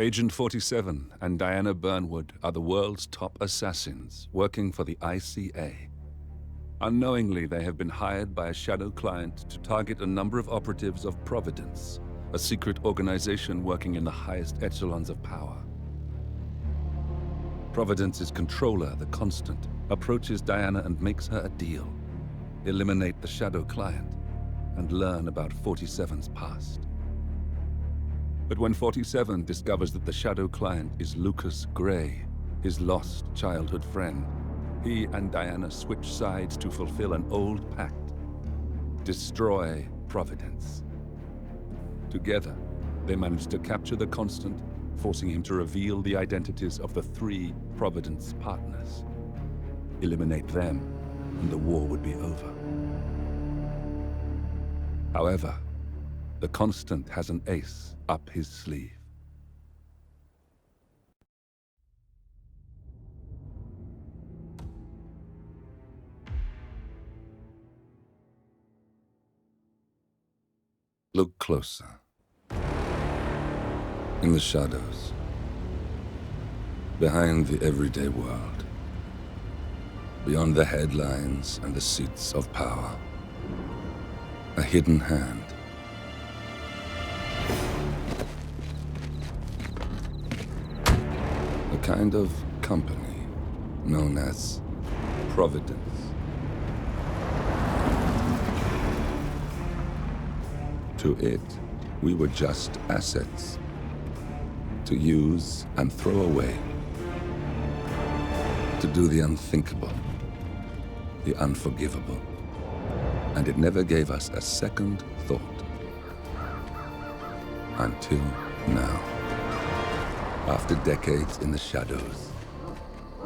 Agent 47 and Diana Burnwood are the world's top assassins working for the ICA. Unknowingly, they have been hired by a shadow client to target a number of operatives of Providence, a secret organization working in the highest echelons of power. Providence's controller, the Constant, approaches Diana and makes her a deal. Eliminate the shadow client and learn about 47's past. But when 47 discovers that the shadow client is Lucas Gray, his lost childhood friend, he and Diana switch sides to fulfill an old pact: destroy Providence. Together, they manage to capture the Constant, forcing him to reveal the identities of the 3 Providence partners. Eliminate them, and the war would be over. However, the Constant has an ace up his sleeve. Look closer. In the shadows. Behind the everyday world. Beyond the headlines and the seats of power. A hidden hand. A kind of company known as Providence. To it, we were just assets. To use and throw away. To do the unthinkable. The unforgivable. And it never gave us a second thought. Until now. After decades in the shadows,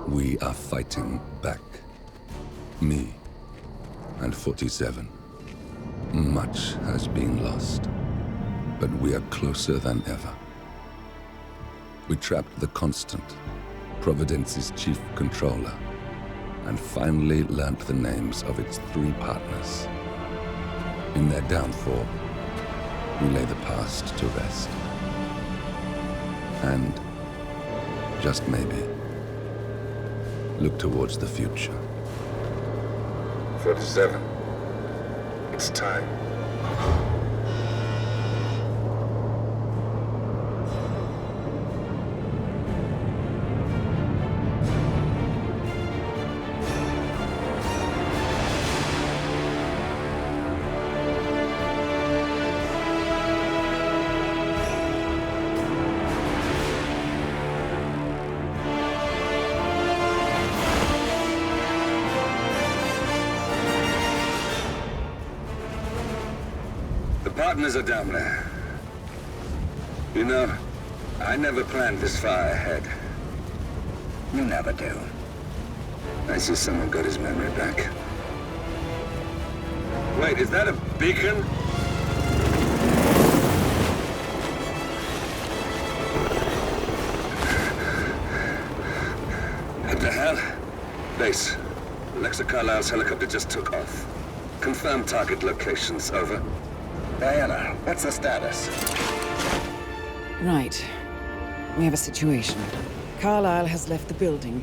we are fighting back. Me and 47. Much has been lost, but we are closer than ever. We trapped the Constant, Providence's chief controller, and finally learnt the names of its 3 partners. In their downfall, we lay the past to rest. And, just maybe, look towards the future. 47. It's time. Partners are down there. You know, I never planned this far ahead. You never do. I see someone got his memory back. Wait, is that a beacon? What the hell? Base. Alexa Carlisle's helicopter just took off. Confirm target locations, over. Diana, what's the status? Right. We have a situation. Carlisle has left the building.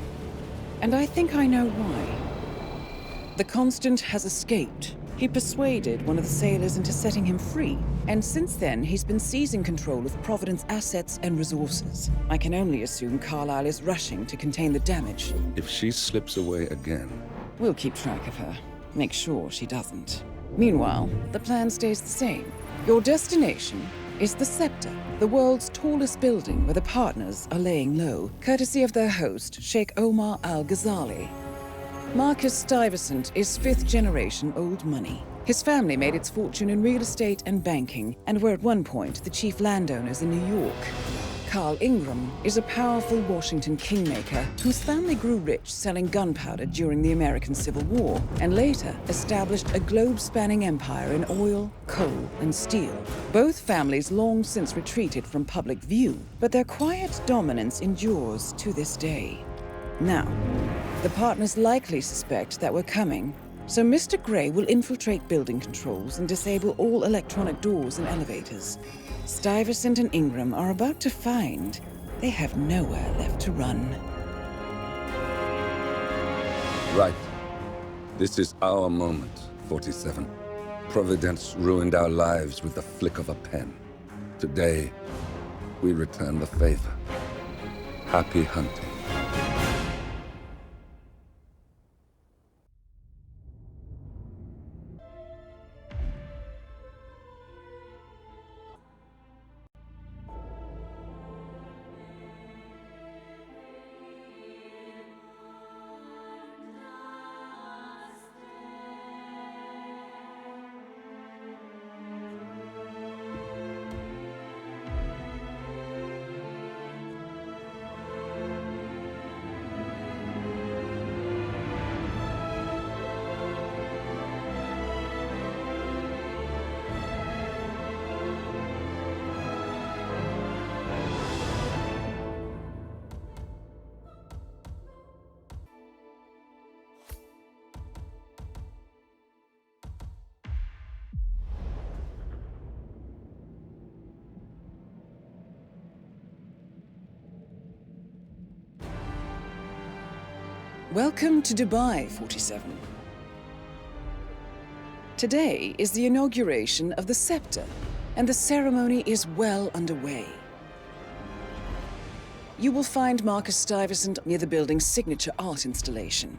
And I think I know why. The Constant has escaped. He persuaded one of the sailors into setting him free. And since then, he's been seizing control of Providence assets and resources. I can only assume Carlisle is rushing to contain the damage. If she slips away again... We'll keep track of her. Make sure she doesn't. Meanwhile, the plan stays the same. Your destination is the Scepter, the world's tallest building where the partners are laying low, courtesy of their host, Sheikh Omar Al-Ghazali. Marcus Stuyvesant is 5th-generation old money. His family made its fortune in real estate and banking, and were at one point the chief landowners in New York. Carl Ingram is a powerful Washington kingmaker whose family grew rich selling gunpowder during the American Civil War, and later established a globe-spanning empire in oil, coal, and steel. Both families long since retreated from public view, but their quiet dominance endures to this day. Now, the partners likely suspect that we're coming, so Mr. Gray will infiltrate building controls and disable all electronic doors and elevators. Stuyvesant and Ingram are about to find They have nowhere left to run. Right. This is our moment, 47. Providence ruined our lives with the flick of a pen. Today, we return the favor. Happy hunting. Welcome to Dubai, 47. Today is the inauguration of the scepter, and the ceremony is well underway. You will find Marcus Stuyvesant near the building's signature art installation,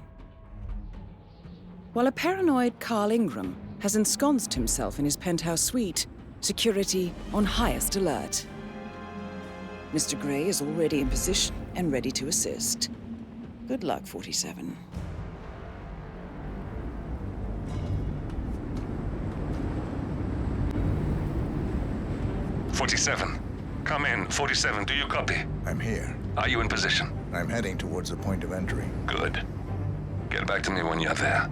while a paranoid Carl Ingram has ensconced himself in his penthouse suite, security on highest alert. Mr. Gray is already in position and ready to assist. Good luck, 47. Come in. 47, do you copy? I'm here. Are you in position? I'm heading towards the point of entry. Good. Get back to me when you're there.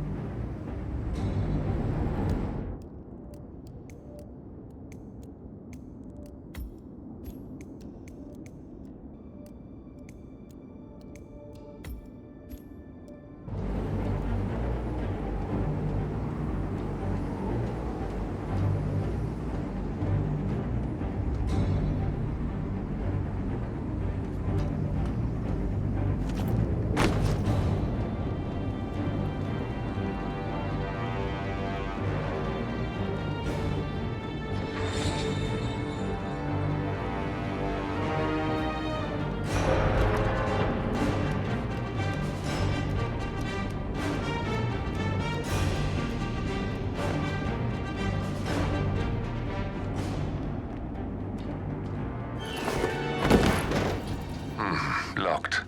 Locked.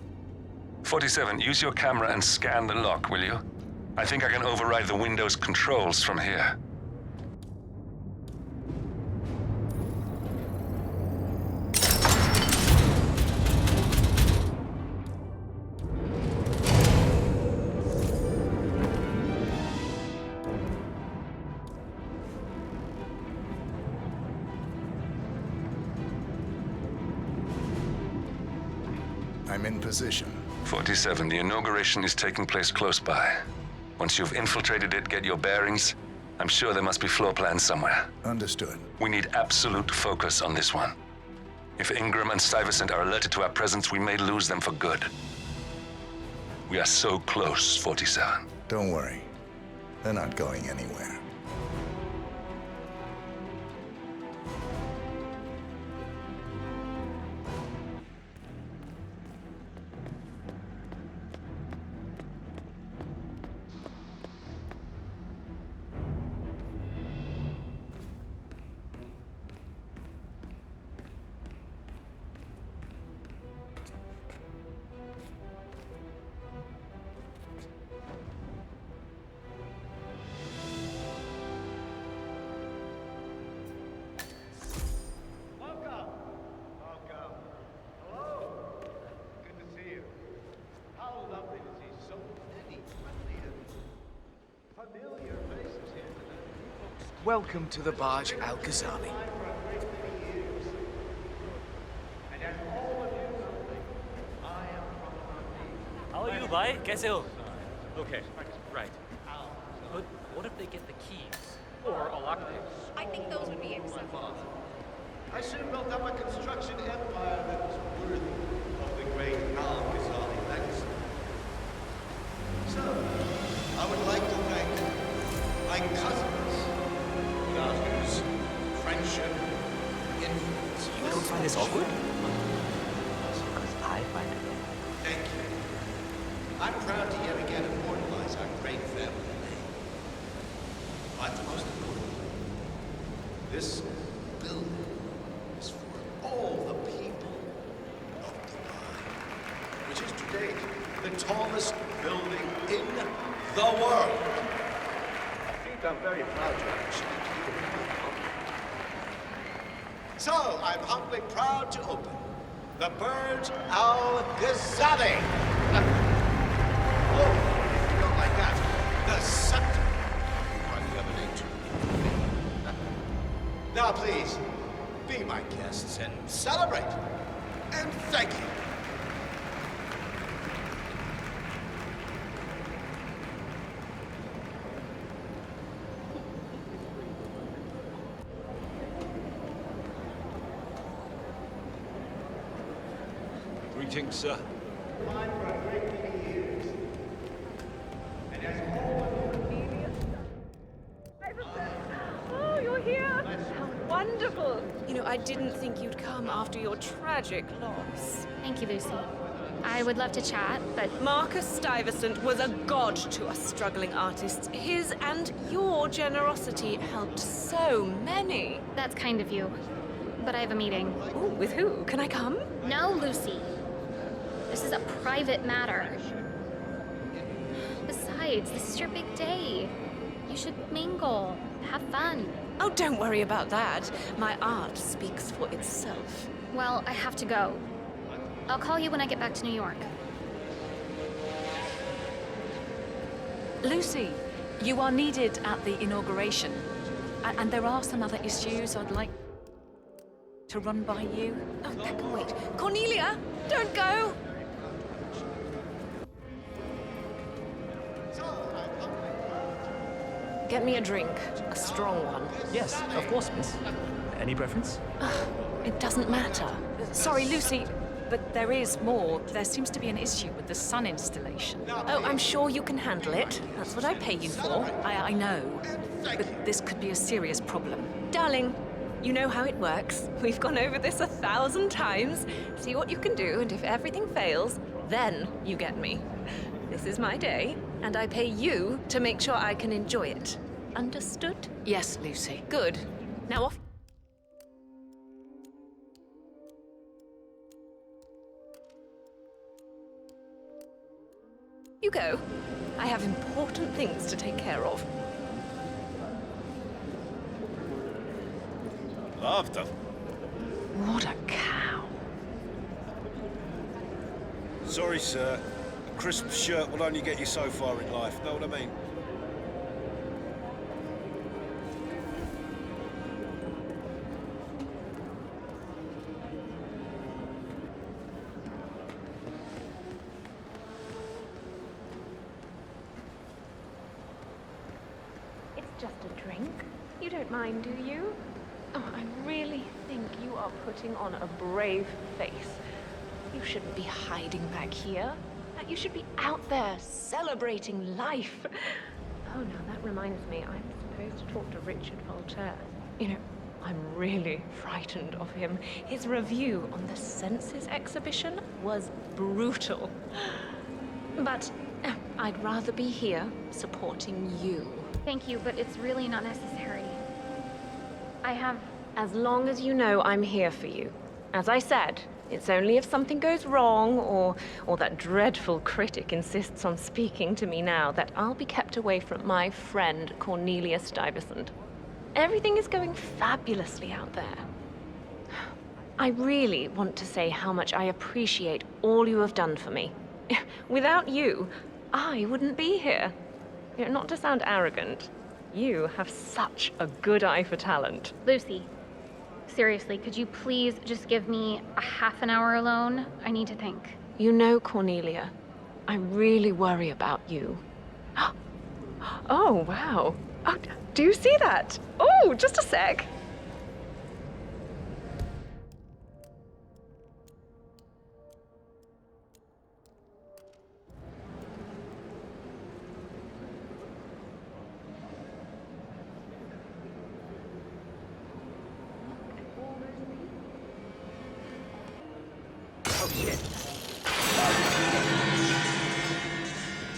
47, use your camera and scan the lock, will you? I think I can override the Windows controls from here. I'm in position. 47, the inauguration is taking place close by. Once you've infiltrated it, get your bearings. I'm sure there must be floor plans somewhere. Understood. We need absolute focus on this one. If Ingram and Stuyvesant are alerted to our presence, we may lose them for good. We are so close, 47. Don't worry. They're not going anywhere. Welcome to the Barge Al Ghazali. How are you, bhai? Kaise ho? Okay, right. But what if they get the keys? Or a lockpick? I think those would be acceptable. I should have built up a construction empire that was worthy. friendship, influence. You don't find this awkward? Because I find it. Thank you. I'm proud to yet again immortalize our great family name. But most importantly, this building is for all the people of Dubai, which is to date the tallest building in the world. I think I'm very proud to actually keep it in my home. So, I'm humbly proud to open the Burj Al Ghazali. Oh, if you don't like that, the scepter. Hardly have a name to. Now, please, be my guests and celebrate. And thank you. Greetings, sir. Oh, you're here! How wonderful! You know, I didn't think you'd come after your tragic loss. Thank you, Lucy. I would love to chat, but Marcus Stuyvesant was a god to us struggling artists. His and your generosity helped so many. that's kind of you. But I have a meeting. Ooh, with who? Can I come? No, Lucy. This is a private matter. Besides, this is your big day. You should mingle, have fun. Oh, don't worry about that. My art speaks for itself. Well, I have to go. I'll call you when I get back to New York. Lucy, you are needed at the inauguration. And there are some other issues I'd like to run by you. Oh, wait. Cornelia, don't go! Get me a drink. A strong one. Yes, of course, miss. Any preference? It doesn't matter. Sorry, Lucy, but there is more. There seems to be an issue with the sun installation. Oh, I'm sure you can handle it. That's what I pay you for. I know, but this could be a serious problem. Darling, you know how it works. We've gone over this 1,000 times. See what you can do, and if everything fails, then you get me. This is my day, and I pay you to make sure I can enjoy it. Understood? Yes, Lucy. Good. Now off. You go. I have important things to take care of. Loved her. What a cow. Sorry, sir. A crisp shirt will only get you so far in life, know what I mean? It's just a drink. You don't mind, do you? Oh, I really think you are putting on a brave face. You shouldn't be hiding back here. You should be out there celebrating life. Oh no, that reminds me, I'm supposed to talk to Richard Voltaire. You know, I'm really frightened of him. His review on the Senses exhibition was brutal. But I'd rather be here supporting you. Thank you, but it's really not necessary. I have... As long as you know I'm here for you. As I said, it's only if something goes wrong or that dreadful critic insists on speaking to me now that I'll be kept away from my friend Cornelia Stuyvesant. Everything is going fabulously out there. I really want to say how much I appreciate all you have done for me. Without you, I wouldn't be here. You know, not to sound arrogant, you have such a good eye for talent. Lucy, seriously, could you please just give me a half an hour alone? I need to think. You know, Cornelia, I really worry about you. Oh, wow. Oh, do you see that? Oh, just a sec. Oh, shit.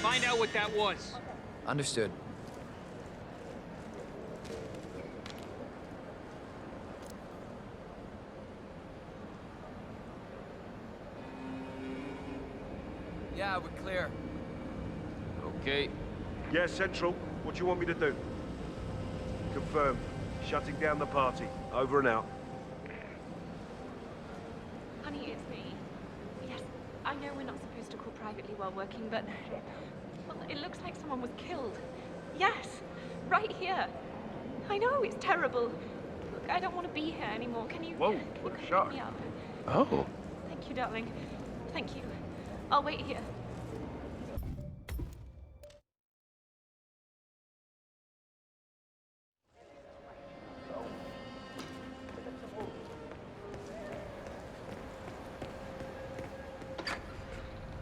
Find out what that was. Understood. Yeah, we're clear. Okay. Yeah, Central. What do you want me to do? Confirmed. Shutting down the party. Over and out. Honey, it's me. Yes, I know we're not supposed to call privately while working, but well, it looks like someone was killed. Yes, right here. I know, it's terrible. Look, I don't want to be here anymore. Can you, Whoa, can what you a come shock. pick me up? Oh. Thank you, darling. Thank you. I'll wait here.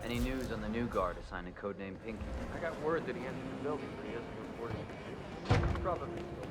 Any news on the new guard assigned to codename Pinky? I got word that he entered the building, but he hasn't reported. Probably still.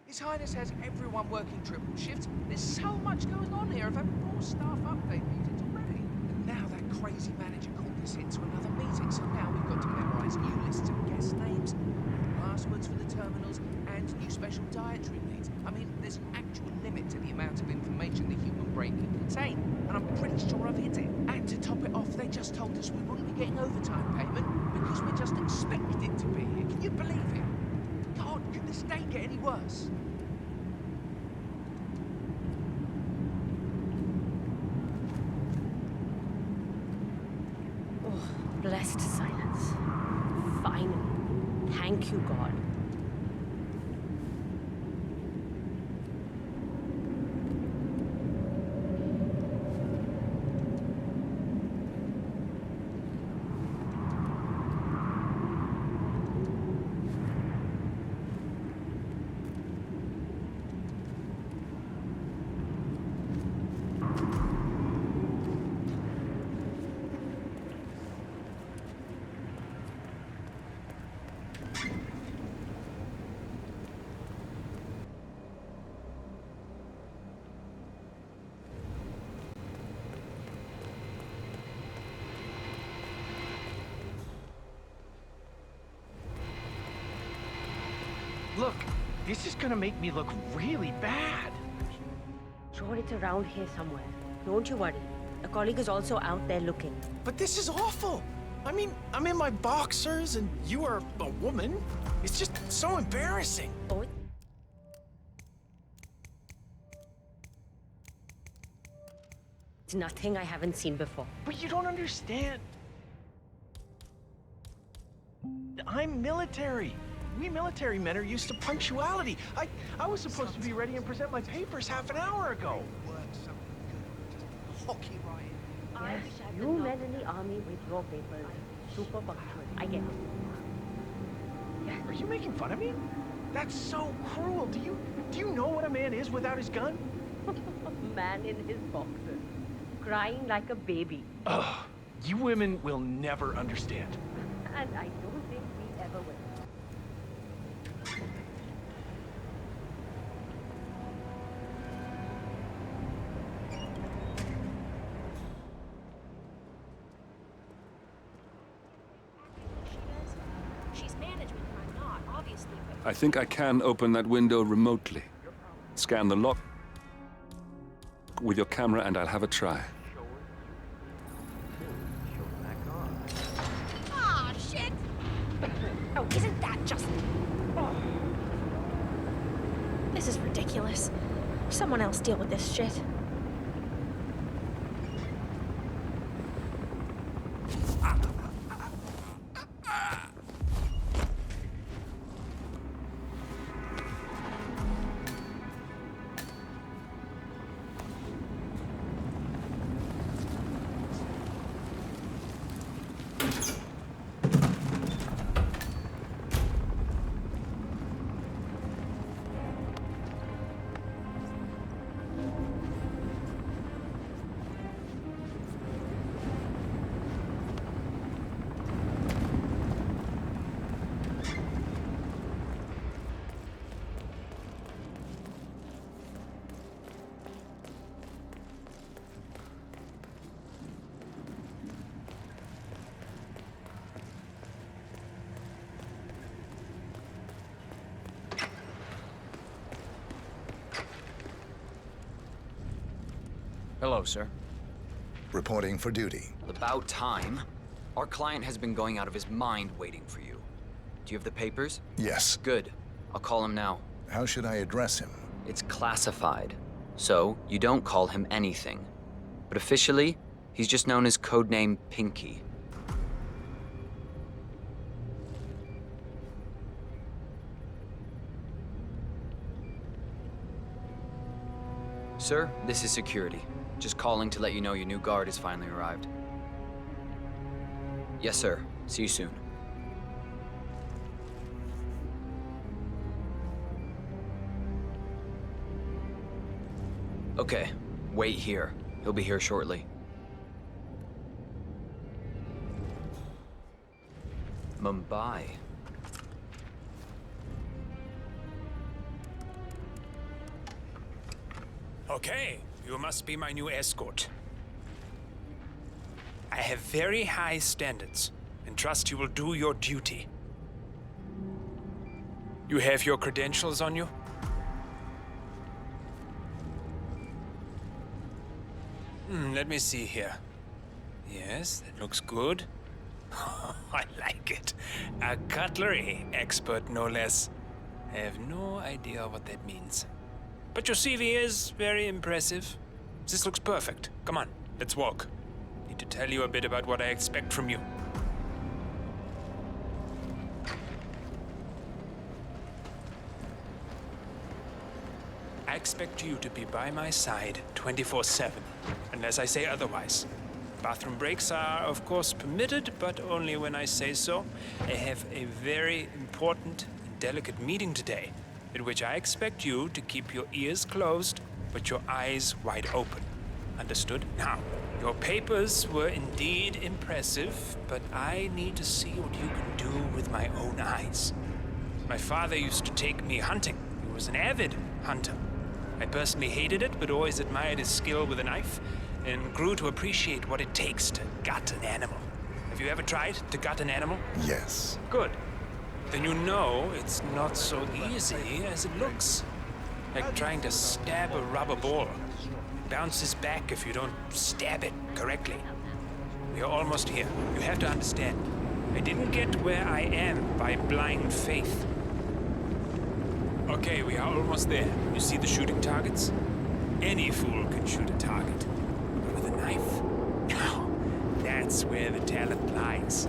His Highness has everyone working triple shifts. There's so much going on here. I've had 4 staff update meetings already. And now that crazy manager called us into another meeting, so now we've got to memorize new lists of guest names, passwords for the terminals, and new special dietary needs. I mean, there's an actual limit to the amount of information the human brain can contain, and I'm pretty sure I've hit it. And to top it off, they just told us we wouldn't be getting overtime payment because we're just expected to be here. Can you believe it? God, can this day get any worse? Blessed silence. Finally. Thank you, God. Look, this is gonna make me look really bad. Sure, it's around here somewhere. Don't you worry. A colleague is also out there looking. But this is awful. I mean, I'm in my boxers and you are a woman. It's just so embarrassing. Oh, it's nothing I haven't seen before. But you don't understand. I'm military. We military men are used to punctuality. I was supposed to be ready and present my papers half an hour ago. Yes, you men in the army with your papers. Super punctual. I get it. Yeah, are you making fun of me? That's so cruel. Do you know what a man is without his gun? Man in his boxers. Crying like a baby. Ugh. You women will never understand. And I don't think we ever will. She's management, I'm not, obviously. I think I can open that window remotely. Scan the lock with your camera and I'll have a try. Ah, shit! Oh, isn't that just... Oh. This is ridiculous. Someone else deal with this shit. Hello, sir. Reporting for duty. About time. Our client has been going out of his mind waiting for you. Do you have the papers? Yes. Good. I'll call him now. How should I address him? It's classified, so you don't call him anything. But officially, he's just known as codename Pinky. Sir, this is security. Just calling to let you know your new guard has finally arrived. Yes, sir. See you soon. Okay, wait here. He'll be here shortly. Mumbai. Okay, you must be my new escort. I have very high standards and trust you will do your duty. You have your credentials on you? Let me see here. Yes, that looks good. I like it. A cutlery expert, no less. I have no idea what that means. But your CV is very impressive. This looks perfect. Come on, let's walk. Need to tell you a bit about what I expect from you. I expect you to be by my side 24/7, unless I say otherwise. Bathroom breaks are, of course, permitted, but only when I say so. I have a very important and delicate meeting today, in which I expect you to keep your ears closed, but your eyes wide open. Understood? Now, your papers were indeed impressive, but I need to see what you can do with my own eyes. My father used to take me hunting. He was an avid hunter. I personally hated it, but always admired his skill with a knife, and grew to appreciate what it takes to gut an animal. Have you ever tried to gut an animal? Yes. Good. Then you know it's not so easy as it looks. Like trying to stab a rubber ball. It bounces back if you don't stab it correctly. We are almost here. You have to understand. I didn't get where I am by blind faith. Okay, we are almost there. You see the shooting targets? Any fool can shoot a target. But with a knife? Now, that's where the talent lies.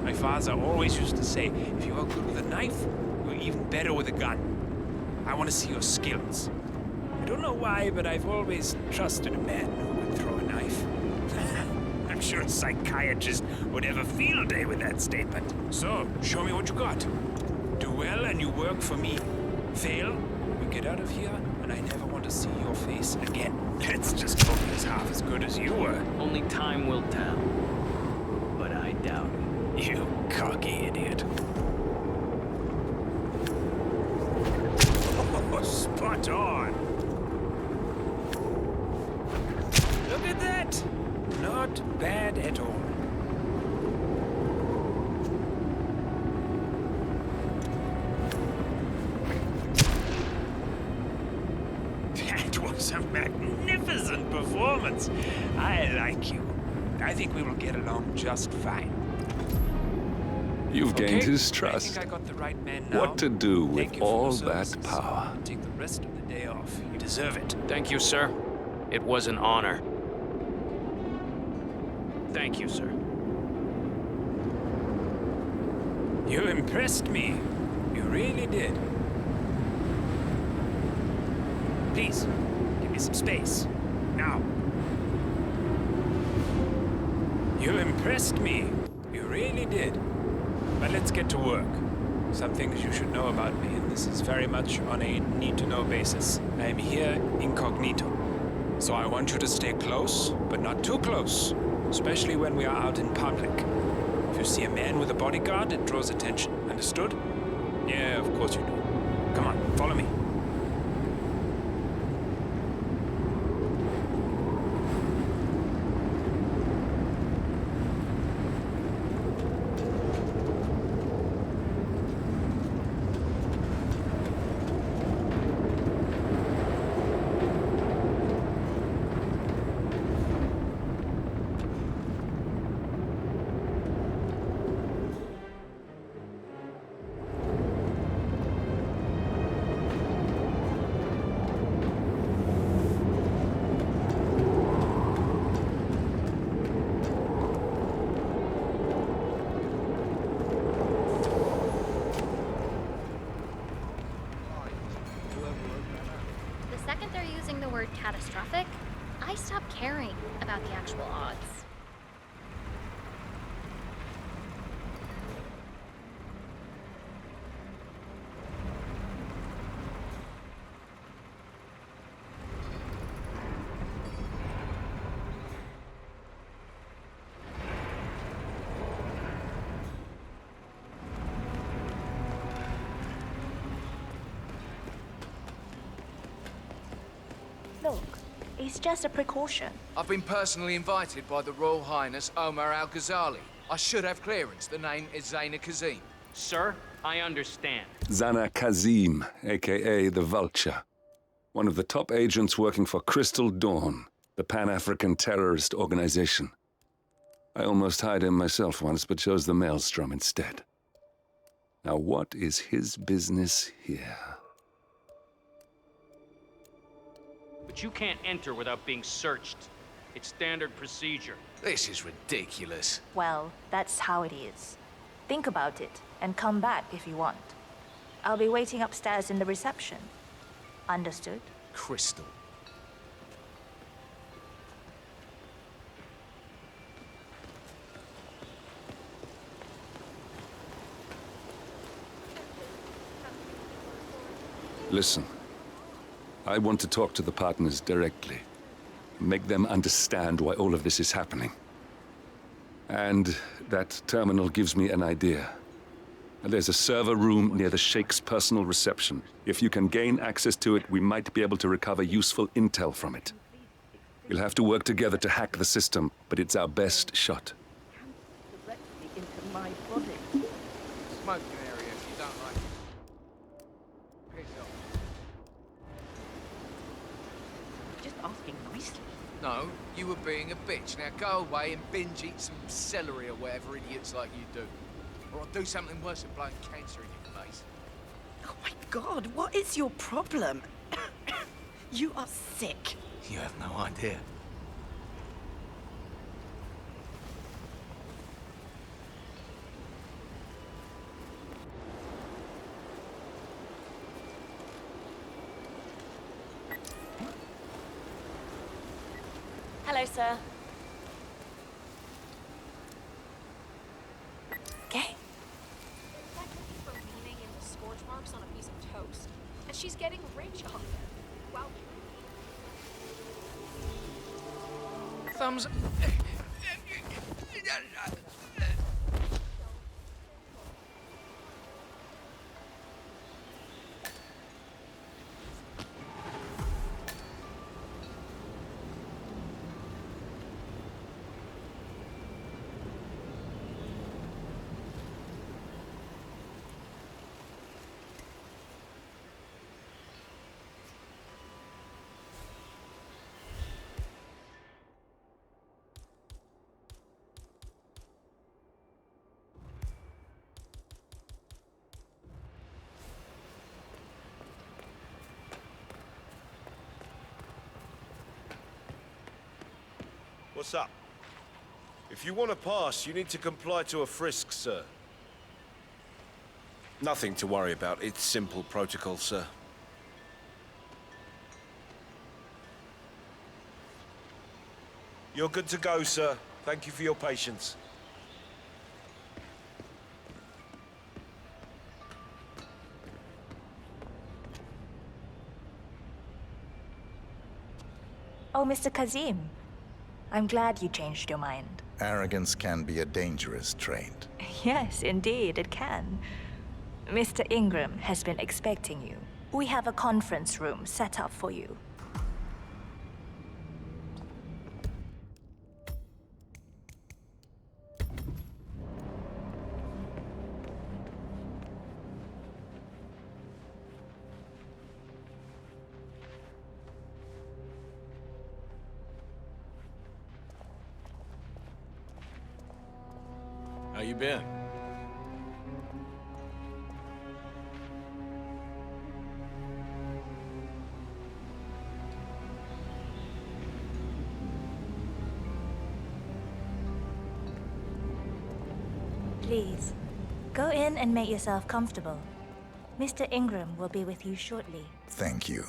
My father always used to say, if you are good with a knife, you're even better with a gun. I want to see your skills. I don't know why, but I've always trusted a man who could throw a knife. I'm sure a psychiatrist would have a field day with that statement. So, show me what you got. Do well and you work for me. Fail, we get out of here, and I never want to see your face again. Let's just hope he's half as good as you were. Only time will tell. But I doubt it. You cocky idiot. Oh, spot on. Look at that. Not bad at all. That was a magnificent performance. I like you. I think we will get along just fine. You've gained his I trust. think I got the right man now. What to do with Thank you for all your that services. power? Take the rest of the day off. You deserve it. Thank you, sir. It was an honor. Thank you, sir. You impressed me. You really did. Please, give me some space. Now. You impressed me. You really did. But let's get to work. Some things you should know about me, and this is very much on a need-to-know basis. I am here incognito. So I want you to stay close, but not too close. Especially when we are out in public. If you see a man with a bodyguard, it draws attention. Understood? Yeah, of course you do. Come on, follow me. The second they're using the word catastrophic, I stop caring about the actual odds. Look, it's just a precaution. I've been personally invited by the Royal Highness Omar Al-Ghazali. I should have clearance. The name is Zaina Kazim. Sir, I understand. Zana Kazim, aka the Vulture. One of the top agents working for Crystal Dawn, the Pan-African terrorist organization. I almost hired him myself once, but chose the Maelstrom instead. Now what is his business here? But you can't enter without being searched. It's standard procedure. This is ridiculous. Well, that's how it is. Think about it, and come back if you want. I'll be waiting upstairs in the reception. Understood? Crystal. Listen, I want to talk to the partners directly. Make them understand why all of this is happening. And that terminal gives me an idea. There's a server room near the Sheikh's personal reception. If you can gain access to it, we might be able to recover useful intel from it. We'll have to work together to hack the system, but it's our best shot. Directly into my body. Smoking area, if you don't like it. Piss off. Just asking nicely. No, you were being a bitch. Now go away and binge eat some celery or whatever idiots like you do. Or I'll do something worse than blowing cancer in your face. Oh my God, what is your problem? You are sick. You have no idea. Hello, sir. Okay. From leaning into scorch marks on a piece of toast, and she's getting rich off it. Wow. Thumbs. What's up? If you want to pass, you need to comply to a frisk, sir. Nothing to worry about. It's simple protocol, sir. You're good to go, sir. Thank you for your patience. Oh, Mr. Kazim. I'm glad you changed your mind. Arrogance can be a dangerous trait. Yes, indeed, it can. Mr. Ingram has been expecting you. We have a conference room set up for you. How you been? Please, go in and make yourself comfortable. Mr. Ingram will be with you shortly. Thank you.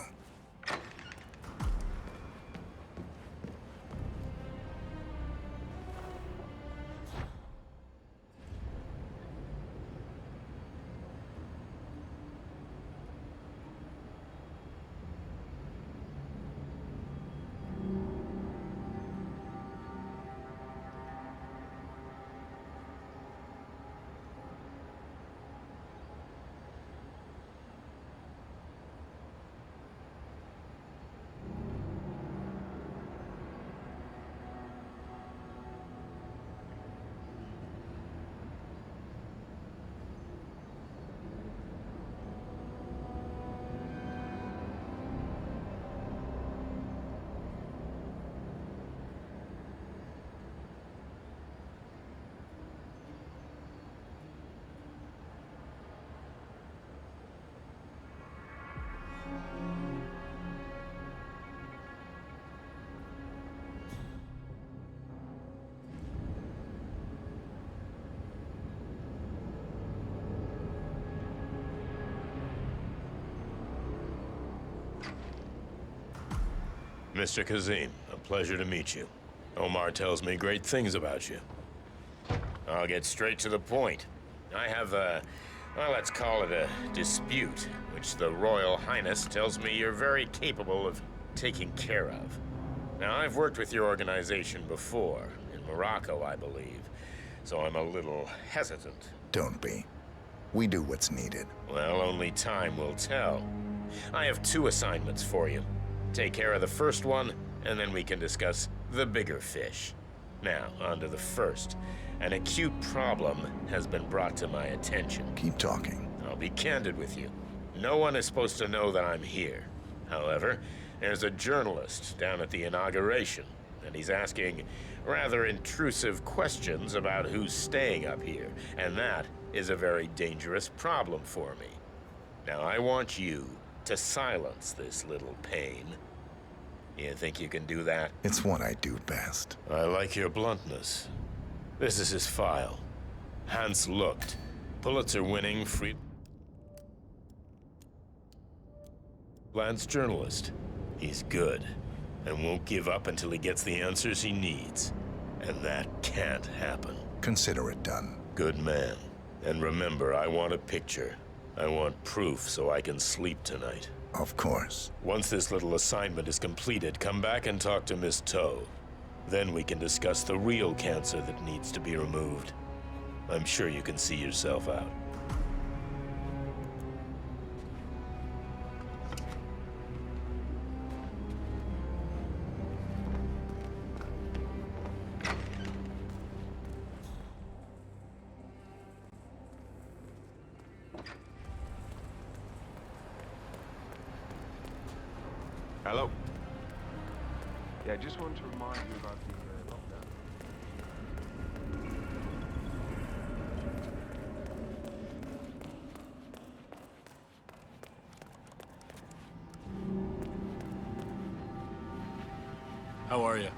Mr. Kazim, a pleasure to meet you. Omar tells me great things about you. I'll get straight to the point. I have a, well, let's call it a dispute, which the Royal Highness tells me you're very capable of taking care of. Now, I've worked with your organization before, in Morocco, I believe, so I'm a little hesitant. Don't be. We do what's needed. Well, only time will tell. I have 2 assignments for you. Take care of the first one, and then we can discuss the bigger fish. Now, on to the first. An acute problem has been brought to my attention. Keep talking. I'll be candid with you. No one is supposed to know that I'm here. However, there's a journalist down at the inauguration, and he's asking rather intrusive questions about who's staying up here, and that is a very dangerous problem for me. Now, I want you to silence this little pain. You think you can do that? It's what I do best. I like your bluntness. This is his file. Hans Lucht, Pulitzer-winning freelance journalist. He's good, and won't give up until he gets the answers he needs. And that can't happen. Consider it done. Good man. And remember, I want a picture. I want proof so I can sleep tonight. Of course. Once this little assignment is completed, come back and talk to Miss Toe. Then we can discuss the real cancer that needs to be removed. I'm sure you can see yourself out. Hello. Yeah, just wanted to remind you about the lockdown. How are you?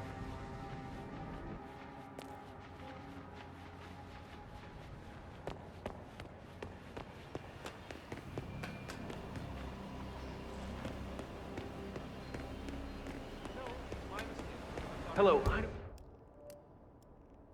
Hello, I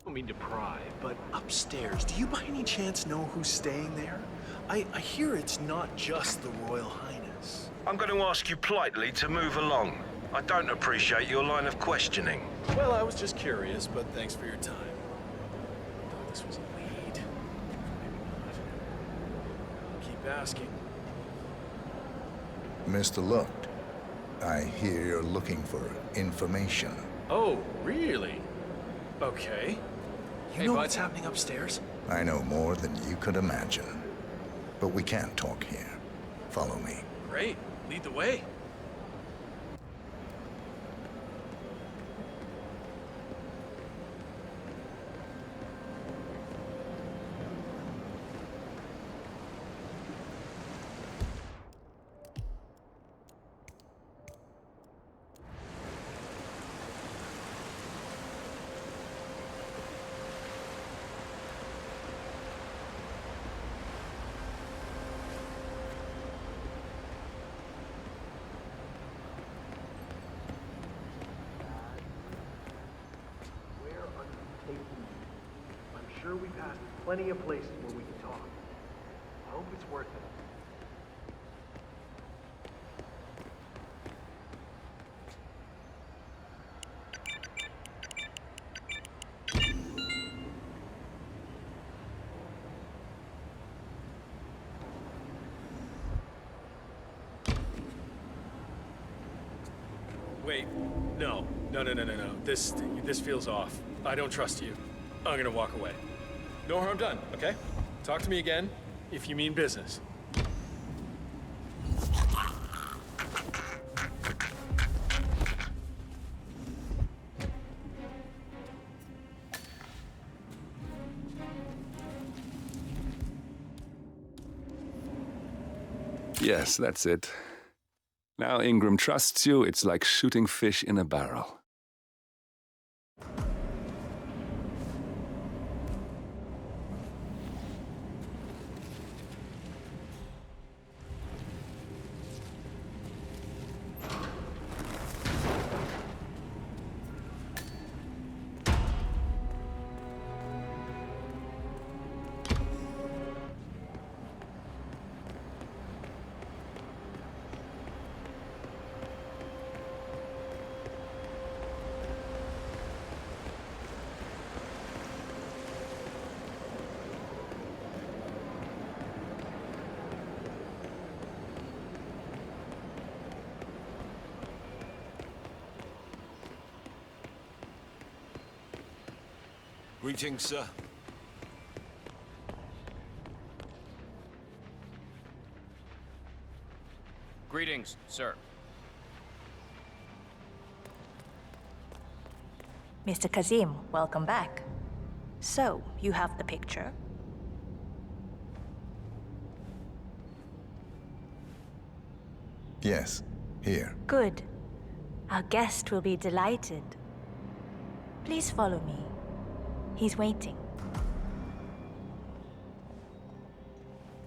don't mean to pry, but upstairs, do you by any chance know who's staying there? I hear it's not just the Royal Highness. I'm going to ask you politely to move along. I don't appreciate your line of questioning. Well, I was just curious, but thanks for your time. I thought this was a lead. Maybe not. I'll keep asking. Mr. Lucht, I hear you're looking for information. Oh, really? Okay. You know what's happening upstairs? I know more than you could imagine. But we can't talk here. Follow me. Great. Lead the way. I'm sure we passed plenty of places where we can talk. I hope it's worth it. Wait, no. No. This feels off. I don't trust you. I'm gonna walk away. No harm done, okay? Talk to me again if you mean business. Yes, that's it. Now Ingram trusts you, it's like shooting fish in a barrel. Greetings, sir. Greetings, sir. Mr. Kazim, welcome back. So, you have the picture? Yes, here. Good. Our guest will be delighted. Please follow me. He's waiting.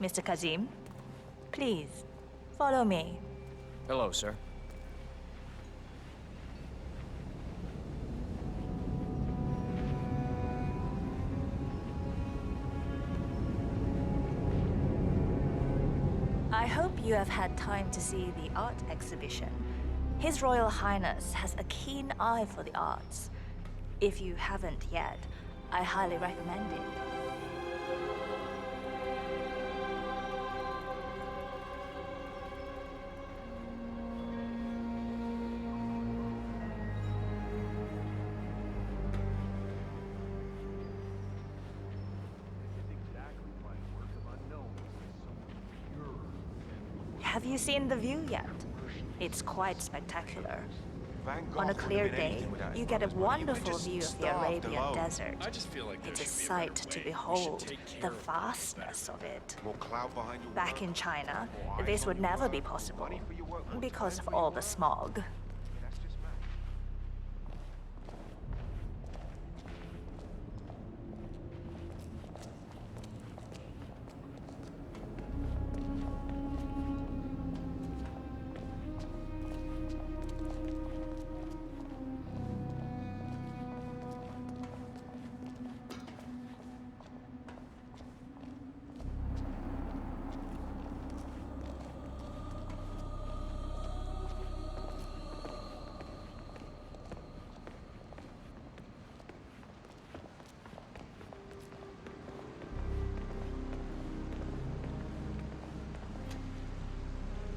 Mr. Kazim, please, follow me. Hello, sir. I hope you have had time to see the art exhibition. His Royal Highness has a keen eye for the arts. If you haven't yet, I highly recommend it. Have you seen the view yet? It's quite spectacular. On a clear day, you get a wonderful view of the Arabian desert. It's a sight to behold, the vastness of it. Back in China, this would never be possible, because of all the smog.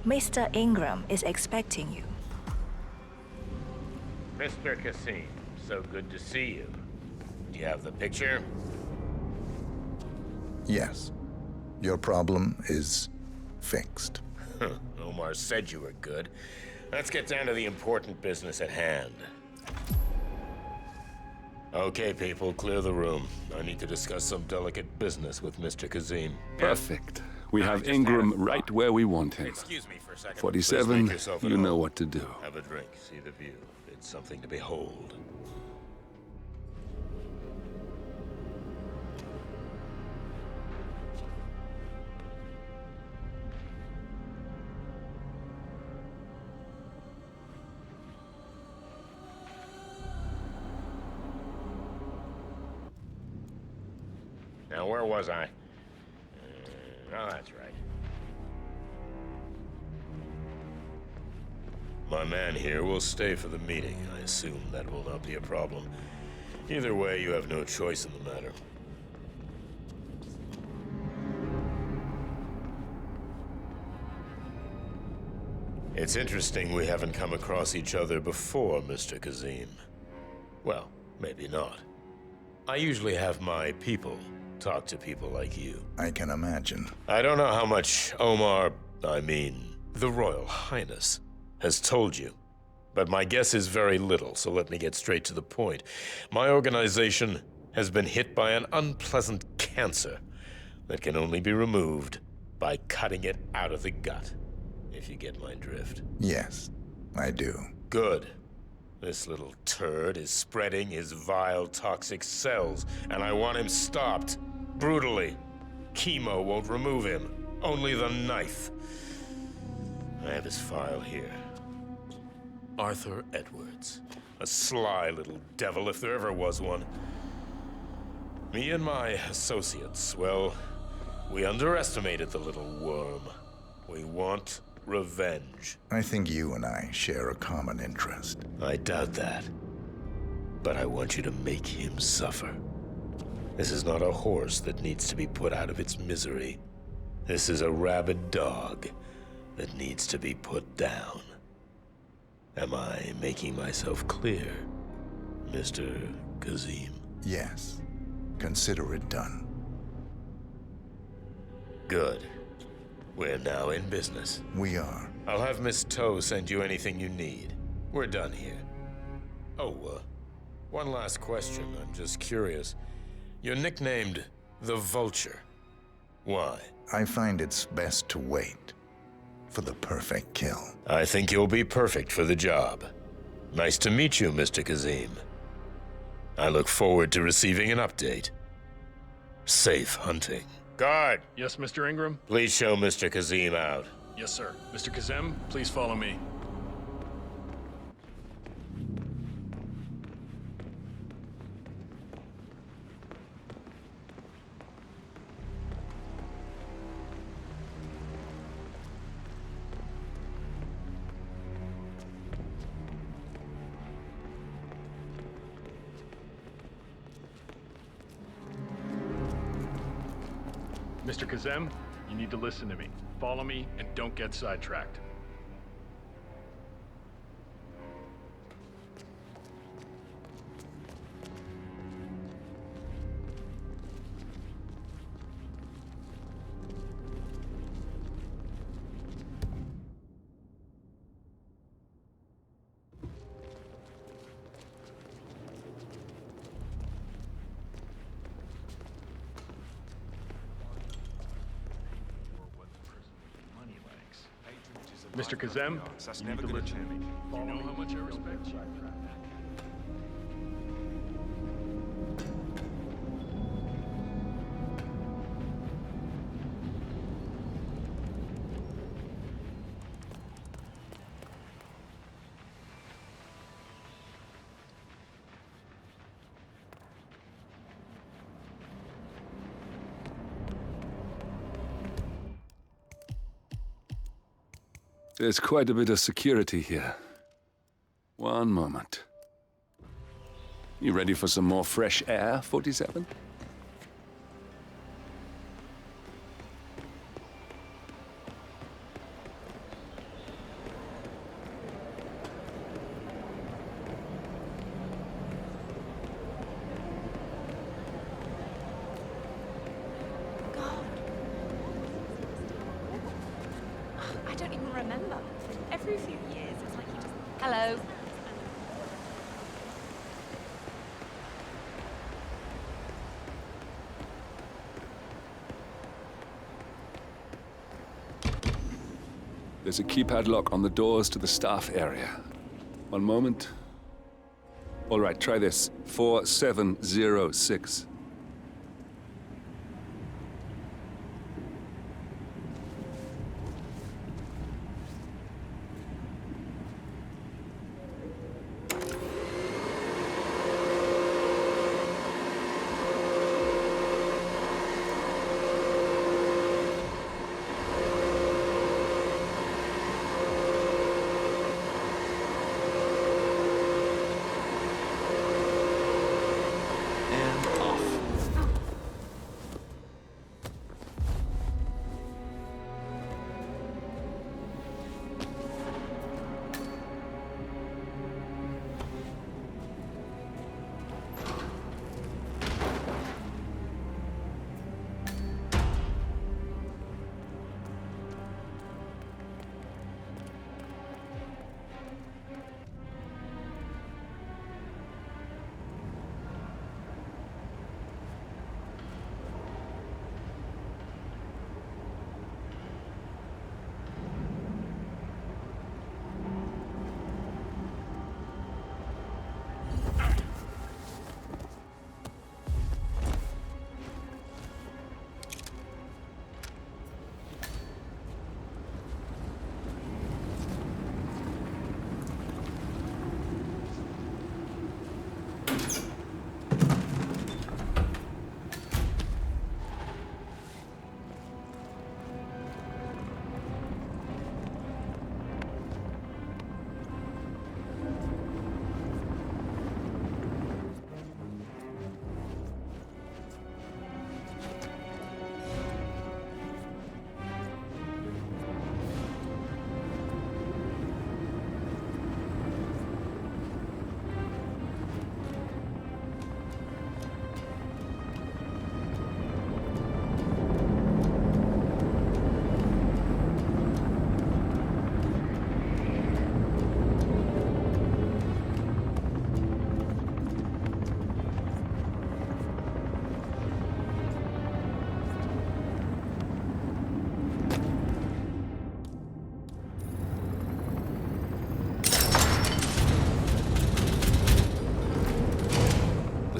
Mr. Ingram is expecting you. Mr. Kazim, so good to see you. Do you have the picture? Yes. Your problem is fixed. Omar said you were good. Let's get down to the important business at hand. Okay, people, clear the room. I need to discuss some delicate business with Mr. Kazim. Perfect. We have Ingram right where we want him. Excuse me for a second. 47, Please make yourself at you know home. what to do. Have a drink, see the view. It's something to behold. Now, where was I? Oh, that's right. My man here will stay for the meeting. I assume that will not be a problem. Either way, you have no choice in the matter. It's interesting we haven't come across each other before, Mr. Kazim. Well, maybe not. I usually have my people talk to people like you. I can imagine. I don't know how much Omar, the Royal Highness, has told you. But my guess is very little, so let me get straight to the point. My organization has been hit by an unpleasant cancer that can only be removed by cutting it out of the gut, if you get my drift. Yes, I do. Good. This little turd is spreading his vile, toxic cells, and I want him stopped. Brutally. Chemo won't remove him. Only the knife. I have his file here. Arthur Edwards. A sly little devil, if there ever was one. Me and my associates, well, we underestimated the little worm. We want revenge. I think you and I share a common interest. I doubt that. But I want you to make him suffer. This is not a horse that needs to be put out of its misery. This is a rabid dog that needs to be put down. Am I making myself clear, Mr. Kazim? Yes. Consider it done. Good. We're now in business. We are. I'll have Miss Toe send you anything you need. We're done here. Oh, one last question. I'm just curious. You're nicknamed the Vulture. Why? I find it's best to wait for the perfect kill. I think you'll be perfect for the job. Nice to meet you, Mr. Kazim. I look forward to receiving an update. Safe hunting. Guard! Yes, Mr. Ingram? Please show Mr. Kazim out. Yes, sir. Mr. Kazim, please follow me. Mr. Kazim, you need to listen to me. Follow me and don't get sidetracked. Mr. Kazim, you need to listen to me. You know how much I respect you. There's quite a bit of security here. One moment. You ready for some more fresh air, 47? remember. Every few years, it's like you just... Hello. There's a keypad lock on the doors to the staff area. One moment. All right, try this. 4706.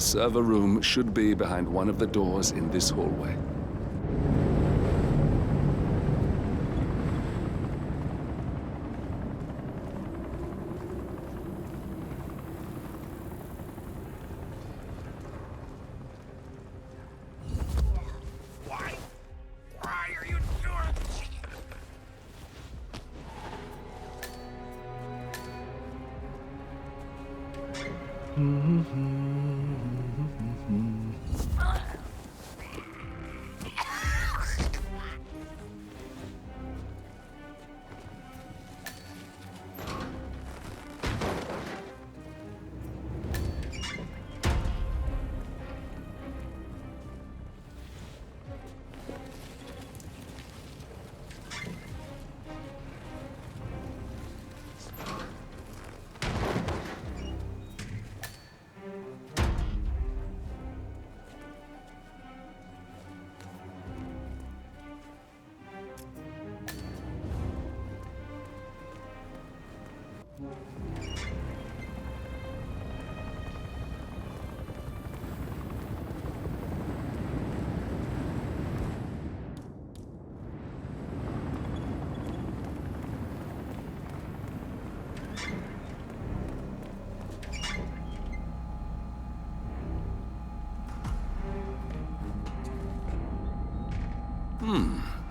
The server room should be behind one of the doors in this hallway.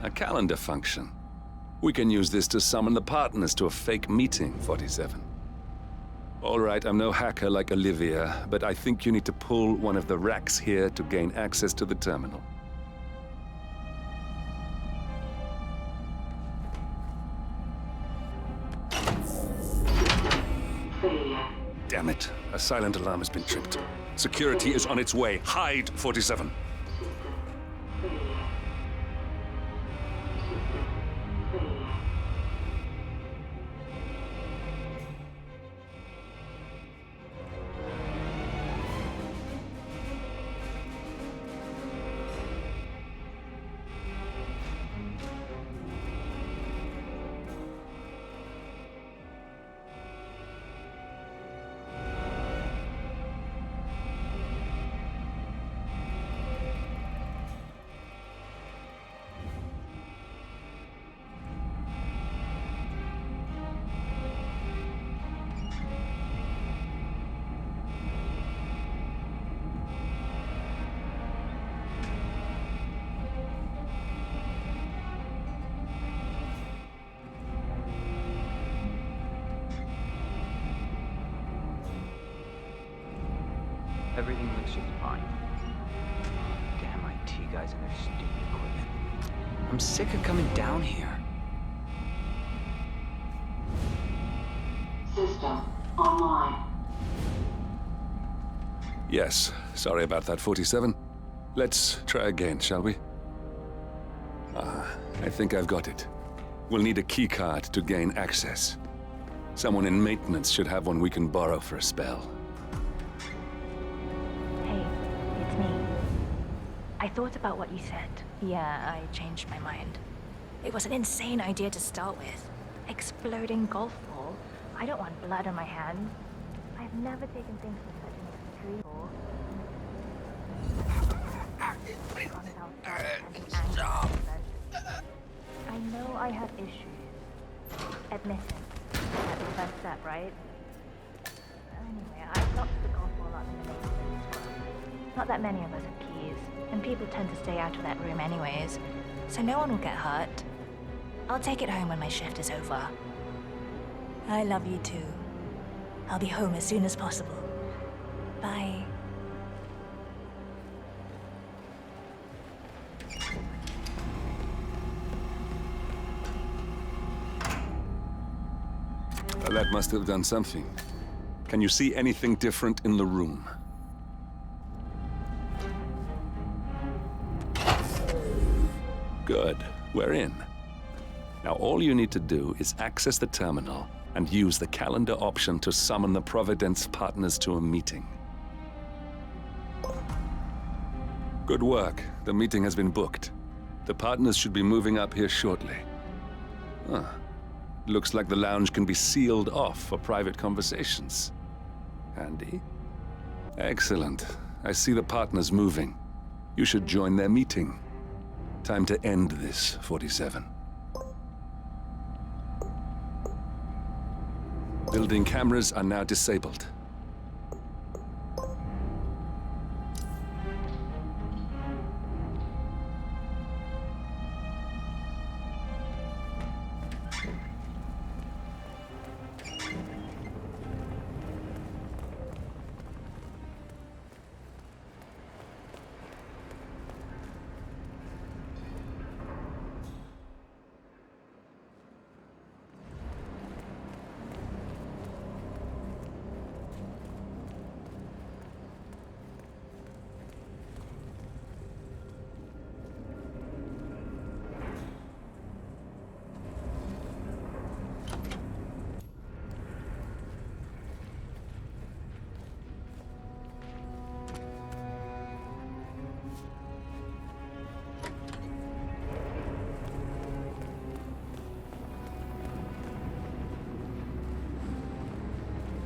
A calendar function. We can use this to summon the partners to a fake meeting, 47. All right, I'm no hacker like Olivia, but I think you need to pull one of the racks here to gain access to the terminal. Damn it. A silent alarm has been tripped. Security is on its way. Hide, 47. Everything looks just fine. Damn IT guys and their stupid equipment. I'm sick of coming down here. System online. Yes, sorry about that, 47. Let's try again, shall we? I think I've got it. We'll need a keycard to gain access. Someone in maintenance should have one we can borrow for a spell. Hey, it's me. I thought about what you said. Yeah, I changed my mind. It was an insane idea to start with. Exploding golf ball. I don't want blood on my hands. I've never taken things to such an extreme before. Stop. I know I have issues. Admit it. That's the first step, right? Anyway, I locked the golf ball up in the main space. Not that many of us have keys, and people tend to stay out of that room anyways, so no one will get hurt. I'll take it home when my shift is over. I love you too. I'll be home as soon as possible. Bye. Well, that must have done something. Can you see anything different in the room? Good. We're in. Now all you need to do is access the terminal and use the calendar option to summon the Providence partners to a meeting. Good work. The meeting has been booked. The partners should be moving up here shortly. Huh. Looks like the lounge can be sealed off for private conversations. Handy. Excellent. I see the partners moving. You should join their meeting. Time to end this, 47. Building cameras are now disabled.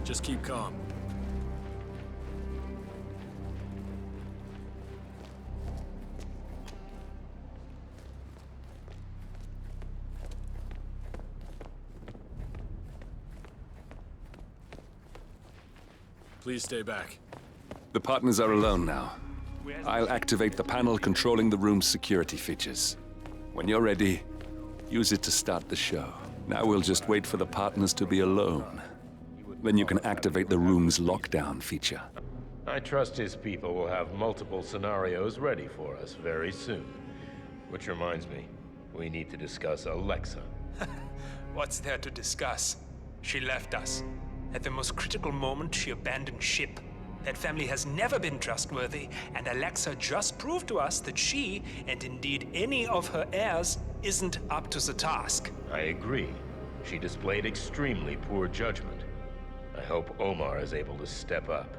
Just keep calm. Please stay back. The partners are alone now. I'll activate the panel controlling the room's security features. When you're ready, use it to start the show. Now we'll just wait for the partners to be alone. Then you can activate the room's lockdown feature. I trust his people will have multiple scenarios ready for us very soon. Which reminds me, we need to discuss Alexa. What's there to discuss? She left us. At the most critical moment, she abandoned ship. That family has never been trustworthy, and Alexa just proved to us that she, and indeed any of her heirs, isn't up to the task. I agree. She displayed extremely poor judgment. I hope Omar is able to step up.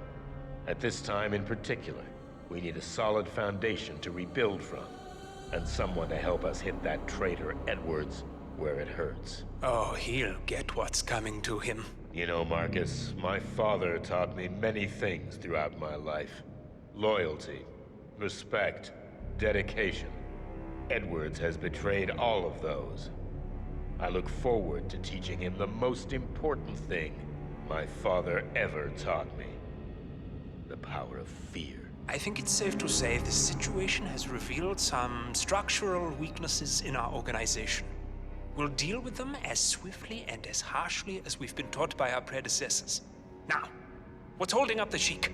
At this time in particular, we need a solid foundation to rebuild from, and someone to help us hit that traitor Edwards where it hurts. Oh, he'll get what's coming to him. You know, Marcus, my father taught me many things throughout my life. Loyalty, respect, dedication. Edwards has betrayed all of those. I look forward to teaching him the most important thing my father ever taught me. The power of fear. I think it's safe to say this situation has revealed some structural weaknesses in our organization. We'll deal with them as swiftly and as harshly as we've been taught by our predecessors. Now, what's holding up the Sheik?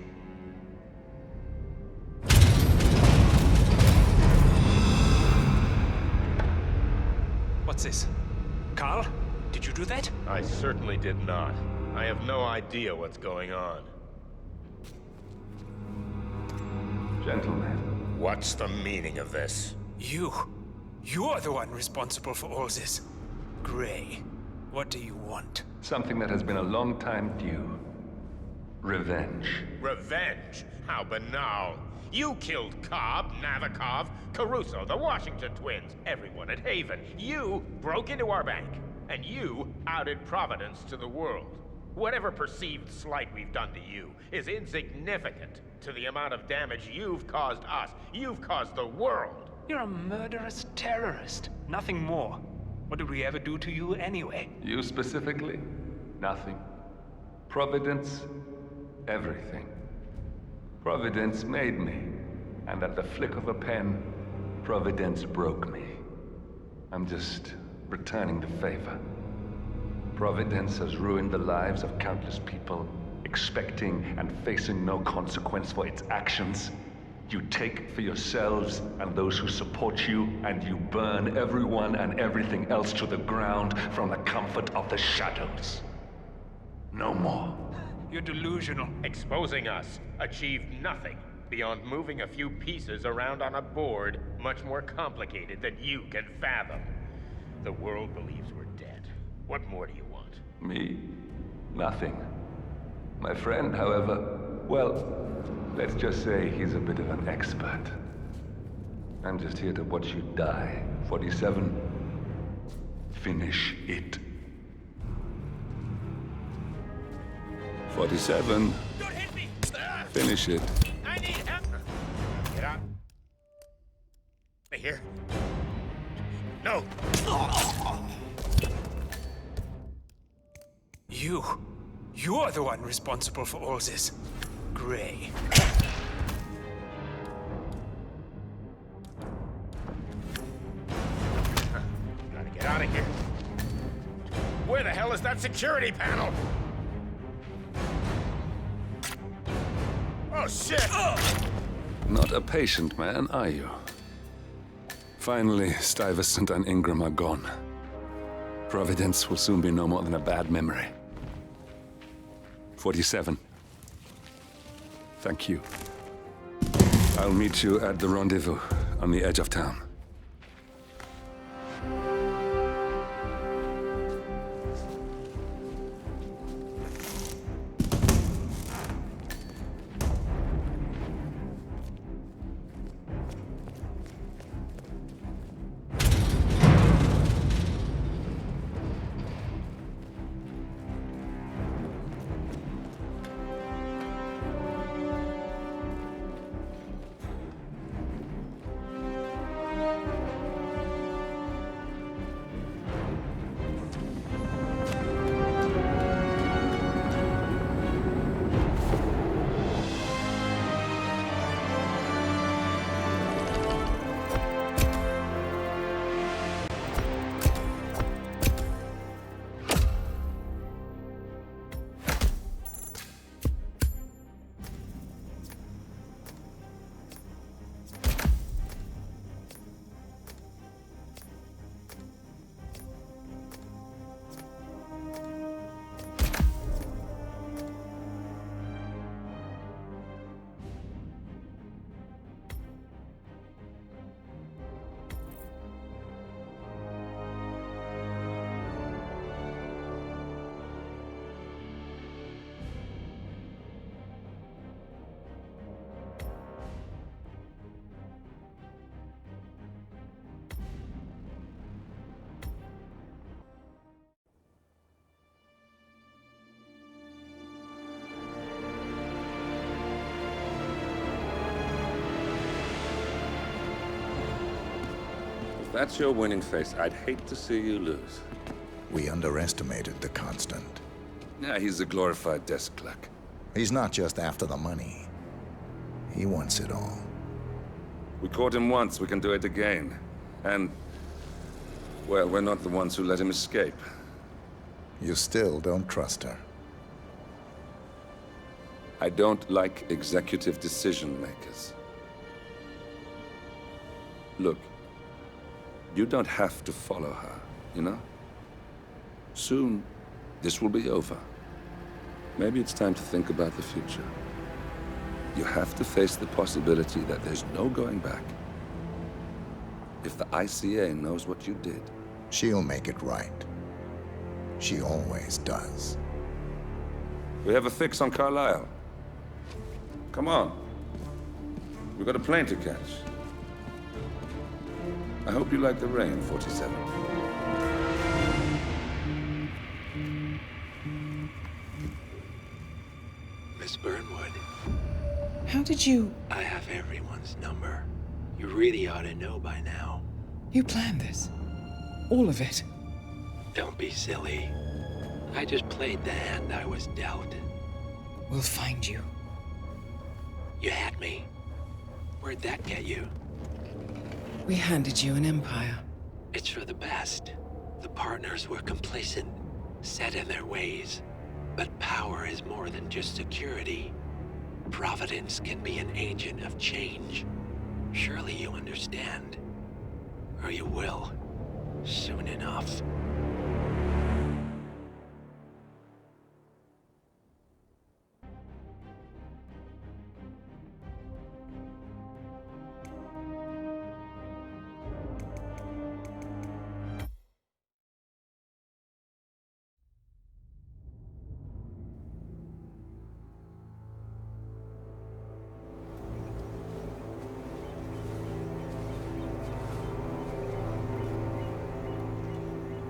What's this? Carl, did you do that? I certainly did not. I have no idea what's going on. Gentlemen. What's the meaning of this? You're the one responsible for all this. Gray, what do you want? Something that has been a long time due. Revenge. Revenge? How banal. You killed Cobb, Navikov, Caruso, the Washington twins, everyone at Haven. You broke into our bank, and you outed Providence to the world. Whatever perceived slight we've done to you is insignificant to the amount of damage you've caused us. You've caused the world. You're a murderous terrorist. Nothing more. What did we ever do to you anyway? You specifically? Nothing. Providence? Everything. Providence made me, and at the flick of a pen, Providence broke me. I'm just returning the favor. Providence has ruined the lives of countless people, expecting and facing no consequence for its actions. You take for yourselves and those who support you, and you burn everyone and everything else to the ground from the comfort of the shadows. No more. You're delusional. Exposing us achieved nothing beyond moving a few pieces around on a board much more complicated than you can fathom. The world believes we're dead. What more do you want? Me? Nothing. My friend, however, well, let's just say he's a bit of an expert. I'm just here to watch you die. 47. Finish it. 47. Don't hit me! Finish it. I need help! Get out. Here. No! You're the one responsible for all this. Gray. Gotta get out of here. Where the hell is that security panel? Oh, shit! Not a patient man, are you? Finally, Stuyvesant and Ingram are gone. Providence will soon be no more than a bad memory. 47. Thank you. I'll meet you at the rendezvous on the edge of town. If that's your winning face, I'd hate to see you lose. We underestimated the Constant. Yeah, he's a glorified desk clerk. He's not just after the money. He wants it all. We caught him once, we can do it again. And, well, we're not the ones who let him escape. You still don't trust her. I don't like executive decision makers. Look, you don't have to follow her. you know? Soon, this will be over. Maybe it's time to think about the future. You have to face the possibility that there's no going back. If the ICA knows what you did... She'll make it right. She always does. We have a fix on Carlisle. Come on. We've got a plane to catch. I hope you like the rain, 47. Miss Burnwood. How did you... I have everyone's number. You really ought to know by now. You planned this? All of it? Don't be silly. I just played the hand I was dealt. We'll find you. You had me. Where'd that get you? We handed you an empire. It's for the best. The partners were complacent, set in their ways. But power is more than just security. Providence can be an agent of change. Surely you understand. Or you will. Soon enough.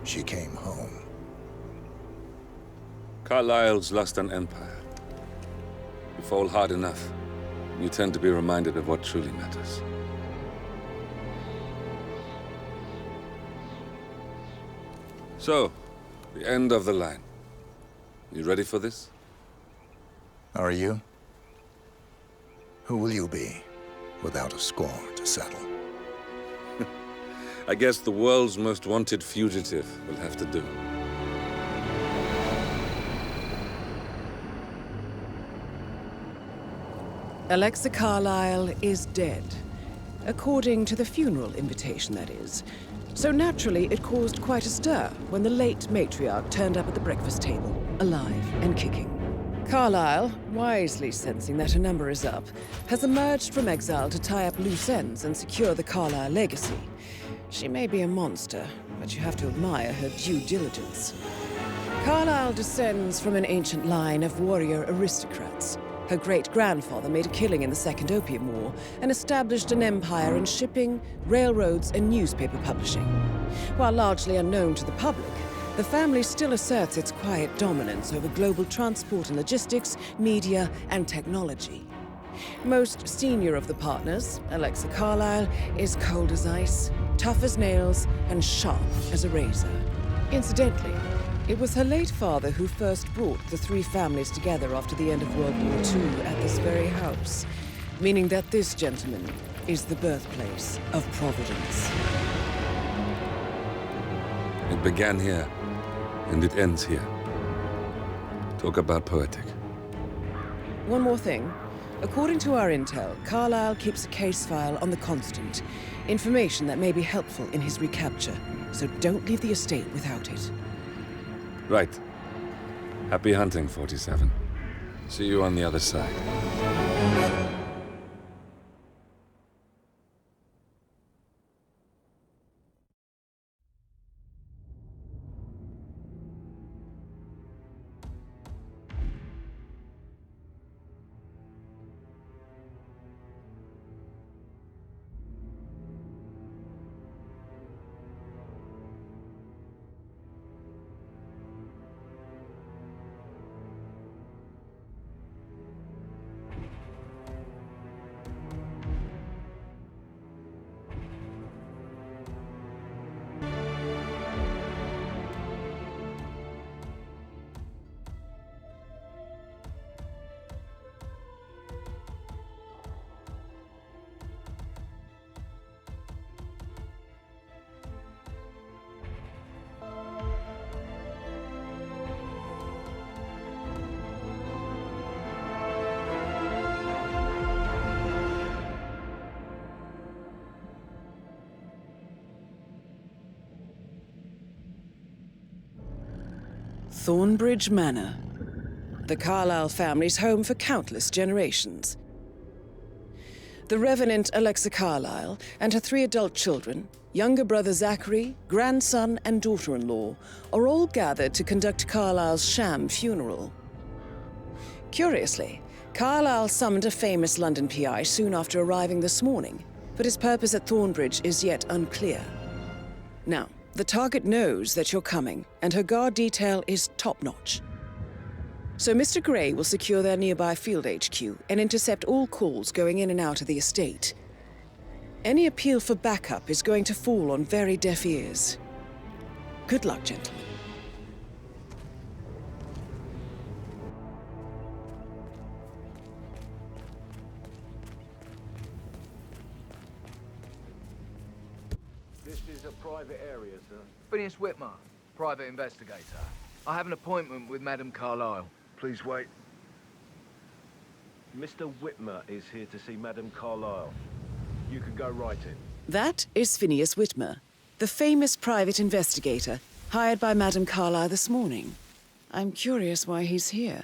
She came home. Carlisle's lost an empire. You fall hard enough, you tend to be reminded of what truly matters. So, the end of the line. You ready for this? Are you? Who will you be, without a score to settle? I guess the world's most wanted fugitive will have to do. Alexa Carlisle is dead. According to the funeral invitation, that is. So naturally, it caused quite a stir when the late matriarch turned up at the breakfast table, alive and kicking. Carlisle, wisely sensing that her number is up, has emerged from exile to tie up loose ends and secure the Carlisle legacy. She may be a monster, but you have to admire her due diligence. Carlisle descends from an ancient line of warrior aristocrats. Her great-grandfather made a killing in the Second Opium War and established an empire in shipping, railroads, and newspaper publishing. While largely unknown to the public, the family still asserts its quiet dominance over global transport and logistics, media, and technology. Most senior of the partners, Alexa Carlisle, is cold as ice, tough as nails, and sharp as a razor. Incidentally, it was her late father who first brought the three families together after the end of World War II at this very house, meaning that this gentleman is the birthplace of Providence. It began here, and it ends here. Talk about poetic. One more thing. According to our intel, Carlisle keeps a case file on the Constant. Information that may be helpful in his recapture, so don't leave the estate without it. Right. Happy hunting, 47. See you on the other side. Thornbridge Manor. The Carlyle family's home for countless generations. The Revenant Alexa Carlyle and her 3 adult children, younger brother Zachary, grandson and daughter-in-law, are all gathered to conduct Carlyle's sham funeral. Curiously, Carlyle summoned a famous London PI soon after arriving this morning, but his purpose at Thornbridge is yet unclear. Now, the target knows that you're coming, and her guard detail is top-notch. So Mr. Gray will secure their nearby field HQ and intercept all calls going in and out of the estate. Any appeal for backup is going to fall on very deaf ears. Good luck, gentlemen. This is a private area, sir. Phineas Whitmer, private investigator. I have an appointment with Madame Carlyle. Please wait. Mr. Whitmer is here to see Madame Carlyle. You can go right in. That is Phineas Whitmer, the famous private investigator hired by Madame Carlyle this morning. I'm curious why he's here.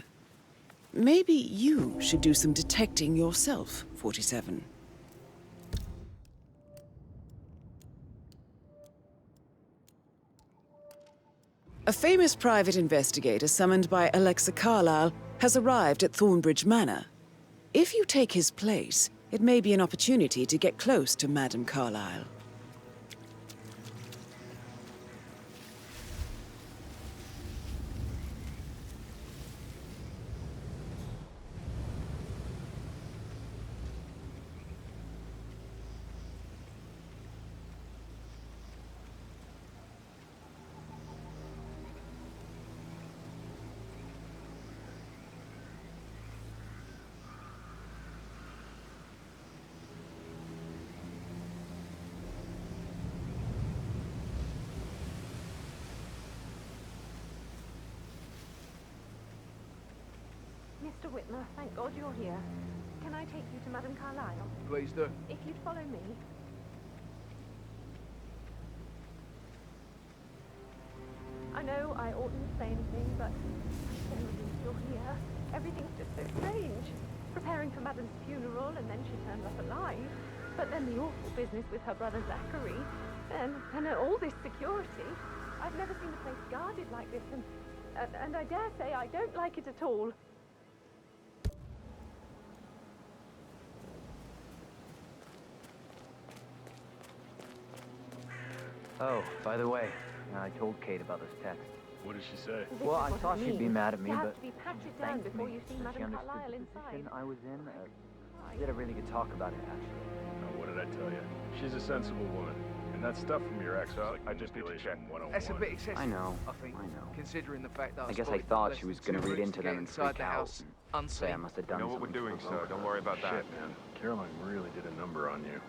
Maybe you should do some detecting yourself, 47. A famous private investigator summoned by Alexa Carlyle has arrived at Thornbridge Manor. If you take his place, it may be an opportunity to get close to Madame Carlyle. Mr. Whitmer, thank God you're here. Can I take you to Madame Carlyle? Please do. If you'd follow me. I know I oughtn't say anything, but I'm so relieved you're here. Everything's just so strange. Preparing for Madame's funeral, and then she turns up alive. But then the awful business with her brother Zachary, and all this security. I've never seen a place guarded like this, and I dare say I don't like it at all. Oh, by the way, I told Kate about this text. What did she say? Well, I thought she'd be mad at me, you have but to be patted she down thanked before me you see that she Madame understood Carlyle the inside. position I was in. We had a really good talk about it, actually. Now, what did I tell you? She's a sensible woman. And that stuff from your ex was like I just need to check 101. That's a bit excessive. I know. I think. I know. Considering the fact that I guess I thought she was going to read into them and freak out. And say I must have done something. You know what we're doing, sir. Don't worry about that. Shit, man. Caroline really did a number on you.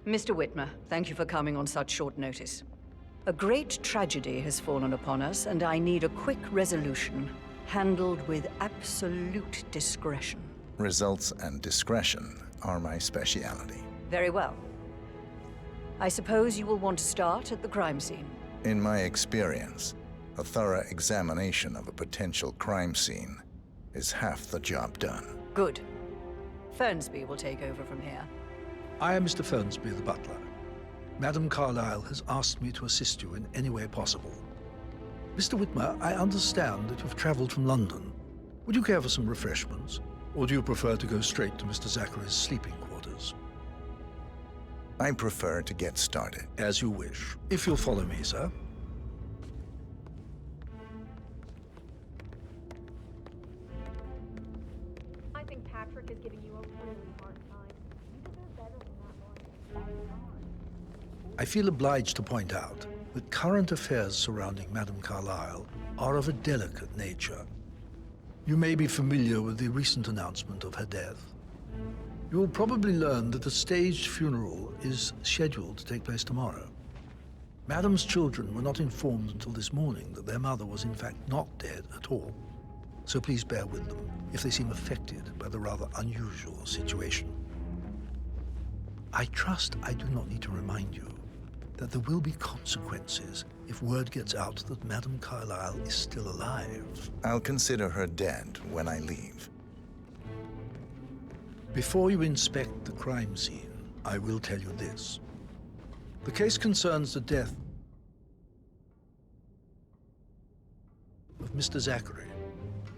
Mr. Whitmer, thank you for coming on such short notice. A great tragedy has fallen upon us, and I need a quick resolution, handled with absolute discretion. Results and discretion are my speciality. Very well. I suppose you will want to start at the crime scene. In my experience, a thorough examination of a potential crime scene is half the job done. Good. Fernsby will take over from here. I am Mr. Fernsby, the butler. Madame Carlyle has asked me to assist you in any way possible. Mr. Whitmer, I understand that you've traveled from London. Would you care for some refreshments? Or do you prefer to go straight to Mr. Zachary's sleeping quarters? I prefer to get started. As you wish. If you'll follow me, sir. I think Patrick is giving you a really hard time. You deserve better than that, Lauren. I feel obliged to point out that current affairs surrounding Madame Carlyle are of a delicate nature. You may be familiar with the recent announcement of her death. You will probably learn that a staged funeral is scheduled to take place tomorrow. Madame's children were not informed until this morning that their mother was in fact not dead at all. So please bear with them if they seem affected by the rather unusual situation. I trust I do not need to remind you that there will be consequences if word gets out that Madame Carlyle is still alive. I'll consider her dead when I leave. Before you inspect the crime scene, I will tell you this. The case concerns the death of Mr. Zachary,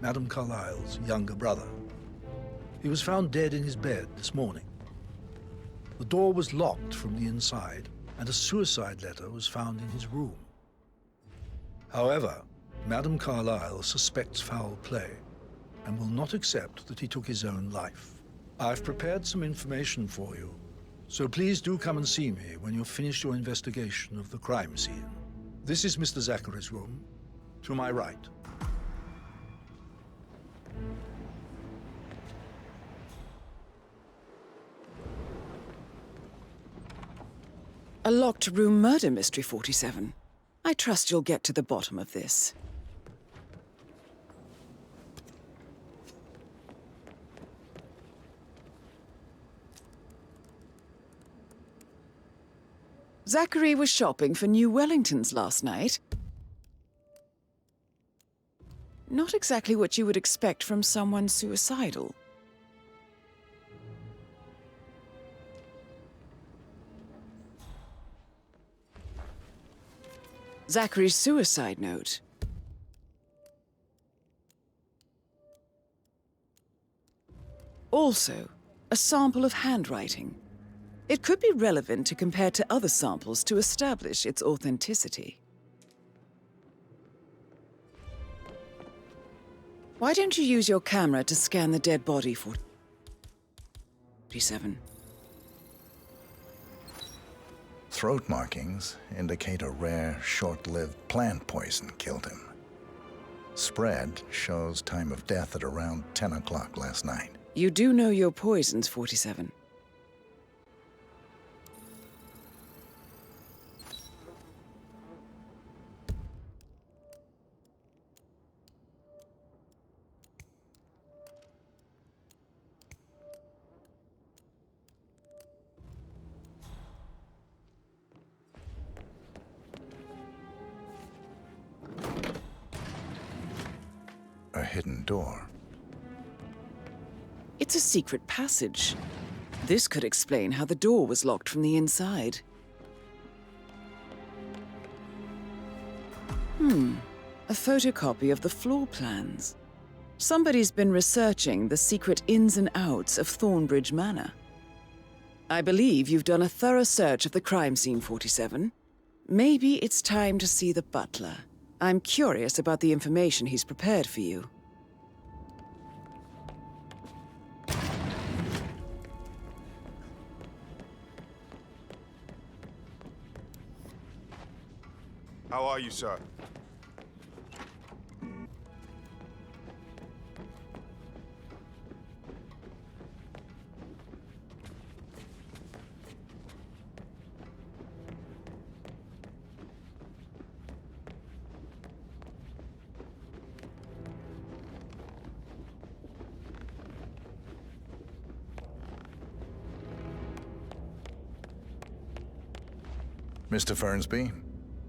Madame Carlyle's younger brother. He was found dead in his bed this morning. The door was locked from the inside, and a suicide letter was found in his room. However, Madame Carlyle suspects foul play and will not accept that he took his own life. I've prepared some information for you, so please do come and see me when you've finished your investigation of the crime scene. This is Mr. Zachary's room, to my right. A locked room murder mystery, 47. I trust you'll get to the bottom of this. Zachary was shopping for new Wellingtons last night. Not exactly what you would expect from someone suicidal. Zachary's suicide note. Also, a sample of handwriting. It could be relevant to compare to other samples to establish its authenticity. Why don't you use your camera to scan the dead body for 47? Throat markings indicate a rare, short-lived plant poison killed him. Spread shows time of death at around 10 o'clock last night. You do know your poisons, 47. A hidden door. It's a secret passage. This could explain how the door was locked from the inside. A photocopy of the floor plans. Somebody's been researching the secret ins and outs of Thornbridge Manor. I believe you've done a thorough search of the crime scene, 47. Maybe it's time to see the butler. I'm curious about the information he's prepared for you. How are you, sir? Mr. Fernsby,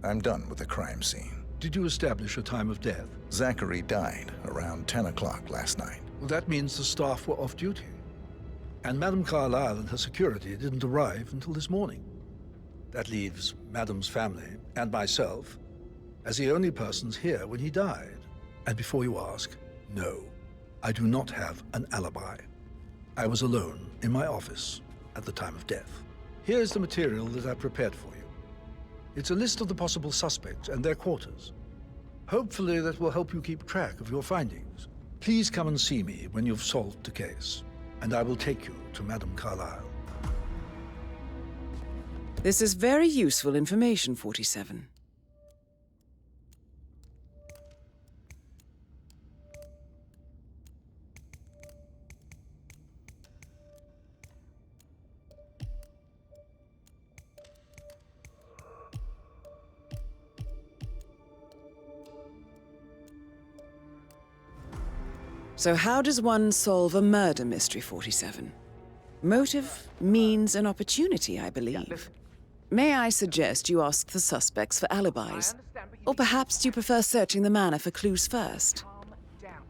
I'm done with the crime scene. Did you establish a time of death? Zachary died around 10 o'clock last night. Well, that means the staff were off duty. And Madame Carlyle and her security didn't arrive until this morning. That leaves Madame's family and myself as the only persons here when he died. And before you ask, no, I do not have an alibi. I was alone in my office at the time of death. Here's the material that I prepared for you. It's a list of the possible suspects and their quarters. Hopefully that will help you keep track of your findings. Please come and see me when you've solved the case, and I will take you to Madame Carlyle. This is very useful information, 47. So how does one solve a murder mystery, 47? Motive, means, and opportunity, I believe. May I suggest you ask the suspects for alibis? Or perhaps you prefer searching the manor for clues first? Calm down.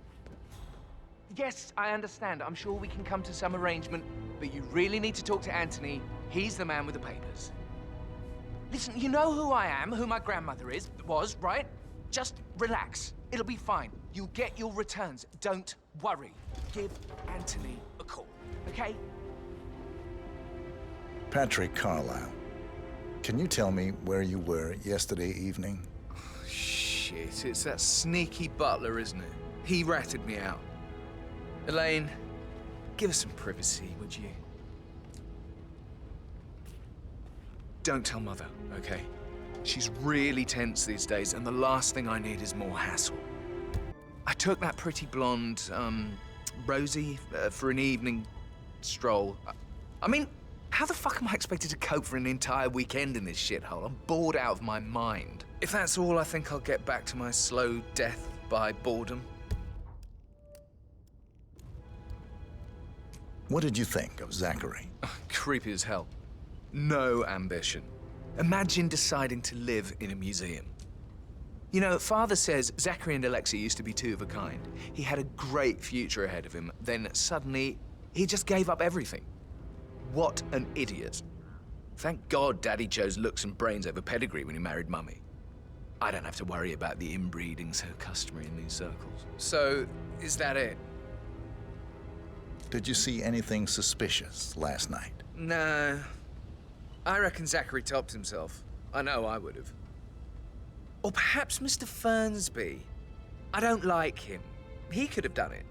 Yes, I understand. I'm sure we can come to some arrangement, but you really need to talk to Anthony. He's the man with the papers. Listen, you know who I am, who my grandmother was, right? Just relax. It'll be fine. You'll get your returns. Don't worry. Give Anthony a call, okay? Patrick Carlyle, can you tell me where you were yesterday evening? Shit, it's that sneaky butler, isn't it? He ratted me out. Elaine, give us some privacy, would you? Don't tell Mother, okay? She's really tense these days, and the last thing I need is more hassle. I took that pretty blonde, Rosie, for an evening stroll. I mean, how the fuck am I expected to cope for an entire weekend in this shithole? I'm bored out of my mind. If that's all, I think I'll get back to my slow death by boredom. What did you think of Zachary? Creepy as hell. No ambition. Imagine deciding to live in a museum. You know, Father says Zachary and Alexei used to be two of a kind. He had a great future ahead of him, then suddenly, he just gave up everything. What an idiot. Thank God Daddy chose looks and brains over pedigree when he married Mummy. I don't have to worry about the inbreeding so customary in these circles. So, is that it? Did you see anything suspicious last night? No. I reckon Zachary topped himself. I know I would have. Or perhaps Mr. Fernsby. I don't like him. He could have done it.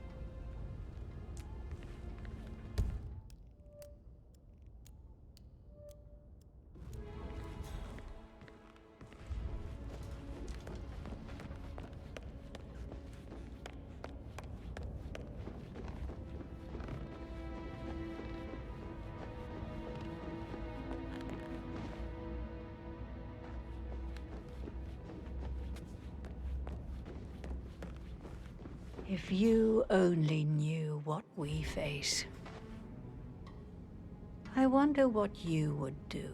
If you only knew what we face. I wonder what you would do.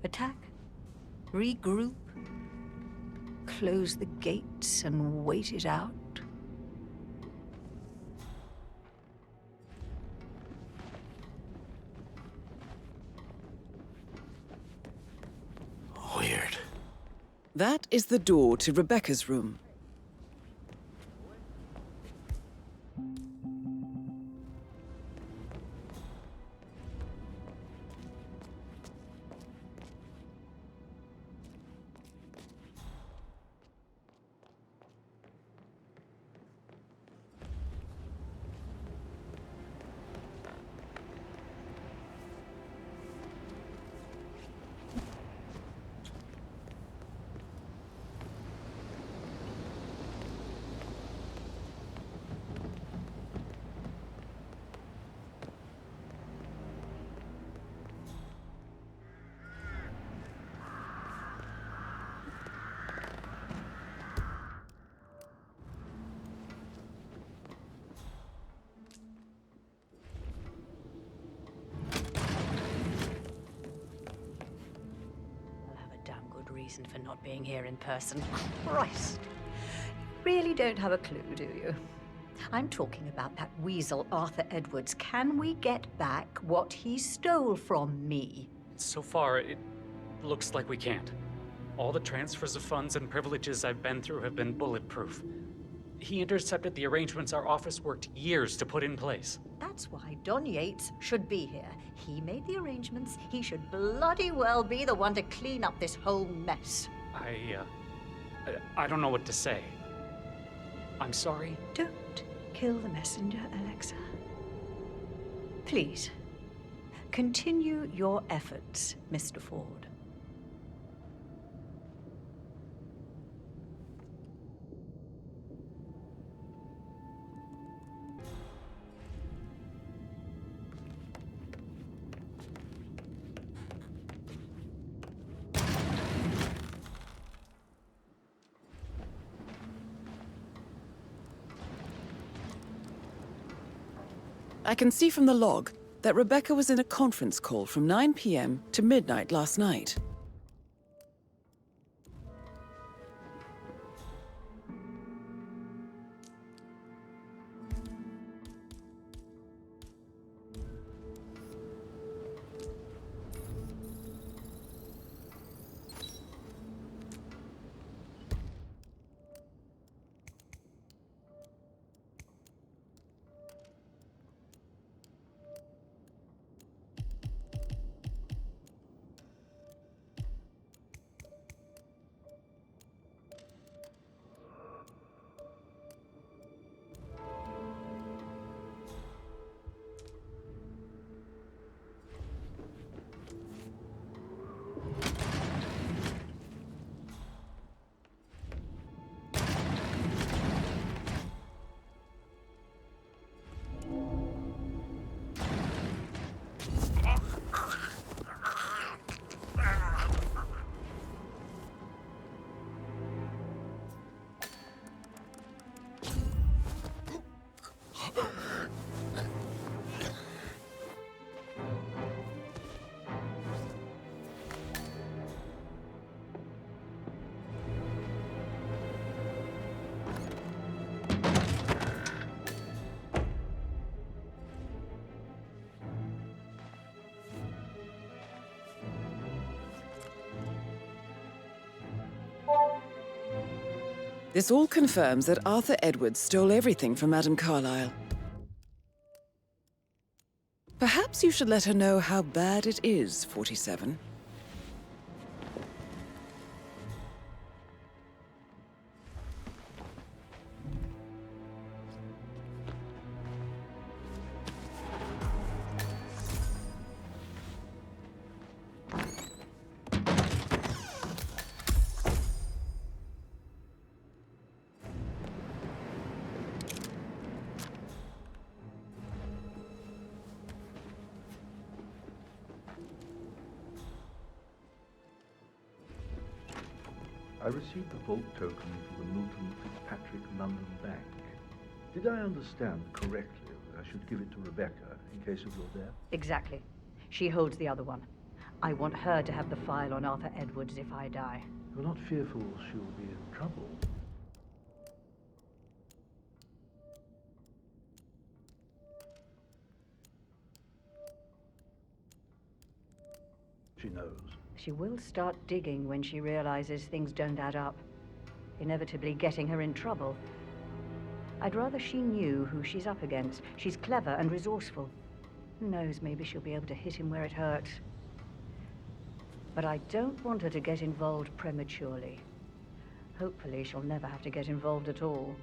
Attack? Regroup? Close the gates and wait it out? Weird. That is the door to Rebecca's room. being here in person. Christ. Really don't have a clue, do you? I'm talking about that weasel, Arthur Edwards. Can we get back what he stole from me? So far, it looks like we can't. All the transfers of funds and privileges I've been through have been bulletproof. He intercepted the arrangements our office worked years to put in place. That's why Don Yates should be here. He made the arrangements. He should bloody well be the one to clean up this whole mess. I don't know what to say. I'm sorry. Don't kill the messenger, Alexa. Please, continue your efforts, Mr. Ford. I can see from the log that Rebecca was in a conference call from 9 p.m. to midnight last night. This all confirms that Arthur Edwards stole everything from Madame Carlyle. Perhaps you should let her know how bad it is, 47. I received the vault token for the Milton Fitzpatrick London Bank. Did I understand correctly that I should give it to Rebecca in case of your death? Exactly. She holds the other one. I want her to have the file on Arthur Edwards if I die. You're not fearful she'll be in trouble? She knows. She will start digging when she realizes things don't add up, inevitably getting her in trouble. I'd rather she knew who she's up against. She's clever and resourceful. Who knows, maybe she'll be able to hit him where it hurts. But I don't want her to get involved prematurely. Hopefully she'll never have to get involved at all.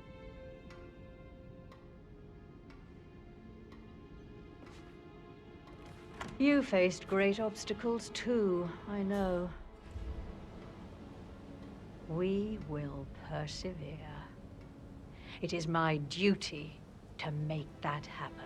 You faced great obstacles too, I know. We will persevere. It is my duty to make that happen.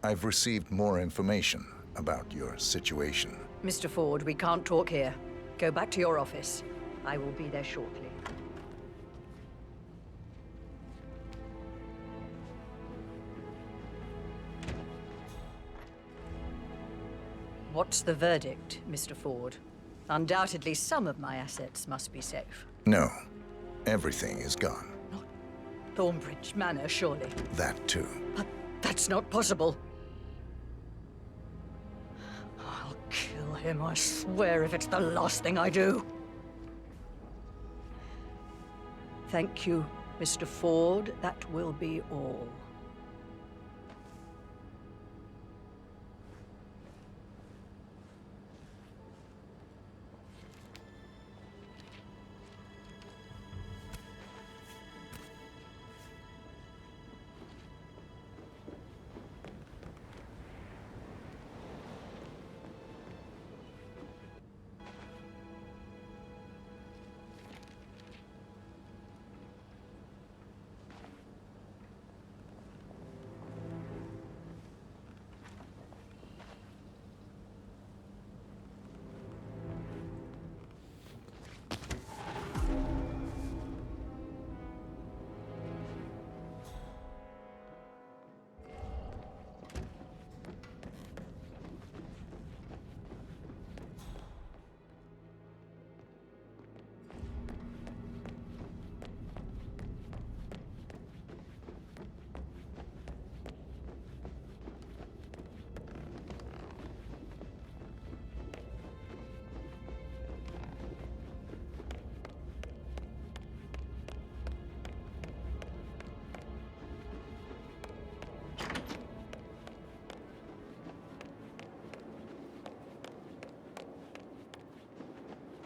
I've received more information about your situation. Mr. Ford, we can't talk here. Go back to your office. I will be there shortly. What's the verdict, Mr. Ford? Undoubtedly, some of my assets must be safe. No, everything is gone. Thornbridge Manor, surely. That too. But that's not possible. I'll kill him, I swear, if it's the last thing I do. Thank you, Mr. Ford. That will be all.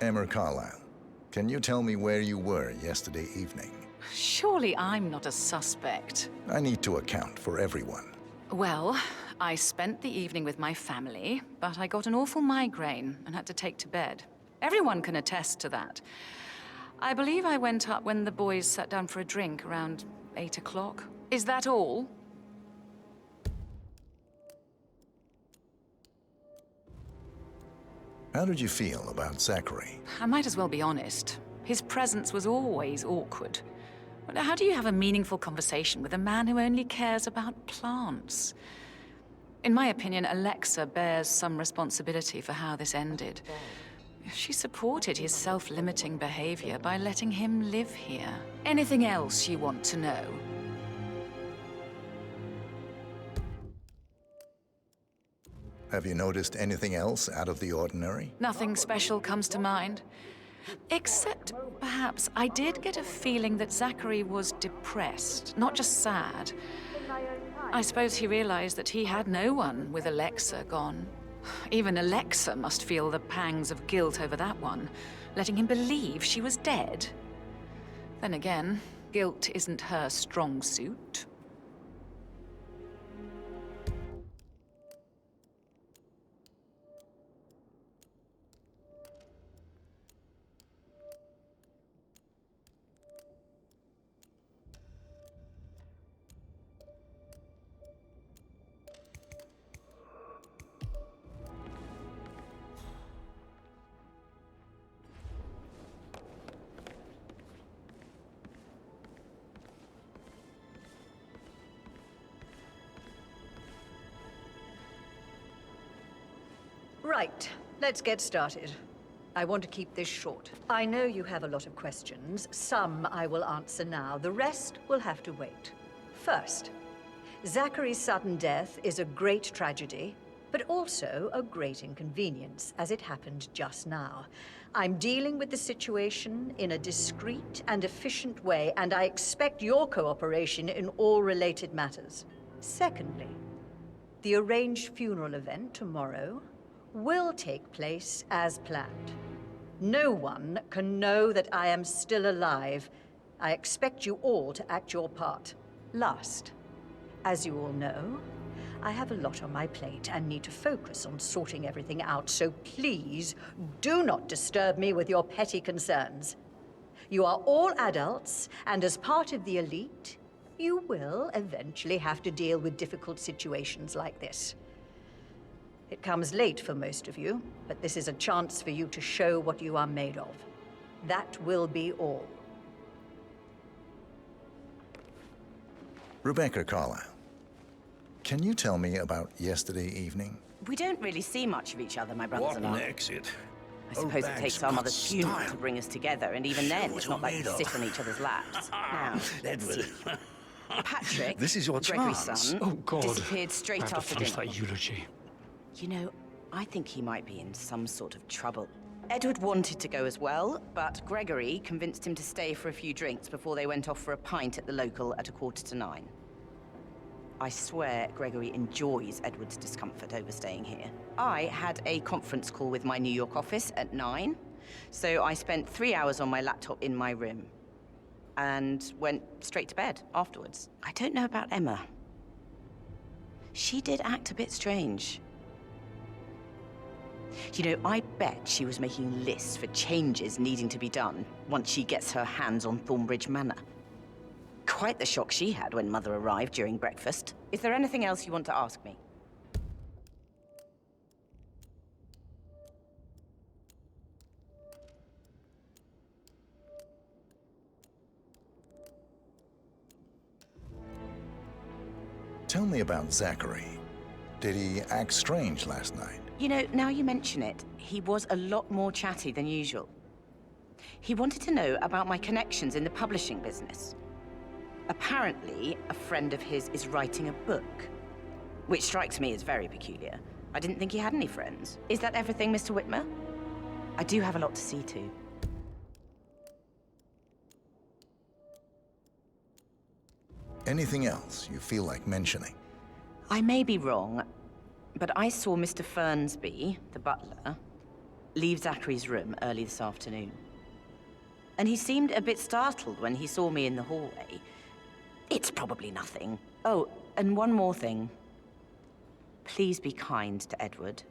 Emmer Carlyle, can you tell me where you were yesterday evening? Surely I'm not a suspect. I need to account for everyone. Well, I spent the evening with my family, but I got an awful migraine and had to take to bed. Everyone can attest to that. I believe I went up when the boys sat down for a drink around 8 o'clock. Is that all? How did you feel about Zachary? I might as well be honest. His presence was always awkward. How do you have a meaningful conversation with a man who only cares about plants? In my opinion, Alexa bears some responsibility for how this ended. She supported his self-limiting behavior by letting him live here. Anything else you want to know? Have you noticed anything else out of the ordinary? Nothing special comes to mind. Except, perhaps, I did get a feeling that Zachary was depressed, not just sad. I suppose he realized that he had no one with Alexa gone. Even Alexa must feel the pangs of guilt over that one, letting him believe she was dead. Then again, guilt isn't her strong suit. Right, let's get started. I want to keep this short. I know you have a lot of questions. Some I will answer now. The rest will have to wait. First, Zachary's sudden death is a great tragedy, but also a great inconvenience, as it happened just now. I'm dealing with the situation in a discreet and efficient way, and I expect your cooperation in all related matters. Secondly, the arranged funeral event tomorrow will take place as planned. No one can know that I am still alive. I expect you all to act your part. Last, as you all know, I have a lot on my plate and need to focus on sorting everything out, so please do not disturb me with your petty concerns. You are all adults, and as part of the elite, You will eventually have to deal with difficult situations like this. It comes late for most of you, but this is a chance for you to show what you are made of. That will be all. Rebecca Carlyle, can you tell me about yesterday evening? We don't really see much of each other, my brothers and I. What an exit. I suppose it takes our mother's funeral to bring us together, and even then, it's not like we sit on each other's laps. Now, Edward. Patrick, This is your Gregory's chance. son, Oh, God. disappeared straight I have to after finish dinner. that eulogy. You know, I think he might be in some sort of trouble. Edward wanted to go as well, but Gregory convinced him to stay for a few drinks before they went off for a pint at the local at 8:45. I swear Gregory enjoys Edward's discomfort over staying here. I had a conference call with my New York office at 9, so I spent 3 hours on my laptop in my room and went straight to bed afterwards. I don't know about Emma. She did act a bit strange. You know, I bet she was making lists for changes needing to be done once she gets her hands on Thornbridge Manor. Quite the shock she had when Mother arrived during breakfast. Is there anything else you want to ask me? Tell me about Zachary. Did he act strange last night? You know, now you mention it, he was a lot more chatty than usual. He wanted to know about my connections in the publishing business. Apparently, a friend of his is writing a book, which strikes me as very peculiar. I didn't think he had any friends. Is that everything, Mr. Whitmer? I do have a lot to see to. Anything else you feel like mentioning? I may be wrong, but I saw Mr. Fernsby, the butler, leave Zachary's room early this afternoon. And he seemed a bit startled when he saw me in the hallway. It's probably nothing. Oh, and one more thing. Please be kind to Edward.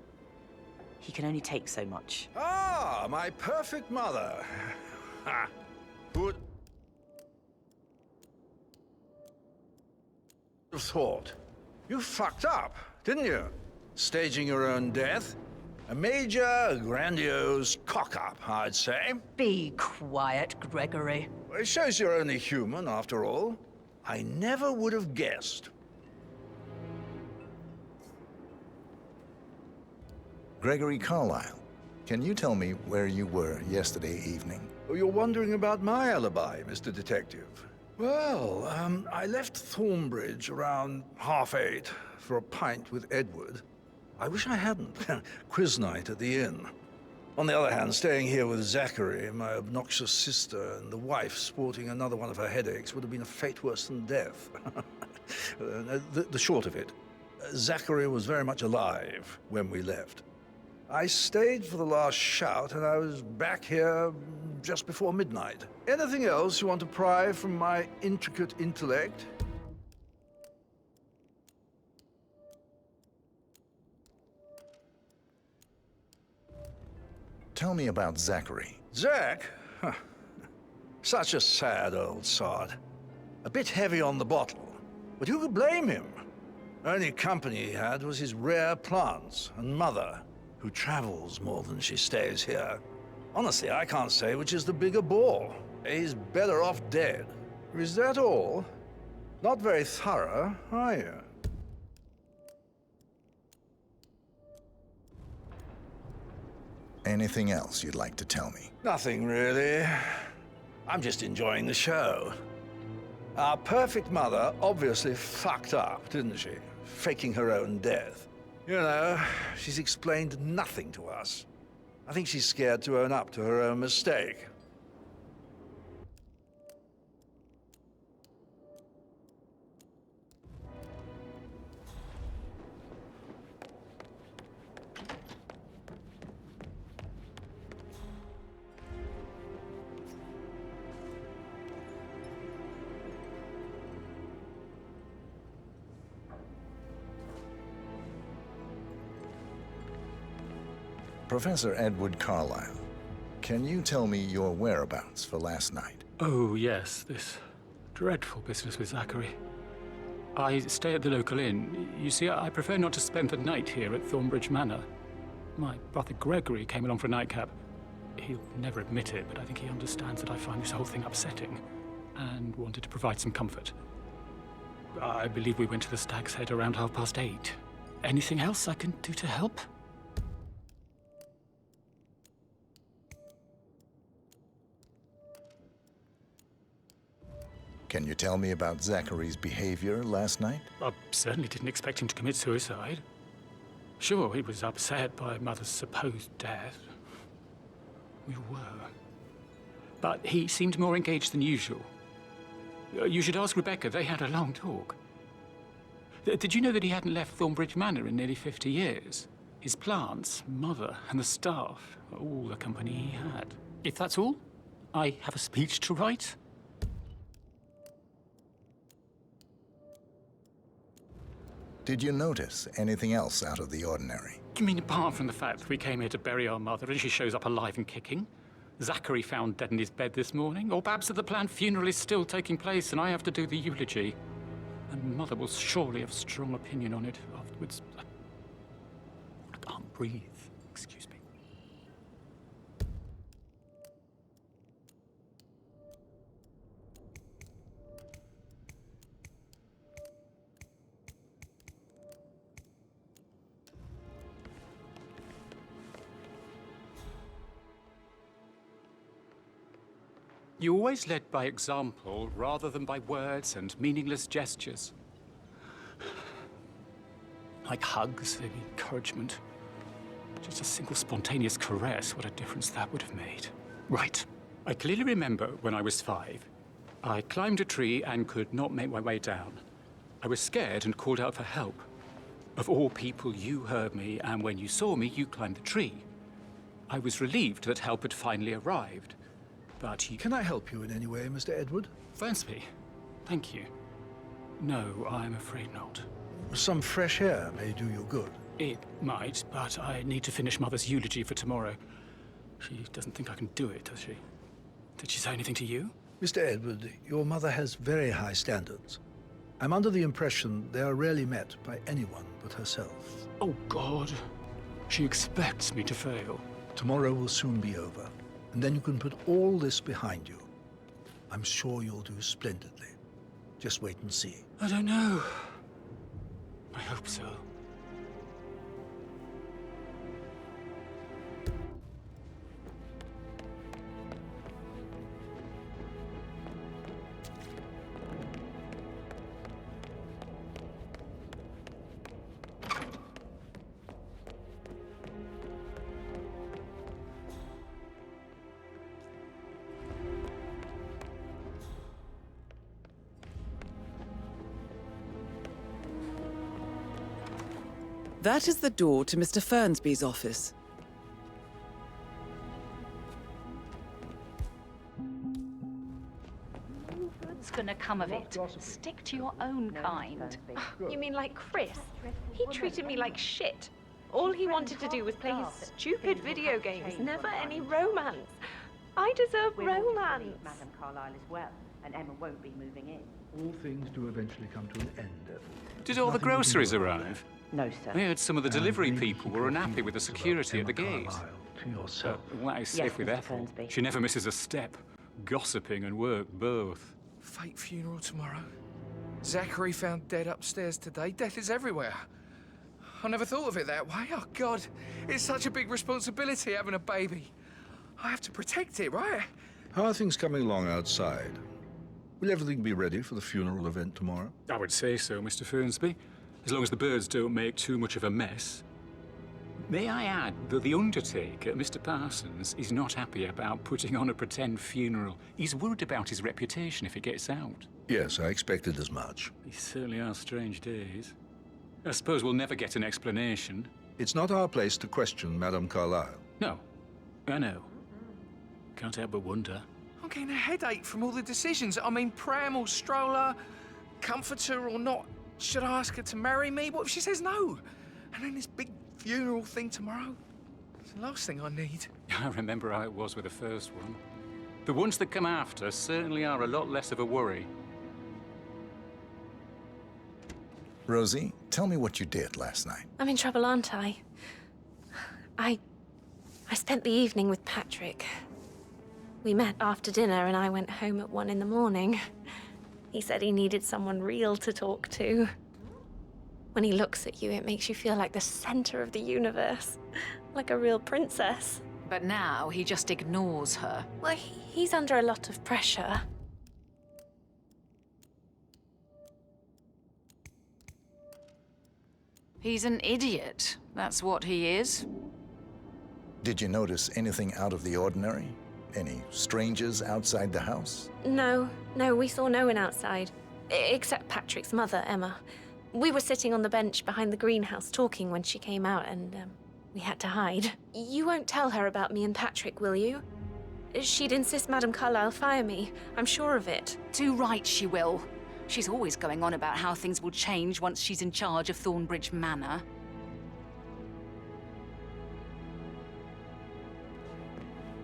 He can only take so much. Ah, my perfect mother. Ha! Who'd have thought? You fucked up, didn't you? Staging your own death? A major, grandiose cock-up, I'd say. Be quiet, Gregory. It shows you're only human, after all. I never would have guessed. Gregory Carlyle, can you tell me where you were yesterday evening? Oh, you're wondering about my alibi, Mr. Detective. Well, I left Thornbridge around 8:30 for a pint with Edward. I wish I hadn't. Quiz night at the inn. On the other hand, staying here with Zachary, my obnoxious sister, and the wife sporting another one of her headaches would have been a fate worse than death. The short of it, Zachary was very much alive when we left. I stayed for the last shout, and I was back here just before midnight. Anything else you want to pry from my intricate intellect? Tell me about Zachary. Zach? Huh. Such a sad old sod. A bit heavy on the bottle, but who could blame him? Only company he had was his rare plants and mother, who travels more than she stays here. Honestly, I can't say which is the bigger bore. He's better off dead. Is that all? Not very thorough, are you? Anything else you'd like to tell me? Nothing really. I'm just enjoying the show. Our perfect mother obviously fucked up, didn't she? Faking her own death. You know, she's explained nothing to us. I think she's scared to own up to her own mistake. Professor Edward Carlyle, can you tell me your whereabouts for last night? Oh, yes, this dreadful business with Zachary. I stay at the local inn. You see, I prefer not to spend the night here at Thornbridge Manor. My brother Gregory came along for a nightcap. He'll never admit it, but I think he understands that I find this whole thing upsetting and wanted to provide some comfort. I believe we went to the Stag's Head around 8:30. Anything else I can do to help? Can you tell me about Zachary's behavior last night? I certainly didn't expect him to commit suicide. Sure, he was upset by Mother's supposed death. We were. But he seemed more engaged than usual. You should ask Rebecca. They had a long talk. Did you know that he hadn't left Thornbridge Manor in nearly 50 years? His plants, Mother, and the staff, all the company he had. If that's all, I have a speech to write. Did you notice anything else out of the ordinary? You mean apart from the fact that we came here to bury our mother and she shows up alive and kicking? Zachary found dead in his bed this morning? Or perhaps that the planned funeral is still taking place and I have to do the eulogy? And Mother will surely have a strong opinion on it afterwards. I can't breathe. Excuse me. You always led by example rather than by words and meaningless gestures. Like hugs, maybe encouragement. Just a single spontaneous caress, what a difference that would have made. Right. I clearly remember when I was 5. I climbed a tree and could not make my way down. I was scared and called out for help. Of all people, you heard me, and when you saw me, you climbed the tree. I was relieved that help had finally arrived. But you... Can I help you in any way, Mr. Edward? Fancy. Thank you. No, I'm afraid not. Some fresh air may do you good. It might, but I need to finish Mother's eulogy for tomorrow. She doesn't think I can do it, does she? Did she say anything to you? Mr. Edward, your mother has very high standards. I'm under the impression they are rarely met by anyone but herself. Oh, God. She expects me to fail. Tomorrow will soon be over. And then you can put all this behind you. I'm sure you'll do splendidly. Just wait and see. I don't know. I hope so. That is the door to Mr. Fernsby's office. No good's gonna come of it. Stick to your own kind. You mean like Chris? He treated me like shit. All he wanted to do was play his stupid video games, never any romance. I deserve romance. Madame Carlyle as well, and Emma won't be moving in. All things do eventually come to an end, Edward. Did all the groceries arrive? No, sir. I heard some of the delivery people were unhappy with the security at the gate. To yourself. Well, that is safe with Ethel. She never misses a step. Gossiping and work both. Fake funeral tomorrow. Zachary found dead upstairs today. Death is everywhere. I never thought of it that way. Oh, God. It's such a big responsibility having a baby. I have to protect it, right? How are things coming along outside? Will everything be ready for the funeral event tomorrow? I would say so, Mr. Fernsby. As long as the birds don't make too much of a mess. May I add that the undertaker, Mr. Parsons, is not happy about putting on a pretend funeral. He's worried about his reputation if it gets out. Yes, I expected as much. These certainly are strange days. I suppose we'll never get an explanation. It's not our place to question Madame Carlyle. No, I know. Can't help but wonder. I'm getting a headache from all the decisions. I mean, pram or stroller, comforter or not. Should I ask her to marry me? What if she says no? And then this big funeral thing tomorrow? It's the last thing I need. I remember how it was with the first one. The ones that come after certainly are a lot less of a worry. Rosie, tell me what you did last night. I'm in trouble, aren't I? I spent the evening with Patrick. We met after dinner and I went home at 1 in the morning. He said he needed someone real to talk to. When he looks at you, it makes you feel like the center of the universe. Like a real princess. But now he just ignores her. Well, he's under a lot of pressure. He's an idiot. That's what he is. Did you notice anything out of the ordinary? Any strangers outside the house? No, we saw no one outside. Except Patrick's mother, Emma. We were sitting on the bench behind the greenhouse talking when she came out and, we had to hide. You won't tell her about me and Patrick, will you? She'd insist Madame Carlyle fire me. I'm sure of it. Too right she will. She's always going on about how things will change once she's in charge of Thornbridge Manor.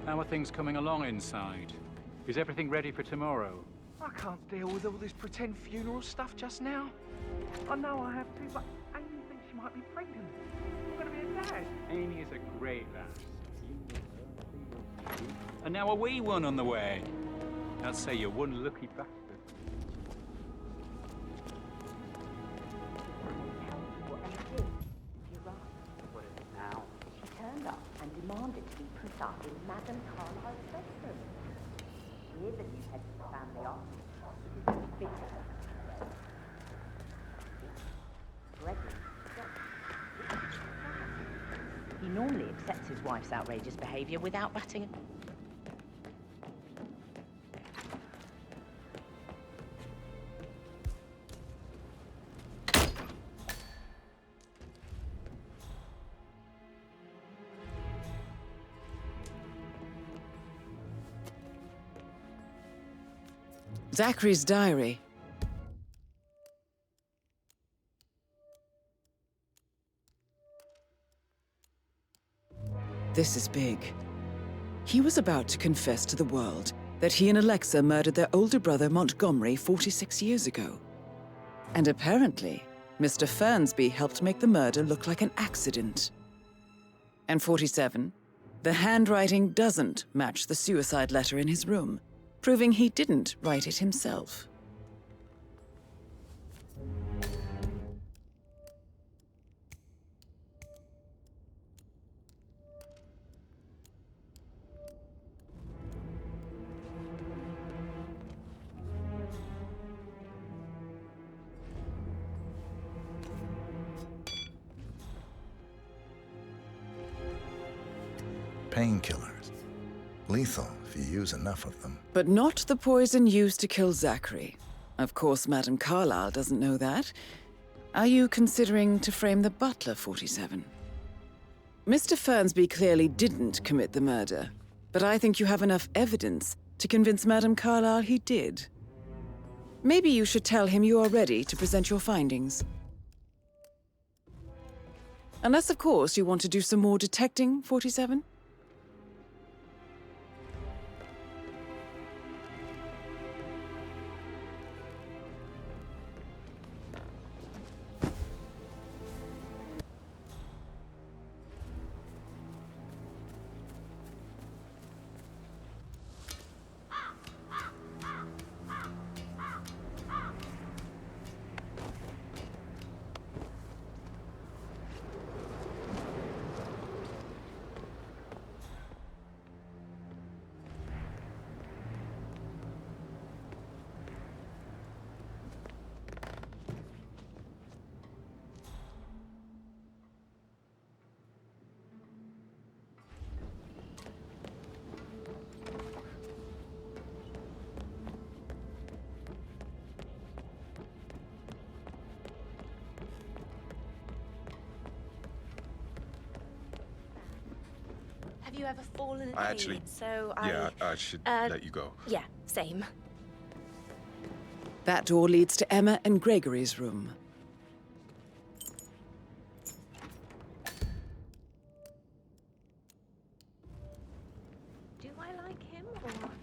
How are things coming along inside? Is everything ready for tomorrow? I can't deal with all this pretend funeral stuff just now. I know I have to, but Amy thinks she might be pregnant. I'm gonna be a dad. Amy is a great lass. And now a wee one on the way. I'll say you're one lucky bastard. She turned up and demanded to be put up in Madame Carlyle's bedroom. We're the new head of the family office. It is bitter. Gregory. He normally accepts his wife's outrageous behavior without batting. Zachary's diary. This is big. He was about to confess to the world that he and Alexa murdered their older brother Montgomery 46 years ago. And apparently, Mr. Fernsby helped make the murder look like an accident. And 47, the handwriting doesn't match the suicide letter in his room, proving he didn't write it himself. Painkillers. Lethal if you use enough of them. But not the poison used to kill Zachary. Of course, Madame Carlyle doesn't know that. Are you considering to frame the butler, 47? Mr. Fernsby clearly didn't commit the murder, but I think you have enough evidence to convince Madame Carlyle he did. Maybe you should tell him you are ready to present your findings. Unless, of course, you want to do some more detecting, 47? Have you ever fallen I actually... Yeah, I should let you go. Yeah, same. That door leads to Emma and Gregory's room. Do I like him, or do I like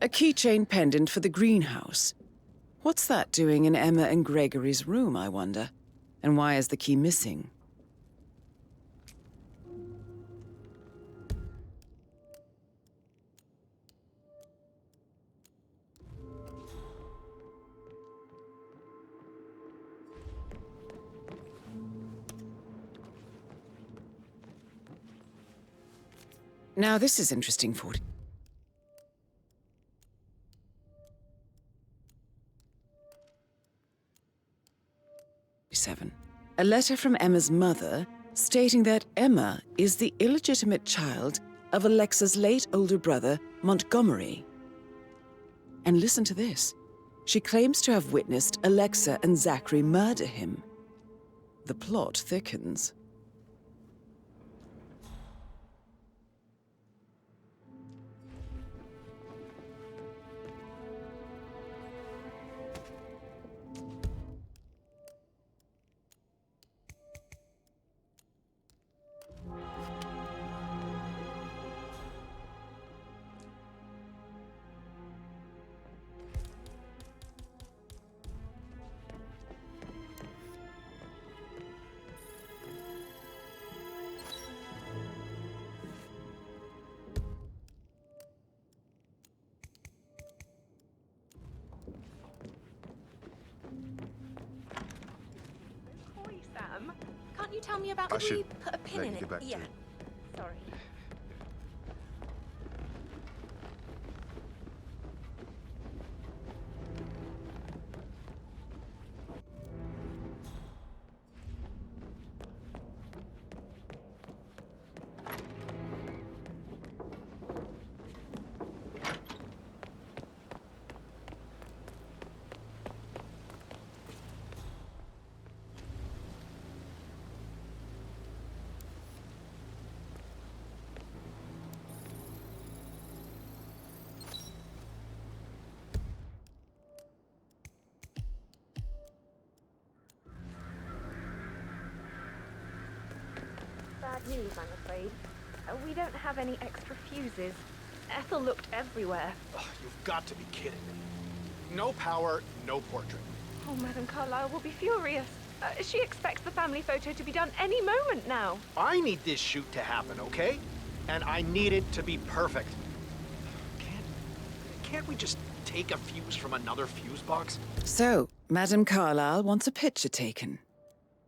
A keychain pendant for the greenhouse. What's that doing in Emma and Gregory's room, I wonder? And why is the key missing? Now this is interesting, 47. A letter from Emma's mother stating that Emma is the illegitimate child of Alexa's late older brother, Montgomery. And listen to this. She claims to have witnessed Alexa and Zachary murder him. The plot thickens. Can't you tell me about where you put a pin in it? Yeah. Sorry. Bad news, I'm afraid. We don't have any extra fuses. Ethel looked everywhere. Oh, you've got to be kidding me. No power, no portrait. Oh, Madame Carlyle will be furious. She expects the family photo to be done any moment now. I need this shoot to happen, okay? And I need it to be perfect. Can't we just take a fuse from another fuse box? So, Madame Carlyle wants a picture taken.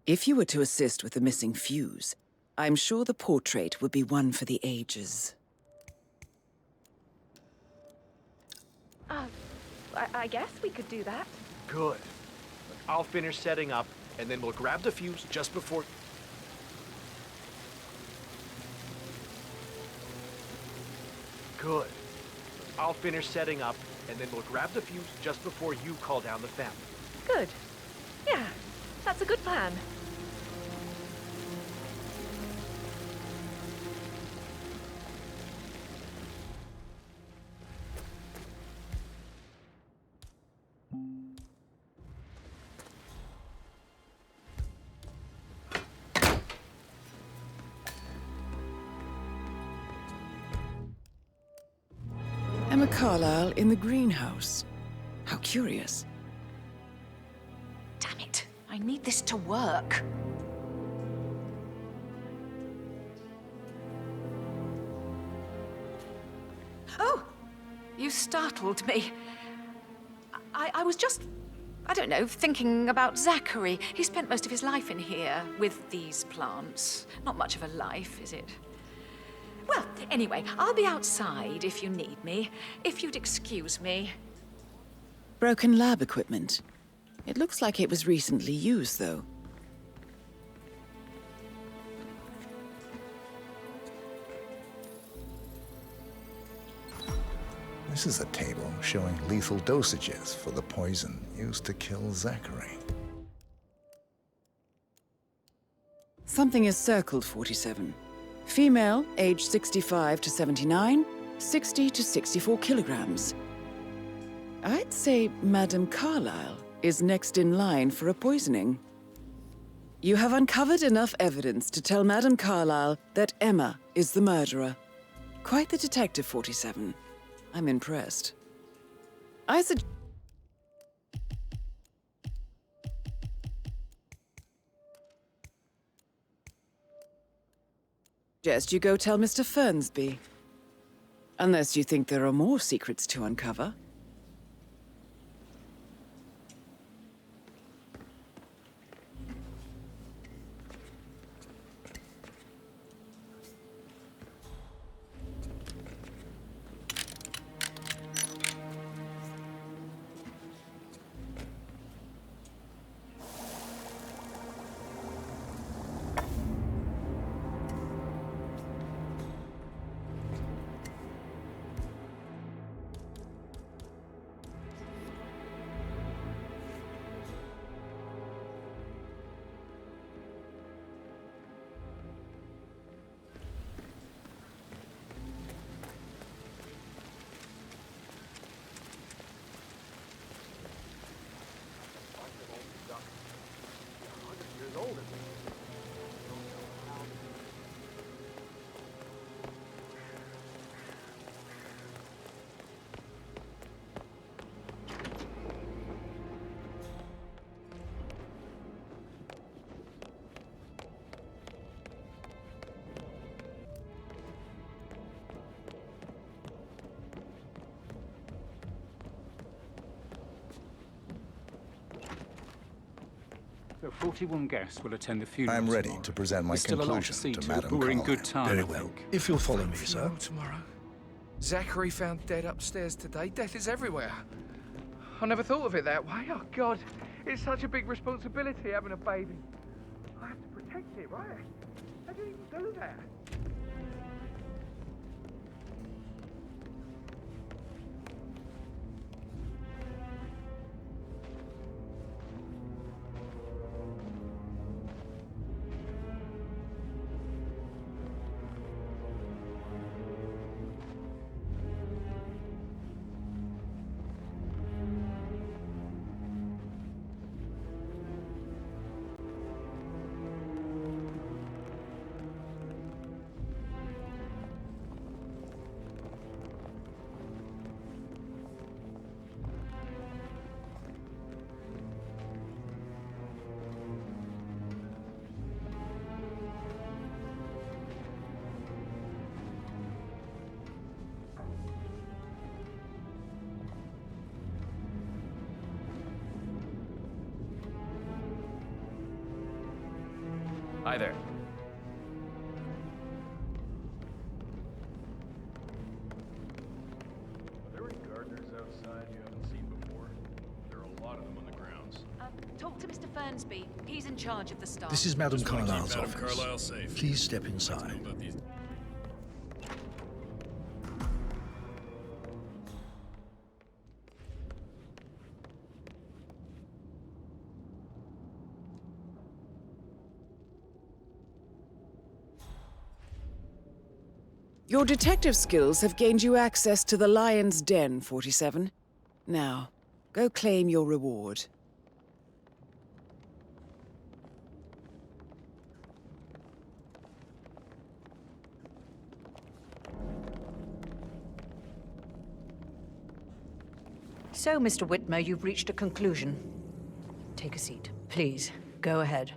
If you were to assist with the missing fuse, I'm sure the portrait would be one for the ages. I guess we could do that. Good. I'll finish setting up, and then we'll grab the fuse just before... Good. I'll finish setting up, and then we'll grab the fuse just before you call down the family. Good. Yeah, that's a good plan. Emma Carlyle in the greenhouse. How curious. Damn it. I need this to work. Oh! You startled me. I was just, I don't know, thinking about Zachary. He spent most of his life in here with these plants. Not much of a life, is it? Well, anyway, I'll be outside if you need me. If you'd excuse me. Broken lab equipment. It looks like it was recently used, though. This is a table showing lethal dosages for the poison used to kill Zachary. Something is circled, 47. Female, age 65 to 79, 60 to 64 kilograms. I'd say Madame Carlyle is next in line for a poisoning. You have uncovered enough evidence to tell Madame Carlyle that Emma is the murderer. Quite the detective, 47. I'm impressed. I suggest you go tell Mr. Fernsby. Unless you think there are more secrets to uncover. So 41 guests will attend the funeral. I'm ready tomorrow. to present my There's still conclusion a lot to see to to, Madame but we're in Carlyle. good time. Very I well. think. If you'll follow me, sir. Funeral tomorrow. Zachary found dead upstairs today. Death is everywhere. I never thought of it that way. Oh, God. It's such a big responsibility having a baby. I have to protect it, right? How do you even do that? Hi there. Are there any gardeners outside you haven't seen before? There are a lot of them on the grounds. Talk to Mr. Fernsby. He's in charge of the staff. This is Madame Just wanna keep Carlyle's Madame office. Carlyle safe. Please step inside. Your detective skills have gained you access to the Lion's Den, 47. Now, go claim your reward. So, Mr. Whitmer, you've reached a conclusion. Take a seat. Please, go ahead.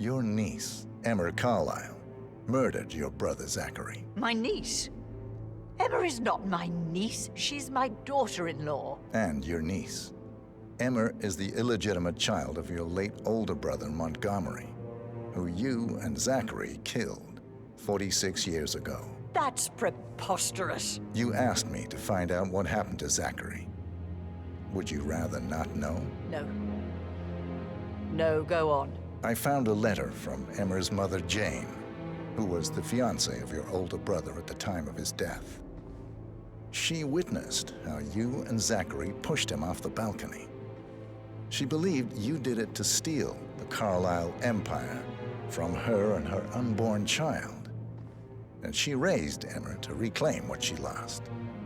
Your niece, Emma Carlyle, murdered your brother Zachary. My niece? Emma is not my niece. She's my daughter-in-law. And your niece. Emma is the illegitimate child of your late older brother Montgomery, who you and Zachary killed 46 years ago. That's preposterous. You asked me to find out what happened to Zachary. Would you rather not know? No. No, go on. I found a letter from Emmer's mother, Jane, who was the fiancée of your older brother at the time of his death. She witnessed how you and Zachary pushed him off the balcony. She believed you did it to steal the Carlyle empire from her and her unborn child. And she raised Emmer to reclaim what she lost,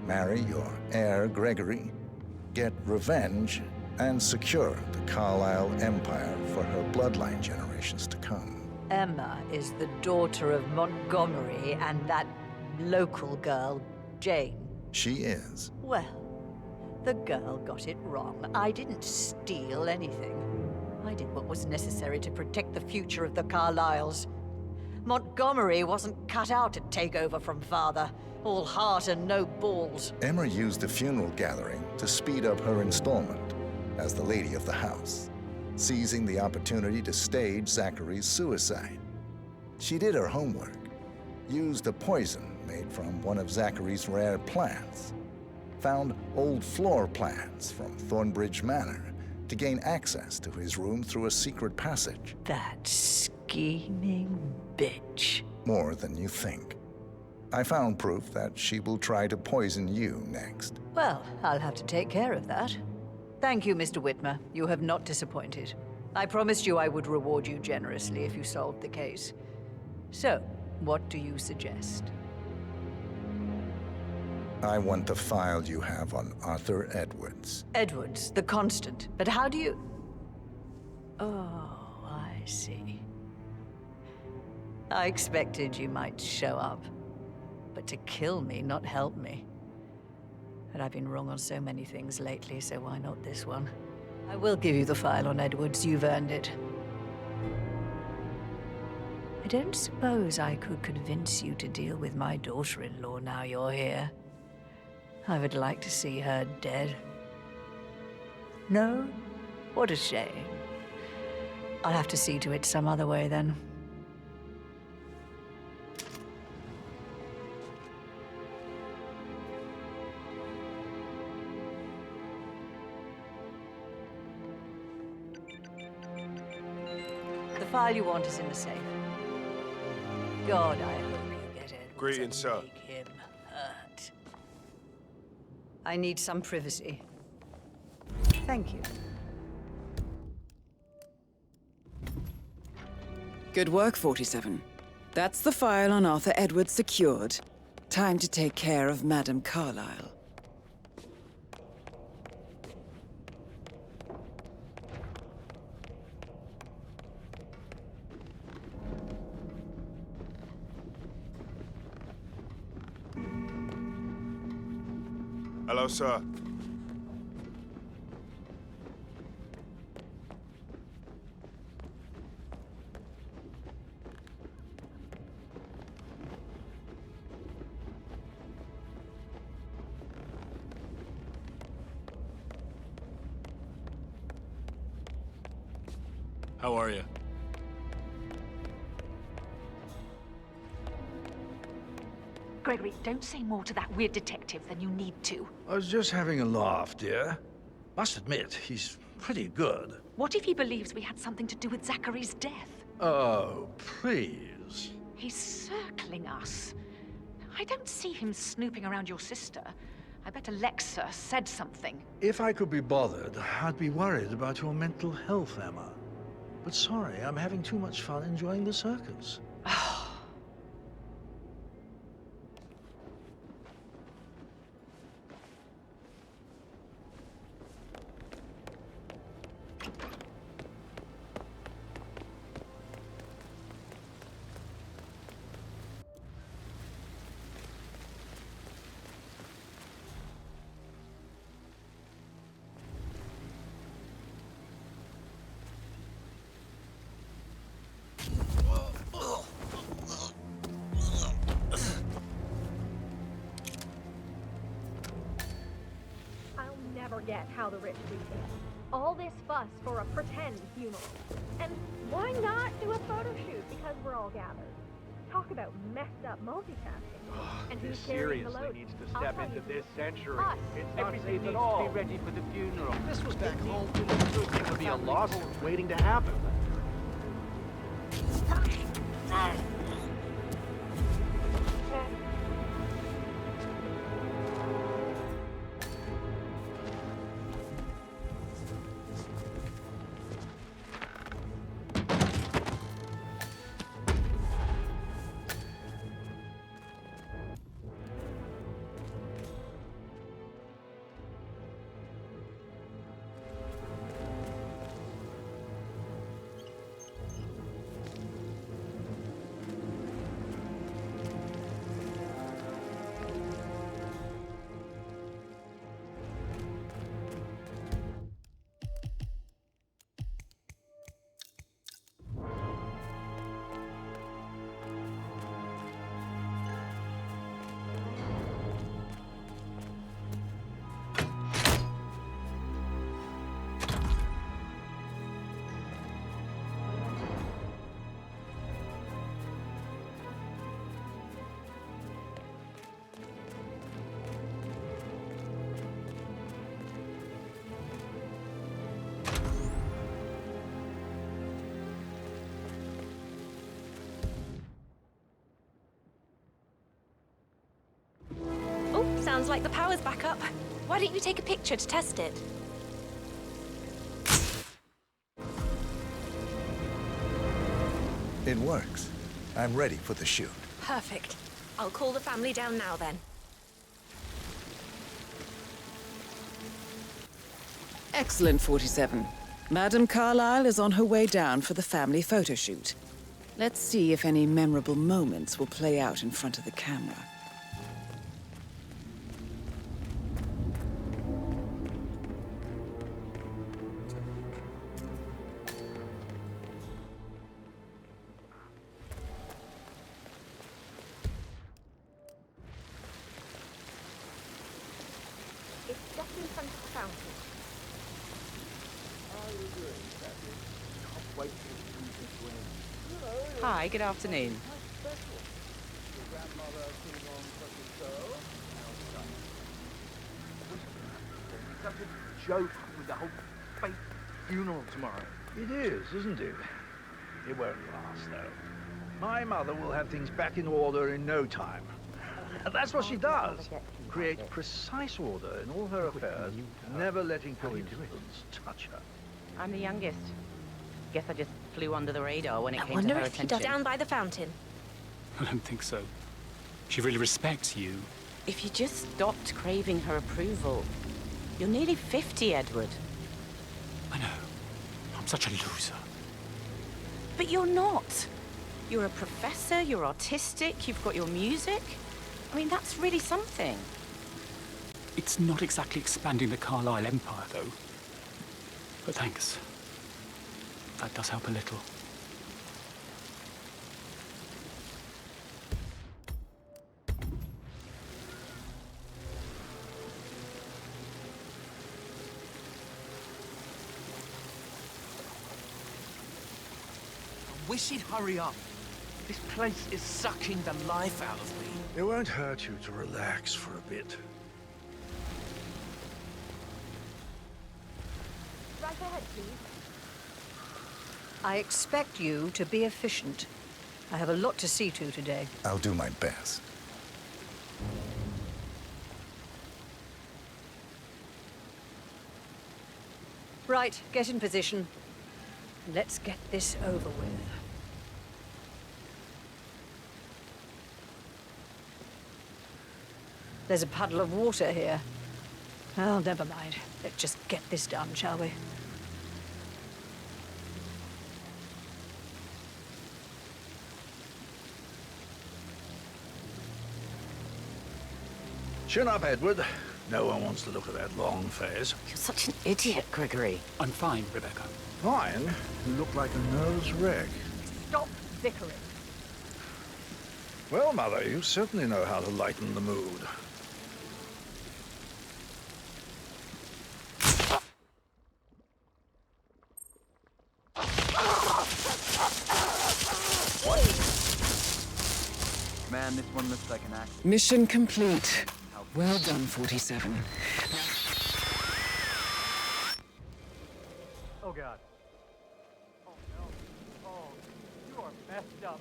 marry your heir, Gregory, get revenge, and secure the Carlyle empire for her bloodline generations to come. Emma is the daughter of Montgomery and that local girl, Jane. She is. Well, the girl got it wrong. I didn't steal anything. I did what was necessary to protect the future of the Carlyles. Montgomery wasn't cut out to take over from Father. All heart and no balls. Emma used the funeral gathering to speed up her installment as the lady of the house, seizing the opportunity to stage Zachary's suicide. She did her homework, used a poison made from one of Zachary's rare plants, found old floor plans from Thornbridge Manor to gain access to his room through a secret passage. That scheming bitch. More than you think. I found proof that she will try to poison you next. Well, I'll have to take care of that. Thank you, Mr. Whitmer. You have not disappointed. I promised you I would reward you generously if you solved the case. So, what do you suggest? I want the file you have on Arthur Edwards. Edwards, the Constant. But how do you... Oh, I see. I expected you might show up. But to kill me, not help me. But I've been wrong on so many things lately, so why not this one? I will give you the file on Edwards. You've earned it. I don't suppose I could convince you to deal with my daughter-in-law now you're here. I would like to see her dead. No? What a shame. I'll have to see to it some other way then. The file you want is in the safe. God, I hope you get Edwards. Greetings, sir. Make him hurt. I need some privacy. Thank you. Good work, 47. That's the file on Arthur Edwards secured. Time to take care of Madame Carlyle. Hello, sir. How are you? Gregory, don't say more to that weird detective than you need to. I was just having a laugh, dear. Must admit, he's pretty good. What if he believes we had something to do with Zachary's death? Oh, please. He's circling us. I don't see him snooping around your sister. I bet Alexa said something. If I could be bothered, I'd be worried about your mental health, Emma. But sorry, I'm having too much fun enjoying the circus. Forget how the rich do things. All this fuss for a pretend funeral. And why not do a photo shoot because we're all gathered? Talk about messed up multitasking. And who's carrying the load? Needs to step into this century. Us. It's not Everything safe needs at all. to be ready for the funeral. This was back home. It would be a lawsuit waiting to happen. like the power's back up. Why don't you take a picture to test it? It works. I'm ready for the shoot. Perfect. I'll call the family down now then. Excellent, 47. Madame Carlyle is on her way down for the family photo shoot. Let's see if any memorable moments will play out in front of the camera. It's just in front of the fountain. Hi, good afternoon. Such a joke with the whole fake funeral tomorrow. It is, isn't it? It won't last, though. My mother will have things back in order in no time. That's what she does. Create precise order in all her affairs, never letting coincidence touch her. I'm the youngest. Guess I just flew under the radar when it I came to wonder her if he attention. does down by the fountain. I don't think so. She really respects you. If you just stopped craving her approval. You're nearly 50, Edward. I know. I'm such a loser. But you're not. You're a professor, you're artistic, you've got your music. I mean, that's really something. It's not exactly expanding the Carlyle Empire, though. But thanks. That does help a little. I wish he'd hurry up. This place is sucking the life out of me. It won't hurt you to relax for a bit. Right ahead, please. I expect you to be efficient. I have a lot to see to today. I'll do my best. Right, get in position. Let's get this over with. There's a puddle of water here. Oh, never mind. Let's just get this done, shall we? Chin up, Edward. No one wants to look at that long face. You're such an idiot, Gregory. I'm fine, Rebecca. Fine? You look like a nervous wreck. Stop bickering. Well, Mother, you certainly know how to lighten the mood. Man, this one looks like an accident. Mission complete. Well done, 47. Oh, God. Oh, no. Oh, you are messed up.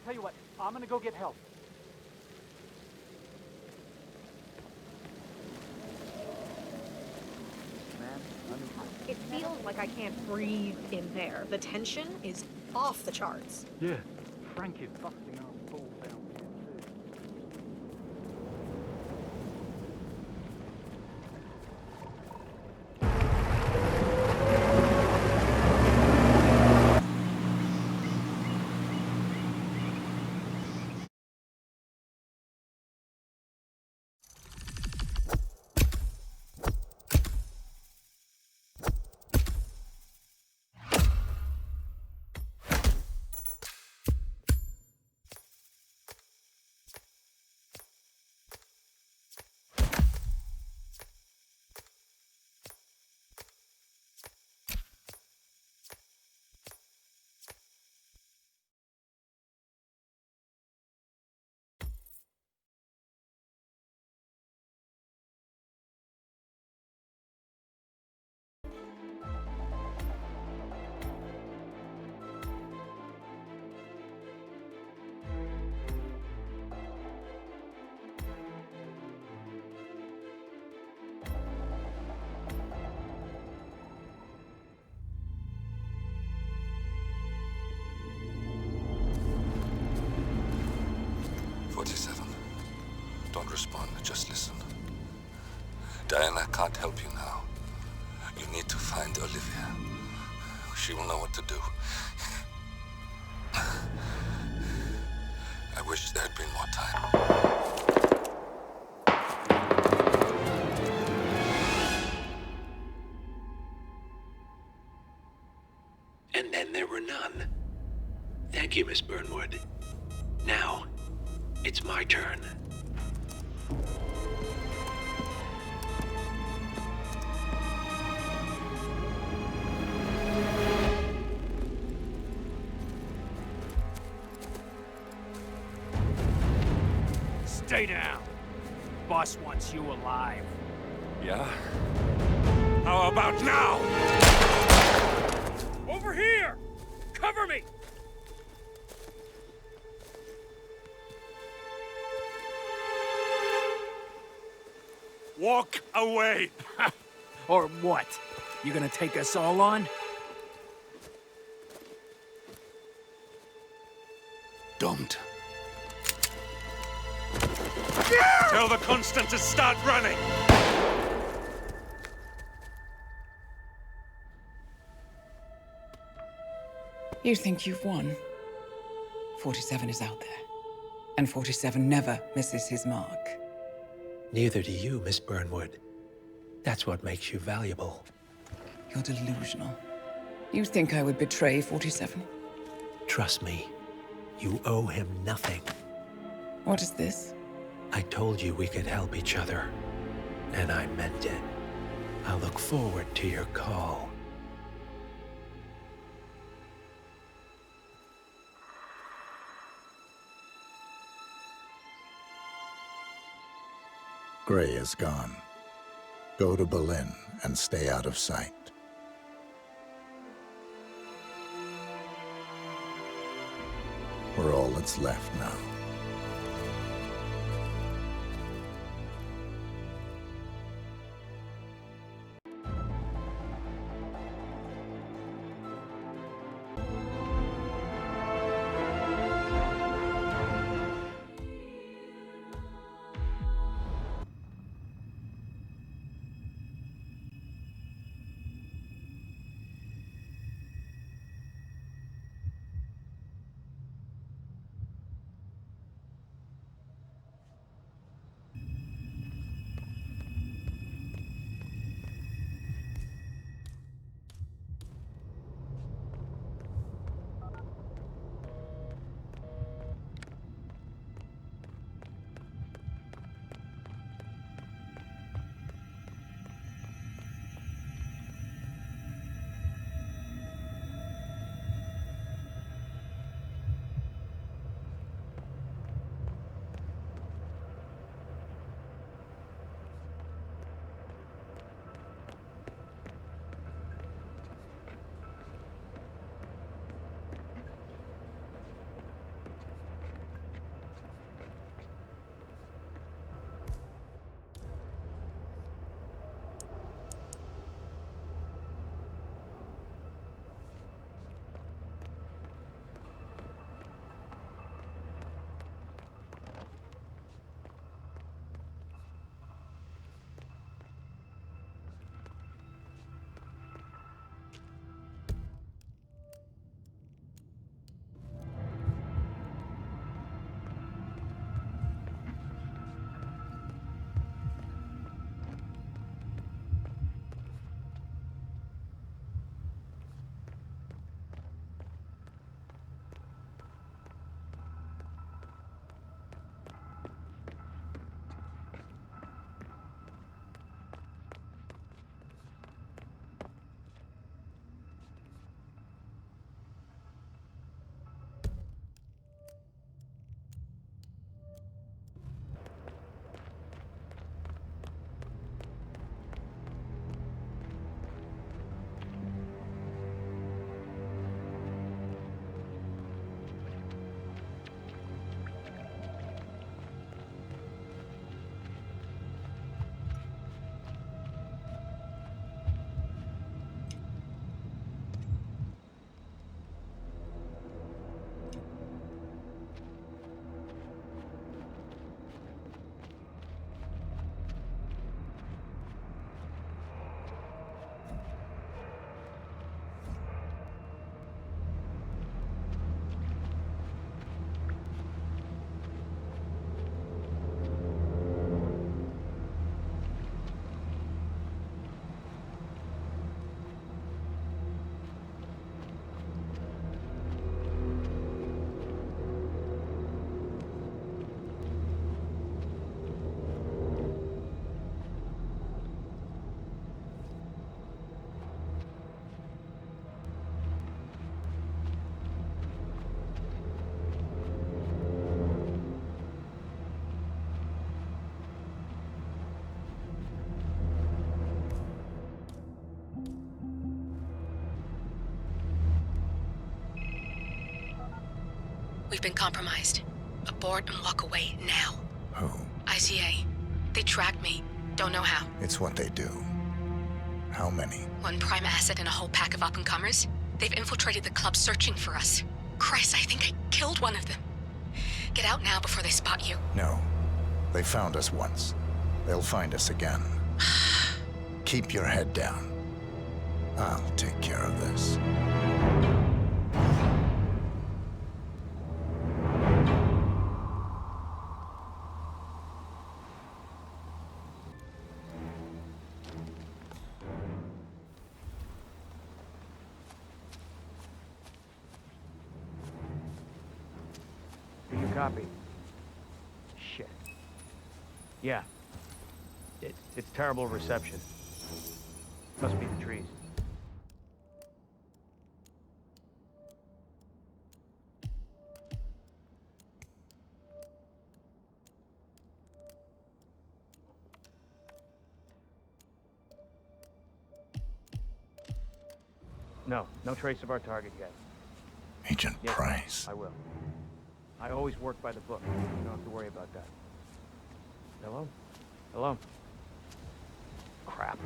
Tell you what, I'm gonna go get help. Man, It feels like I can't breathe in there. The tension is off the charts. yeah, Frank is busting our balls down here, too. Just listen. Diana can't help you now. You need to find Olivia. She will know what to do. I wish there had been more time. And then there were none. Thank you, Miss Burnwood. Now, it's my turn. Stay down. Boss wants you alive. Yeah? How about now? Over here! Cover me! Walk away! Or what? You gonna take us all on? Don't. Tell the Constant to start running! You think you've won? 47 is out there. And 47 never misses his mark. Neither do you, Miss Burnwood. That's what makes you valuable. You're delusional. You think I would betray 47? Trust me, you owe him nothing. What is this? I told you we could help each other, and I meant it. I'll look forward to your call. Gray is gone. Go to Berlin and stay out of sight. We're all that's left now. We've been compromised. Abort and walk away now. Who? ICA. They tracked me. Don't know how. It's what they do. How many? One prime asset and a whole pack of up-and-comers. They've infiltrated the club searching for us. Christ, I think I killed one of them. Get out now before they spot you. No. They found us once. They'll find us again. Keep your head down. I'll take care of this. Did you copy? Shit. Yeah. It's terrible reception. Must be the trees. No trace of our target yet. Agent Yes, Price. I will. I always work by the book. You don't have to worry about that. Hello? Hello? Crap.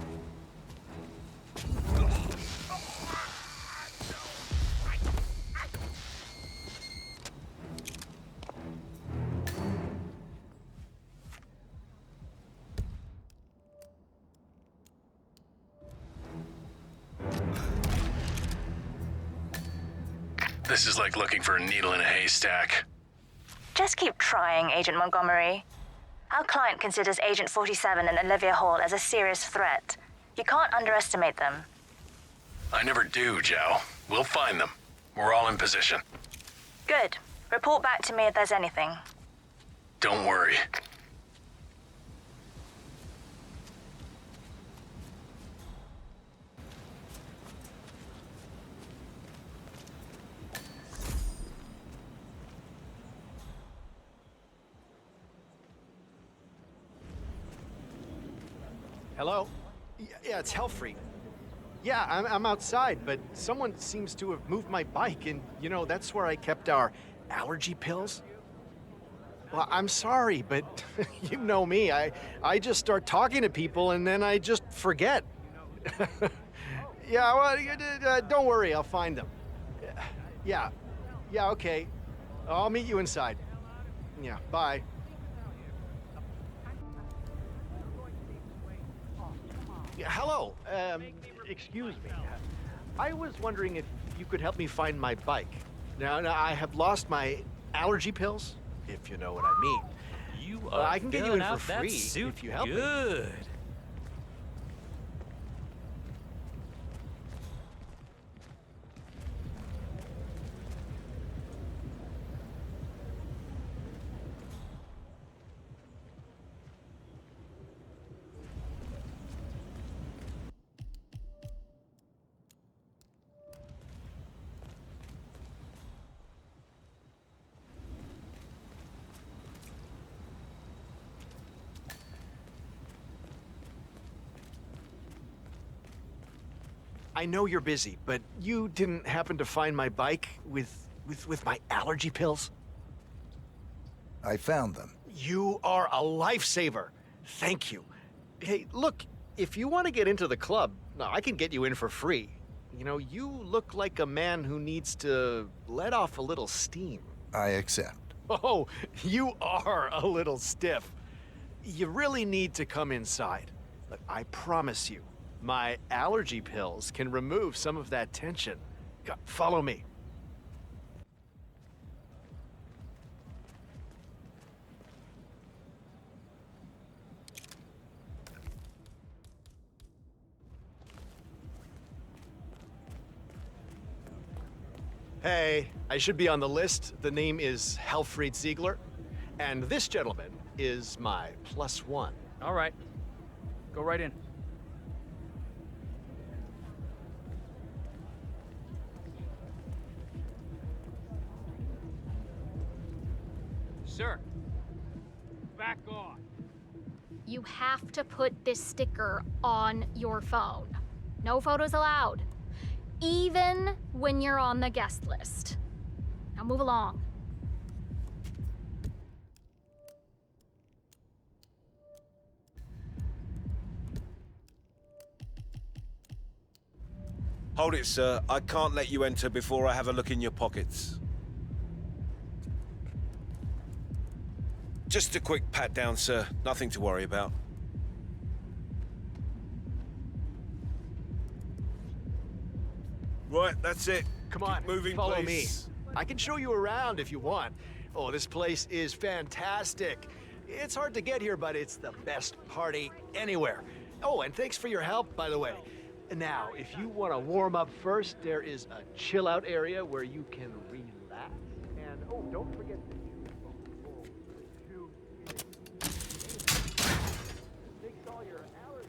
This is like looking for a needle in a haystack. Just keep trying, Agent Montgomery. Our client considers Agent 47 and Olivia Hall as a serious threat. You can't underestimate them. I never do, Joe. We'll find them. We're all in position. Good. Report back to me if there's anything. Don't worry. Hello? Yeah, it's Hellfree. Yeah, I'm outside, but someone seems to have moved my bike, and, you know, that's where I kept our allergy pills. Well, I'm sorry, but you know me. I just start talking to people, and then I just forget. Yeah, well, don't worry, I'll find them. Yeah, okay. I'll meet you inside. Yeah, bye. Yeah, hello. Excuse me. I was wondering if you could help me find my bike. Now, I have lost my allergy pills, if you know what I mean. You are I can get you in for that free suit if you help me. good. I know you're busy, but you didn't happen to find my bike with my allergy pills? I found them. You are a lifesaver. Thank you. Hey, look, if you want to get into the club, I can get you in for free. You know, you look like a man who needs to let off a little steam. I accept. Oh, you are a little stiff. You really need to come inside. Look, I promise you, my allergy pills can remove some of that tension. Follow me. Hey, I should be on the list. The name is Helfried Ziegler, and this gentleman is my +1. All right. Go right in. Sir, back off. You have to put this sticker on your phone. No photos allowed. Even when you're on the guest list. Now move along. Hold it, sir. I can't let you enter before I have a look in your pockets. Just a quick pat down, sir. Nothing to worry about. Right, that's it. Come on, Keep moving, follow please. me. I can show you around if you want. Oh, this place is fantastic. It's hard to get here, but it's the best party anywhere. Oh, and thanks for your help, by the way. Now, if you want to warm up first, there is a chill out area where you can relax. And oh, don't forget to takes all your allergies.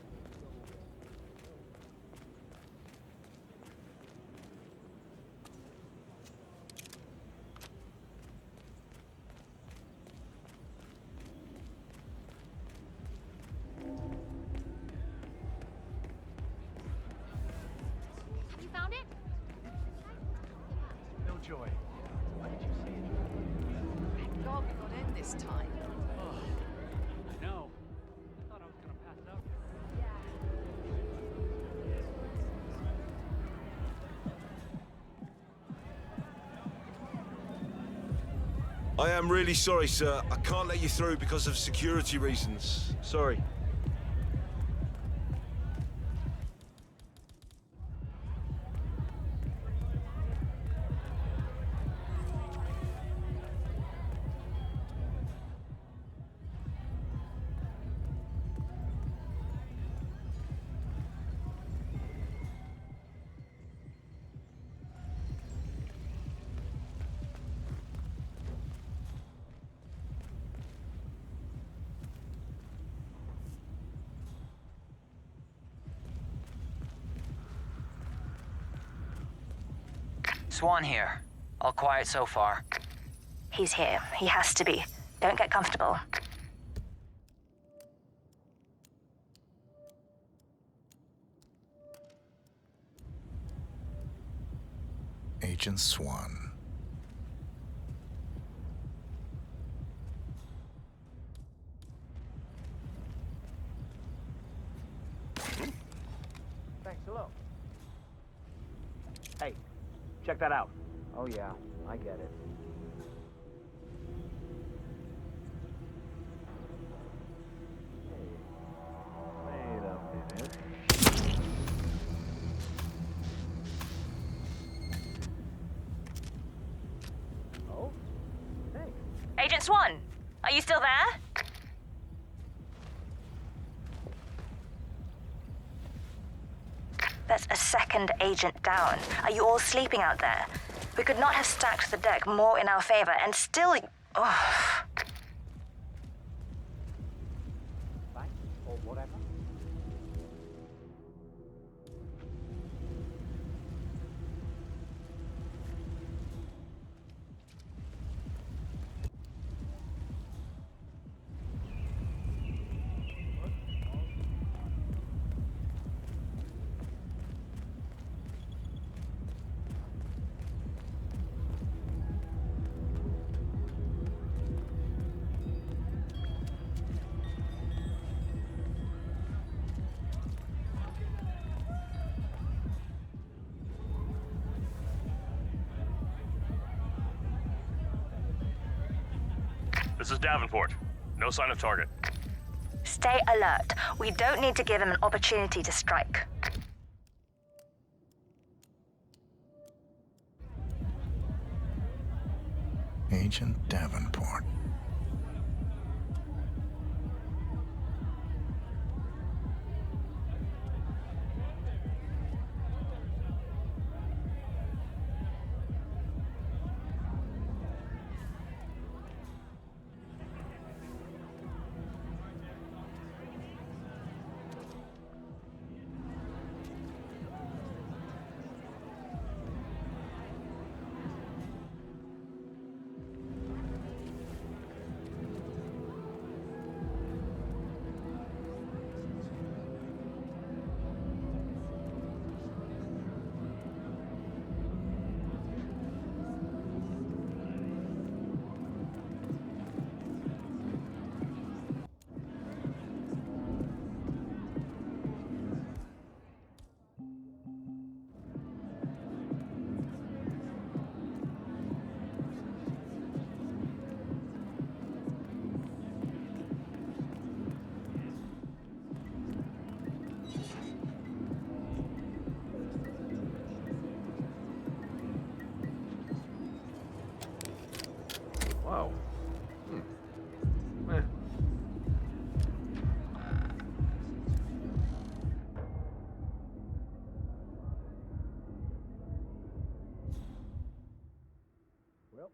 You found it? No joy. Why did you say it? Thank God we got in this time. I know. I thought I was gonna pass out. I am really sorry, sir. I can't let you through because of security reasons. Sorry. Swan here. All quiet so far. He's here. He has to be. Don't get comfortable. Agent Swan. Thanks, hello. Hey, check that out. Oh yeah, I get it. Wait a minute. Oh? Thanks. Agent Swan, are you still there? That's a second agent down. Are you all sleeping out there? We could not have stacked the deck more in our favor, and still... Oh. Or whatever. This is Davenport. No sign of target. Stay alert. We don't need to give him an opportunity to strike. Agent Davenport. Wow. Eh. Well,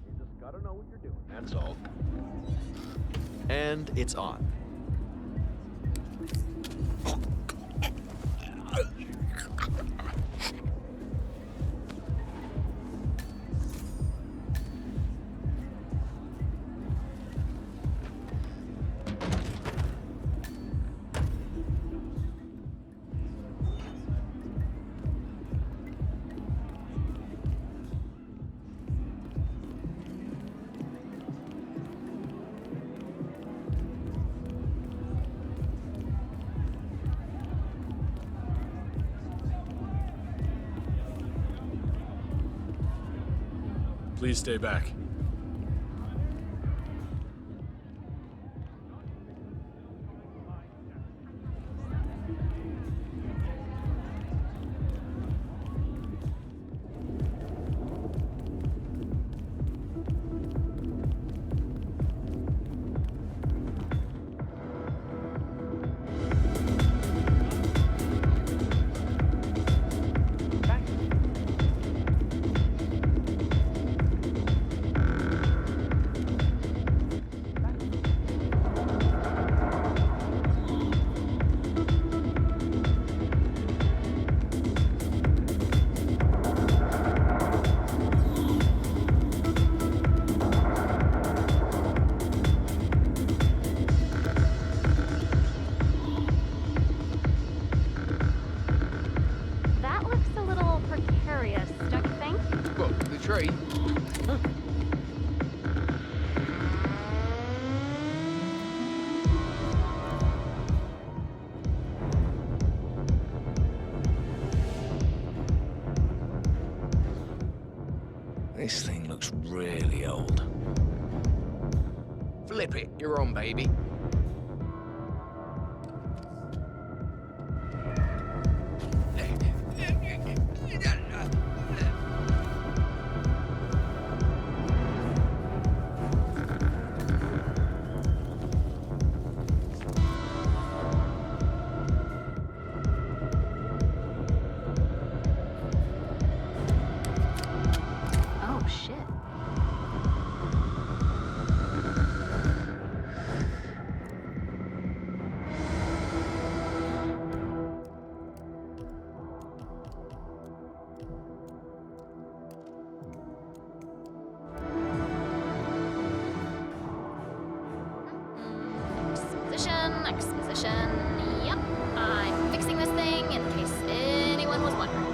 you just gotta know what you're doing, that's all. And it's on. Please stay back. That looks a little precarious, don't you think? What, the tree? Huh. This thing looks really old. Flip it, you're on, baby. Oh, shit. Exposition. Yep. I'm fixing this thing in case anyone was wondering.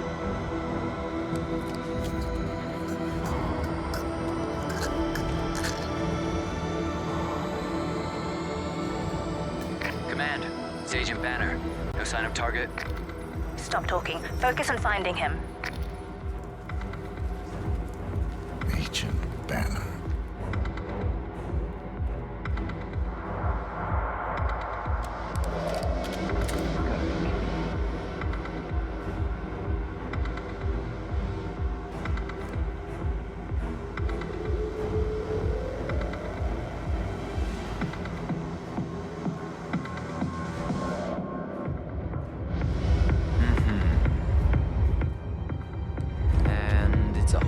Command, it's Agent Banner. No sign of target? Stop talking. Focus on finding him. Agent Banner. And it's off.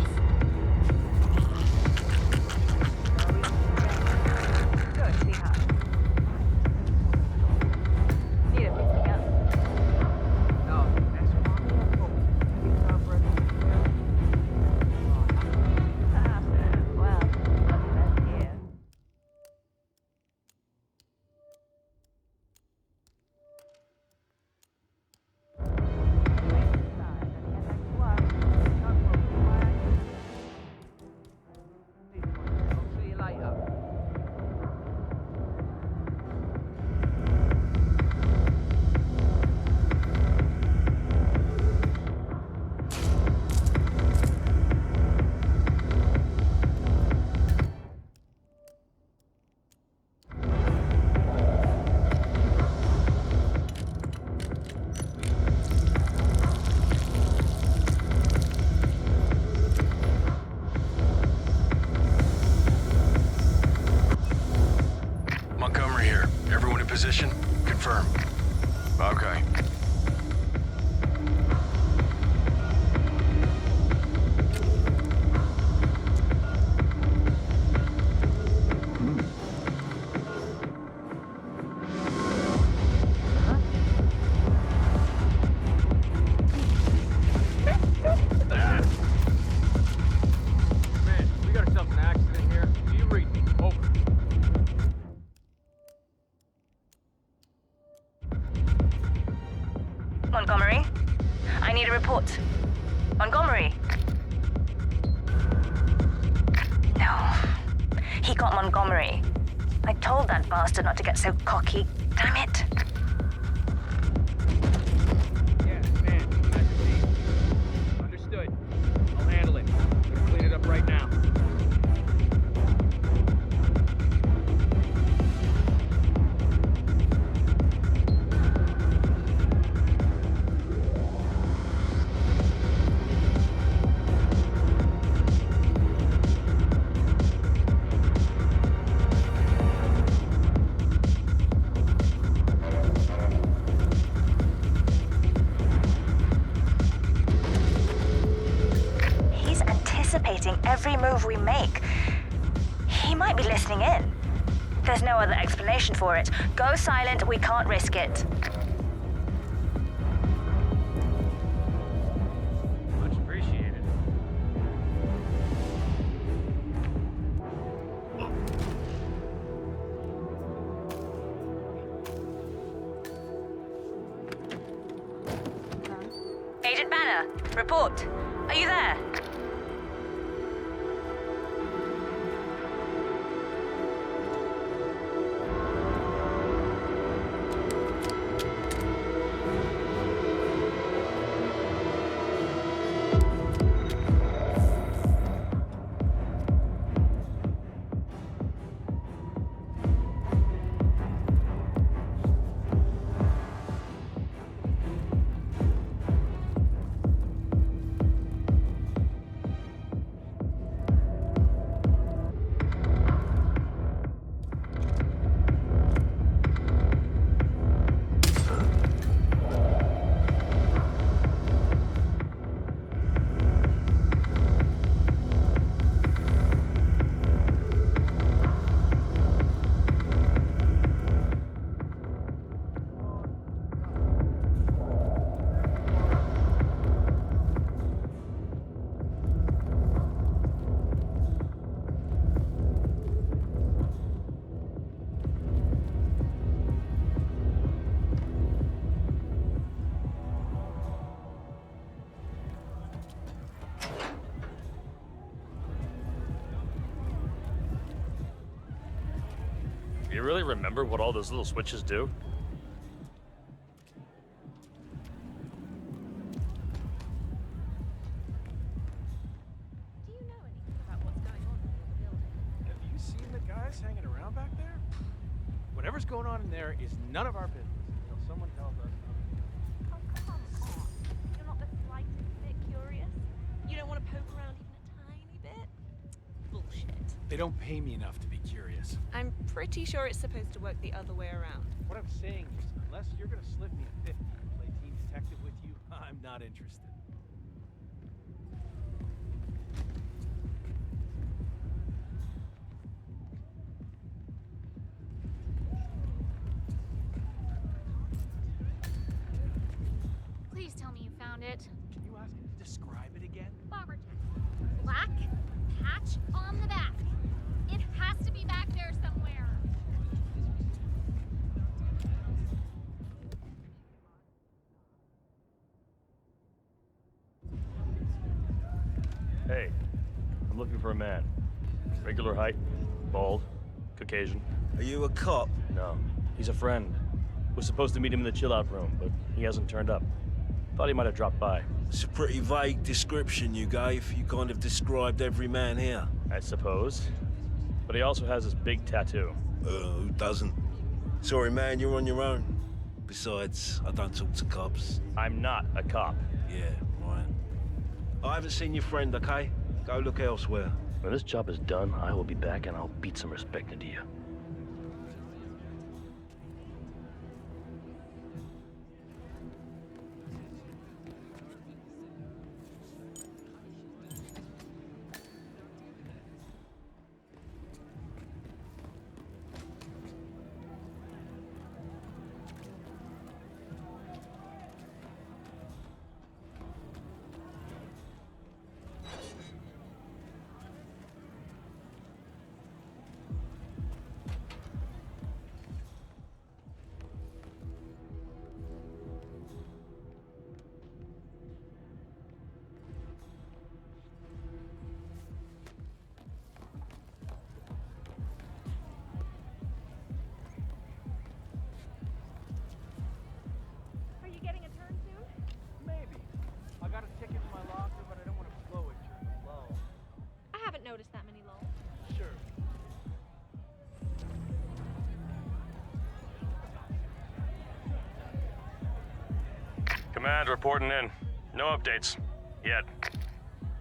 position? Confirm. Okay. Montgomery? I need a report. Montgomery? No. He got Montgomery. I told that bastard not to get so cocky. Damn it. Yeah, man. That's a deal. Understood. I'll handle it. I'm gonna clean it up right now. Every move we make. He might be listening in. There's no other explanation for it. Go silent, we can't risk it. Much appreciated. Agent Banner, report. Are you there? Do you really remember what all those little switches do? Do you know anything about what's going on in the building? Have you seen the guys hanging around back there? Whatever's going on in there is none of our business until someone tells us. Oh, come on. You're not the slightest bit curious? You don't want to poke around even a tiny bit? Bullshit. They don't pay me enough to be curious. I'm pretty sure it's supposed to work the other way around. What I'm saying is, unless you're gonna slip me a 50 and play team detective with you, I'm not interested. Please tell me you found it. Can you ask him to describe it again? Bomber jacket. Black patch on the back. It has to be back there somewhere. Hey, I'm looking for a man. Regular height, bald, Caucasian. Are you a cop? No, he's a friend. Was supposed to meet him in the chill-out room, but he hasn't turned up. Thought he might have dropped by. It's a pretty vague description you gave. You kind of described every man here. I suppose. But he also has this big tattoo. Who doesn't? Sorry, man, you're on your own. Besides, I don't talk to cops. I'm not a cop. Yeah, right. I haven't seen your friend, okay? Go look elsewhere. When this job is done, I will be back and I'll beat some respect into you. Command reporting in. No updates. Yet.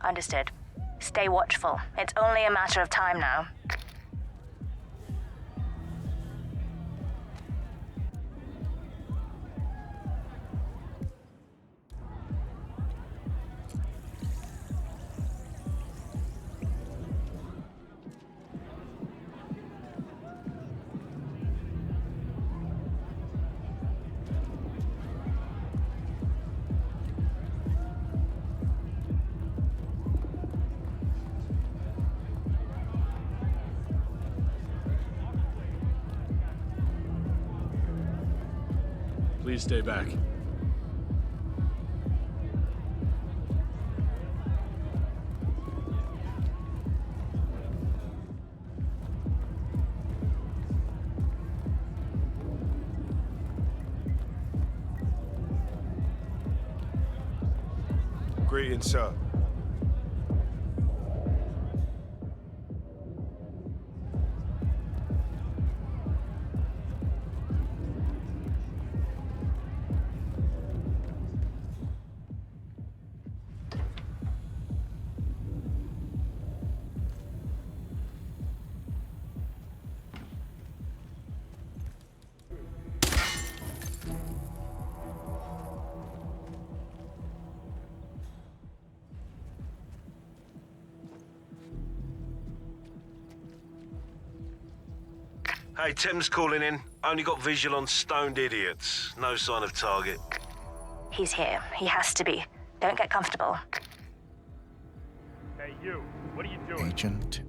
Understood. Stay watchful. It's only a matter of time now. Please stay back. Greetings, sir. Hey, Tim's calling in. Only got visual on stoned idiots. No sign of target. He's here. He has to be. Don't get comfortable. Hey, you. What are you doing? Agent.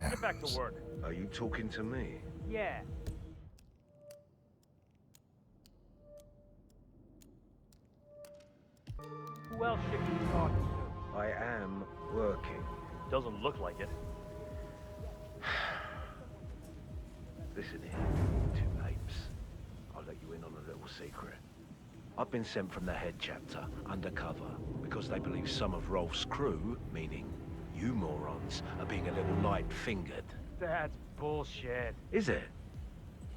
Get back to work. Are you talking to me? Yeah. Who else should you be talking to? I am working. Doesn't look like it. Listen here, two apes. I'll let you in on a little secret. I've been sent from the head chapter, undercover, because they believe some of Rolf's crew, meaning you morons, are being a little light-fingered. That's bullshit. Is it?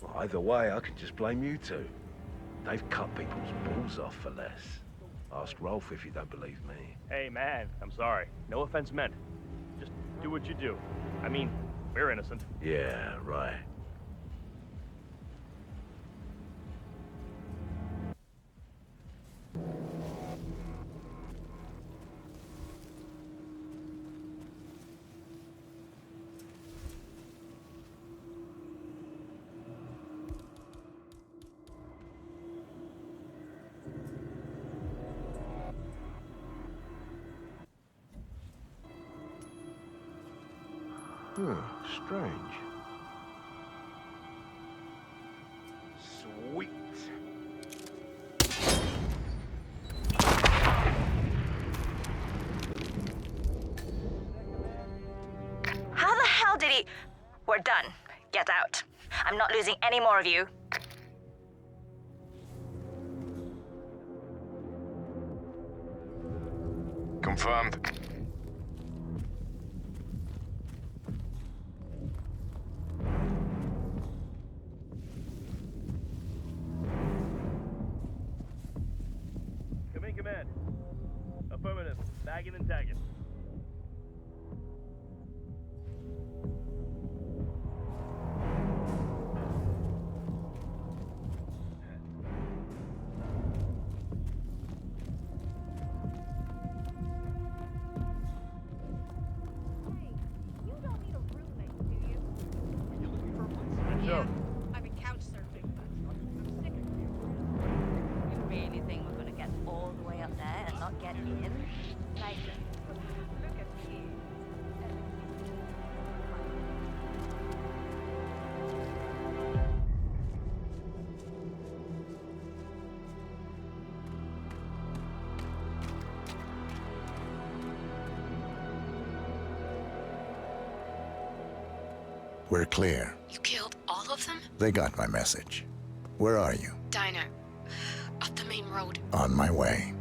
Well, either way, I can just blame you two. They've cut people's balls off for less. Ask Rolf if you don't believe me. Hey, man. I'm sorry. No offense meant. Just do what you do. I mean, we're innocent. Yeah, right. Strange. Sweet. How the hell did he... We're done. Get out. I'm not losing any more of you. Confirmed. Come in, Command. Affirmative. Bagging and tagging. Yeah, I've been couch surfing, but I'm sick of you. You really think we're gonna get all the way up there and not get in? Like, look at me. We're clear. You killed all of them? They got my message. Where are you? Diner. Up the main road. On my way.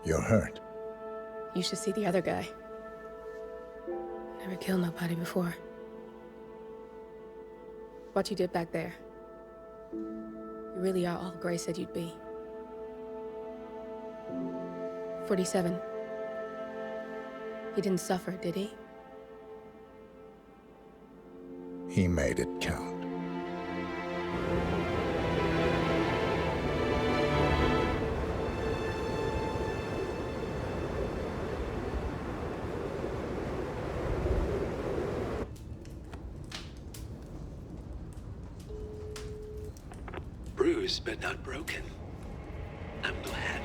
You're hurt. You should see the other guy. Never killed nobody before. What you did back there. You really are all Gray said you'd be. 47. He didn't suffer, did he? He made it count. Bruised but not broken. I'm glad.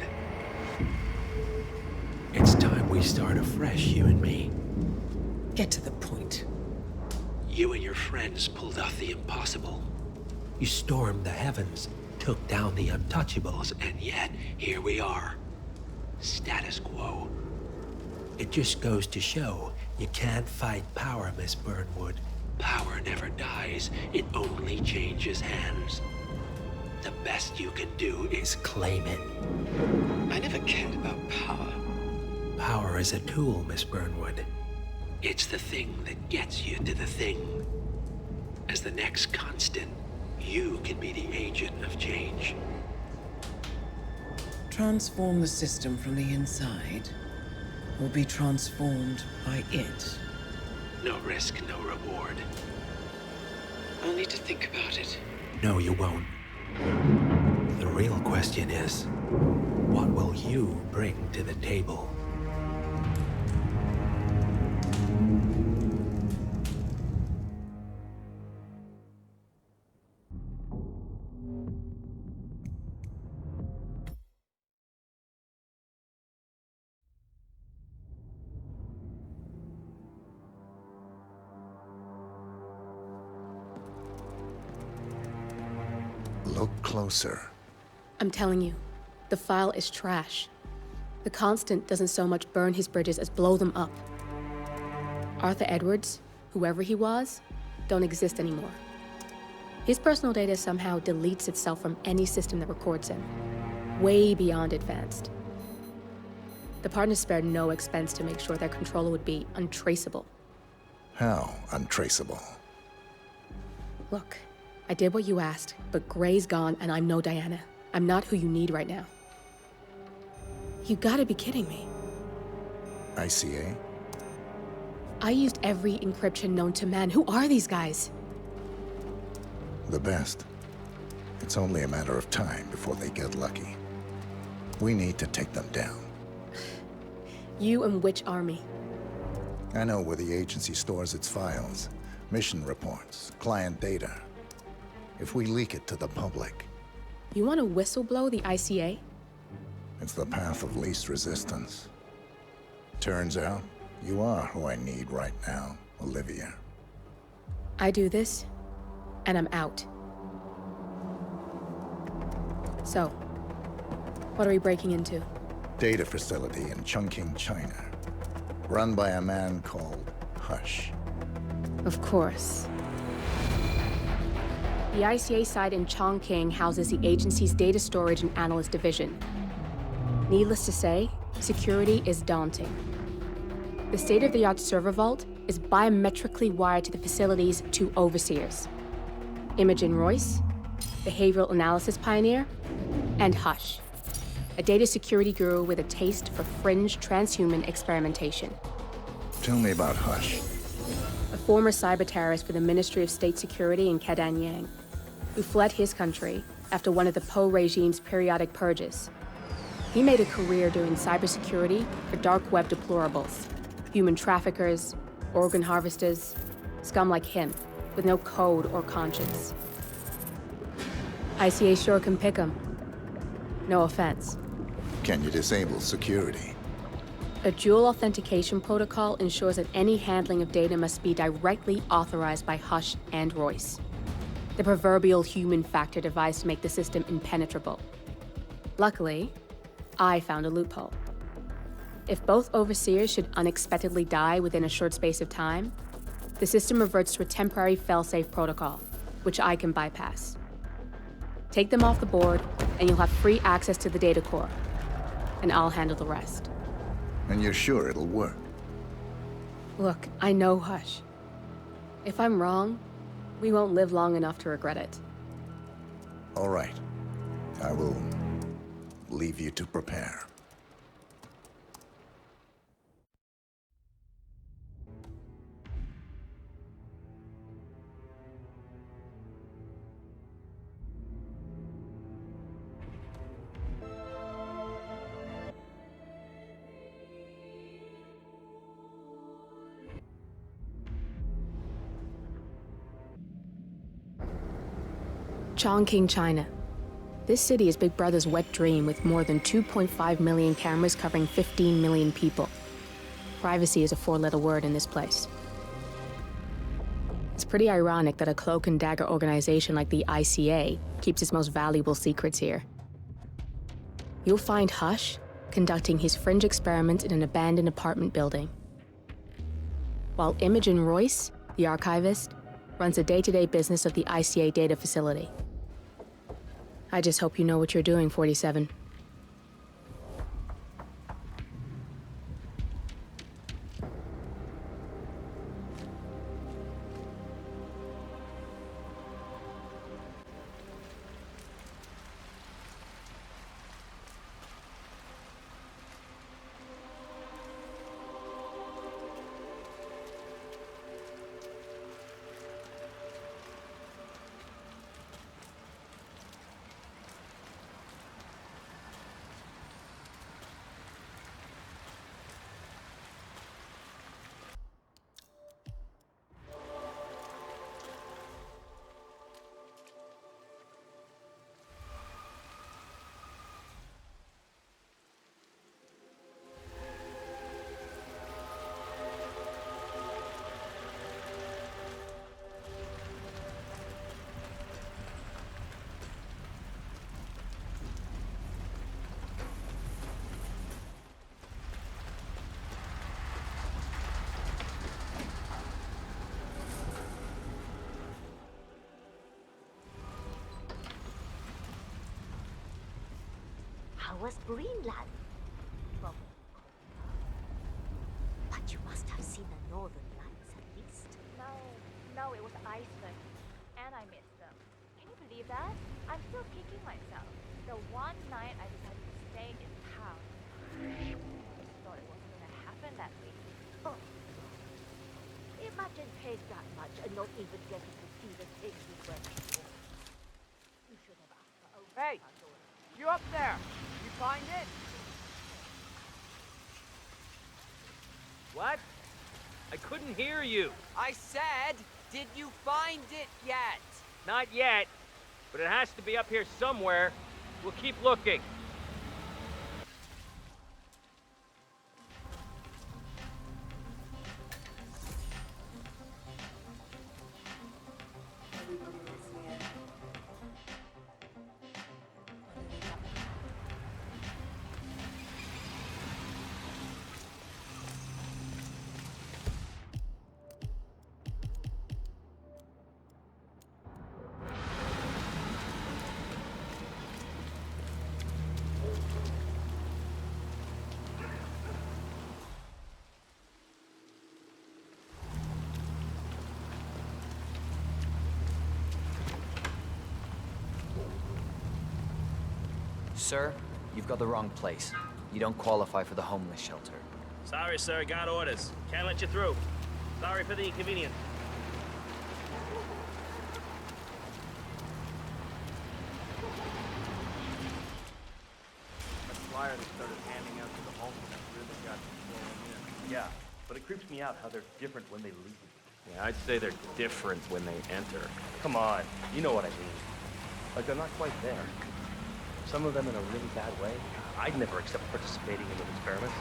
It's time we start afresh, you and me. Get to the point. You and your friends pulled off the impossible. You stormed the heavens, took down the untouchables, and yet, here we are. Status quo. It just goes to show, you can't fight power, Miss Burnwood. Power never dies, it only changes hands. The best you can do is claim it. I never cared about power. Power is a tool, Miss Burnwood. It's the thing that gets you to the thing. As the next constant, you can be the agent of change. Transform the system from the inside, or be transformed by it. No risk, no reward. I'll need to think about it. No, you won't. The real question is, what will you bring to the table? Look closer. I'm telling you, the file is trash. The Constant doesn't so much burn his bridges as blow them up. Arthur Edwards, whoever he was, don't exist anymore. His personal data somehow deletes itself from any system that records him, way beyond advanced. The partners spared no expense to make sure their controller would be untraceable. How untraceable? Look, I did what you asked, but Gray's gone and I'm no Diana. I'm not who you need right now. You gotta be kidding me. ICA? I used every encryption known to man. Who are these guys? The best. It's only a matter of time before they get lucky. We need to take them down. You and which army? I know where the agency stores its files, mission reports, client data. If we leak it to the public... You want to whistleblow the ICA? It's the path of least resistance. Turns out, you are who I need right now, Olivia. I do this, and I'm out. So, what are we breaking into? Data facility in Chongqing, China. Run by a man called Hush. Of course. The ICA site in Chongqing houses the agency's data storage and analyst division. Needless to say, security is daunting. The state-of-the-art server vault is biometrically wired to the facility's two overseers. Imogen Royce, behavioral analysis pioneer, and Hush, a data security guru with a taste for fringe transhuman experimentation. Tell me about Hush. A former cyber terrorist for the Ministry of State Security in Kadanyang, who fled his country after one of the Po regime's periodic purges. He made a career doing cybersecurity for dark web deplorables, human traffickers, organ harvesters, scum like him, with no code or conscience. ICA sure can pick him. No offense. Can you disable security? A dual authentication protocol ensures that any handling of data must be directly authorized by Hush and Royce. The proverbial human factor device to make the system impenetrable. Luckily, I found a loophole. If both overseers should unexpectedly die within a short space of time, the system reverts to a temporary fail-safe protocol, which I can bypass. Take them off the board, and you'll have free access to the data core. and I'll handle the rest. And you're sure it'll work? Look, I know Hush. If I'm wrong, we won't live long enough to regret it. All right. I will leave you to prepare. Chongqing, China. This city is Big Brother's wet dream with more than 2.5 million cameras covering 15 million people. Privacy is a four-letter word in this place. It's pretty ironic that a cloak and dagger organization like the ICA keeps its most valuable secrets here. You'll find Hush conducting his fringe experiments in an abandoned apartment building, while Imogen Royce, the archivist, runs the day-to-day business of the ICA data facility. I just hope you know what you're doing, 47. How was Greenland? Well, but you must have seen the northern lights at least. No, it was Iceland. And I missed them. Can you believe that? I'm still kicking myself. The one night I decided to stay in town. I just thought it wasn't gonna happen that way. Oh. Imagine paying that much and not even getting to see the things we went for. You should have asked for a Hey! You up there? You find it? What? I couldn't hear you. I said, did you find it yet? Not yet, but it has to be up here somewhere. We'll keep looking. Sir, you've got the wrong place. You don't qualify for the homeless shelter. Sorry, sir. Got orders. Can't let you through. Sorry for the inconvenience. That flyer they started handing out to the homeless really got me flowing in. Yeah, but it creeps me out how they're different when they leave. Yeah, I'd say they're different when they enter. Come on, you know what I mean. Like they're not quite there. Some of them in a really bad way. I'd never accept participating in those experiments,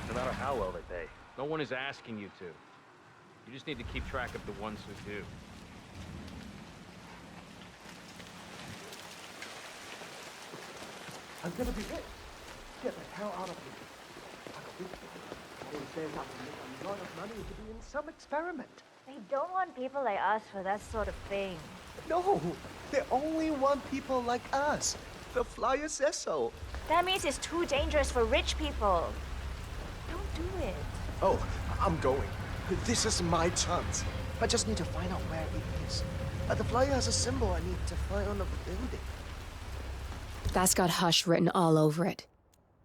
no matter how well they pay. No one is asking you to. You just need to keep track of the ones who do. I'm gonna be rich. Get the hell out of here. Like a rich man. Always says I can make a lot of money to be in some experiment. They don't want people like us for that sort of thing. No, they only want people like us. The flyer says so. That means it's too dangerous for rich people. Don't do it. Oh, I'm going. This is my chance. I just need to find out where it is. The flyer has a symbol I need to find on the building. That's got Hush written all over it,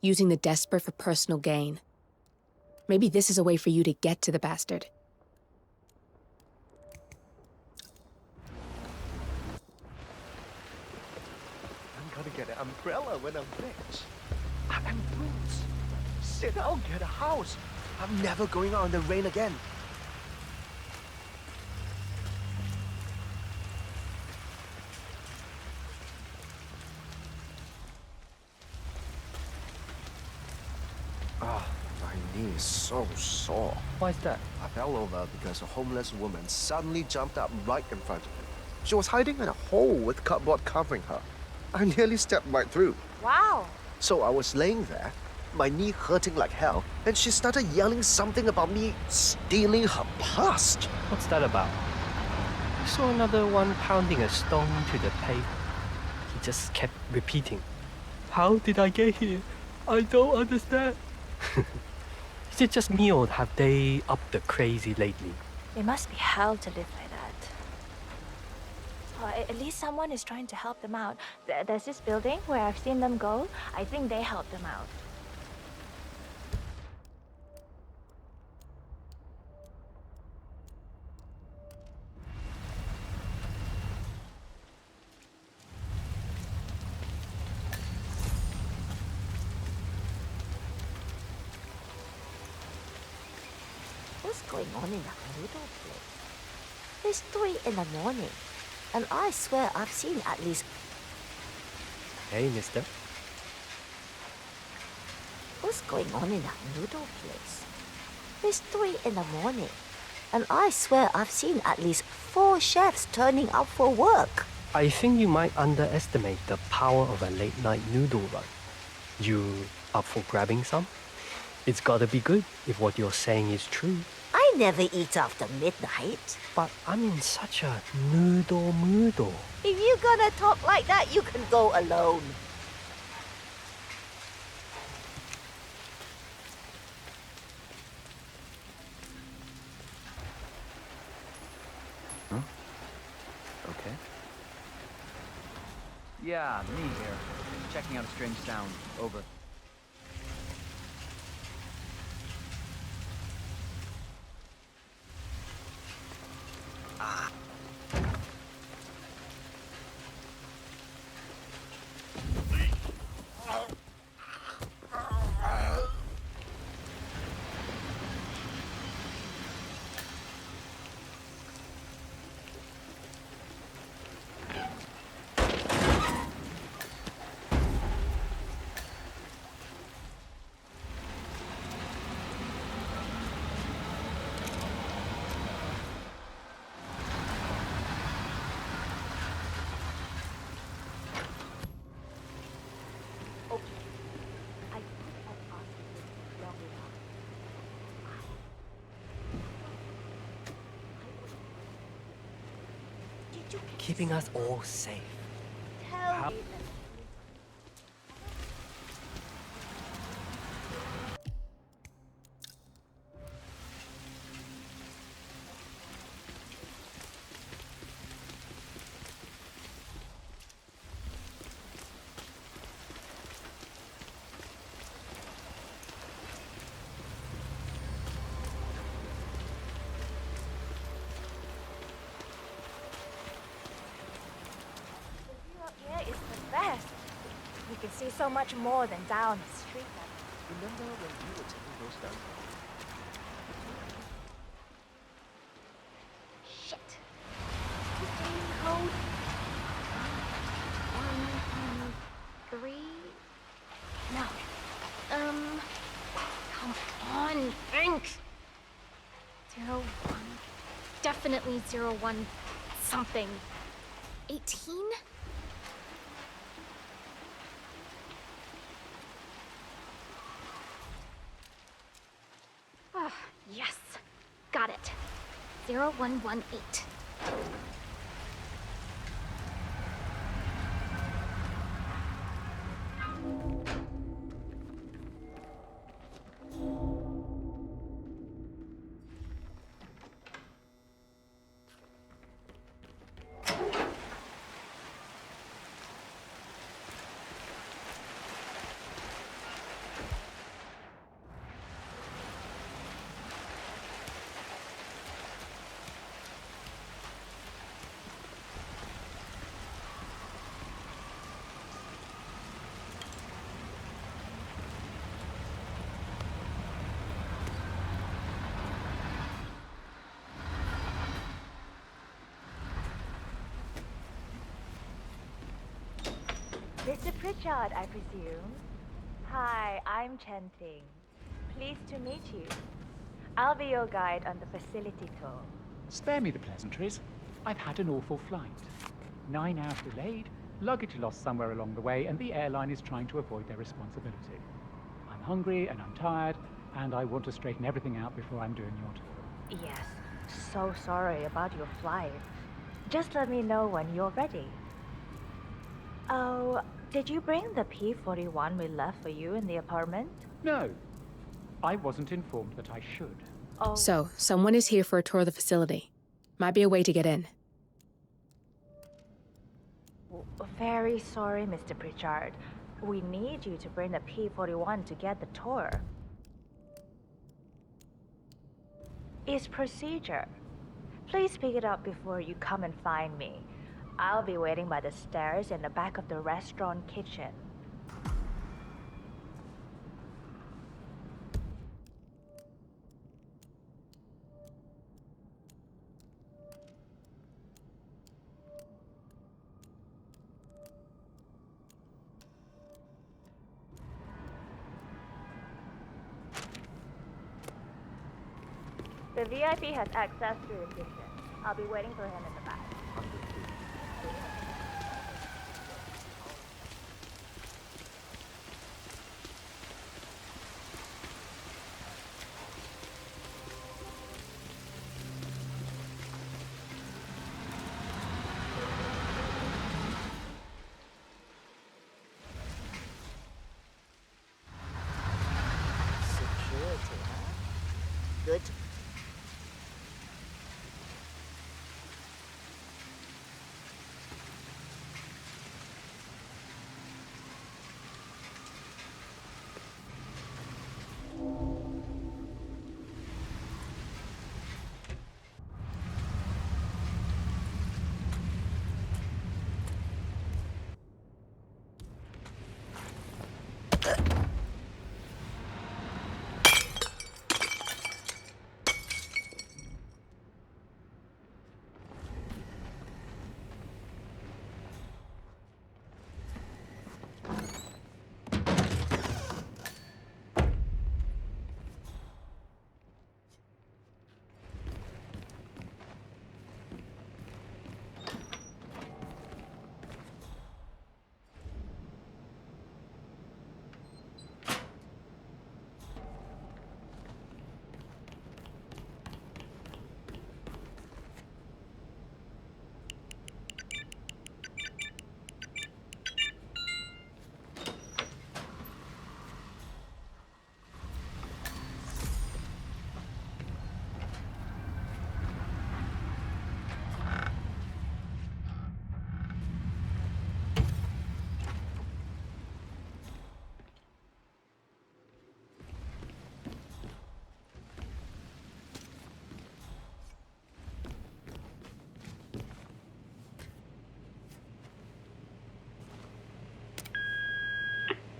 using the desperate for personal gain. Maybe this is a way for you to get to the bastard. I'm gonna get an umbrella when I'm rich. And boots. Sit down, get a house. I'm never going out in the rain again. Ah, my knee is so sore. Why is that? I fell over because a homeless woman suddenly jumped up right in front of me. She was hiding in a hole with cardboard covering her. I nearly stepped right through. Wow. So I was laying there, my knee hurting like hell, and she started yelling something about me stealing her past. What's that about? I saw another one pounding a stone to the pavement. He just kept repeating, "How did I get here? I don't understand." Is it just me or have they upped the crazy lately? It must be hell to live like that. At least someone is trying to help them out. There's this building where I've seen them go. I think they helped them out. What's going on in that little place? It's 3 in the morning, and I swear I've seen at least... Hey, mister. What's going on in that noodle place? It's 3 in the morning, and I swear I've seen at least 4 chefs turning up for work. I think you might underestimate the power of a late-night noodle run. You up for grabbing some? It's gotta be good if what you're saying is true. I never eat after midnight. But I'm in such a noodle mood. If you're gonna talk like that, you can go alone. Huh? Okay. Yeah, me here. Checking out a strange sound. Over. Keeping us all safe. Tell me. You can see so much more than down the street level. Remember when you were taking those down? Shit. Code 1, 3. No. Come on, think! 0, 1. Definitely 0, 1 something. 18? Yes, got it. 0118. Oh, 1, Mr. Pritchard, I presume. Hi, I'm Chongqing. Pleased to meet you. I'll be your guide on the facility tour. Spare me the pleasantries. I've had an awful flight. 9 hours delayed, luggage lost somewhere along the way, and the airline is trying to avoid their responsibility. I'm hungry and I'm tired, and I want to straighten everything out before I'm doing your tour. Yes, so sorry about your flight. Just let me know when you're ready. Oh, did you bring the P-41 we left for you in the apartment? No, I wasn't informed that I should. Oh. So, someone is here for a tour of the facility. Might be a way to get in. Very sorry, Mr. Pritchard. We need you to bring the P-41 to get the tour. It's procedure. Please pick it up before you come and find me. I'll be waiting by the stairs in the back of the restaurant kitchen. The VIP has access to the kitchen. I'll be waiting for him in the back. Security, huh? Good.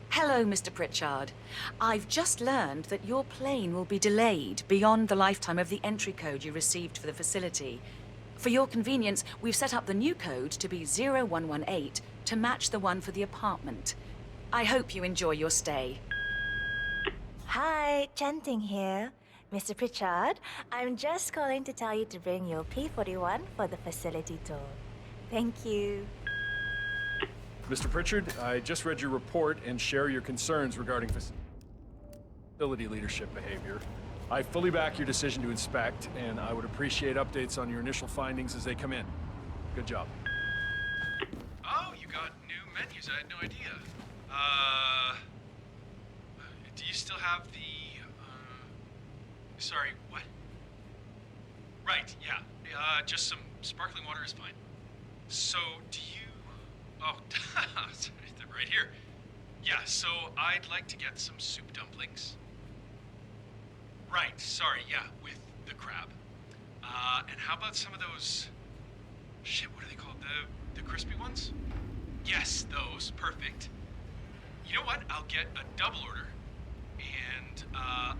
Hello, Mr. Pritchard. I've just learned that your plane will be delayed beyond the lifetime of the entry code you received for the facility. For your convenience, we've set up the new code to be 0118 to match the one for the apartment. I hope you enjoy your stay. Hi, Chongqing here. Mr. Pritchard, I'm just calling to tell you to bring your P-41 for the facility tour. Thank you. Mr. Pritchard, I just read your report and share your concerns regarding facility leadership behavior. I fully back your decision to inspect, and I would appreciate updates on your initial findings as they come in. Good job. Oh, you got new menus. I had no idea. Do you still have the, sorry, what? Right, yeah. Just some sparkling water is fine. So, do you... Oh, they're right here. Yeah, so I'd like to get some soup dumplings. Right, sorry, yeah, with the crab. And how about some of those... Shit, what are they called? The crispy ones? Yes, those. Perfect. You know what? I'll get a double order. And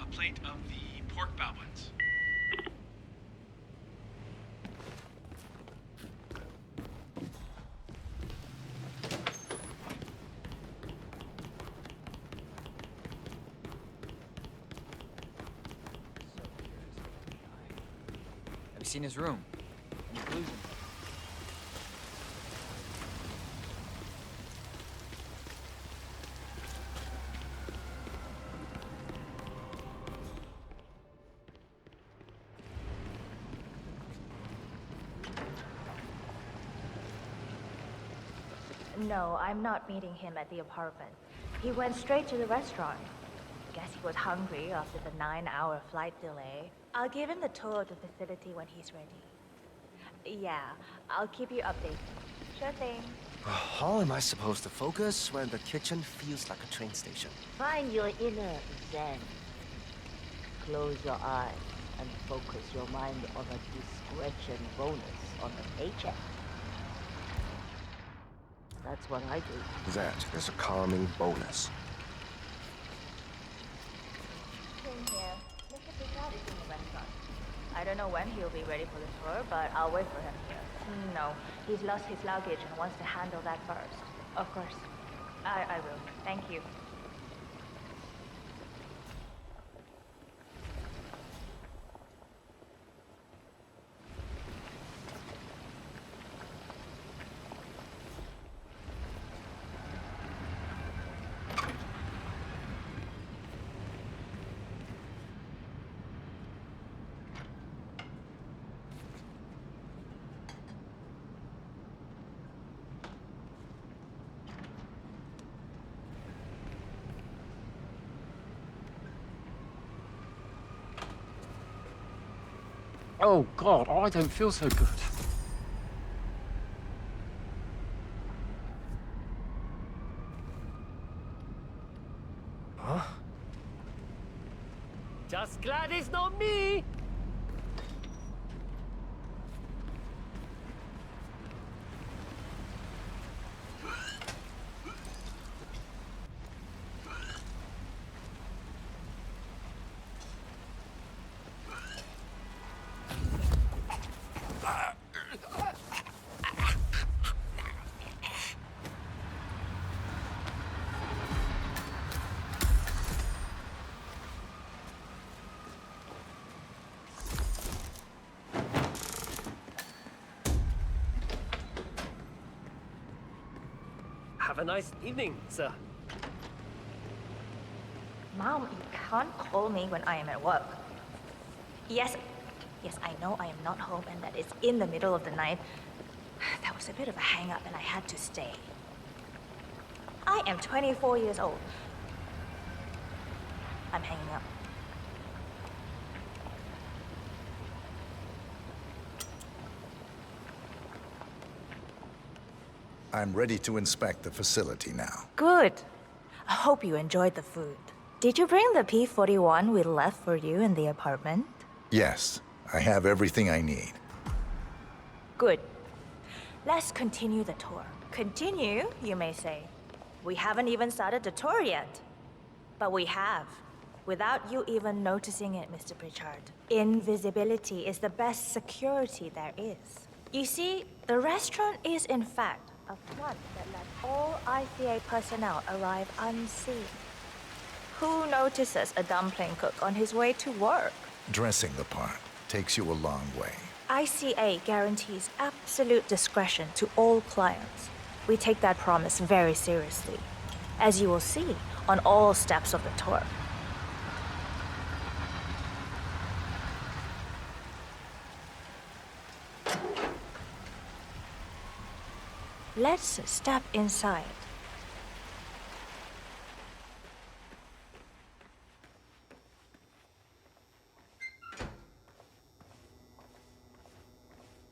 a plate of the pork bao buns. seen his room? Any clues in there? No, I'm not meeting him at the apartment. He went straight to the restaurant. Guess he was hungry after the 9-hour flight delay. I'll give him the tour of the facility when he's ready. Yeah, I'll keep you updated. Sure thing. How am I supposed to focus when the kitchen feels like a train station? Find your inner zen. Close your eyes and focus your mind on a discretion bonus on the paycheck. That's what I do. That is a calming bonus. Same here. Mr. Picard is in the restaurant. I don't know when he'll be ready for the tour, but I'll wait for him here. No, he's lost his luggage and wants to handle that first. Of course. I will. Thank you. Oh God, I don't feel so good. Huh? Just glad it's not me! Have a nice evening, sir. Mom, you can't call me when I am at work. Yes, I know I am not home and that it's in the middle of the night. That was a bit of a hang-up and I had to stay. I am 24 years old. I'm hanging up. I'm ready to inspect the facility now. Good. I hope you enjoyed the food. Did you bring the P-41 we left for you in the apartment? Yes, I have everything I need. Good. Let's continue the tour. Continue, you may say. We haven't even started the tour yet. But we have. Without you even noticing it, Mr. Pritchard. Invisibility is the best security there is. You see, the restaurant is in fact a front that lets all ICA personnel arrive unseen. Who notices a dumpling cook on his way to work? Dressing the part takes you a long way. ICA guarantees absolute discretion to all clients. We take that promise very seriously, as you will see on all steps of the tour. Let's step inside.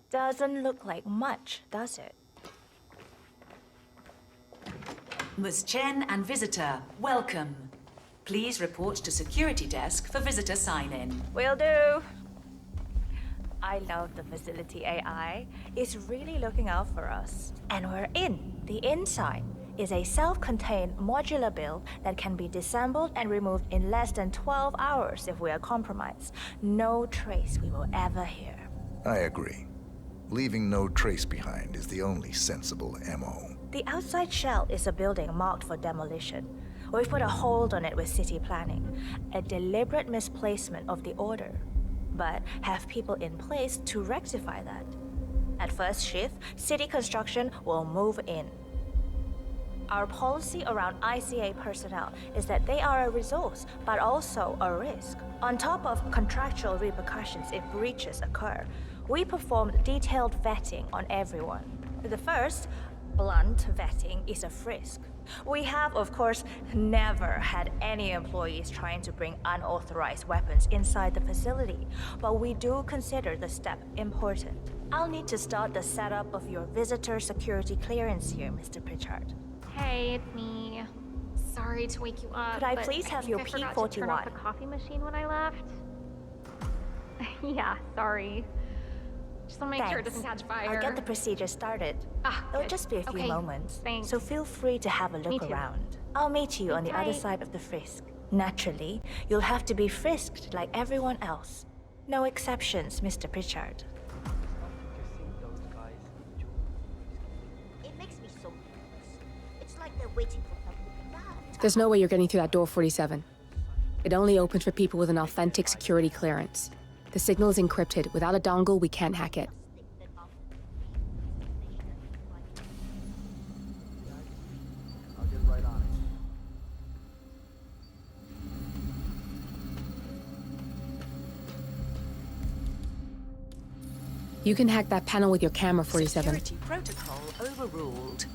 Doesn't look like much, does it? Ms. Chen and visitor, welcome. Please report to security desk for visitor sign-in. Will do. I love the facility AI. It's really looking out for us. And we're in. The inside is a self-contained modular build that can be disassembled and removed in less than 12 hours if we are compromised. No trace we will ever hear. I agree. Leaving no trace behind is the only sensible MO. The outside shell is a building marked for demolition. We've put a hold on it with city planning. A deliberate misplacement of the order. but have people in place to rectify that. At first shift, city construction will move in. Our policy around ICA personnel is that they are a resource, but also a risk. On top of contractual repercussions if breaches occur, we perform detailed vetting on everyone. The first, blunt vetting, is a frisk. We have, of course, never had any employees trying to bring unauthorized weapons inside the facility, but we do consider the step important. I'll need to start the setup of your visitor security clearance here, Mr. Pritchard. Hey, it's me. Sorry to wake you up. Could I but please have think your I forgot to turn off P41? the coffee machine when I left. Yeah, sorry. Just want to make sure it doesn't catch fire. I'll get the procedure started. It'll good. just be a few Okay, moments. thanks. So feel free to have a Me look too. around. I'll meet you on the other tight. side of the frisk. Naturally, you'll have to be frisked like everyone else. No exceptions, Mr. Pritchard. It makes me so nervous. It's like they're waiting for something bad. There's no way you're getting through that door 47. It only opens for people with an authentic security clearance. The signal is encrypted. Without a dongle, we can't hack it. I'll get right on it. You can hack that panel with your camera, 47. Security protocol overruled.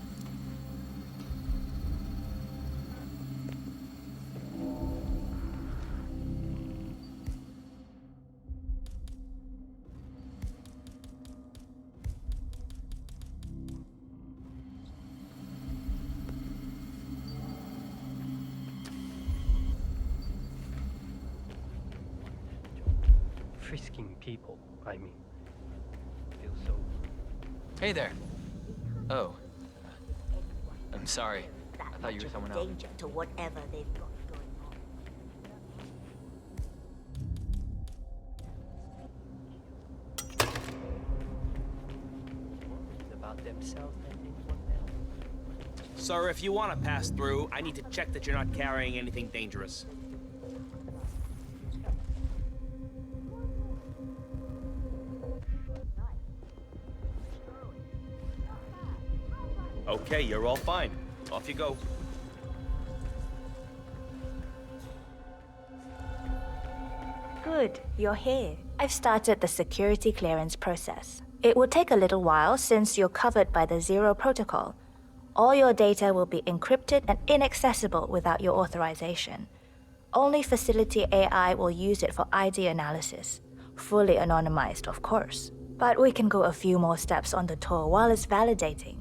Frisking people, I mean. Feel so. Hey there. Oh. I'm sorry. I thought you were someone else. Danger to whatever they've got going on. It's about themselves and anyone else. Sir, if you want to pass through, I need to check that you're not carrying anything dangerous. Okay, you're all fine. Off you go. Good, you're here. I've started the security clearance process. It will take a little while since you're covered by the Zero Protocol. All your data will be encrypted and inaccessible without your authorization. Only facility AI will use it for ID analysis. Fully anonymized, of course. But we can go a few more steps on the tour while it's validating.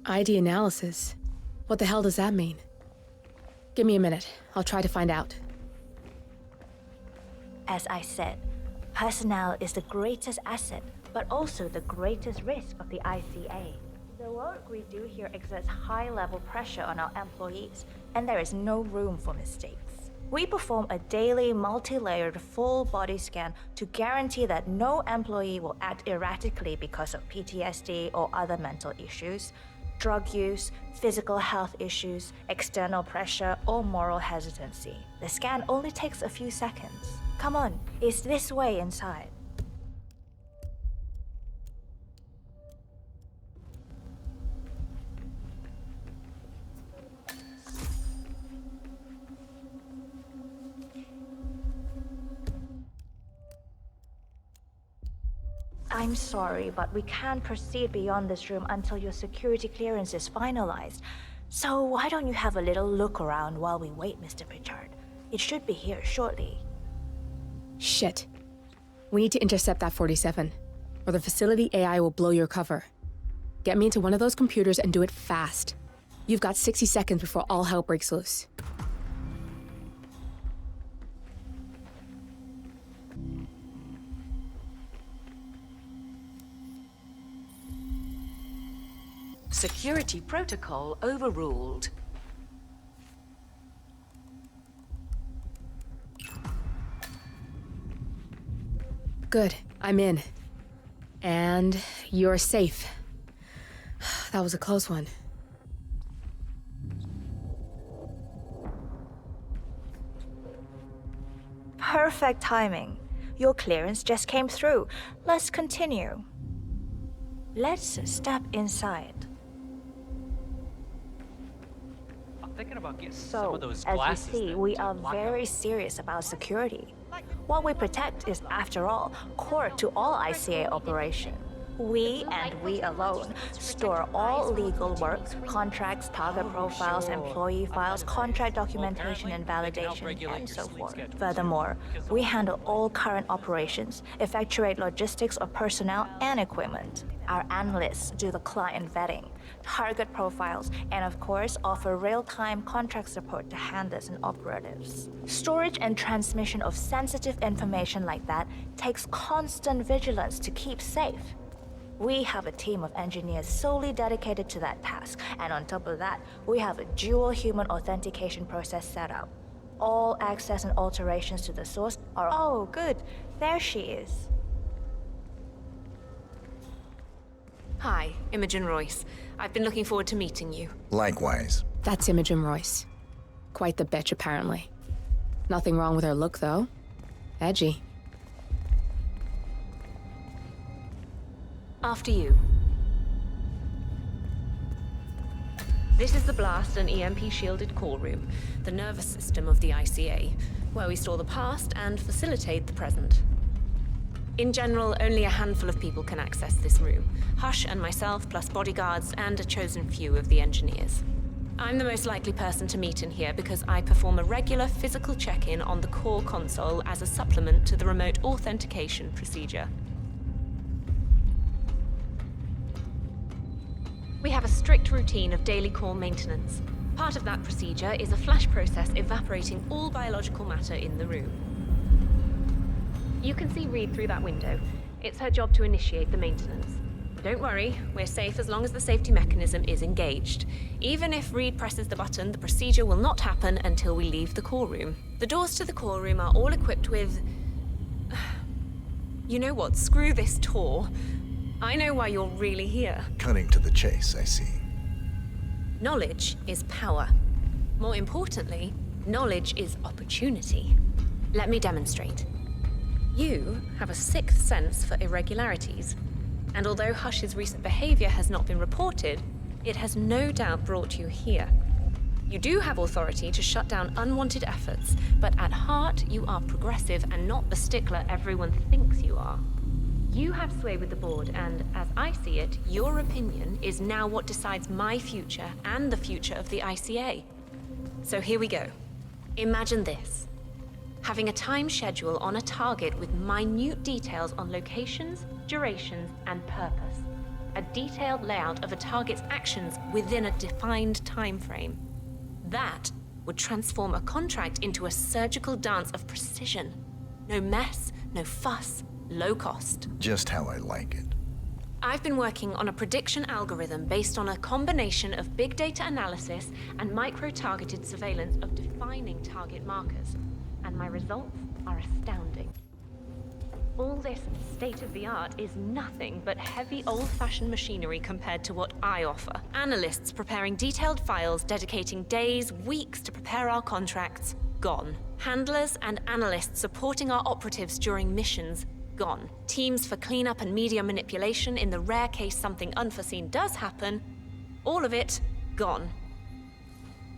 ID analysis? What the hell does that mean? Give me a minute. I'll try to find out. As I said, personnel is the greatest asset, but also the greatest risk of the ICA. The work we do here exerts high-level pressure on our employees, and there is no room for mistakes. We perform a daily, multi-layered, full body scan to guarantee that no employee will act erratically because of PTSD or other mental issues, drug use, physical health issues, external pressure, or moral hesitancy. The scan only takes a few seconds. Come on, it's this way inside. I'm sorry, but we can't proceed beyond this room until your security clearance is finalized. So why don't you have a little look around while we wait, Mr. Pritchard? It should be here shortly. Shit. We need to intercept that 47, or the facility AI will blow your cover. Get me into one of those computers and do it fast. You've got 60 seconds before all hell breaks loose. Security protocol overruled. Good, I'm in. And you're safe. That was a close one. Perfect timing. Your clearance just came through. Let's continue. Let's step inside. I'm thinking about getting some of those As glasses. you see, we are very serious about security. What we protect is, after all, core to all ICA operation. We, and we alone, store all legal work, contracts, target profiles, employee files, contract documentation and validation, and so forth. Furthermore, we handle all current operations, effectuate logistics of personnel and equipment. Our analysts do the client vetting, target profiles, and of course, offer real-time contract support to handlers and operatives. Storage and transmission of sensitive information like that takes constant vigilance to keep safe. We have a team of engineers solely dedicated to that task, and on top of that, we have a dual human authentication process set up. All access and alterations to the source are... Oh, good. There she is. Hi, Imogen Royce. I've been looking forward to meeting you. Likewise. That's Imogen Royce. Quite the bitch, apparently. Nothing wrong with her look, though. Edgy. After you. This is the blast and EMP-shielded core room, the nervous system of the ICA, where we store the past and facilitate the present. In general, only a handful of people can access this room. Hush and myself, plus bodyguards and a chosen few of the engineers. I'm the most likely person to meet in here because I perform a regular physical check-in on the core console as a supplement to the remote authentication procedure. We have a strict routine of daily core maintenance. Part of that procedure is a flash process evaporating all biological matter in the room. You can see Reed through that window. It's her job to initiate the maintenance. Don't worry, we're safe as long as the safety mechanism is engaged. Even if Reed presses the button, the procedure will not happen until we leave the core room. The doors to the core room are all equipped with... You know what? Screw this tour. I know why you're really here. Cutting to the chase, I see. Knowledge is power. More importantly, knowledge is opportunity. Let me demonstrate. You have a sixth sense for irregularities, and although Hush's recent behavior has not been reported, it has no doubt brought you here. You do have authority to shut down unwanted efforts, but at heart you are progressive and not the stickler everyone thinks you are. You have sway with the board, and as I see it, your opinion is now what decides my future and the future of the ICA. So here we go. Imagine this. Having a time schedule on a target with minute details on locations, durations, and purpose. A detailed layout of a target's actions within a defined time frame. That would transform a contract into a surgical dance of precision. No mess, no fuss, low cost. Just how I like it. I've been working on a prediction algorithm based on a combination of big data analysis and micro-targeted surveillance of defining target markers. And my results are astounding. All this state-of-the-art is nothing but heavy old-fashioned machinery compared to what I offer. Analysts preparing detailed files, dedicating days, weeks to prepare our contracts, gone. Handlers and analysts supporting our operatives during missions, gone. Teams for cleanup and media manipulation in the rare case something unforeseen does happen, all of it, gone.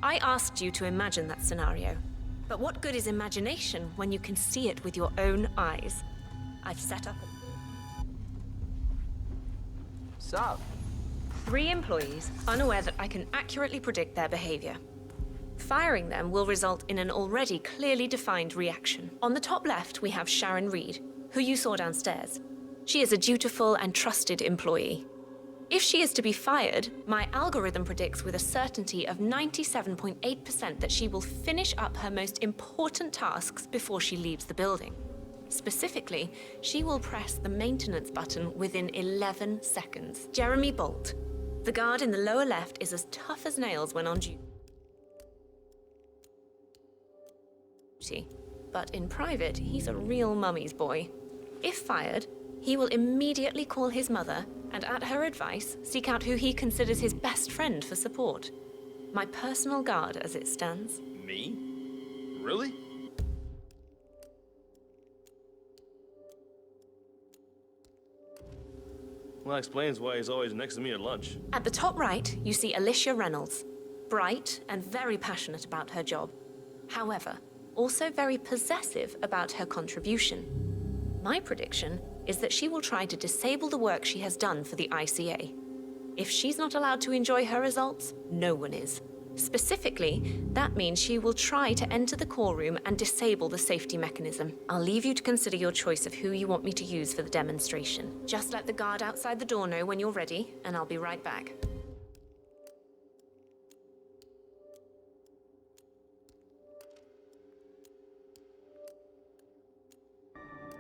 I asked you to imagine that scenario. But what good is imagination when you can see it with your own eyes? I've set up Sup? 3 employees, unaware that I can accurately predict their behavior. Firing them will result in an already clearly defined reaction. On the top left, we have Sharon Reed, who you saw downstairs. She is a dutiful and trusted employee. If she is to be fired, my algorithm predicts with a certainty of 97.8% that she will finish up her most important tasks before she leaves the building. Specifically, she will press the maintenance button within 11 seconds. Jeremy Bolt, the guard in the lower left, is as tough as nails when on duty. But in private, he's a real mummy's boy. If fired, he will immediately call his mother and, at her advice, seek out who he considers his best friend for support. My personal guard, as it stands. Me? Really? Well, that explains why he's always next to me at lunch. At the top right, you see Alicia Reynolds. Bright and very passionate about her job. However, also very possessive about her contribution. My prediction is that she will try to disable the work she has done for the ICA. If she's not allowed to enjoy her results, no one is. Specifically, that means she will try to enter the core room and disable the safety mechanism. I'll leave you to consider your choice of who you want me to use for the demonstration. Just let the guard outside the door know when you're ready, and I'll be right back.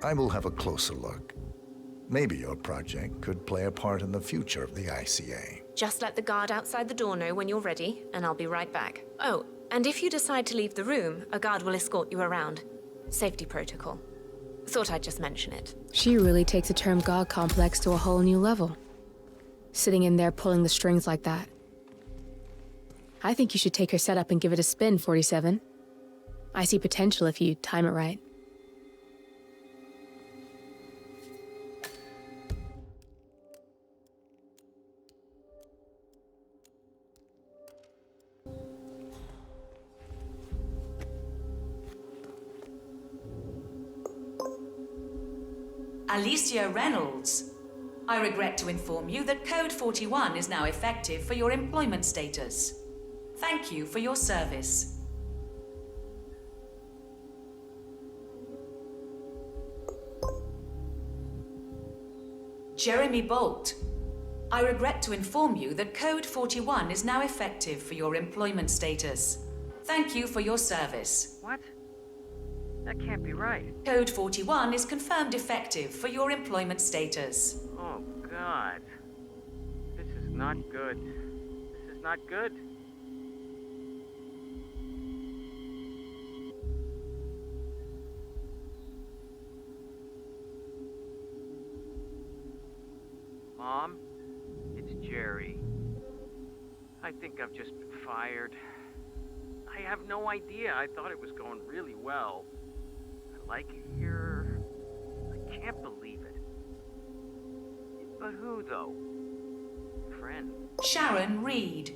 I will have a closer look. Maybe your project could play a part in the future of the ICA. Just let the guard outside the door know when you're ready, and I'll be right back. Oh, and if you decide to leave the room, a guard will escort you around. Safety protocol. Thought I'd just mention it. She really takes the term God complex to a whole new level. Sitting in there pulling the strings like that. I think you should take her setup and give it a spin, 47. I see potential if you time it right. Alicia Reynolds. I regret to inform you that Code 41 is now effective for your employment status. Thank you for your service. Jeremy Bolt. I regret to inform you that Code 41 is now effective for your employment status. Thank you for your service. What? That can't be right. Code 41 is confirmed effective for your employment status. Oh, God. This is not good. This is not good. Mom, it's Jerry. I think I've just been fired. I have no idea. I thought it was going really well. I like it here. I can't believe it. But who, though? Friend. Sharon Reed.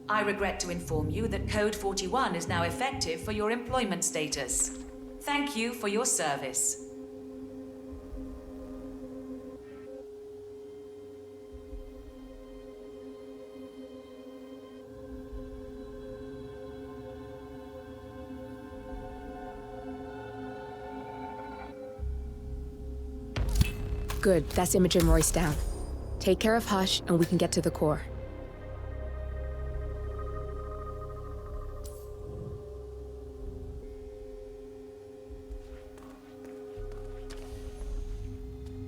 I regret to inform you that Code 41 is now effective for your employment status. Thank you for your service. Good, that's Imogen Royce down. Take care of Hush, and we can get to the core.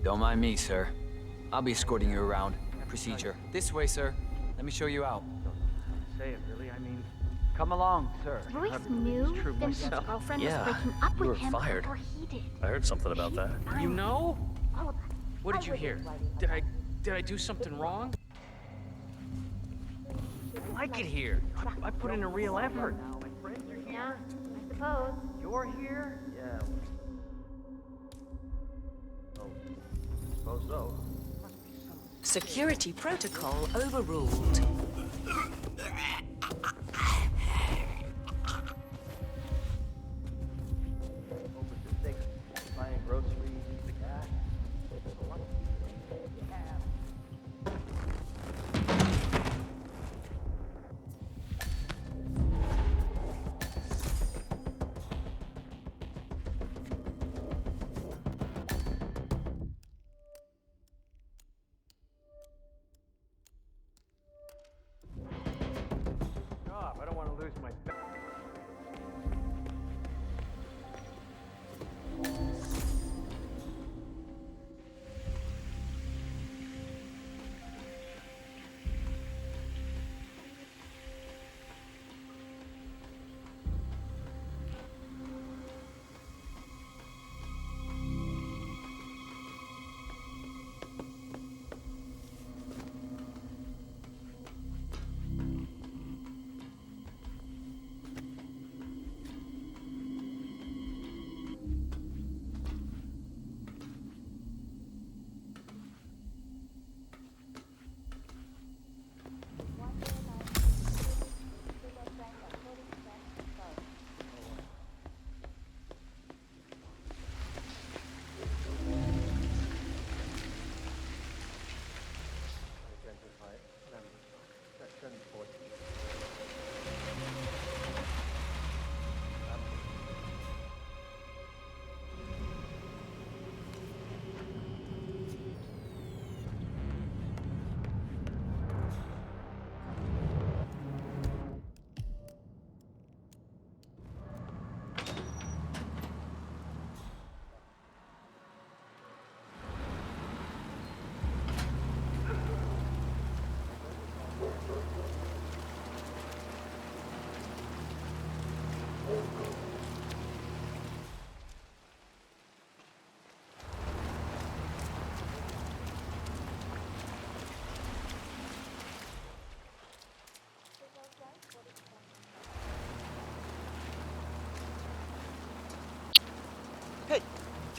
Don't mind me, sir. I'll be escorting you around. Procedure. This way, sir. Let me show you out. Say it, really. I mean, come along, sir. Royce knew that his girlfriend was breaking up with him before he did. I heard something about that. You know? Oh, What did you hear? Did I do something wrong? I like it here. I put in a real effort. yeah, I suppose. You're here? Yeah. Oh, suppose so. Security protocol overruled. Buying groceries, the gas.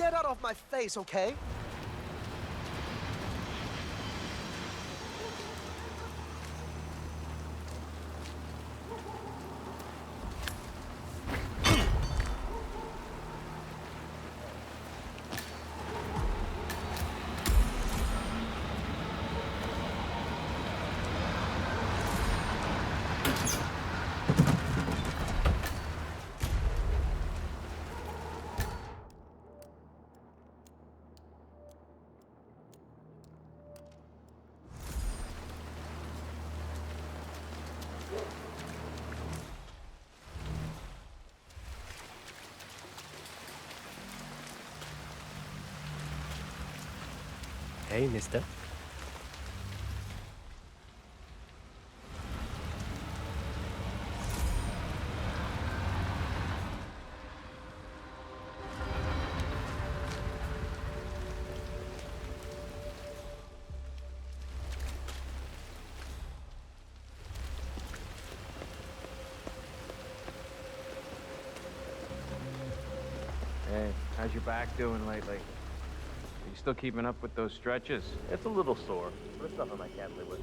get out of my face, okay? Hey, mister. Hey, how's your back doing lately? Are you still keeping up with those stretches? It's a little sore, but it's nothing I can't live with.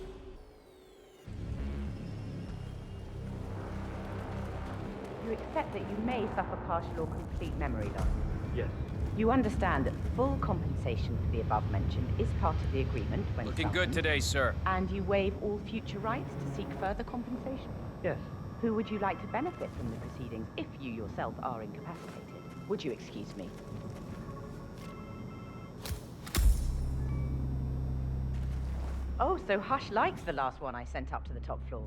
You accept that you may suffer partial or complete memory loss. Yes. You understand that full compensation for the above mentioned is part of the agreement when Looking summoned, good today, sir. and you waive all future rights to seek further compensation. Yes. Who would you like to benefit from the proceedings if you yourself are incapacitated? Would you excuse me? Oh, so Hush likes the last one I sent up to the top floor.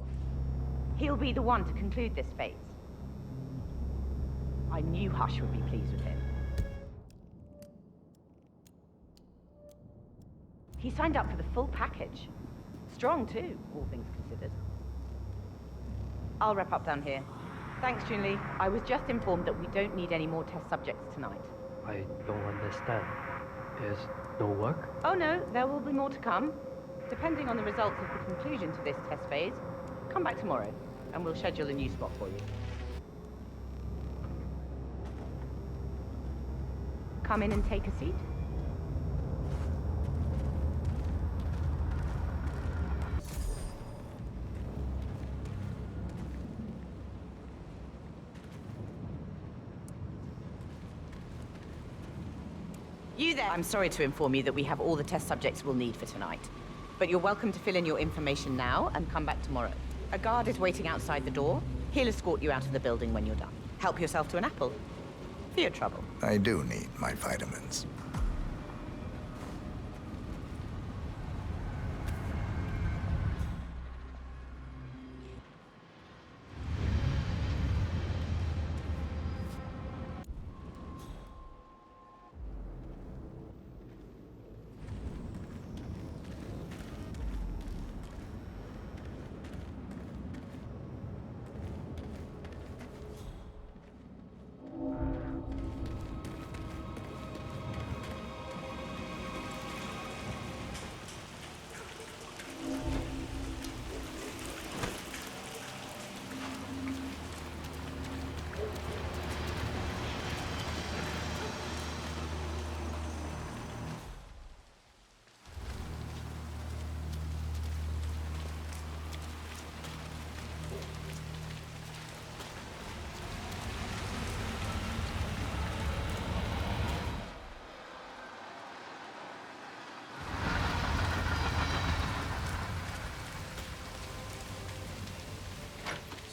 He'll be the one to conclude this phase. I knew Hush would be pleased with him. He signed up for the full package. Strong too, all things considered. I'll wrap up down here. Thanks, Junli. I was just informed that we don't need any more test subjects tonight. I don't understand. There's no work? Oh no, there will be more to come. Depending on the results of the conclusion to this test phase, come back tomorrow, and we'll schedule a new spot for you. Come in and take a seat. You there! I'm sorry to inform you that we have all the test subjects we'll need for tonight. But you're welcome to fill in your information now and come back tomorrow. A guard is waiting outside the door. He'll escort you out of the building when you're done. Help yourself to an apple. For your trouble. I do need my vitamins.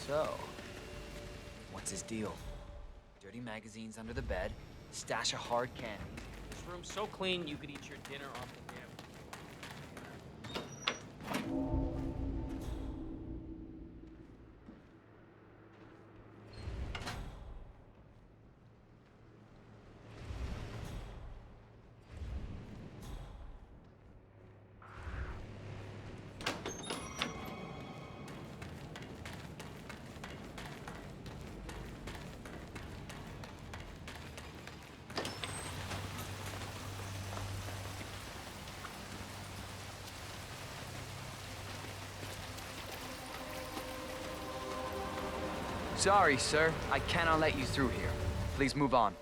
So, what's his deal? Dirty magazines under the bed, stash of hard candy. This room's so clean you could eat your dinner off the damn. Sorry, sir. I cannot let you through here. Please move on.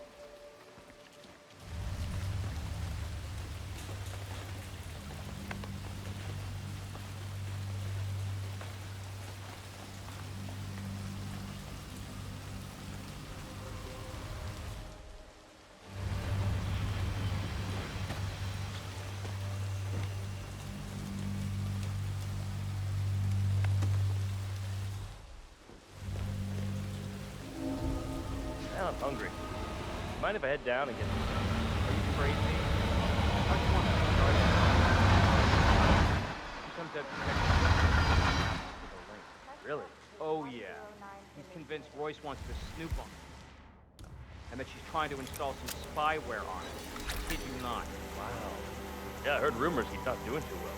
Hungry. Mind if I head down and get some? Are you crazy? Hush wants to start. He comes out to check the link. Really? Oh yeah. He's convinced Royce wants to snoop on him. And that she's trying to install some spyware on it. I kid you not. Wow. Yeah, I heard rumors he's not doing too well.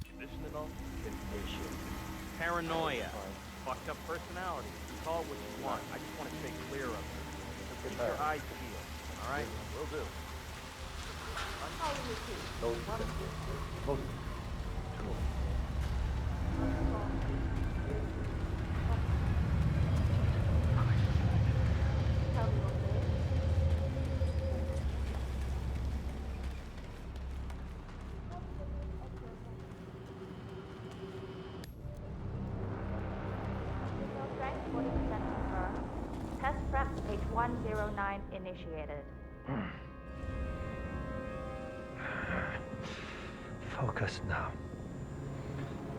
Condition and all? Condition. Paranoia. Fucked up personality. You call it what you want. I just want to stay clear of it. So keep your eyes peeled. All right? Will do. Test prep page 109 initiated. Focus now.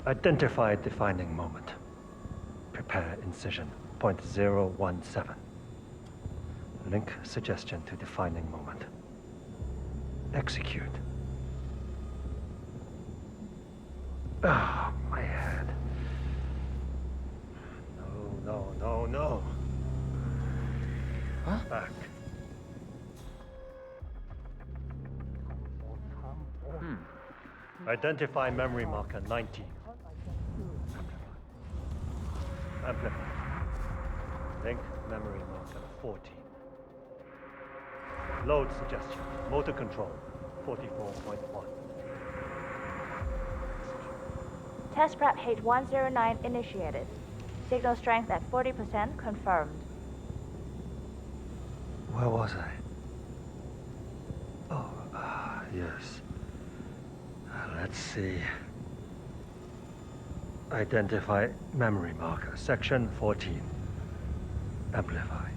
Identify defining moment. Prepare incision. .017. Link suggestion to defining moment. Execute. Ah, my head. No. Huh? Back. Identify memory marker 19. Amplify. Link memory marker 14. Load suggestion. Motor control 44.1. Test prep page 109 initiated. Signal strength at 40% confirmed. Where was I? Oh, yes. Let's see. Identify memory marker, section 14. Amplify.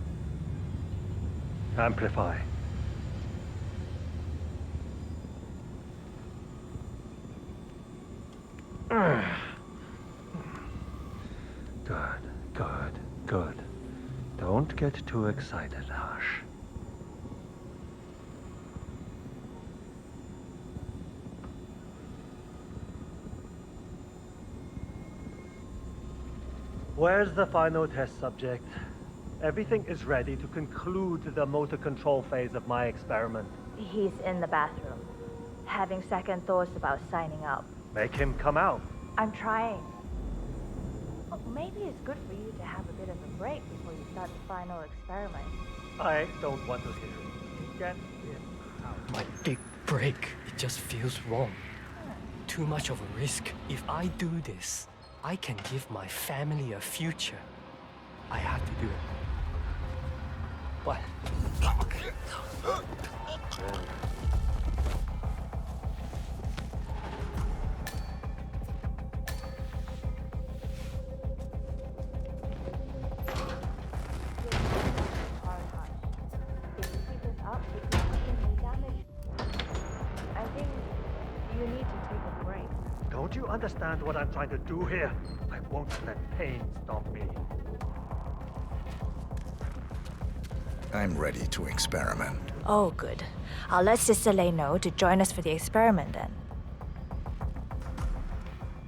Amplify. Good. Don't get too excited, Hush. Where's the final test subject? Everything is ready to conclude the motor control phase of my experiment. He's in the bathroom, having second thoughts about signing up. Make him come out. I'm trying. Oh, maybe it's good for you to have a bit of a break before you start the final experiment. I don't want to hear it. Get him out. My big break, it just feels wrong. Too much of a risk. If I do this, I can give my family a future. I have to do it. What? Don't you understand what I'm trying to do here? I won't let pain stop me. I'm ready to experiment. Oh, good. I'll let Sister Lei know to join us for the experiment then.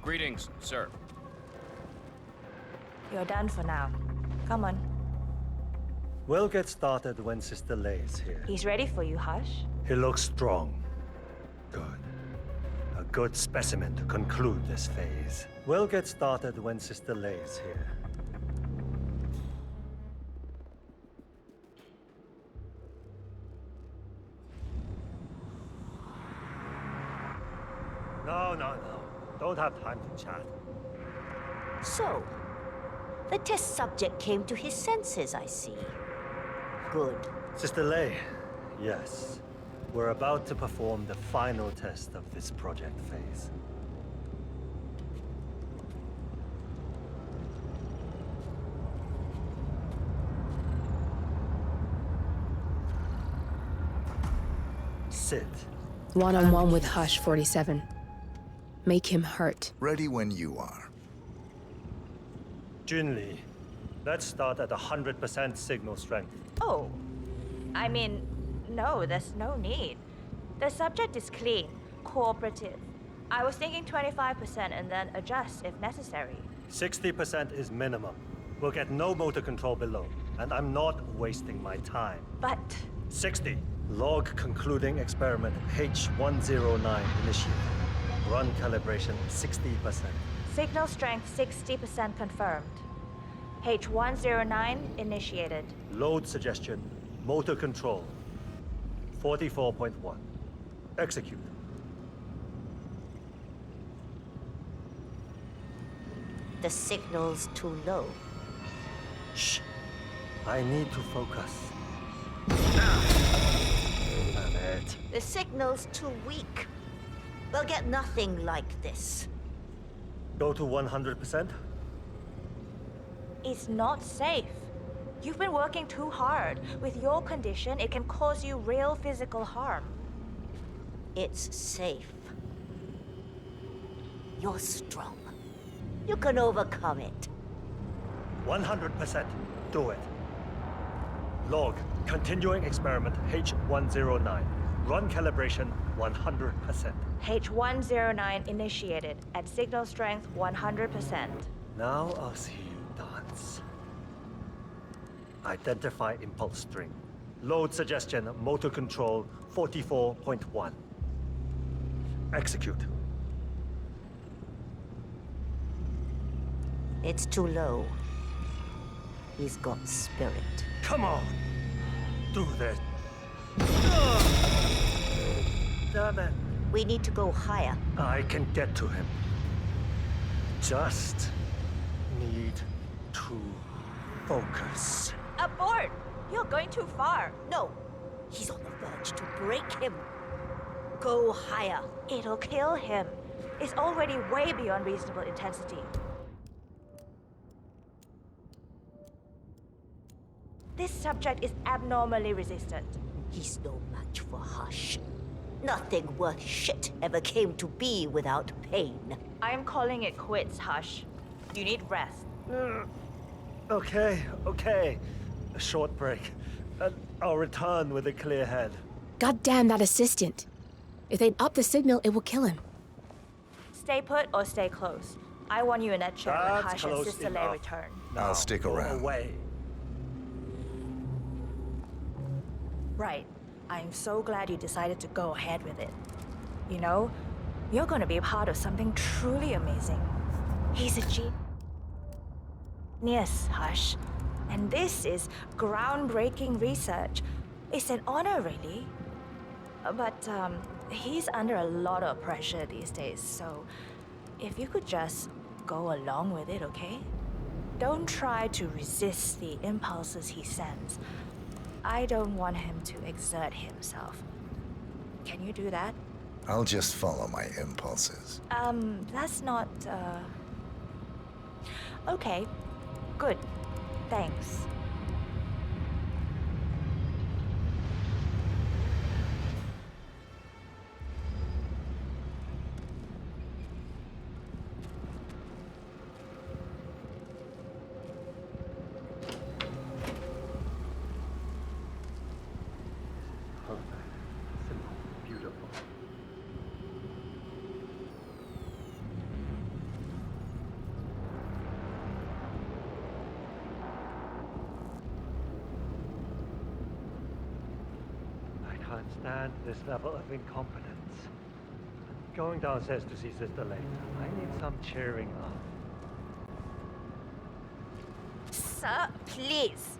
Greetings, sir. You're done for now. Come on. We'll get started when Sister Lei's here. He's ready for you, Hush. He looks strong. Good. A good specimen to conclude this phase. We'll get started when Sister Lei's here. No. Don't have time to chat. So, the test subject came to his senses, I see. Good. Sister Lei, yes. We're about to perform the final test of this project phase. Sit. One-on-one with Hush 47. Make him hurt. Ready when you are. Junli, let's start at 100% signal strength. Oh, I mean, no, there's no need. The subject is clean, cooperative. I was thinking 25% and then adjust if necessary. 60% is minimum. We'll get no motor control below, and I'm not wasting my time. But... 60. Log concluding experiment H109 initiated. Run calibration 60%. Signal strength 60% confirmed. H109 initiated. Load suggestion, motor control 44.1. Execute. The signal's too low. Shh. I need to focus. Damn it. The signal's too weak. We'll get nothing like this. Go to 100%? It's not safe. You've been working too hard. With your condition, it can cause you real physical harm. It's safe. You're strong. You can overcome it. 100%. Do it. Log. Continuing experiment H109. Run calibration 100%. H109 initiated at signal strength 100%. Now I'll see you dance. Identify impulse string. Load suggestion, motor control 44.1. Execute. It's too low. He's got spirit. Come on! Do this. Damn it. We need to go higher. I can get to him. Just need to focus. Abort! You're going too far. No. He's on the verge to break him. Go higher. It'll kill him. It's already way beyond reasonable intensity. This subject is abnormally resistant. He's no match for Hush. Nothing worth shit ever came to be without pain. I am calling it quits, Hush. You need rest. Okay. A short break. And I'll return with a clear head. God damn that assistant. If they'd up the signal, it will kill him. Stay put or stay close. I want you in that chair when Hush and Sister Lei return. I'll stick around. Away. Right. I'm so glad you decided to go ahead with it. You know, you're gonna be a part of something truly amazing. He's a genius, Hush. And this is groundbreaking research. It's an honor, really. But, he's under a lot of pressure these days, so if you could just go along with it, okay? Don't try to resist the impulses he sends. I don't want him to exert himself. Can you do that? I'll just follow my impulses. That's not, Okay, good. Thanks. Stand this level of incompetence. Going downstairs to see Sister Lei. I need some cheering up. Sir, please.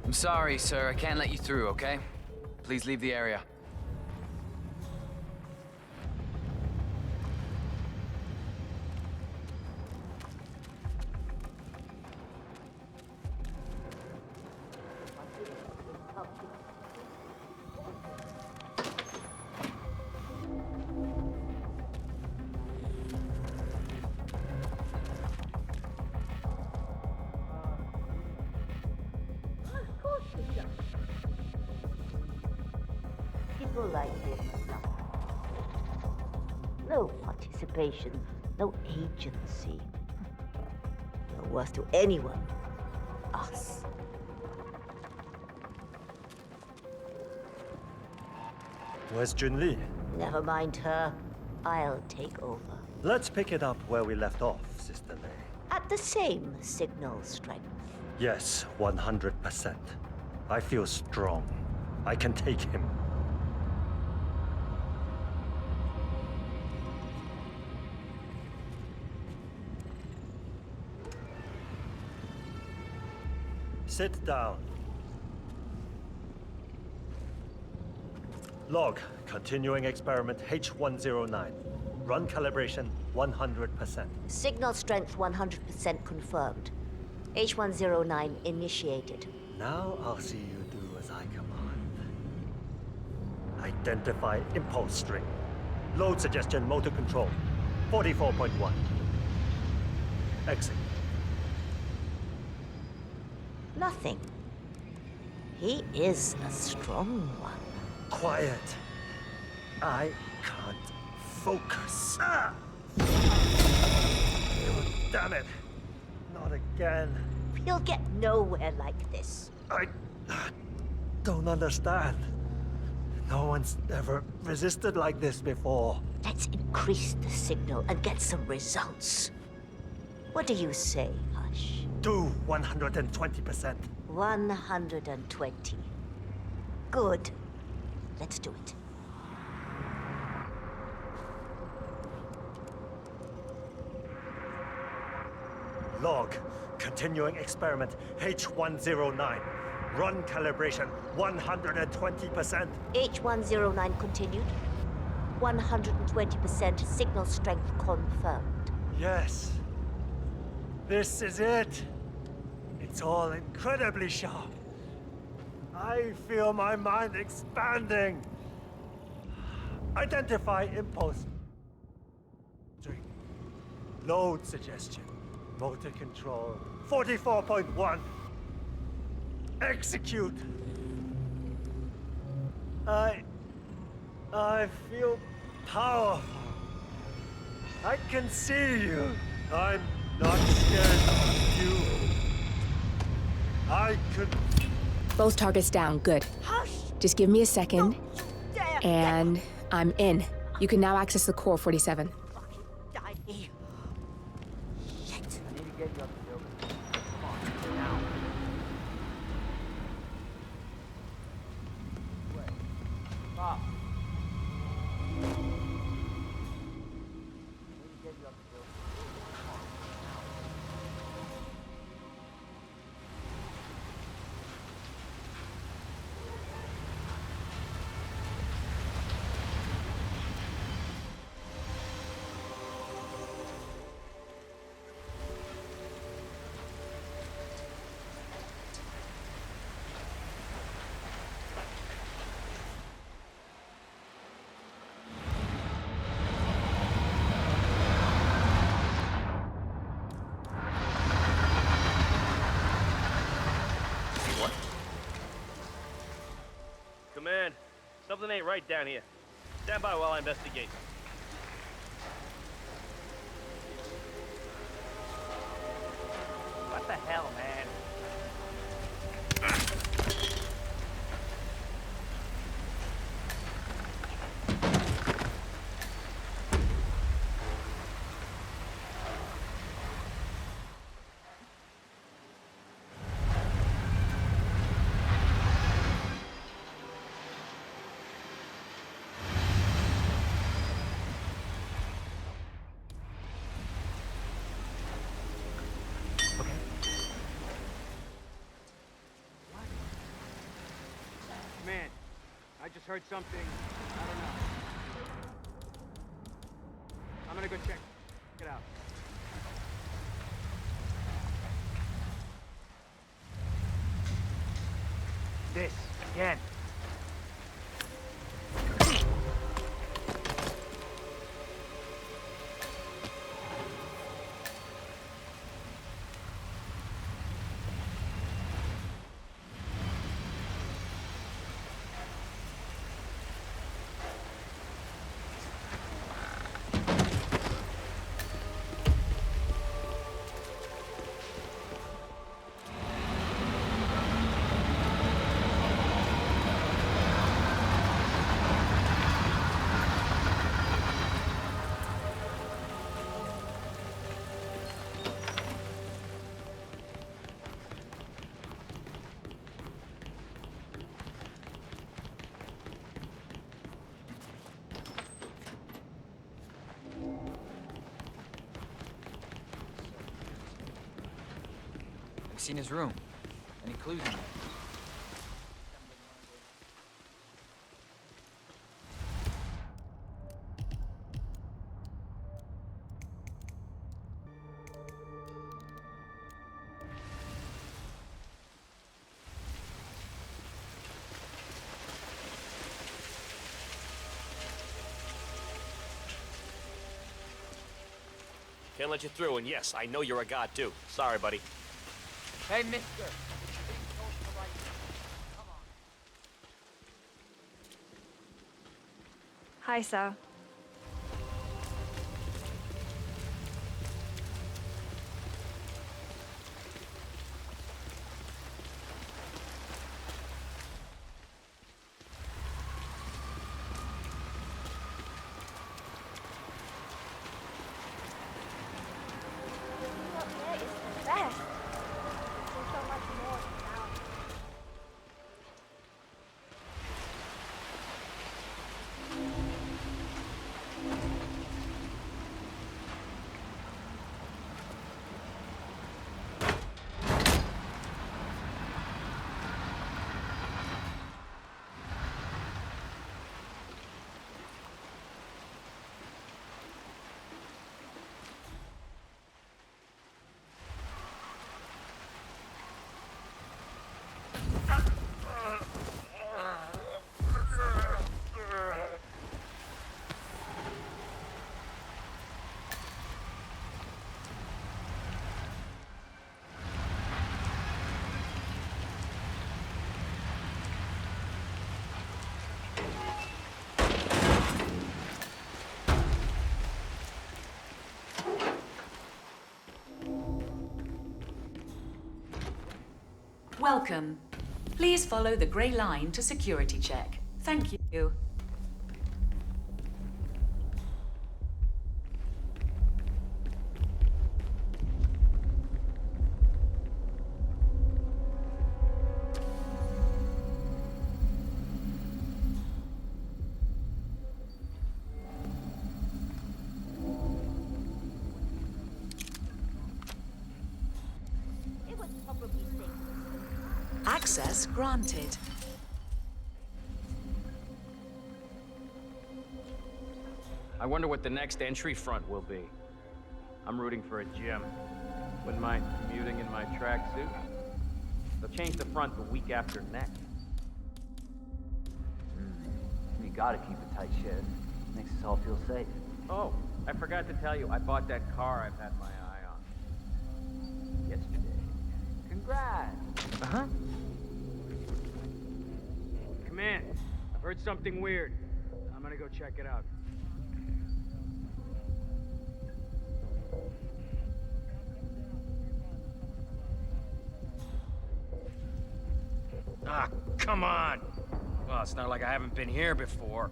I'm sorry, sir. I can't let you through, okay? Please leave the area. people like him enough. No participation, no agency. No worth to anyone. Us. Where's Junli? Never mind her. I'll take over. Let's pick it up where we left off, Sister Lei. At the same signal strength. Yes, 100%. I feel strong. I can take him. Sit down. Log, continuing experiment H109. Run calibration 100%. Signal strength 100% confirmed. H109 initiated. Now I'll see you do as I command. Identify impulse string. Load suggestion motor control 44.1. Exit. Nothing. He is a strong one. Quiet. I can't focus. Ah! Damn it. Not again. You'll get nowhere like this. I don't understand. No one's ever resisted like this before. Let's increase the signal and get some results. What do you say, Hush? Do 120%. 120. Good. Let's do it. Log, continuing experiment H109. Run calibration 120%. H109 continued. 120% signal strength confirmed. Yes. This is it. It's all incredibly sharp. I feel my mind expanding. Identify impulse. String. Load suggestion. Motor control 44.1. Execute. I feel powerful. I can see you. I'm not scared of you. I could... Both targets down, good. Just give me a second, and I'm in. You can now access the core 47. Command, something ain't right down here. Stand by while I investigate. What the hell, man? Man, I just heard something. I don't know. I'm gonna go check it out. This again. you seen his room? Any clues in there? Can't let you through, and yes, I know you're a god too. Sorry, buddy. Hey, mister. Hi, sir. Up there is the best. There's so much more down. Welcome. Please follow the grey line to security check. Thank you. It was probably safe. Access granted. I wonder what the next entry front will be. I'm rooting for a gym. Wouldn't mind commuting in my tracksuit. They'll change the front the week after next. You gotta keep a tight ship. Makes us all feel safe. Oh, I forgot to tell you, I bought that car I've had my eye on. Yesterday. Congrats! Uh-huh. Come in. I've heard something weird. I'm gonna go check it out. Ah, come on! Well, it's not like I haven't been here before.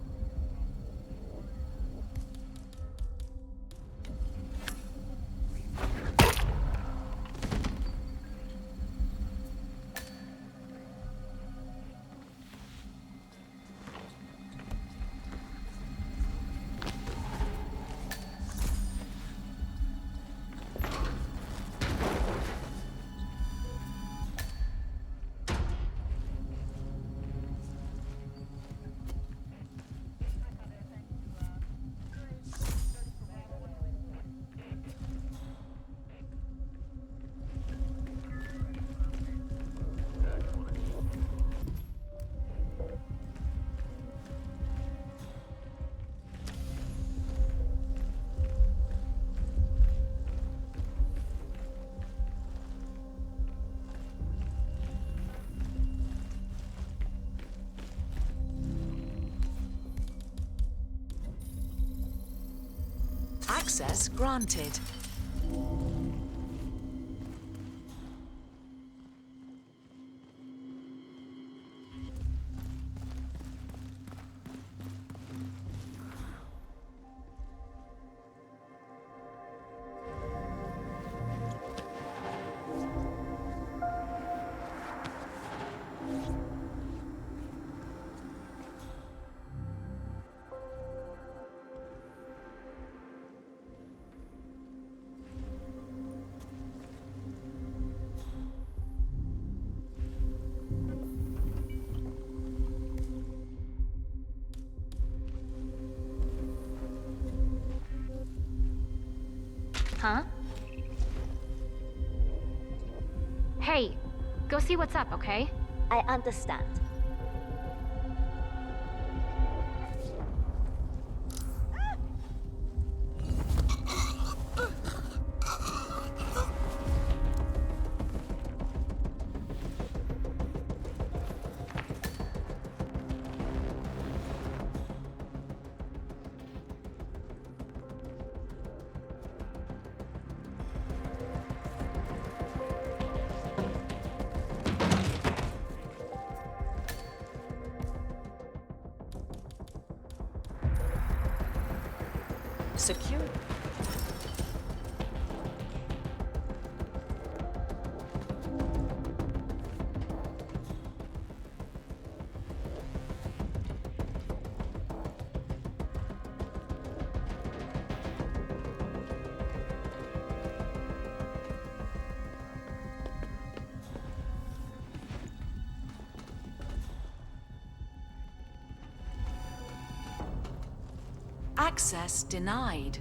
Access granted. Huh? Hey, go see what's up, okay? I understand. Secure. Access denied.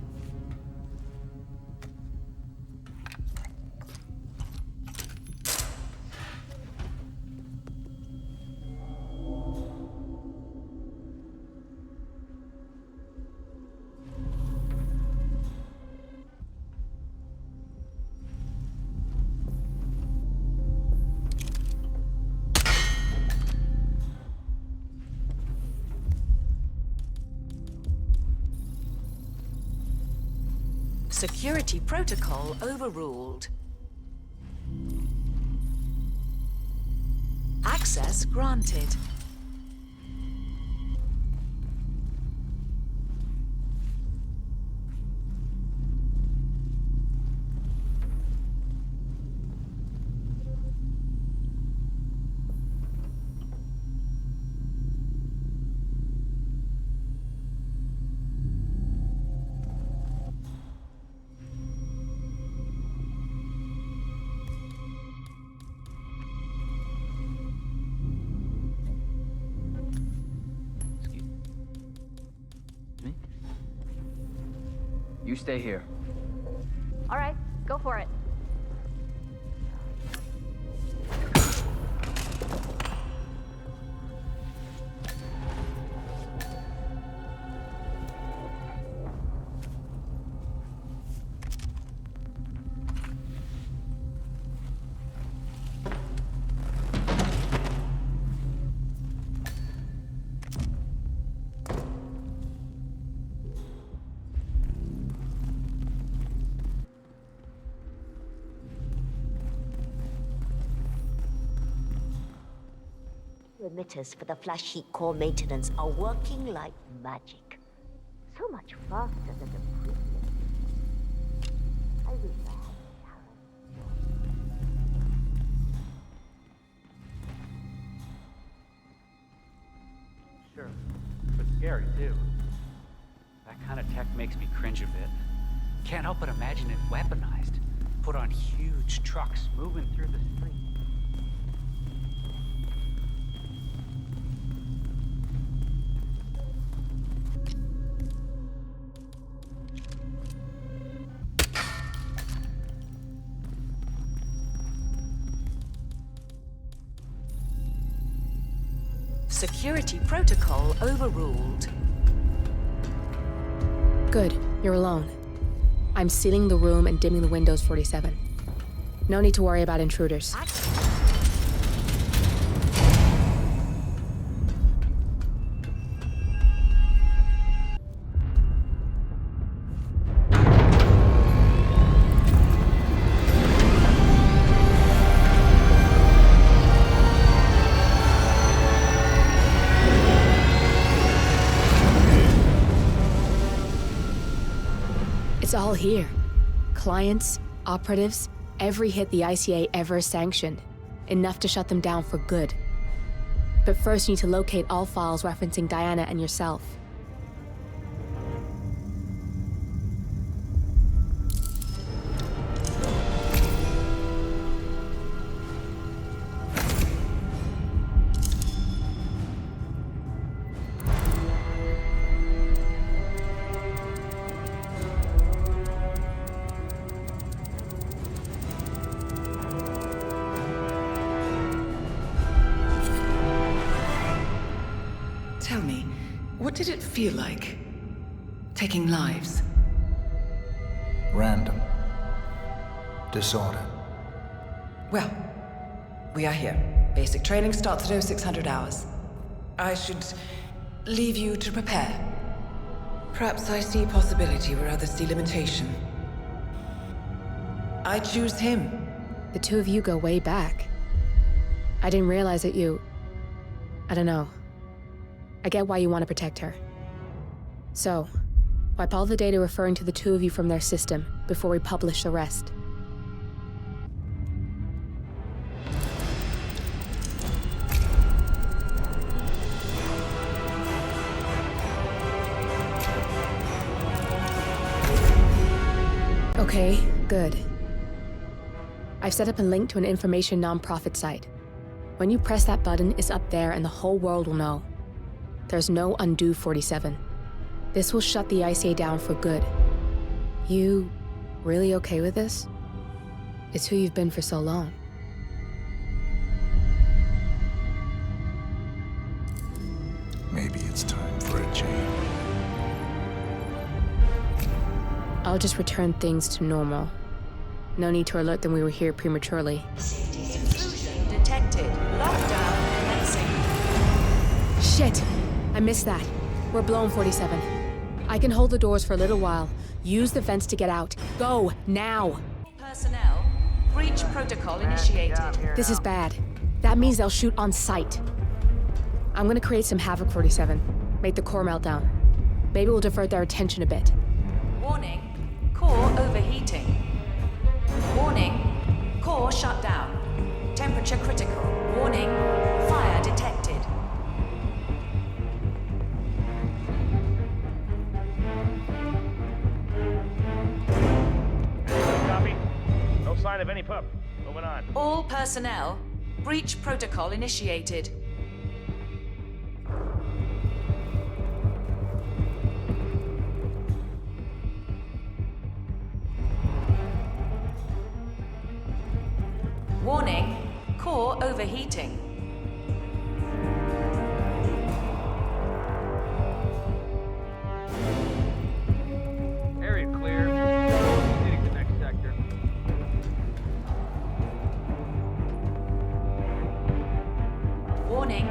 Security protocol overruled. Access granted. You stay here. All right, go for it. Emitters for the flash heat core maintenance are working like magic. So much faster than the previous. I wish I had Sure, but scary too. That kind of tech makes me cringe a bit. Can't help but imagine it weaponized, put on huge trucks moving through the street. Security protocol overruled. Good, you're alone. I'm sealing the room and dimming the windows 47. No need to worry about intruders. It's all here. Clients, operatives, every hit the ICA ever sanctioned. Enough to shut them down for good. But first you need to locate all files referencing Diana and yourself. What did it feel like? Taking lives? Random. Disorder. Well, we are here. Basic training starts at 0600 hours. I should leave you to prepare. Perhaps I see possibility where others see limitation. I choose him. The two of you go way back. I didn't realize that you... I don't know. I get why you want to protect her. So, wipe all the data referring to the two of you from their system before we publish the rest. Okay, good. I've set up a link to an information nonprofit site. When you press that button, it's up there and the whole world will know. There's no undo 47. This will shut the ICA down for good. You really okay with this? It's who you've been for so long. Maybe it's time for a change. I'll just return things to normal. No need to alert them we were here prematurely. Intrusion detected. Lockdown commencing. Shit! I missed that. We're blown, 47. I can hold the doors for a little while. Use the vents to get out. Go, now! Personnel, breach protocol initiated. This is bad. That means they'll shoot on sight. I'm gonna create some havoc, 47. Make the core meltdown. Maybe we'll divert their attention a bit. Warning, core overheating. Warning, core shut down. Temperature critical. Warning, fire detected. Copy. No sign of any pup. Moving on. All personnel, breach protocol initiated. Warning, core overheating. Area clear. Proceeding to next sector. Warning,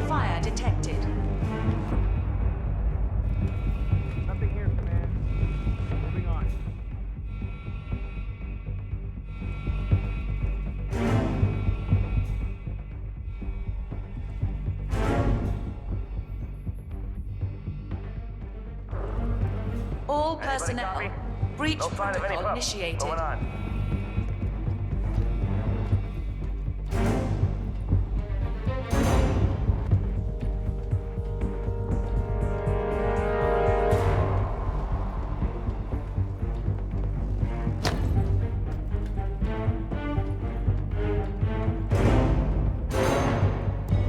fire detected. Nothing here, command. Moving on. All personnel, breach protocol initiated. Moving on.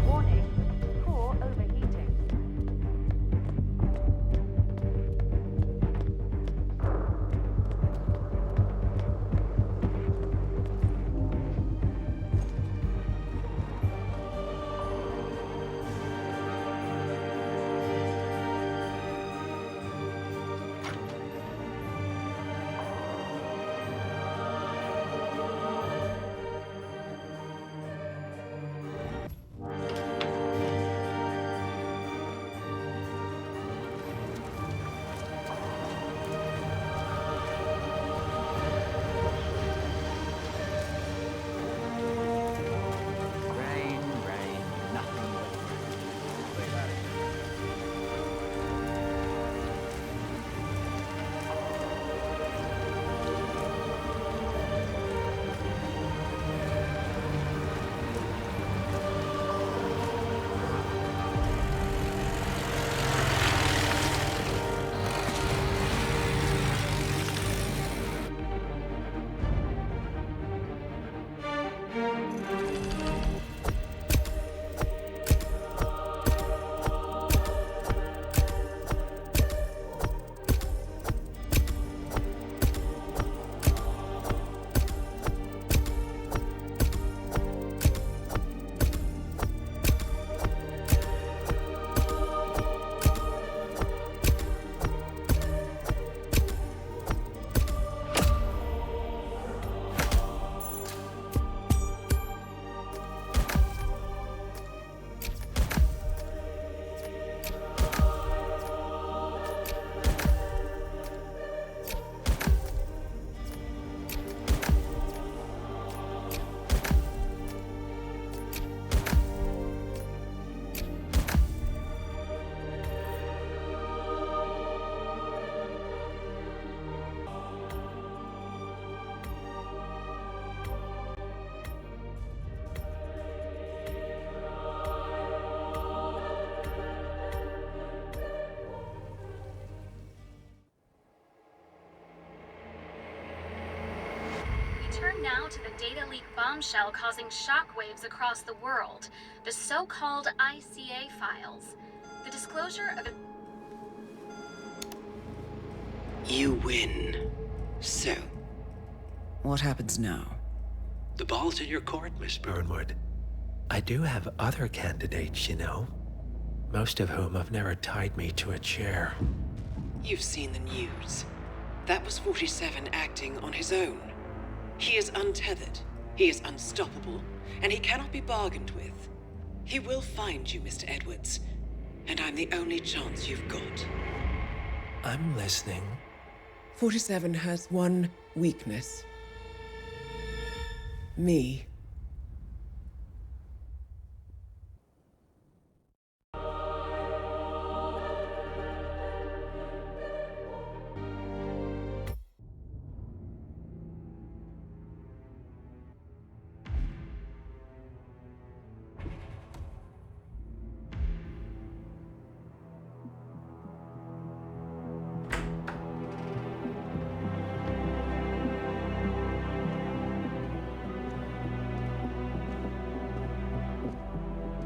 Warning, core overheating. Rain, rain, nothing but now to the data leak bombshell causing shockwaves across the world, the so-called ICA files. The disclosure of You win. So, what happens now? The ball's in your court, Miss Burnwood. I do have other candidates, you know. Most of whom have never tied me to a chair. You've seen the news. That was 47 acting on his own. He is untethered, he is unstoppable, and he cannot be bargained with. He will find you, Mr. Edwards, and I'm the only chance you've got. I'm listening. 47 has one weakness. Me.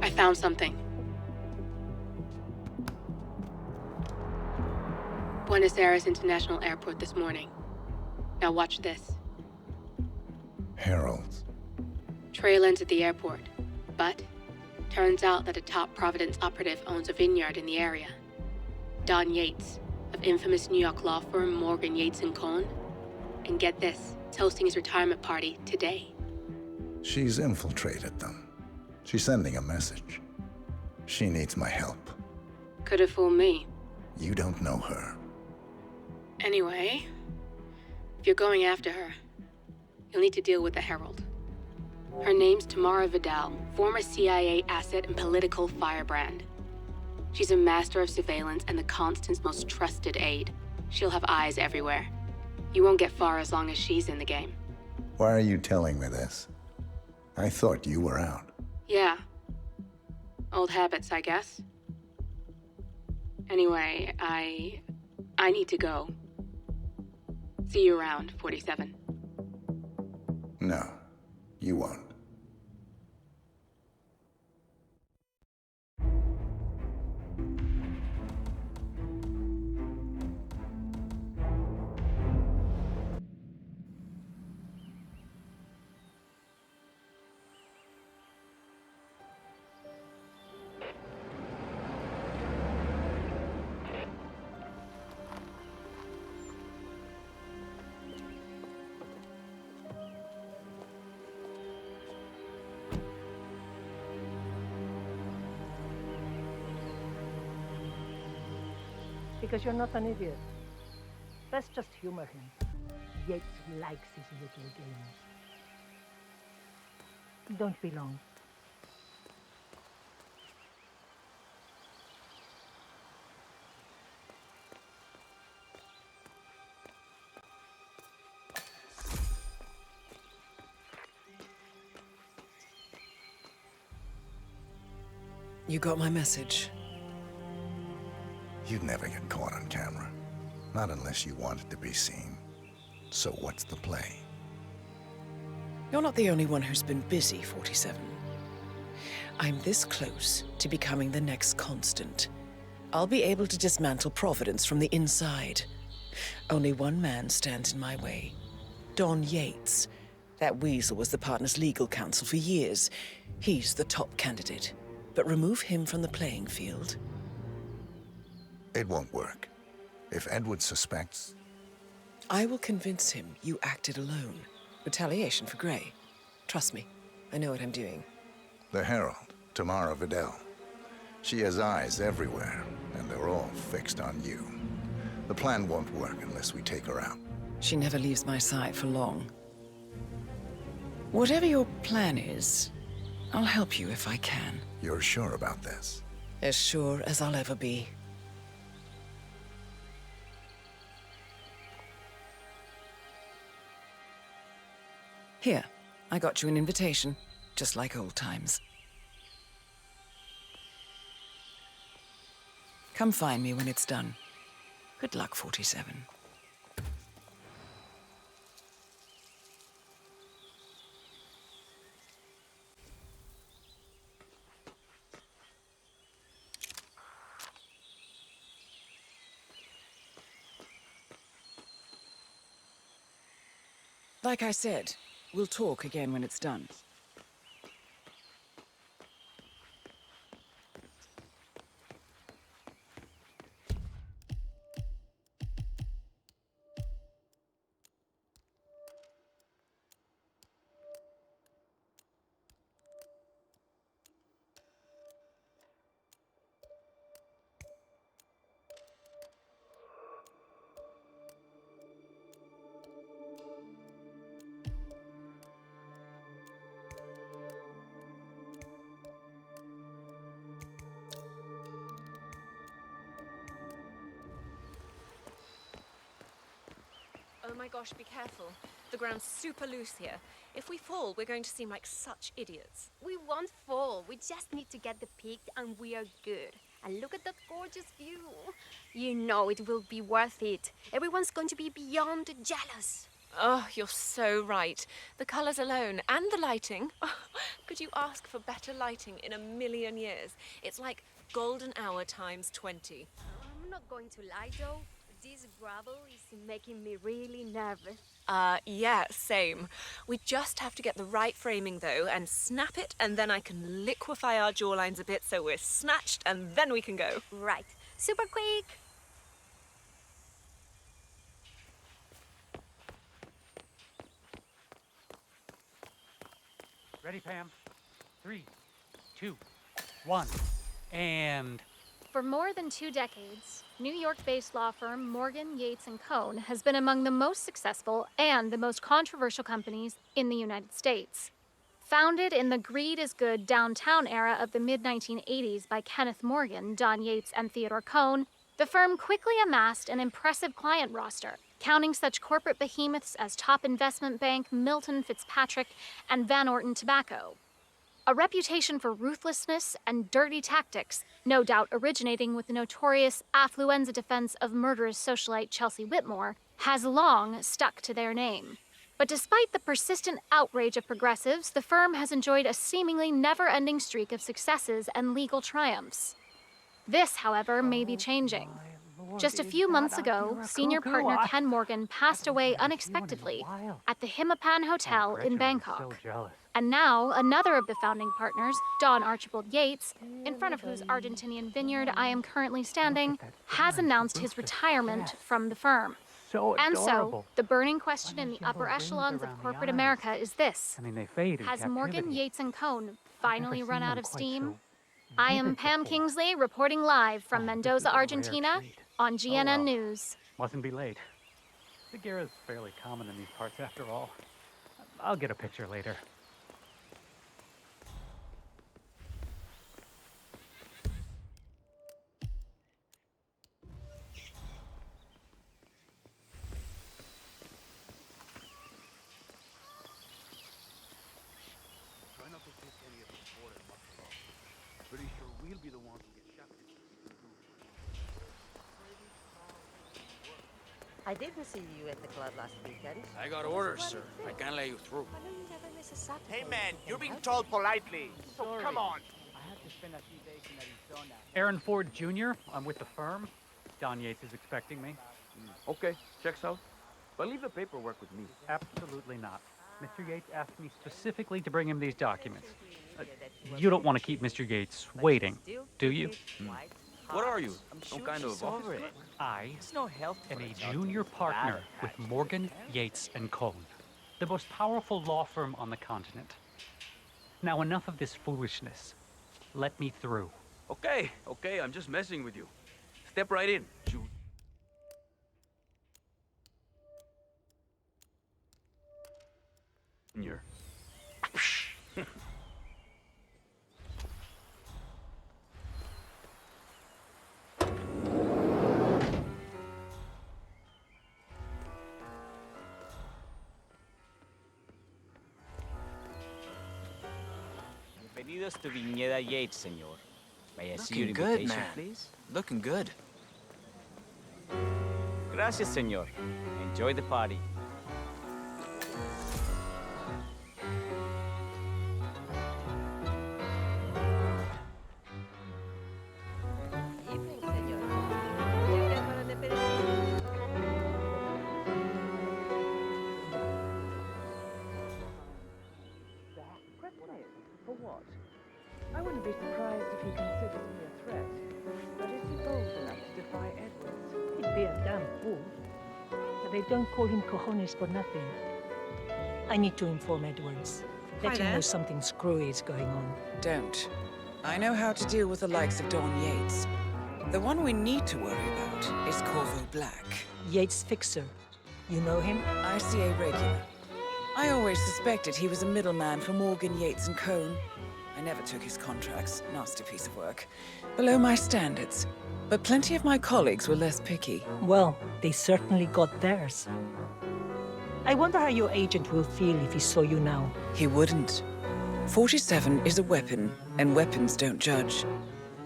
I found something. Buenos Aires International Airport this morning. Now watch this. Heralds. Trail ends at the airport, but turns out that a top Providence operative owns a vineyard in the area. Don Yates, of infamous New York law firm Morgan, Yates & Cohn. And get this, is hosting his retirement party today. She's infiltrated them. She's sending a message. She needs my help. Could have fooled me. You don't know her. Anyway, if you're going after her, you'll need to deal with the Herald. Her name's Tamara Vidal, former CIA asset and political firebrand. She's a master of surveillance and the Constant's most trusted aide. She'll have eyes everywhere. You won't get far as long as she's in the game. Why are you telling me this? I thought you were out. Yeah. Old habits, I guess. Anyway, I need to go. See you around, 47. No, you won't. Because you're not an idiot. Let's just humor him. Yates likes his little games. Don't be long. You got my message. You'd never get caught on camera. Not unless you wanted to be seen. So what's the play? You're not the only one who's been busy, 47. I'm this close to becoming the next Constant. I'll be able to dismantle Providence from the inside. Only one man stands in my way. Don Yates. That weasel was the partner's legal counsel for years. He's the top candidate. But remove him from the playing field. It won't work. If Edward suspects... I will convince him you acted alone. Retaliation for Grey. Trust me, I know what I'm doing. The Herald, Tamara Vidal. She has eyes everywhere, and they're all fixed on you. The plan won't work unless we take her out. She never leaves my side for long. Whatever your plan is, I'll help you if I can. You're sure about this? As sure as I'll ever be. Here, I got you an invitation, just like old times. Come find me when it's done. Good luck, 47. Like I said, we'll talk again when it's done. Oh my gosh, be careful. The ground's super loose here. If we fall, we're going to seem like such idiots. We won't fall. We just need to get the peak and we are good. And look at that gorgeous view. You know it will be worth it. Everyone's going to be beyond jealous. Oh, you're so right. The colors alone and the lighting. Could you ask for better lighting in a million years? It's like golden hour times 20. I'm not going to lie, Joe. This gravel is making me really nervous. Yeah, same. We just have to get the right framing, though, and snap it, and then I can liquefy our jawlines a bit so we're snatched, and then we can go. Right. Super quick. Ready, Pam? 3, 2, 1, and... For more than 2 decades, New York-based law firm Morgan, Yates & Cohn has been among the most successful and the most controversial companies in the United States. Founded in the greed is good downtown era of the mid-1980s by Kenneth Morgan, Don Yates, and Theodore Cohn, the firm quickly amassed an impressive client roster, counting such corporate behemoths as Top Investment Bank, Milton Fitzpatrick, and Van Orton Tobacco. A reputation for ruthlessness and dirty tactics, no doubt originating with the notorious affluenza defense of murderous socialite Chelsea Whitmore, has long stuck to their name. But despite the persistent outrage of progressives, the firm has enjoyed a seemingly never-ending streak of successes and legal triumphs. This, however, may be changing. Just a few months ago, senior partner Ken Morgan passed away unexpectedly at the Hitman Hotel in Bangkok. And now, another of the founding partners, Don Archibald Yates, in front of whose Argentinian vineyard I am currently standing, has announced his retirement from the firm. And so, the burning question in the upper echelons of corporate America is this. I mean, they fade in Has captivity. Morgan, Yates & Cohn finally run out of steam? so I am Pam Kingsley, reporting live from Mendoza, a rare Argentina, treat. on GNN well. News. Mustn't be late. Segura's fairly common in these parts after all. I'll get a picture later. Try not to take any of the border much at all. Pretty sure we'll be the ones who get shot. I didn't see you at the club last weekend. I got orders, sir. I can't let you through. Hey, man, you're being told politely, so come on. I have to spend a few days in Arizona. Aaron Ford Jr., I'm with the firm. Don Yates is expecting me. Okay, checks out. But leave the paperwork with me. Absolutely not. Mr. Yates asked me specifically to bring him these documents. You don't want to keep Mr. Yates waiting, do you? What are you? Some kind of office clerk? I am a junior partner with Morgan, Yates & Cohn, the most powerful law firm on the continent. Now, enough of this foolishness. Let me through. Okay, I'm just messing with you. Step right in. Junior. Bienvenidos to Viñeda Yates, señor. May I see your Looking good, invitation, man. please? Looking good. Gracias, señor. Enjoy the party. Evening, senor. You get for an aperitif? threaten you? For what? I wouldn't be surprised if he considers me a threat. But is he bold enough to defy Edwards? He'd be a damn fool. But they don't call him cojones for nothing. I need to inform Edwards. Let him know something screwy is going on. Don't. I know how to deal with the likes of Don Yates. The one we need to worry about is Corvo Black. Yates' fixer. You know him? ICA regular. I always suspected he was a middleman for Morgan, Yates and Cohn. I never took his contracts. Nasty piece of work. Below my standards. But plenty of my colleagues were less picky. Well, they certainly got theirs. I wonder how your agent will feel if he saw you now. He wouldn't. 47 is a weapon, and weapons don't judge.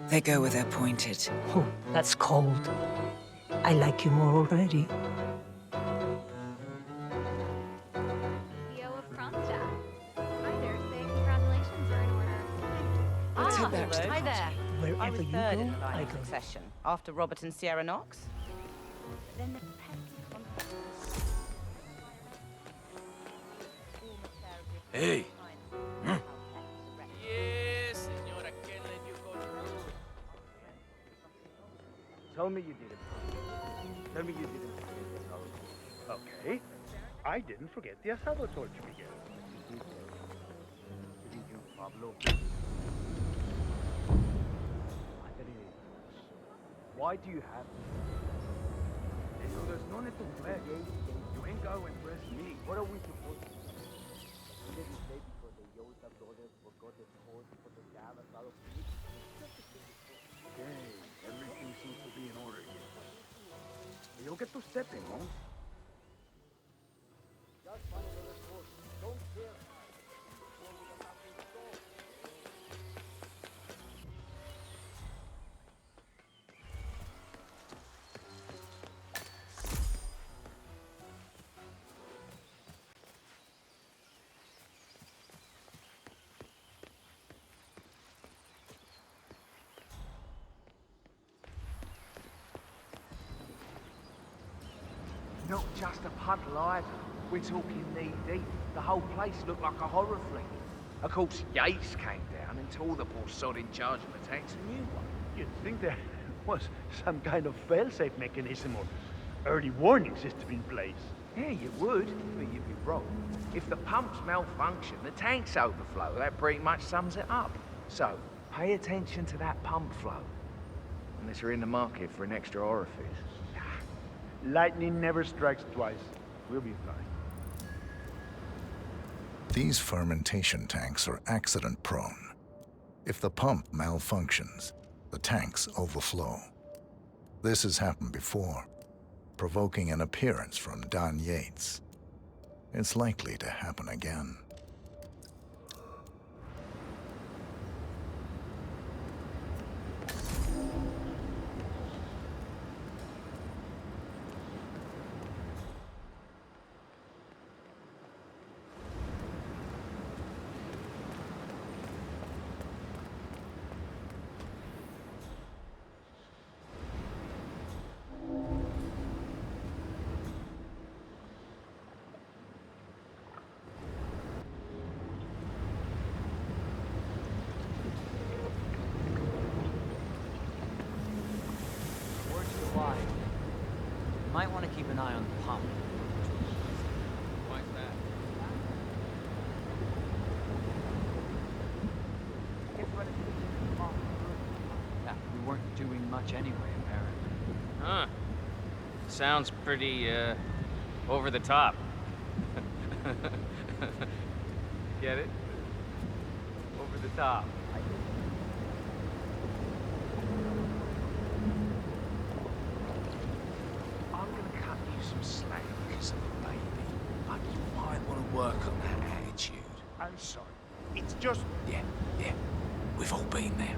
They go where they're pointed. Oh, that's cold. I like you more already. CEO of Kronstadt. Hi there, say congratulations are in order. Let's head back to the Hi there. Wherever I was you third go, in the line I of go. succession, after Robert and Sierra Knox. Then the Hey. Yes, senora, can't let you go through. Tell me you didn't. Tell me you didn't. Okay. I didn't forget the asado torch, Miguel. Didn't you, Pablo? Why do you have me? There's no need to flex. You ain't going to impress me. What are we supposed to do? You didn't say because the Yota brothers forgot the code for the gas asado feed? Okay, everything seems to be in order here. You'll get to stepping, huh? Don't care. Not just a puddle either. We're talking knee-deep. The whole place looked like a horror flick. Of course, Yates came down and tore the poor sod in charge of the tanks a new one. You'd think there was some kind of fail-safe mechanism or early warning system in place. Yeah, you would, but you'd be wrong. If the pumps malfunction, the tanks overflow. That pretty much sums it up. So, pay attention to that pump flow. Unless you're in the market for an extra orifice. Lightning never strikes twice. We'll be fine. These fermentation tanks are accident-prone. If the pump malfunctions, the tanks overflow. This has happened before, provoking an appearance from Don Yates. It's likely to happen again. Might want to keep an eye on the pump. Why's that? Yeah, we weren't doing much anyway, apparently. Huh. Sounds pretty, over the top. Get it? Over the top. I'm gonna cut you some slack because of a baby. But you might want to work on that attitude. I'm sorry. It's just... Yeah. We've all been there.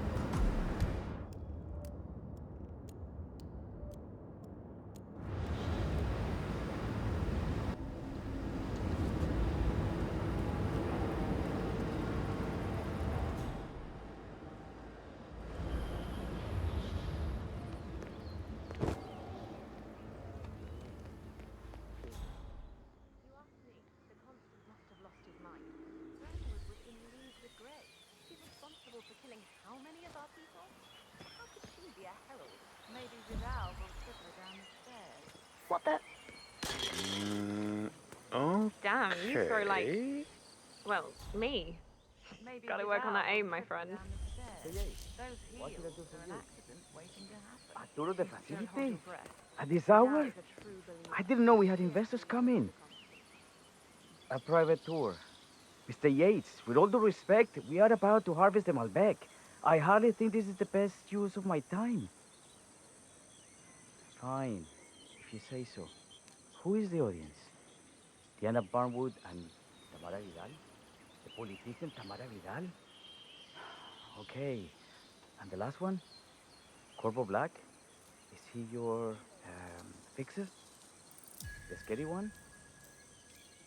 how many of our people? How could she be a herald? Maybe Vidal will slip her down the stairs. What the? Okay. Damn, you throw like, well, me. Maybe Gotta work on that Vidal aim, will my slip her friend. down the stairs. Those What should I heels do for are an you? accident waiting to happen. Arturo the Don't hold facility? your breath. At this Vidal hour? is a true believer. I didn't know we had investors come in. A private tour. Mr. Yates, with all due respect, we are about to harvest the Malbec. I hardly think this is the best use of my time. Fine, if you say so. Who is the audience? Diana Barnwood and Tamara Vidal? The politician Tamara Vidal? Okay. And the last one? Corvo Black? Is he your fixer? The scary one?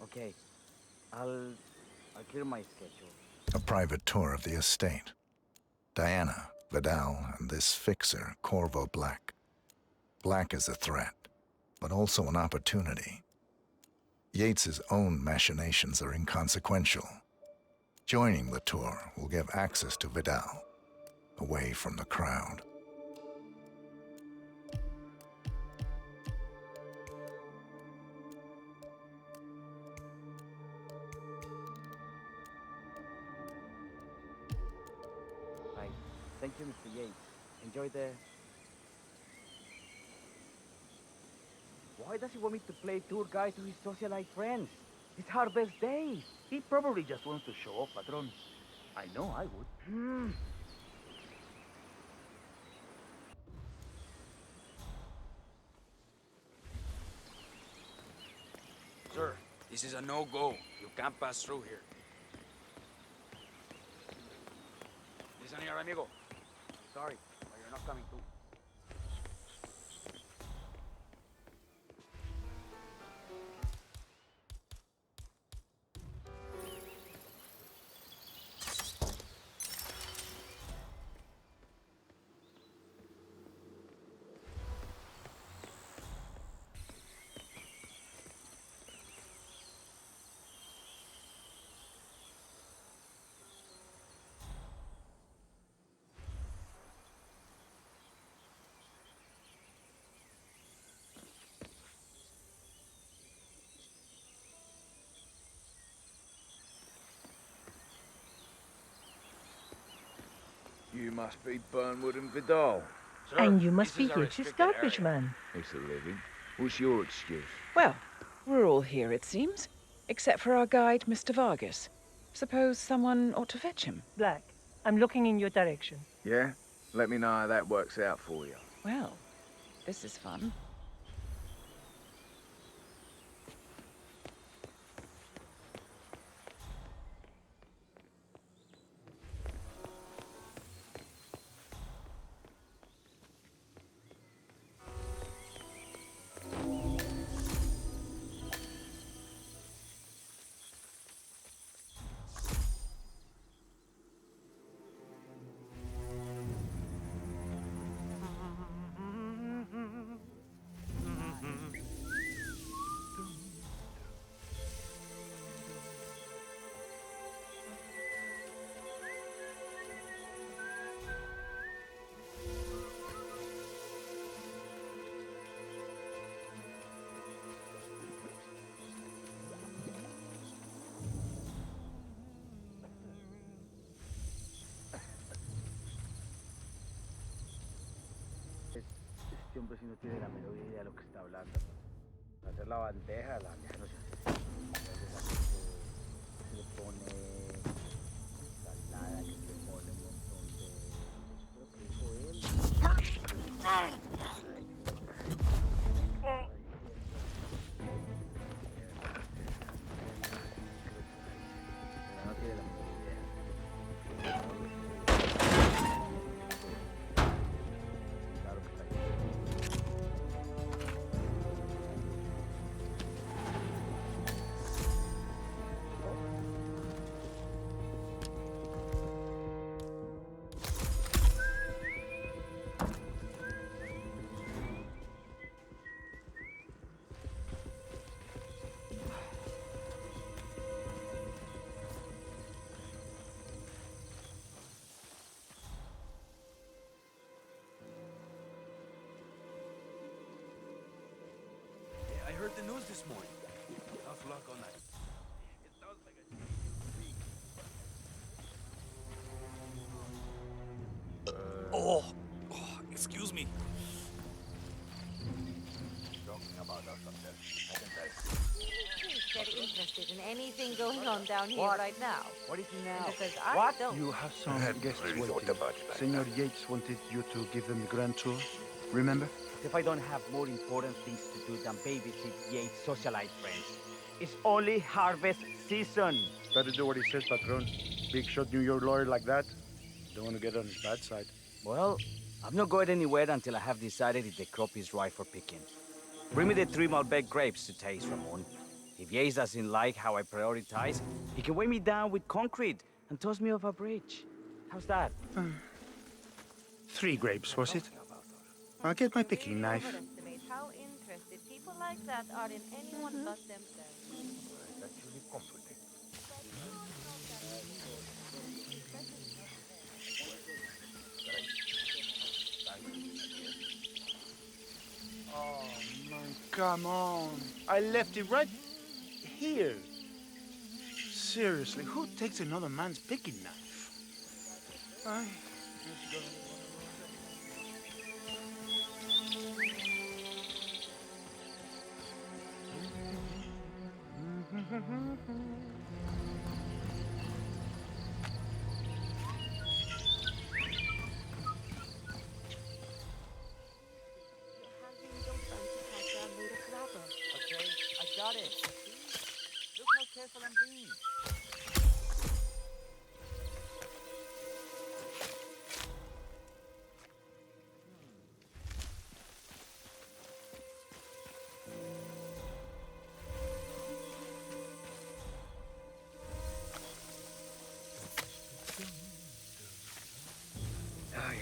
Okay. I'll clear my schedule. A private tour of the estate. Diana, Vidal, and this fixer, Corvo Black. Black is a threat, but also an opportunity. Yates's own machinations are inconsequential. Joining the tour will give access to Vidal, away from the crowd. Right. Thank you, Mr. Yates. Enjoy the... Why does he want me to play tour guide to his socialite friends? It's our best day. He probably just wants to show off, Patron. I know I would. Sir, this is a no-go. You can't pass through here. Listen here, amigo. Sorry, but you're not coming through. You must be Burnwood and Vidal. Sir, And you must this be is a Yates' restricted garbage area. man. It's a living. What's your excuse? Well, we're all here, it seems. Except for our guide, Mr. Vargas. Suppose someone ought to fetch him. Black, I'm looking in your direction. Yeah? Let me know how that works out for you. Well, this is fun. Este hombre sí no tiene la menor idea de lo que está hablando. Para hacer la bandeja no se hace así. Se le pone ensalada, se le pone un montón de... Creo que dijo él. Pero no tiene la menor idea. Claro que está ahí. this morning. Tough luck on that. It does make a Excuse me. He's very interested in anything going on down here What? right now. What is he now? Because I What? don't. You have some guests really waiting. thought about it like Senor Yates wanted you to give them the grand tour. Remember? If I don't have more important things to do than babysit Yates' socialite friends. It's only harvest season. Better do what he says, Patron. Big shot New York lawyer like that. Don't want to get on his bad side. Well, I'm not going anywhere until I have decided if the crop is right for picking. Bring me the 3 Malbec grapes to taste, Ramon. If Yates doesn't like how I prioritize, he can weigh me down with concrete and toss me off a bridge. How's that? 3 grapes, was it? I'll get my picking knife. Overestimate how interested people like that are in anyone but themselves. That's really comforting. Oh, man, come on. I left it right here. Seriously, who takes another man's picking knife? Okay, I got it. Look how careful I'm being. Ay,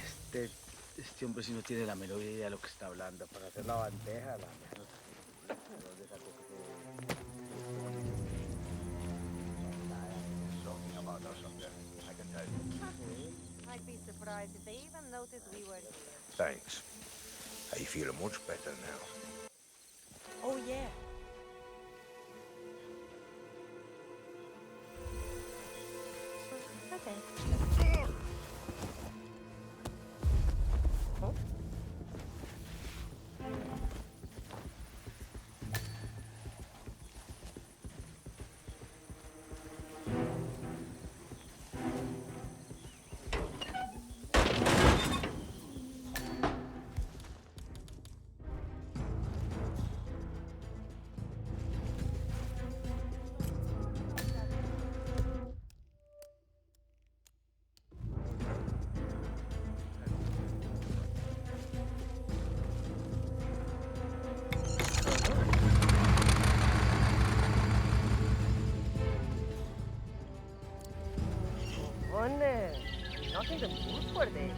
este hombre sí no tiene la menor idea de lo que está hablando. Para hacer la bandeja, la mano. ¿De dónde sacó que Talking about us up there, I can tell you. I'd be surprised if they even noticed we were here. Thanks. I feel much better now. Oh, yeah. Okay. Not in the mood for this.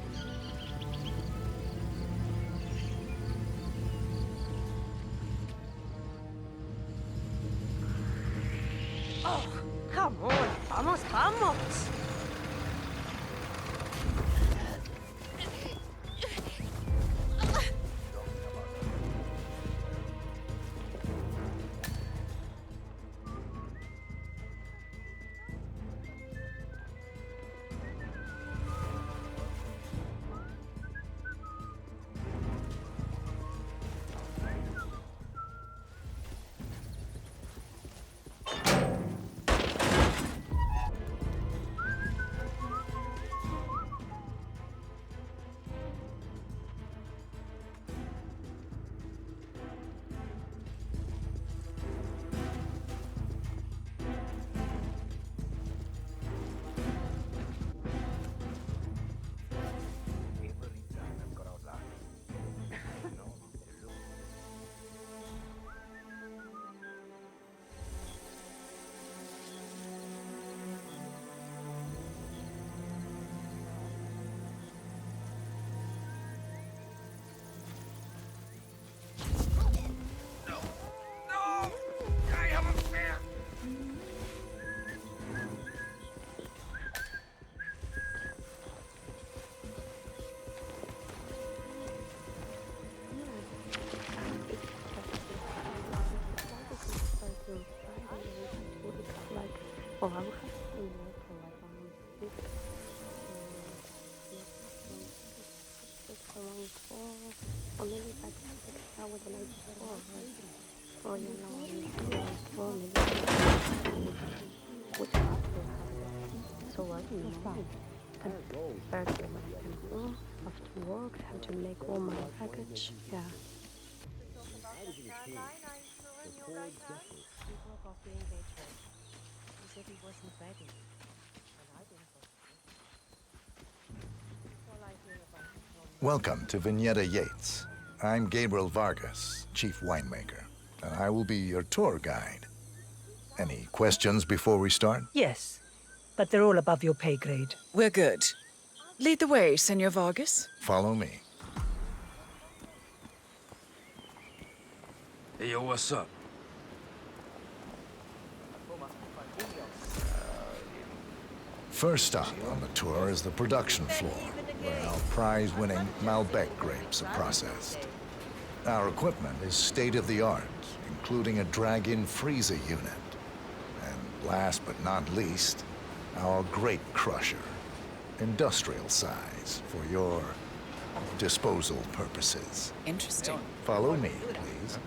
Oh, come on. Vamos, vamos. After work, I have to make all my package. Yeah. Welcome to Vignetta Yates. I'm Gabriel Vargas, chief winemaker, and I will be your tour guide. Any questions before we start? Yes, but they're all above your pay grade. We're good. Lead the way, Senor Vargas. Follow me. Hey, yo, what's up? First stop on the tour is the production floor, where our prize-winning Malbec grapes are processed. Our equipment is state-of-the-art, including a drag-in freezer unit. And last but not least, our grape crusher, industrial size for your disposal purposes. Interesting. Follow me, please.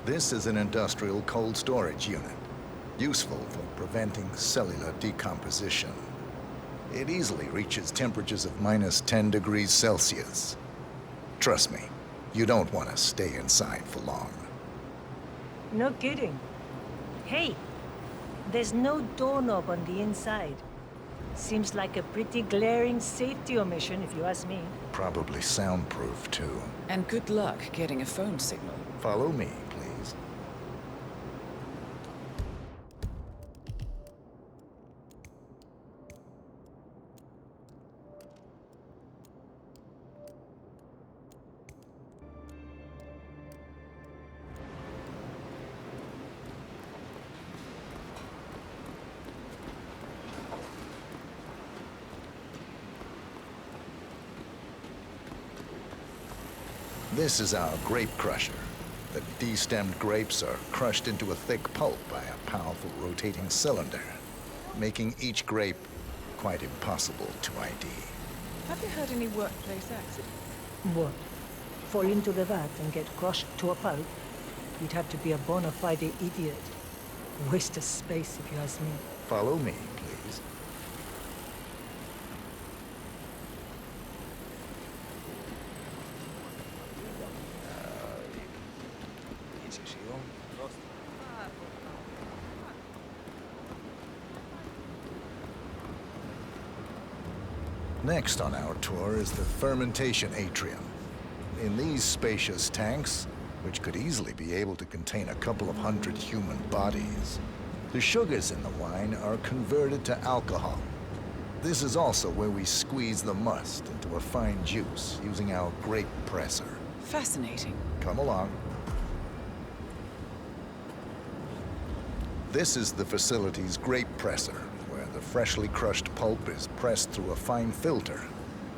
This is an industrial cold storage unit, useful for preventing cellular decomposition. It easily reaches temperatures of -10 degrees Celsius. Trust me, you don't want to stay inside for long. No kidding. Hey, there's no doorknob on the inside. Seems like a pretty glaring safety omission, if you ask me. Probably soundproof, too. And good luck getting a phone signal. Follow me, please. This is our grape crusher. The destemmed grapes are crushed into a thick pulp by a powerful rotating cylinder, making each grape quite impossible to ID. Have you had any workplace accidents? What? Fall into the vat and get crushed to a pulp? You'd have to be a bona fide idiot. Waste of space, if you ask me. Follow me, please. Next on our tour is the fermentation atrium. In these spacious tanks, which could easily be able to contain a couple of hundred human bodies, the sugars in the wine are converted to alcohol. This is also where we squeeze the must into a fine juice using our grape presser. Fascinating. Come along. This is the facility's grape presser, where the freshly crushed pulp is pressed through a fine filter,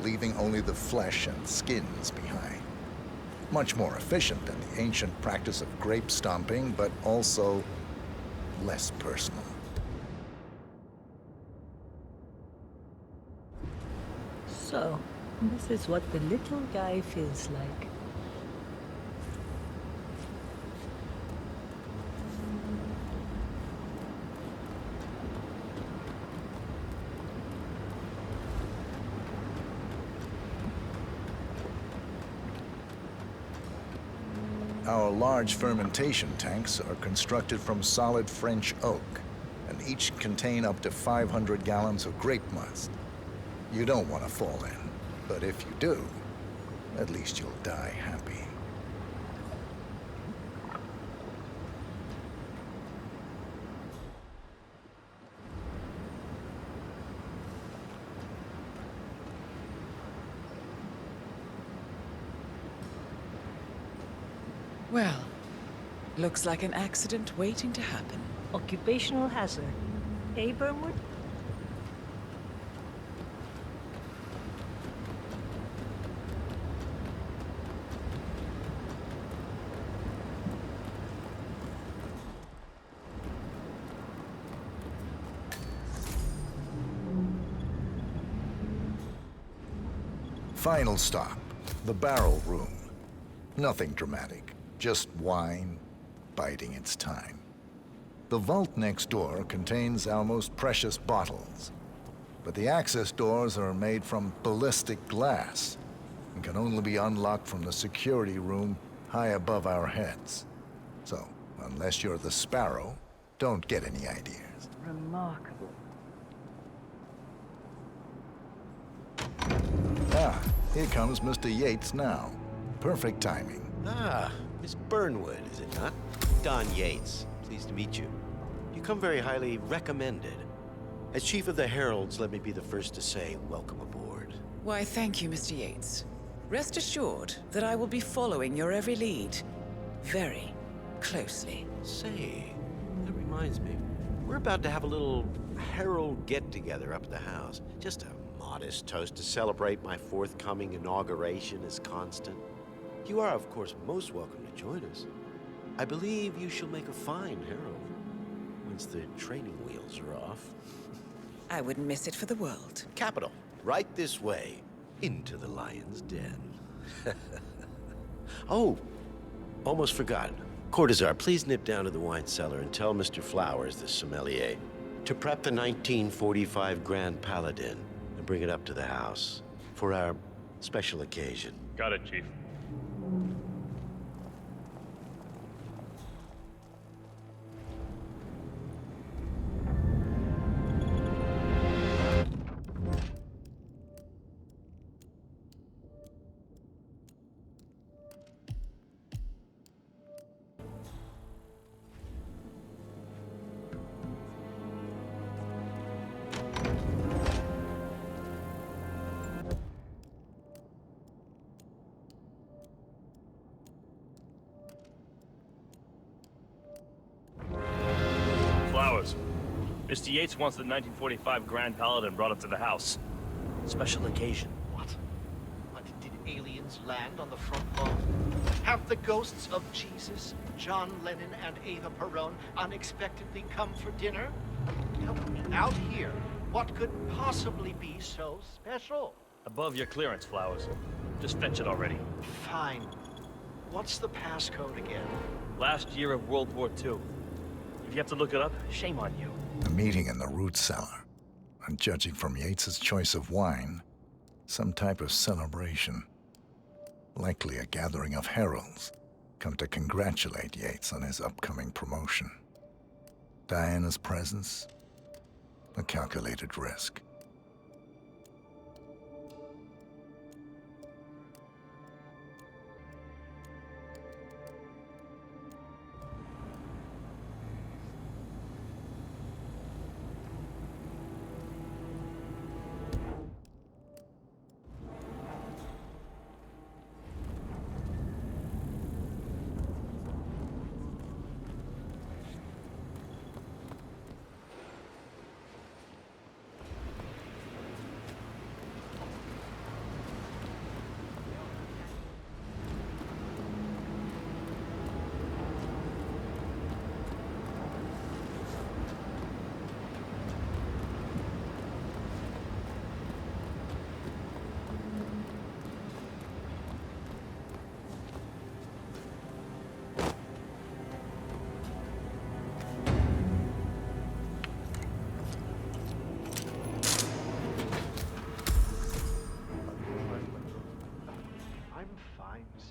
leaving only the flesh and skins behind. Much more efficient than the ancient practice of grape stomping, but also less personal. So, this is what the little guy feels like. Our large fermentation tanks are constructed from solid French oak, and each contain up to 500 gallons of grape must. You don't want to fall in, but if you do, at least you'll die happy. Well, looks like an accident waiting to happen. Occupational hazard. Eh, Burnwood? Final stop, the barrel room. Nothing dramatic, just wine biding its time. The vault next door contains our most precious bottles, but the access doors are made from ballistic glass and can only be unlocked from the security room high above our heads. So, unless you're the Sparrow, don't get any ideas. Remarkable. Ah, here comes Mr. Yates now. Perfect timing. Ah, Miss Burnwood, is it not? Don Yates. Pleased to meet you. You come very highly recommended. As Chief of the Heralds, let me be the first to say welcome aboard. Why, thank you, Mr. Yates. Rest assured that I will be following your every lead very closely. Say, that reminds me. We're about to have a little Herald get-together up at the house. Just a modest toast to celebrate my forthcoming inauguration as Constant. You are, of course, most welcome to join us. I believe you shall make a fine Herald, once the training wheels are off. I wouldn't miss it for the world. Capital. Right this way, into the lion's den. Oh, almost forgot. Cortazar, please nip down to the wine cellar and tell Mr. Flowers, the sommelier, to prep the 1945 Grand Paladin and bring it up to the house for our special occasion. Got it, Chief. Flowers. Mr. Yates wants the 1945 Grand Paladin brought up to the house. Special occasion. What? Did aliens land on the front lawn? Have the ghosts of Jesus, John Lennon, and Eva Peron unexpectedly come for dinner? Tell me, out here, what could possibly be so special? Above your clearance, Flowers. Just fetch it already. Fine. What's the passcode again? Last year of World War II. If you have to look it up, shame on you. A meeting in the root cellar. And judging from Yates's choice of wine, some type of celebration. Likely a gathering of heralds, come to congratulate Yates on his upcoming promotion. Diana's presence, a calculated risk.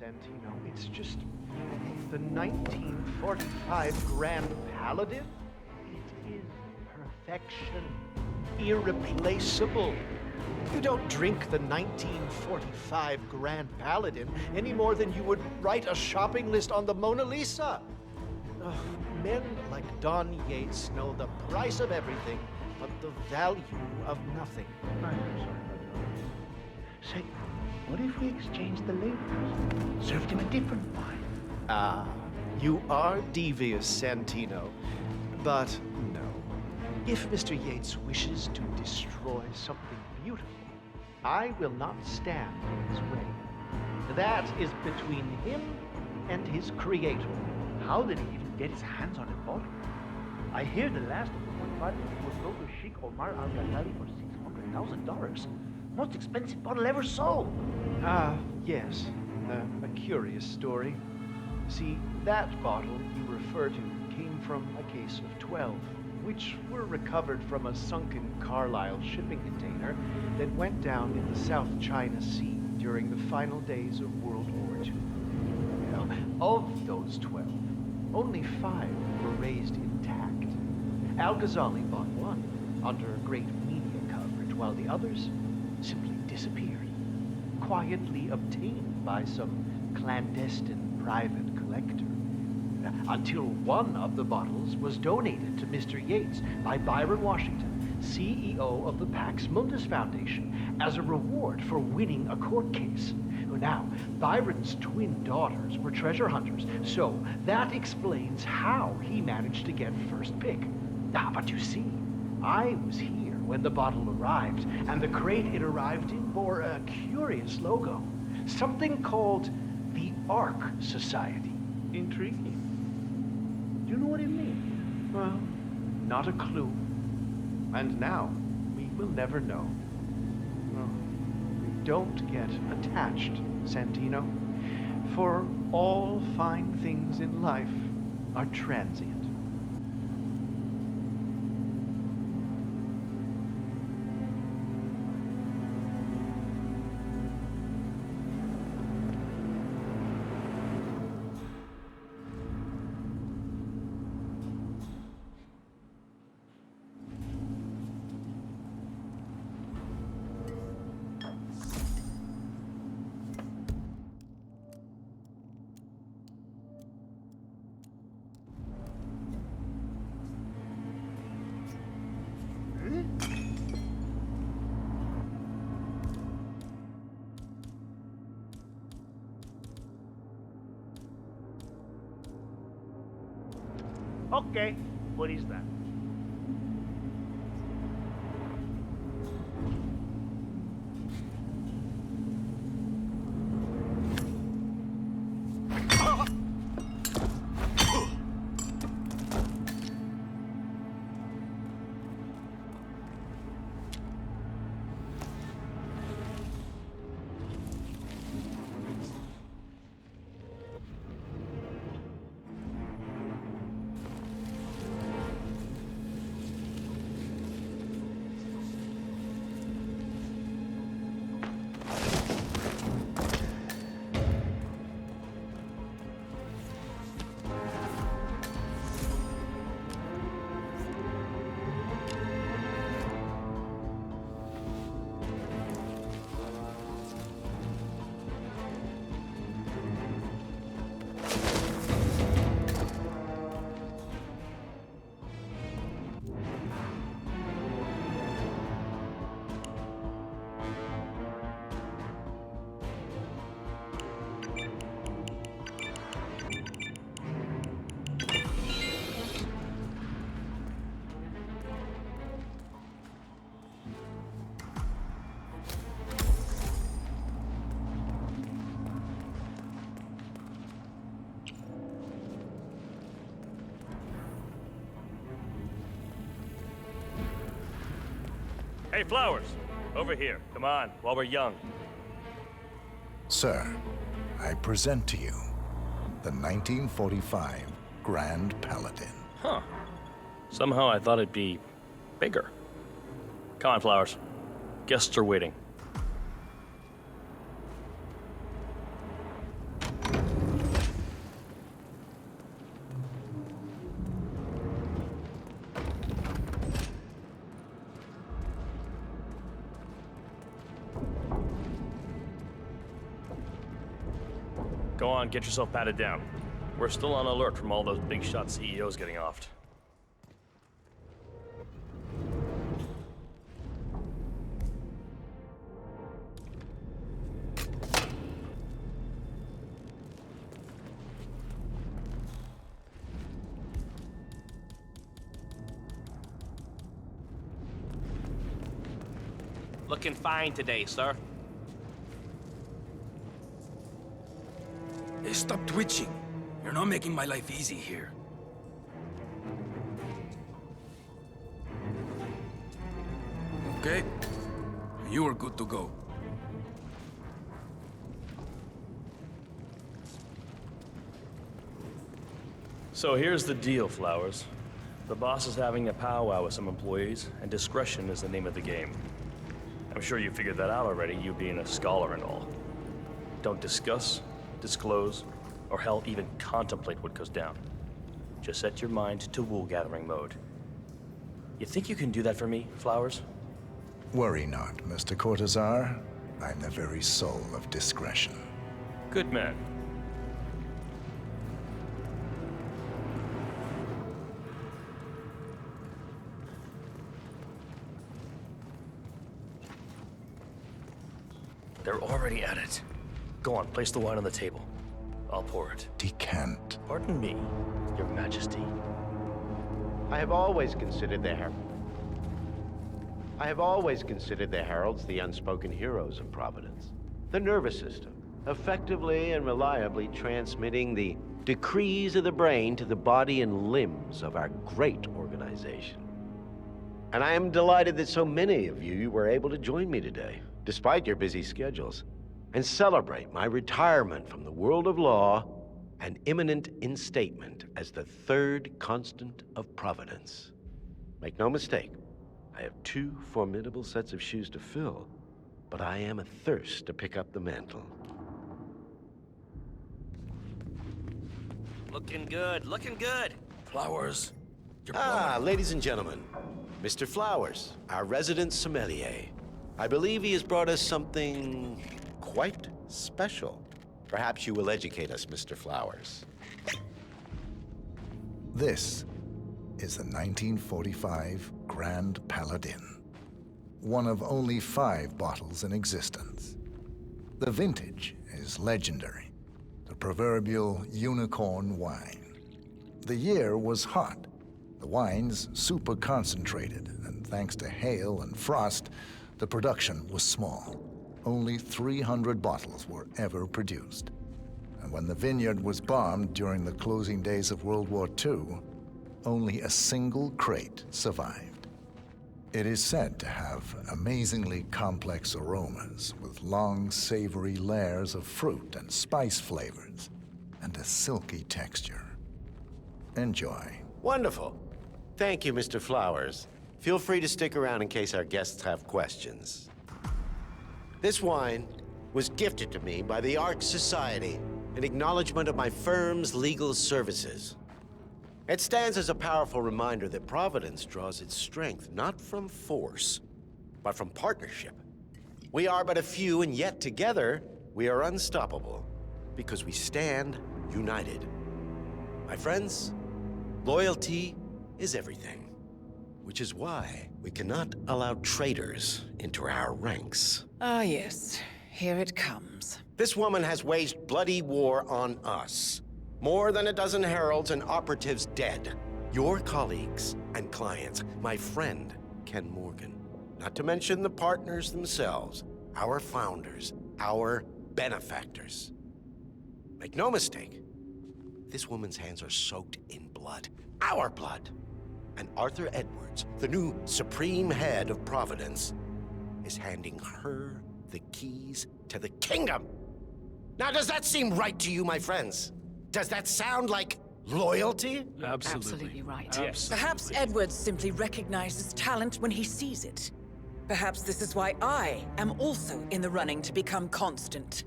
Santino, it's just the 1945 Grand Paladin. It is perfection, irreplaceable. You don't drink the 1945 Grand Paladin any more than you would write a shopping list on the Mona Lisa. Men like Don Yates know the price of everything, but the value of nothing. I'm sorry. Say, what if we exchanged the labels? Served him a different wine? Ah, you are devious, Santino. But no. If Mr. Yates wishes to destroy something beautiful, I will not stand in his way. That is between him and his creator. How did he even get his hands on a bottle? I hear the last of the 1 was sold to Sheikh Omar Al-Ghazali for $600,000. Most expensive bottle ever sold. Ah, yes. A curious story. See, that bottle you refer to came from a case of 12, which were recovered from a sunken Carlisle shipping container that went down in the South China Sea during the final days of World War II. Now, of those 12, only 5 were raised intact. Al-Ghazali bought one under great media coverage, while the others simply disappeared, quietly obtained by some clandestine private collector. Until one of the bottles was donated to Mr. Yates by Byron Washington, CEO of the Pax Mundus Foundation, as a reward for winning a court case. Now, Byron's twin daughters were treasure hunters, so that explains how he managed to get first pick. But you see, I was here when the bottle arrived, and the crate it arrived in bore a curious logo. Something called the Ark Society. Intriguing. Do you know what it means? Well, not a clue. And now, we will never know. Well, don't get attached, Santino, for all fine things in life are transient. Okay, what is that? Hey, Flowers! Over here. Come on, while we're young. Sir, I present to you the 1945 Grand Paladin. Huh. Somehow I thought it'd be bigger. Come on, Flowers. Guests are waiting. Go on, get yourself patted down. We're still on alert from all those big shot CEOs getting offed. Looking fine today, sir. Hey, stop twitching. You're not making my life easy here. Okay? You are good to go. So here's the deal, Flowers. The boss is having a powwow with some employees, and discretion is the name of the game. I'm sure you figured that out already, you being a scholar and all. Don't discuss, disclose, or hell, even contemplate what goes down. Just set your mind to wool-gathering mode. You think you can do that for me, Flowers? Worry not, Mr. Cortazar. I'm the very soul of discretion. Good man. They're already at it. Go on, place the wine on the table. I'll pour it. Decant. Pardon me, Your Majesty. I have always considered the heralds the unspoken heroes of Providence. The nervous system, effectively and reliably transmitting the decrees of the brain to the body and limbs of our great organization. And I am delighted that so many of you were able to join me today, despite your busy schedules, and celebrate my retirement from the world of law and imminent instatement as the third constant of Providence. Make no mistake, I have 2 formidable sets of shoes to fill, but I am athirst to pick up the mantle. Looking good, looking good. Flowers. Ladies and gentlemen, Mr. Flowers, our resident sommelier. I believe he has brought us something quite special. Perhaps you will educate us, Mr. Flowers. This is the 1945 Grand Paladin, one of only 5 bottles in existence. The vintage is legendary, the proverbial unicorn wine. The year was hot, the wine's super concentrated, and thanks to hail and frost, the production was small. Only 300 bottles were ever produced. And when the vineyard was bombed during the closing days of World War II, only a single crate survived. It is said to have amazingly complex aromas with long, savory layers of fruit and spice flavors, and a silky texture. Enjoy. Wonderful. Thank you, Mr. Flowers. Feel free to stick around in case our guests have questions. This wine was gifted to me by the Ark Society in acknowledgement of my firm's legal services. It stands as a powerful reminder that Providence draws its strength not from force, but from partnership. We are but a few, and yet together we are unstoppable because we stand united. My friends, loyalty is everything, which is why we cannot allow traitors into our ranks. Ah, yes. Here it comes. This woman has waged bloody war on us. More than a dozen heralds and operatives dead. Your colleagues and clients, my friend, Ken Morgan. Not to mention the partners themselves, our founders, our benefactors. Make no mistake, this woman's hands are soaked in blood. Our blood. And Arthur Edwards, the new supreme head of Providence, is handing her the keys to the kingdom. Now, does that seem right to you, my friends? Does that sound like loyalty? Absolutely right. Yes. Perhaps Edwards simply recognizes talent when he sees it. Perhaps this is why I am also in the running to become constant.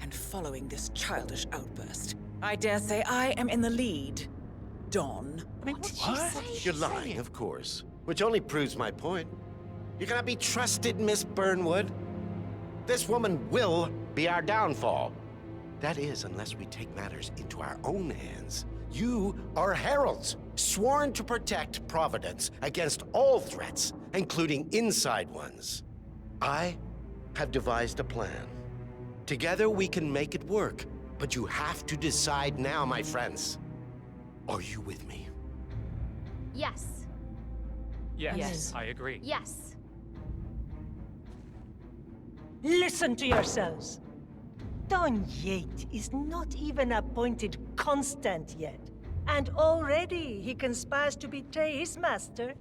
And following this childish outburst, I dare say I am in the lead. Don. What? You're lying, of course. Which only proves my point. You cannot be trusted, Miss Burnwood. This woman will be our downfall. That is, unless we take matters into our own hands. You are heralds, sworn to protect Providence against all threats, including inside ones. I have devised a plan. Together we can make it work, but you have to decide now, my friends. Are you with me? Yes. Yes, I agree. Yes. Listen to yourselves. Don Yates is not even appointed constant yet, and already he conspires to betray his master.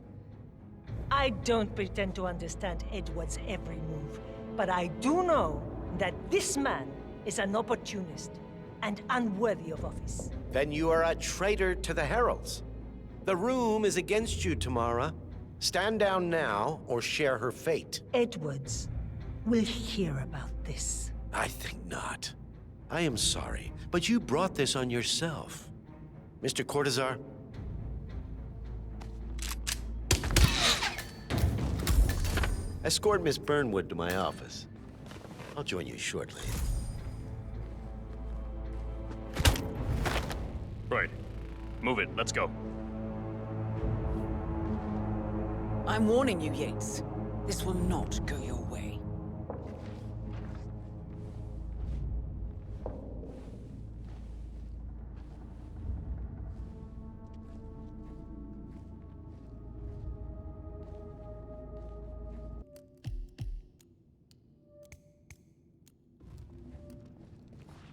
I don't pretend to understand Edward's every move, but I do know that this man is an opportunist and unworthy of office. Then you are a traitor to the Heralds. The room is against you, Tamara. Stand down now or share her fate. Edwards will hear about this. I think not. I am sorry, but you brought this on yourself. Mr. Cortazar? Escort Miss Burnwood to my office. I'll join you shortly. Right. Move it. Let's go. I'm warning you, Yates. This will not go your way.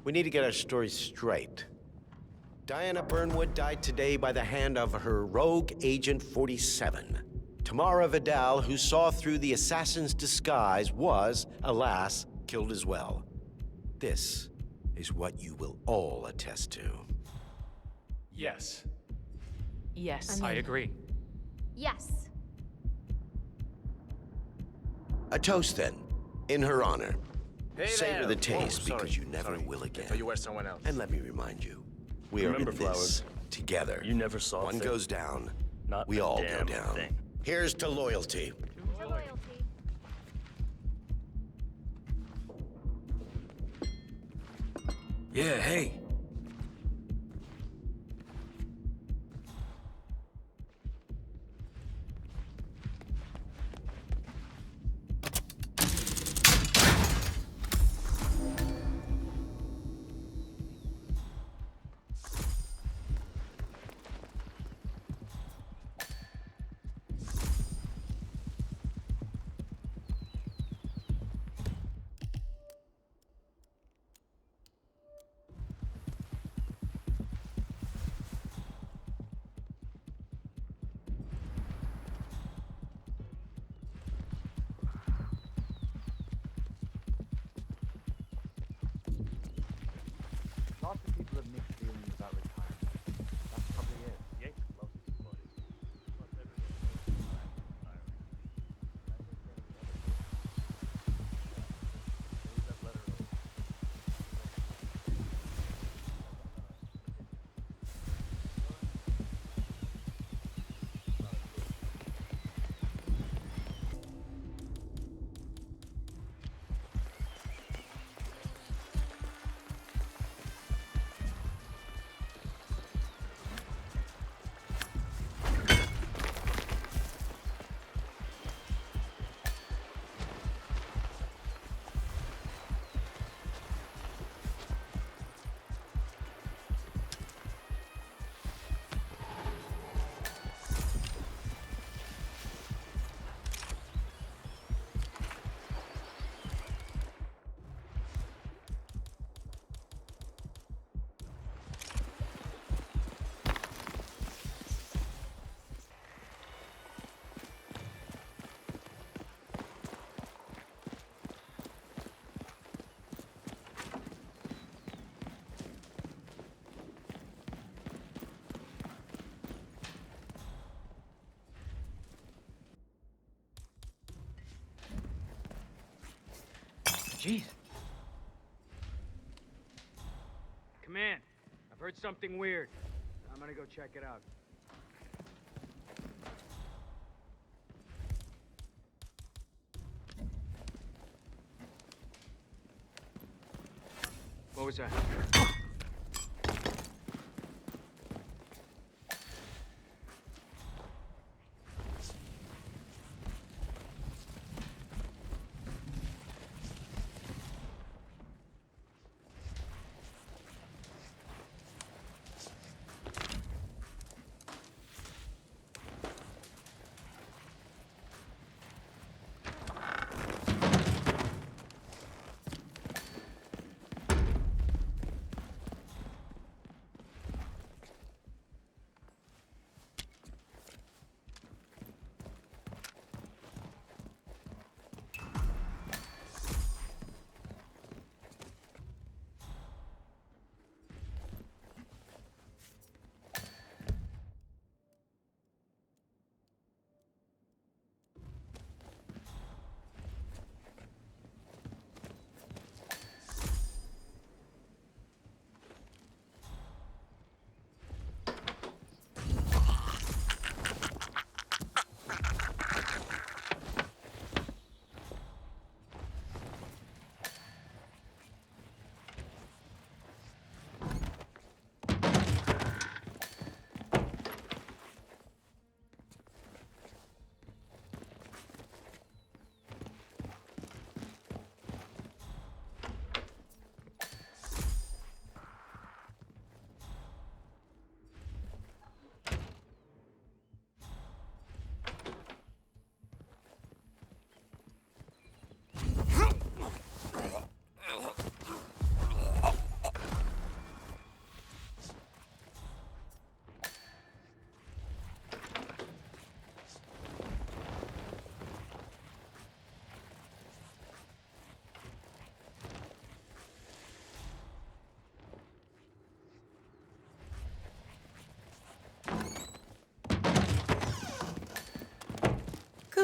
We need to get our story straight. Diana Burnwood died today by the hand of her rogue Agent 47. Tamara Vidal, who saw through the assassin's disguise, was, alas, killed as well. This is what you will all attest to. Yes. Yes. I agree. Yes. A toast, then, in her honor. Hey Savor there. the taste, sorry, because you never sorry. will again. I thought you were someone else. And let me remind you, we Remember, are in this Flowers, together. you never saw One a thing. goes down, Not we a all go damn down. thing. Here's to loyalty. To loyalty. Yeah, hey. Lots of people have mixed feelings about retirement. That's probably it. Yates loves his buddies. Plus everybody knows that letter over. Jeez. Come in. I've heard something weird. I'm gonna go check it out. What was that?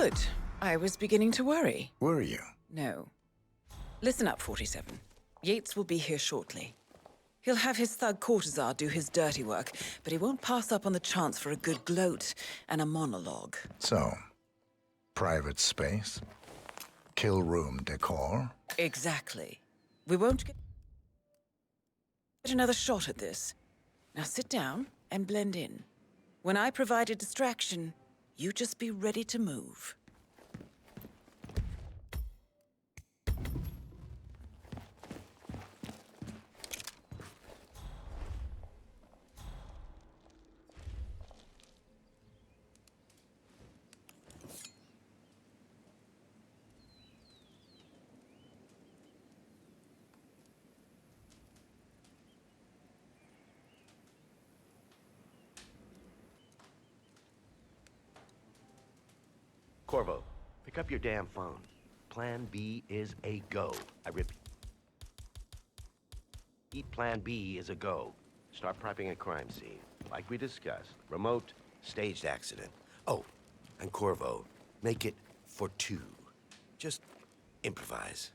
Good. I was beginning to worry. Were you? No. Listen up, 47. Yates will be here shortly. He'll have his thug Cortazar do his dirty work, but he won't pass up on the chance for a good gloat and a monologue. So, private space? Kill room decor? Exactly. We won't get another shot at this. Now sit down and blend in. When I provide a distraction, you just be ready to move. Corvo, pick up your damn phone. Plan B is a go. I repeat, Plan B is a go. Start prepping a crime scene. Like we discussed. Remote, staged accident. Oh, and Corvo, make it for 2. Just improvise.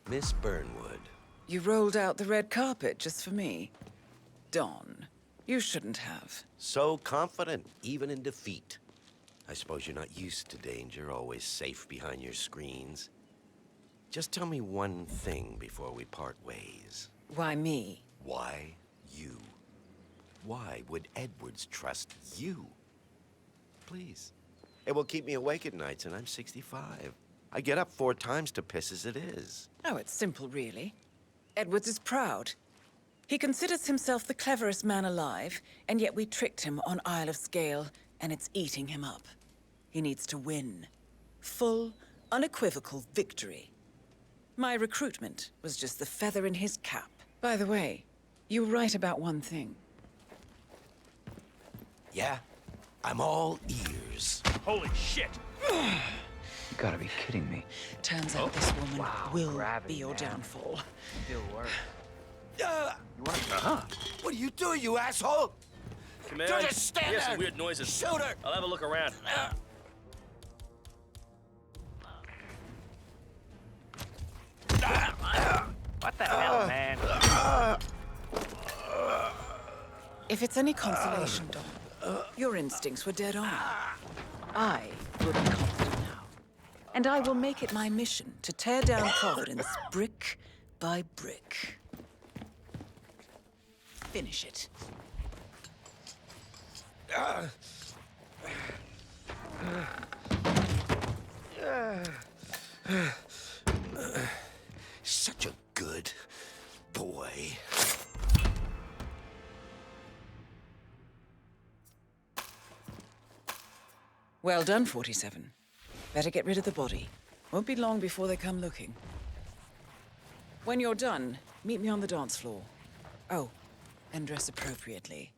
Miss Burnwood. You rolled out the red carpet just for me. Don, you shouldn't have. So confident, even in defeat. I suppose you're not used to danger, always safe behind your screens. Just tell me one thing before we part ways. Why me? Why you? Why would Edwards trust you? Please. It will keep me awake at nights, and I'm 65. I get up 4 times to piss as it is. Oh, it's simple, really. Edwards is proud. He considers himself the cleverest man alive, and yet we tricked him on Isle of Scale, and it's eating him up. He needs to win. Full, unequivocal victory. My recruitment was just the feather in his cap. By the way, you were right about one thing. Yeah? I'm all ears. Holy shit! You gotta be kidding me. Turns out this woman will be your downfall. Still work. What are you doing, you asshole? Command, Don't just stand hear some there. weird noises. Shoot her! I'll have a look around. What the hell, man? If it's any consolation, Don, your instincts were dead on. I will be confident now. And I will make it my mission to tear down Providence brick by brick. Finish it. Such a good boy. Well done, 47. Better get rid of the body. Won't be long before they come looking. When you're done, meet me on the dance floor. Oh, and dress appropriately.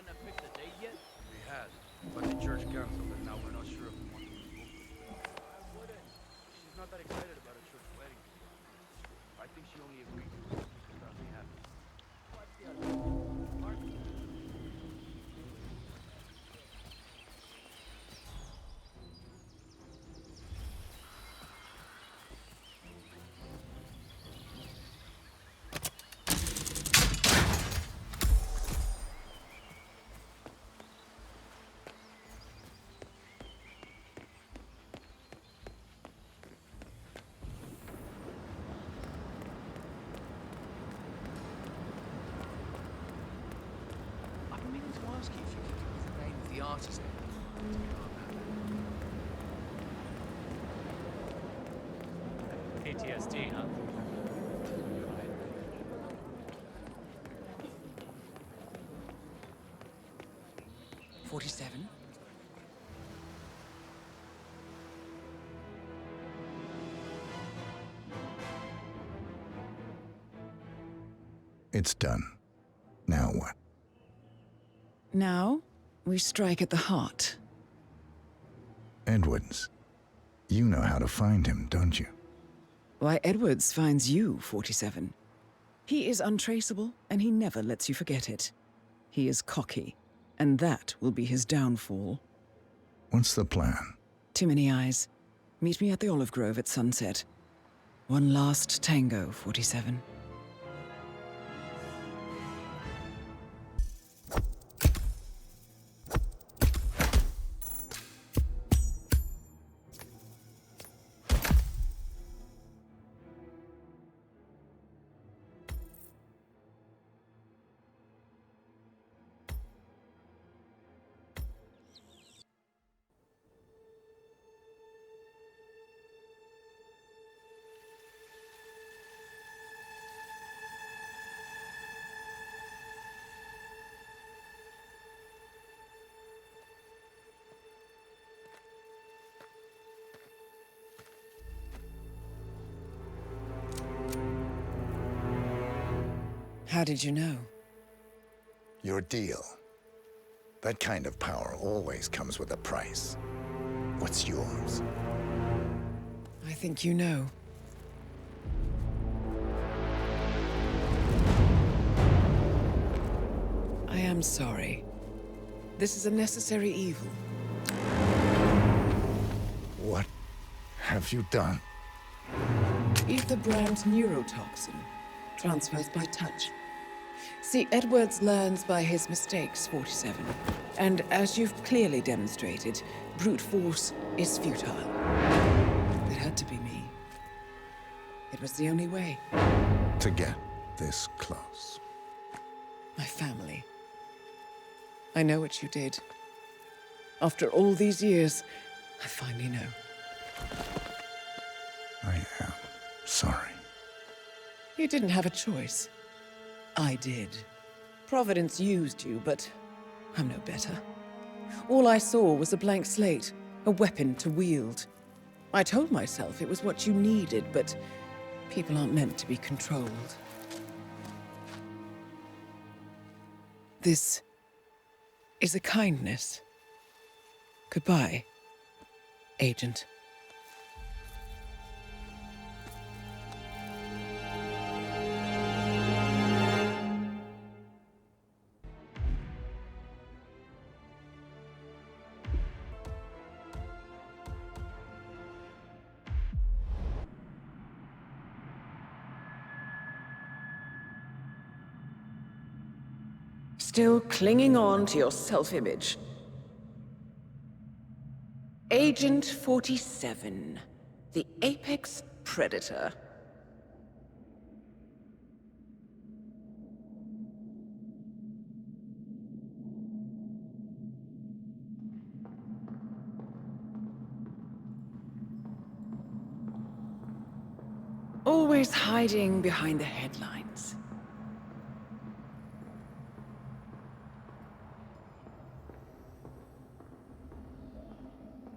not picked the date yet? We had, but the church canceled, and now we're not sure if we want to move. I wouldn't. She's not that excited about a church wedding. I think she only agreed to it because I'm happy. What's the other? Mark? I've been meaning to ask you if you could give me the name of the artisan. PTSD, huh? 47? It's done. Now what? Now, we strike at the heart. Edwards. You know how to find him, don't you? Why, Edwards finds you, 47. He is untraceable, and he never lets you forget it. He is cocky, and that will be his downfall. What's the plan? Too many eyes. Meet me at the olive grove at sunset. One last tango, 47. How did you know? Your deal. That kind of power always comes with a price. What's yours? I think you know. I am sorry. This is a necessary evil. What have you done? Ether brand neurotoxin transfers by touch. See, Edwards learns by his mistakes, 47. And as you've clearly demonstrated, brute force is futile. It had to be me. It was the only way. To get this close. My family. I know what you did. After all these years, I finally know. I am sorry. You didn't have a choice. I did. Providence used you, but I'm no better. All I saw was a blank slate, a weapon to wield. I told myself it was what you needed, but people aren't meant to be controlled. This is a kindness. Goodbye, Agent. Still clinging on to your self-image. Agent 47, the apex predator. Always hiding behind the headlines.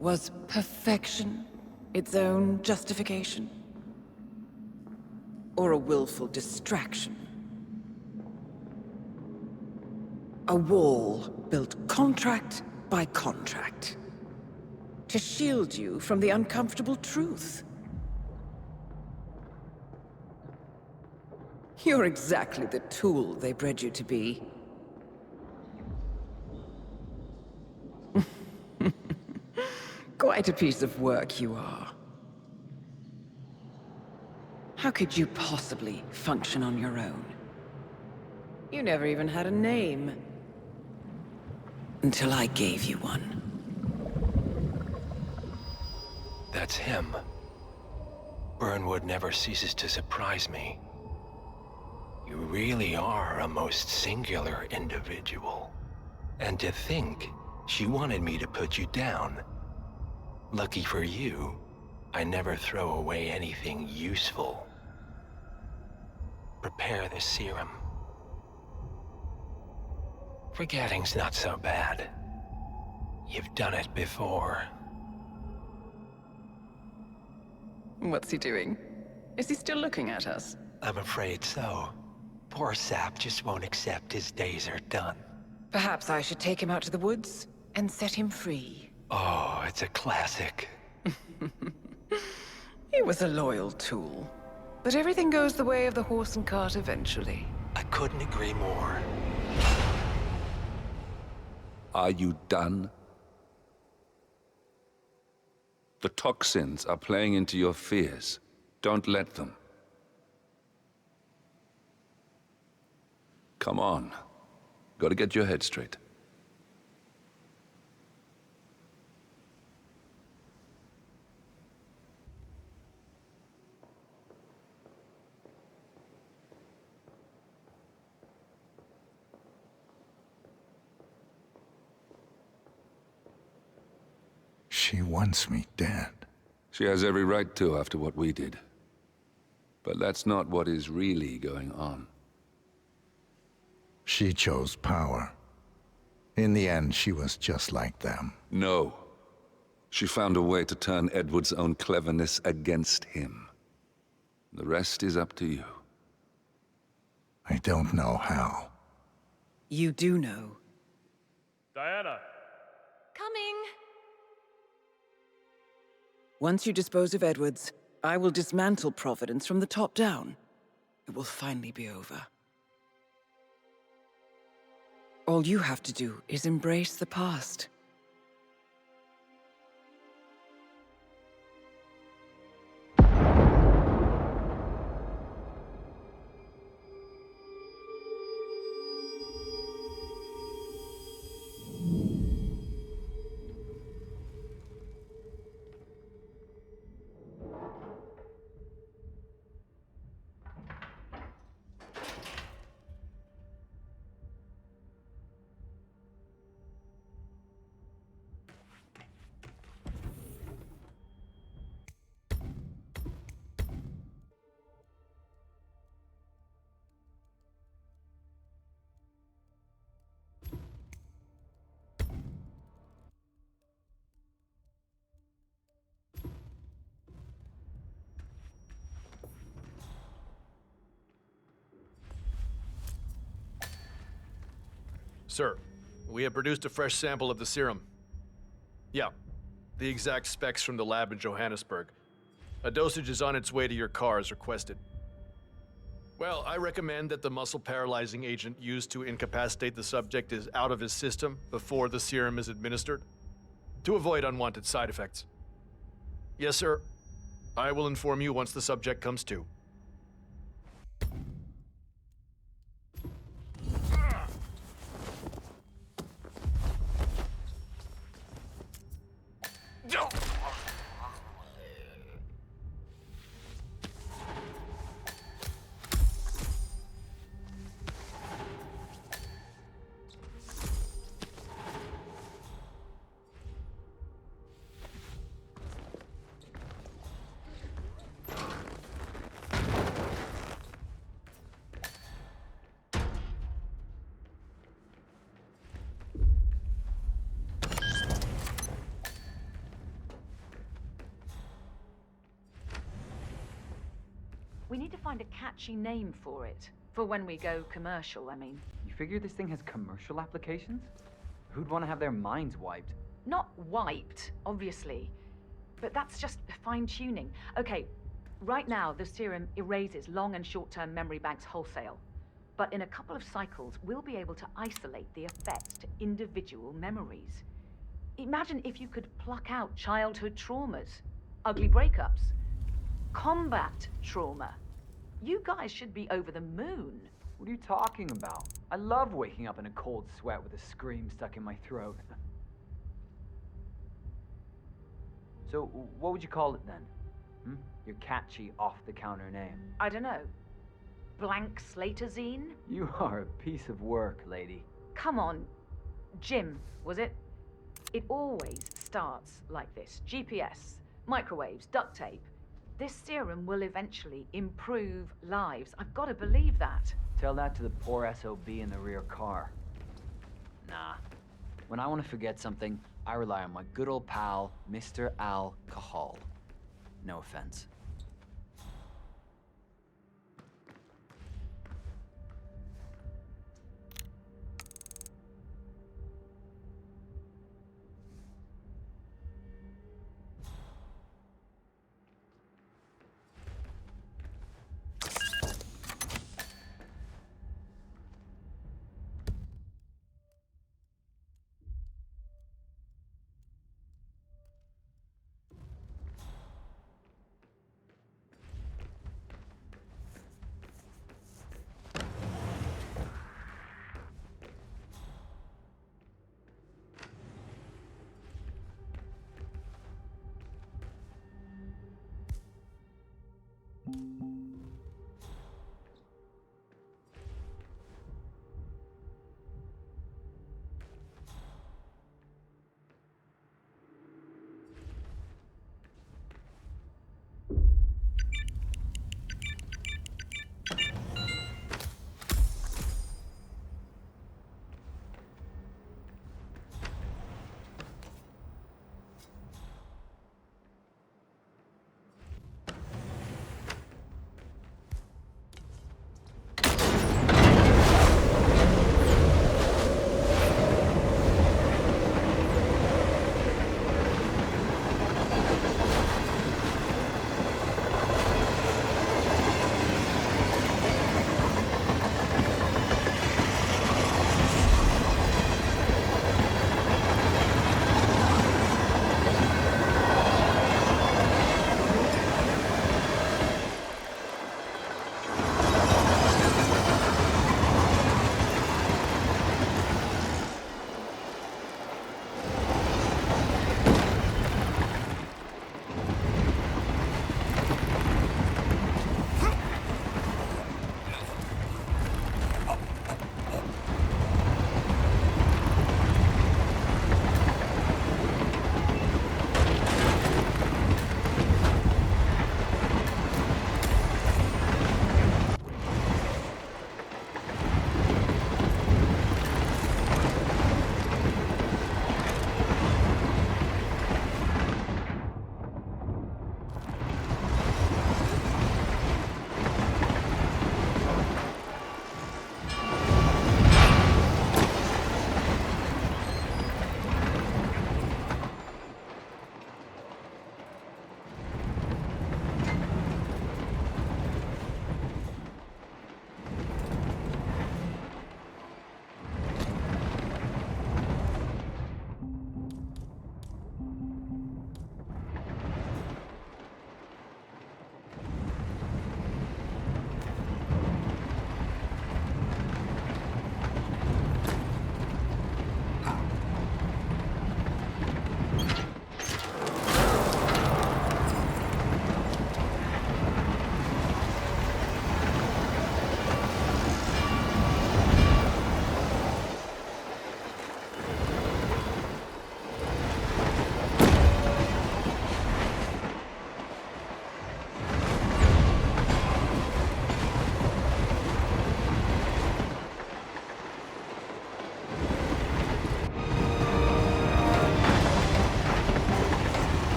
Was perfection its own justification? Or a willful distraction? A wall built contract by contract. To shield you from the uncomfortable truth. You're exactly the tool they bred you to be. Quite a piece of work you are. How could you possibly function on your own? You never even had a name. Until I gave you one. That's him. Burnwood never ceases to surprise me. You really are a most singular individual. And to think she wanted me to put you down. Lucky for you, I never throw away anything useful. Prepare the serum. Forgetting's not so bad. You've done it before. What's he doing? Is he still looking at us? I'm afraid so. Poor sap just won't accept his days are done. Perhaps I should take him out to the woods and set him free. Oh, it's a classic. He was a loyal tool. But everything goes the way of the horse and cart eventually. I couldn't agree more. Are you done? The toxins are playing into your fears. Don't let them. Come on. Gotta get your head straight. She wants me dead. She has every right to after what we did. But that's not what is really going on. She chose power. In the end, she was just like them. No. She found a way to turn Edward's own cleverness against him. The rest is up to you. I don't know how. You do know. Diana! Coming! Once you dispose of Edwards, I will dismantle Providence from the top down. It will finally be over. All you have to do is embrace the past. Sir, we have produced a fresh sample of the serum. Yeah, the exact specs from the lab in Johannesburg. A dosage is on its way to your car as requested. Well, I recommend that the muscle-paralyzing agent used to incapacitate the subject is out of his system before the serum is administered, to avoid unwanted side effects. Yes, sir. I will inform you once the subject comes to. We need to find a catchy name for it. For when we go commercial, I mean. You figure this thing has commercial applications? Who'd want to have their minds wiped? Not wiped, obviously. But that's just fine-tuning. Okay, right now the serum erases long and short-term memory banks wholesale. But in a couple of cycles, we'll be able to isolate the effects to individual memories. Imagine if you could pluck out childhood traumas, ugly breakups, combat trauma. You guys should be over the moon. What are you talking about? I love waking up in a cold sweat with a scream stuck in my throat. So, what would you call it then? Your catchy, off-the-counter name. I don't know. Blank Slaterzine? You are a piece of work, lady. Come on. Jim, was it? It always starts like this. GPS, microwaves, duct tape. This serum will eventually improve lives. I've got to believe that. Tell that to the poor SOB in the rear car. Nah. When I want to forget something, I rely on my good old pal, Mr. Alcohol. No offense.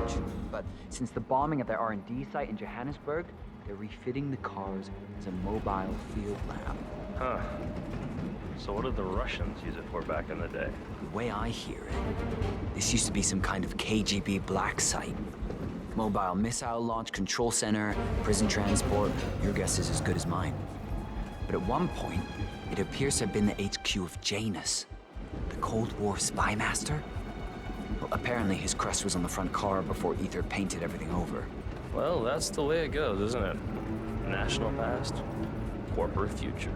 storage. But since the bombing of their R&D site in Johannesburg, they're refitting the cars as a mobile field lab. Huh. So what did the Russians use it for back in the day? The way I hear it, this used to be some kind of KGB black site. Mobile missile launch control center, prison transport, your guess is as good as mine. But at one point, it appears to have been the HQ of Janus, the Cold War spy master. Well, apparently his crest was on the front car before Ether painted everything over. Well, that's the way it goes, isn't it? National past, corporate future.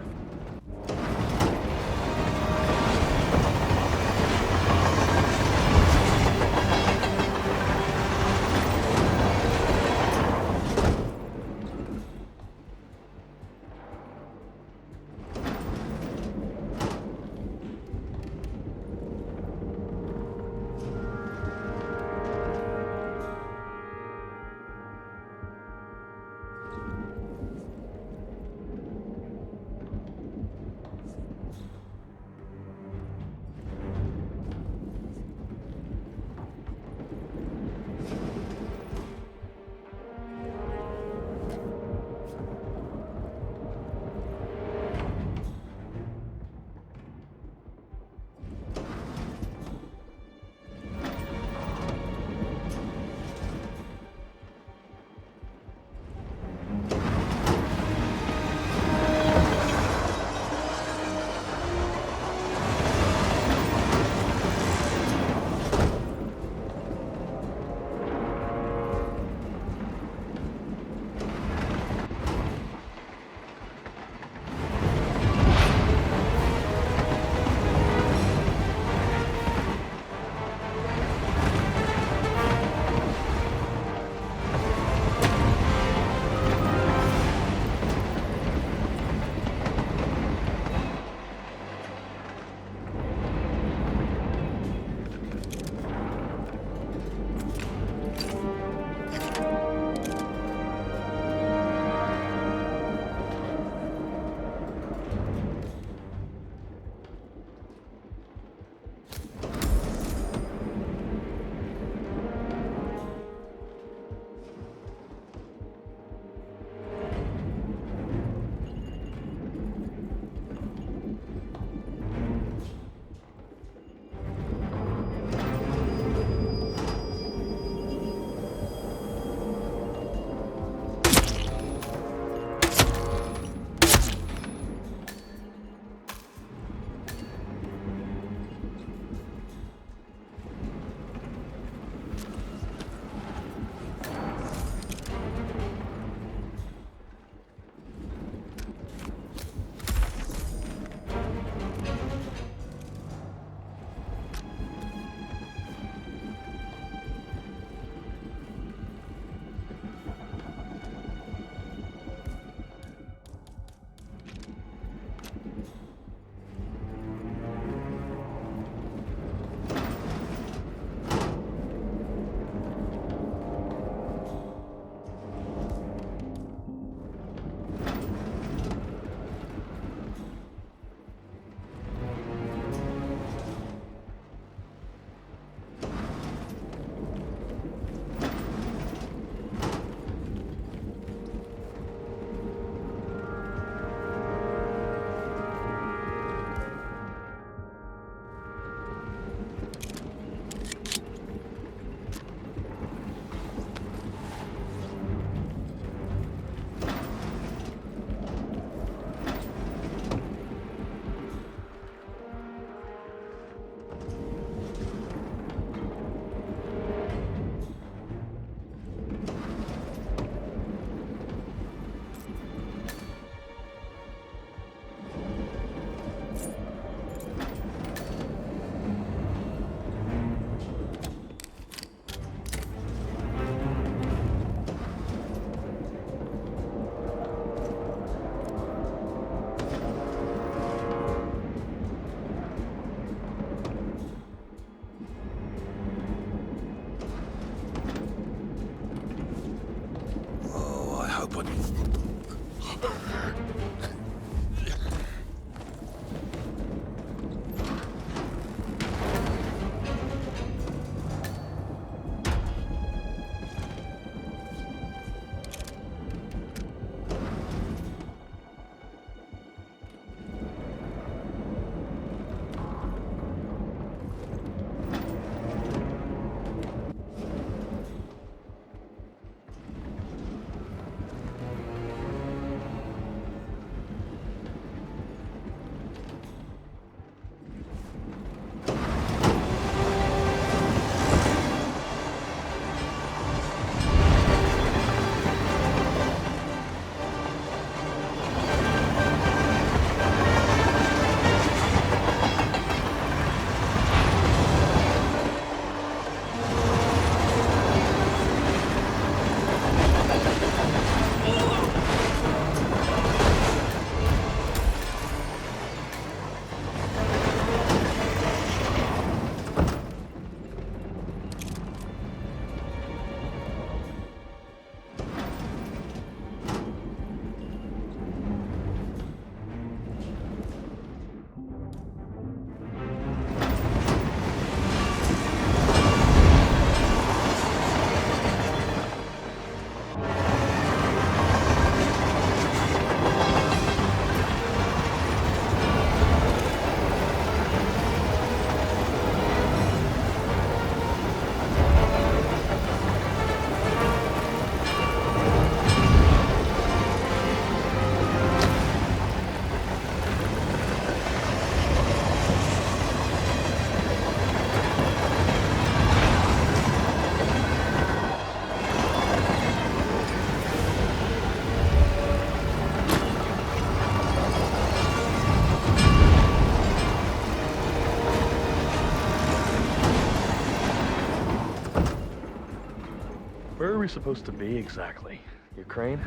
Where are we supposed to be exactly? Ukraine?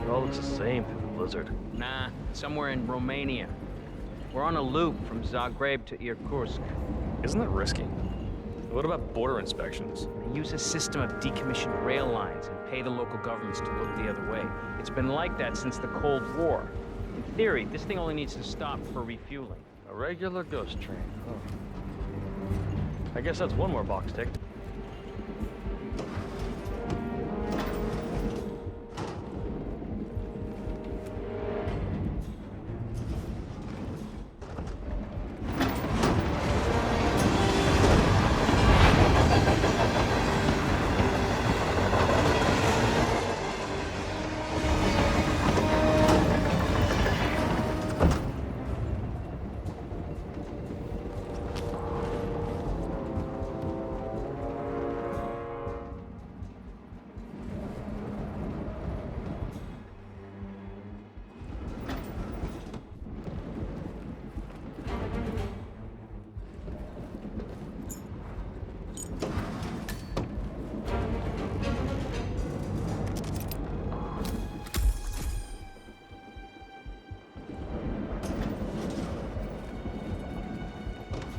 It all looks the same through the blizzard. Nah, somewhere in Romania. We're on a loop from Zagreb to Irkutsk. Isn't that risky? What about border inspections? They use a system of decommissioned rail lines and pay the local governments to look the other way. It's been like that since the Cold War. In theory, this thing only needs to stop for refueling. A regular ghost train, huh? I guess that's one more box ticked.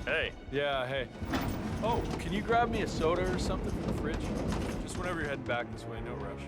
Hey. Yeah, hey. Oh, can you grab me a soda or something from the fridge? Just whenever you're heading back this way, no rush.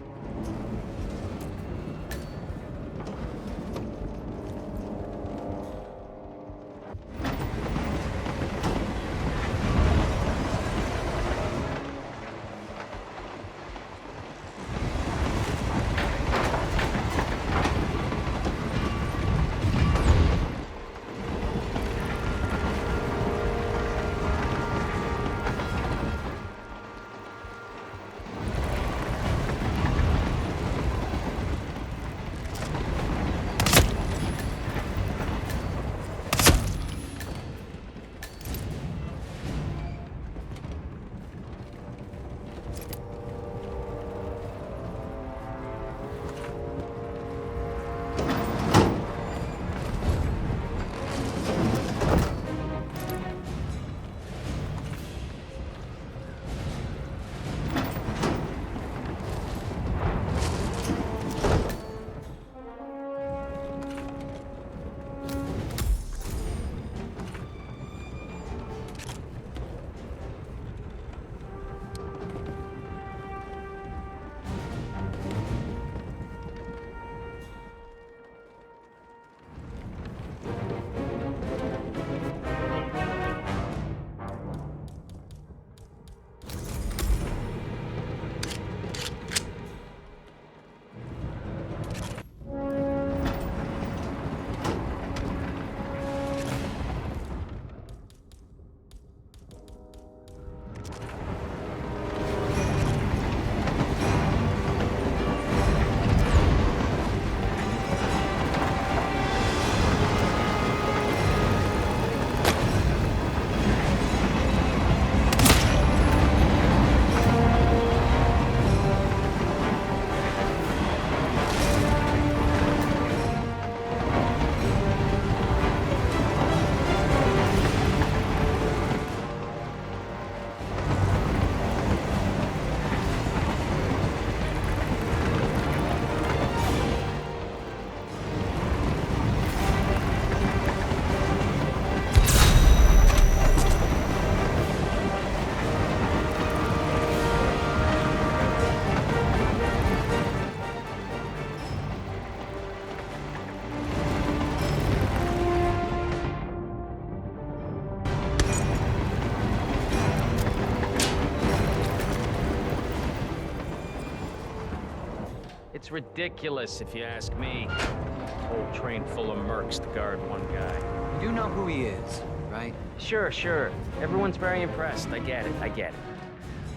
It's ridiculous, if you ask me. Whole train full of mercs to guard one guy. You do know who he is, right? Sure, sure. Everyone's very impressed. I get it, I get it.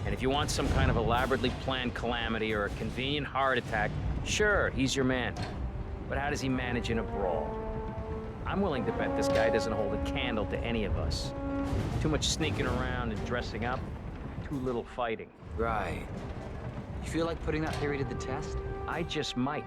And if you want some kind of elaborately planned calamity or a convenient heart attack, sure, he's your man. But how does he manage in a brawl? I'm willing to bet this guy doesn't hold a candle to any of us. Too much sneaking around and dressing up, too little fighting. Right. You feel like putting that theory to the test? I just might.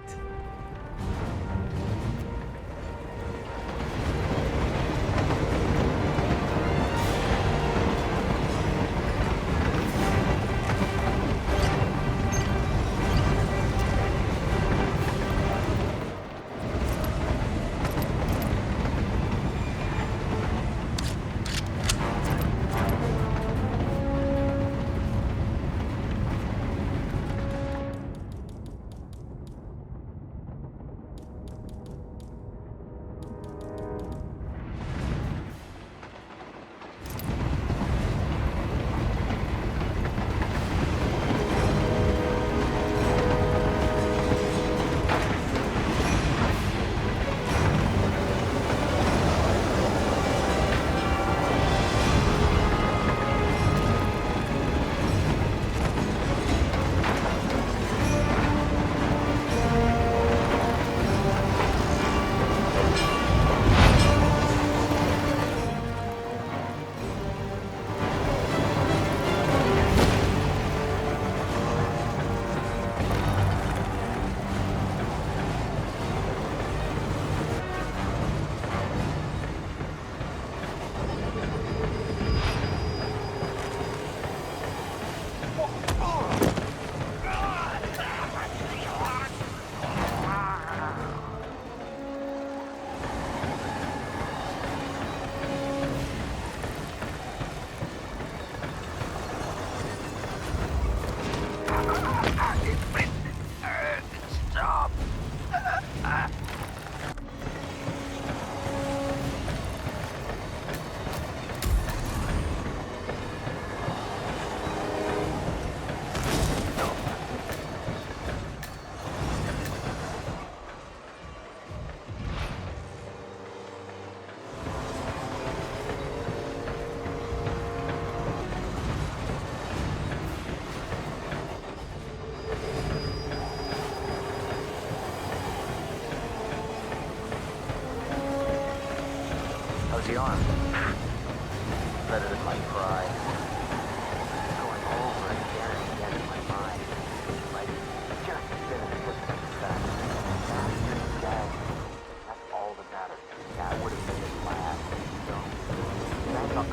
How's the arm? Better than my pride. Going over it again and again in my mind. Like, just finish with the fact. Dad, that's all that matters. That would have made it last. So, that's not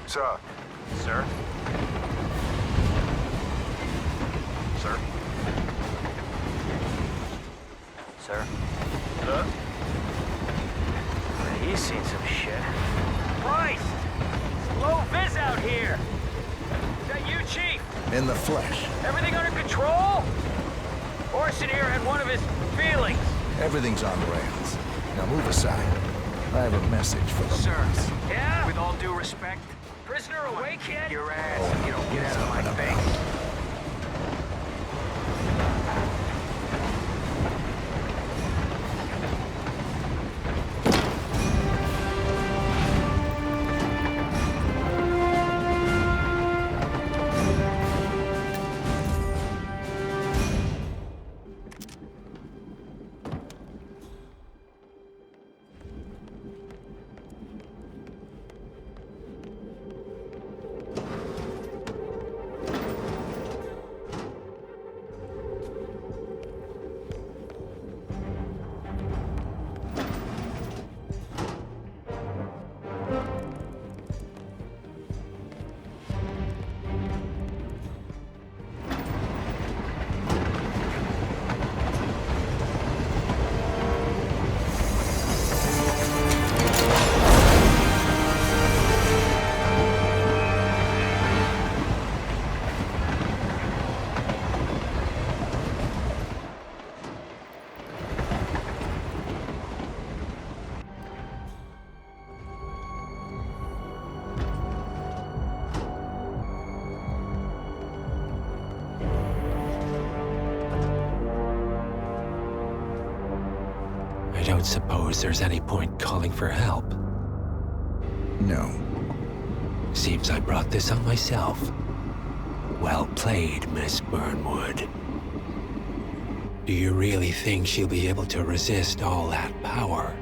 Sir. Sir? Sir? Sir? He's seen some shit. Christ! It's low vis out here! Is that you, Chief? In the flesh. Everything under control? Orson here had one of his feelings. Everything's on rails. Now move aside. I have a message for the Sir. boss. Yeah? With all due respect, prisoner awake yet? Your ass if you don't get out of my face. I don't suppose there's any point calling for help. No. Seems I brought this on myself. Well played, Miss Burnwood. Do you really think she'll be able to resist all that power?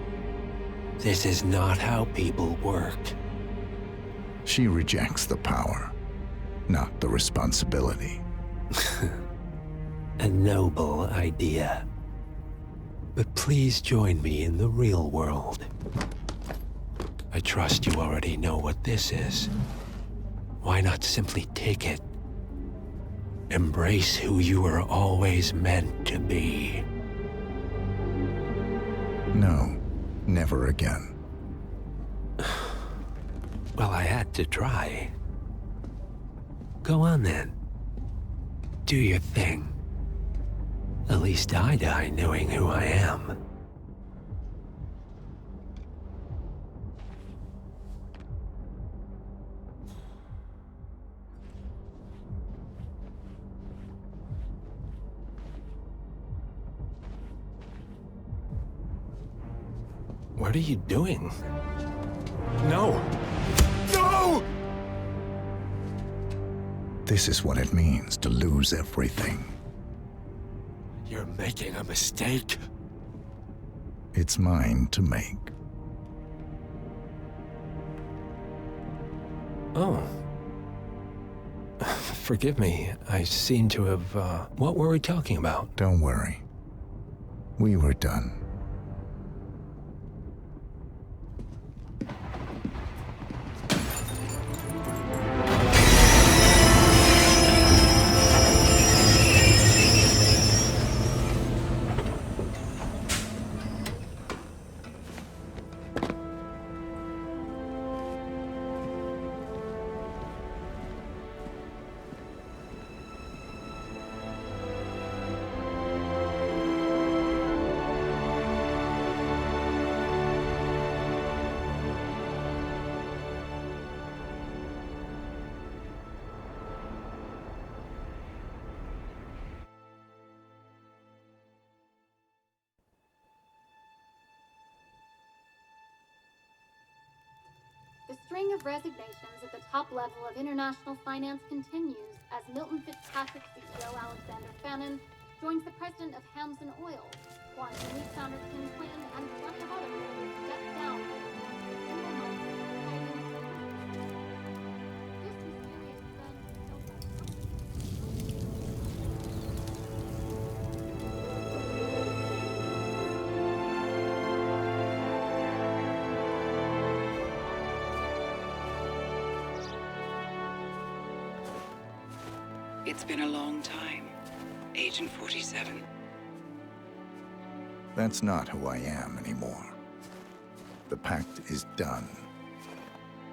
This is not how people work. She rejects the power, not the responsibility. A noble idea. But please join me in the real world. I trust you already know what this is. Why not simply take it? Embrace who you were always meant to be. No, never again. Well, I had to try. Go on then. Do your thing. At least I die knowing who I am. What are you doing? No! No! This is what it means to lose everything. You're making a mistake. It's mine to make. Oh. Forgive me. I seem to have, what were we talking about? Don't worry. We were done. The string of resignations at the top level of international finance continues as Milton Fitzpatrick CEO Alexander Fannin joins the president of Hamson Oil, Quantum Leap founder Tim Clinton, and plenty of others step down. It's been a long time, Agent 47. That's not who I am anymore. The pact is done.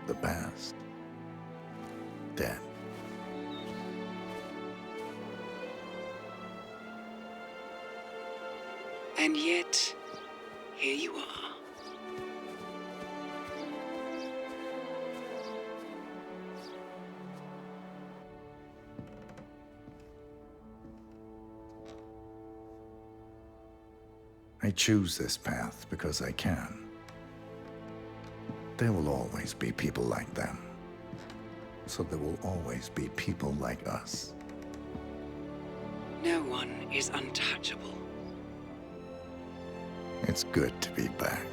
The past, dead. And yet, here you are. I choose this path because I can. There will always be people like them. So there will always be people like us. No one is untouchable. It's good to be back.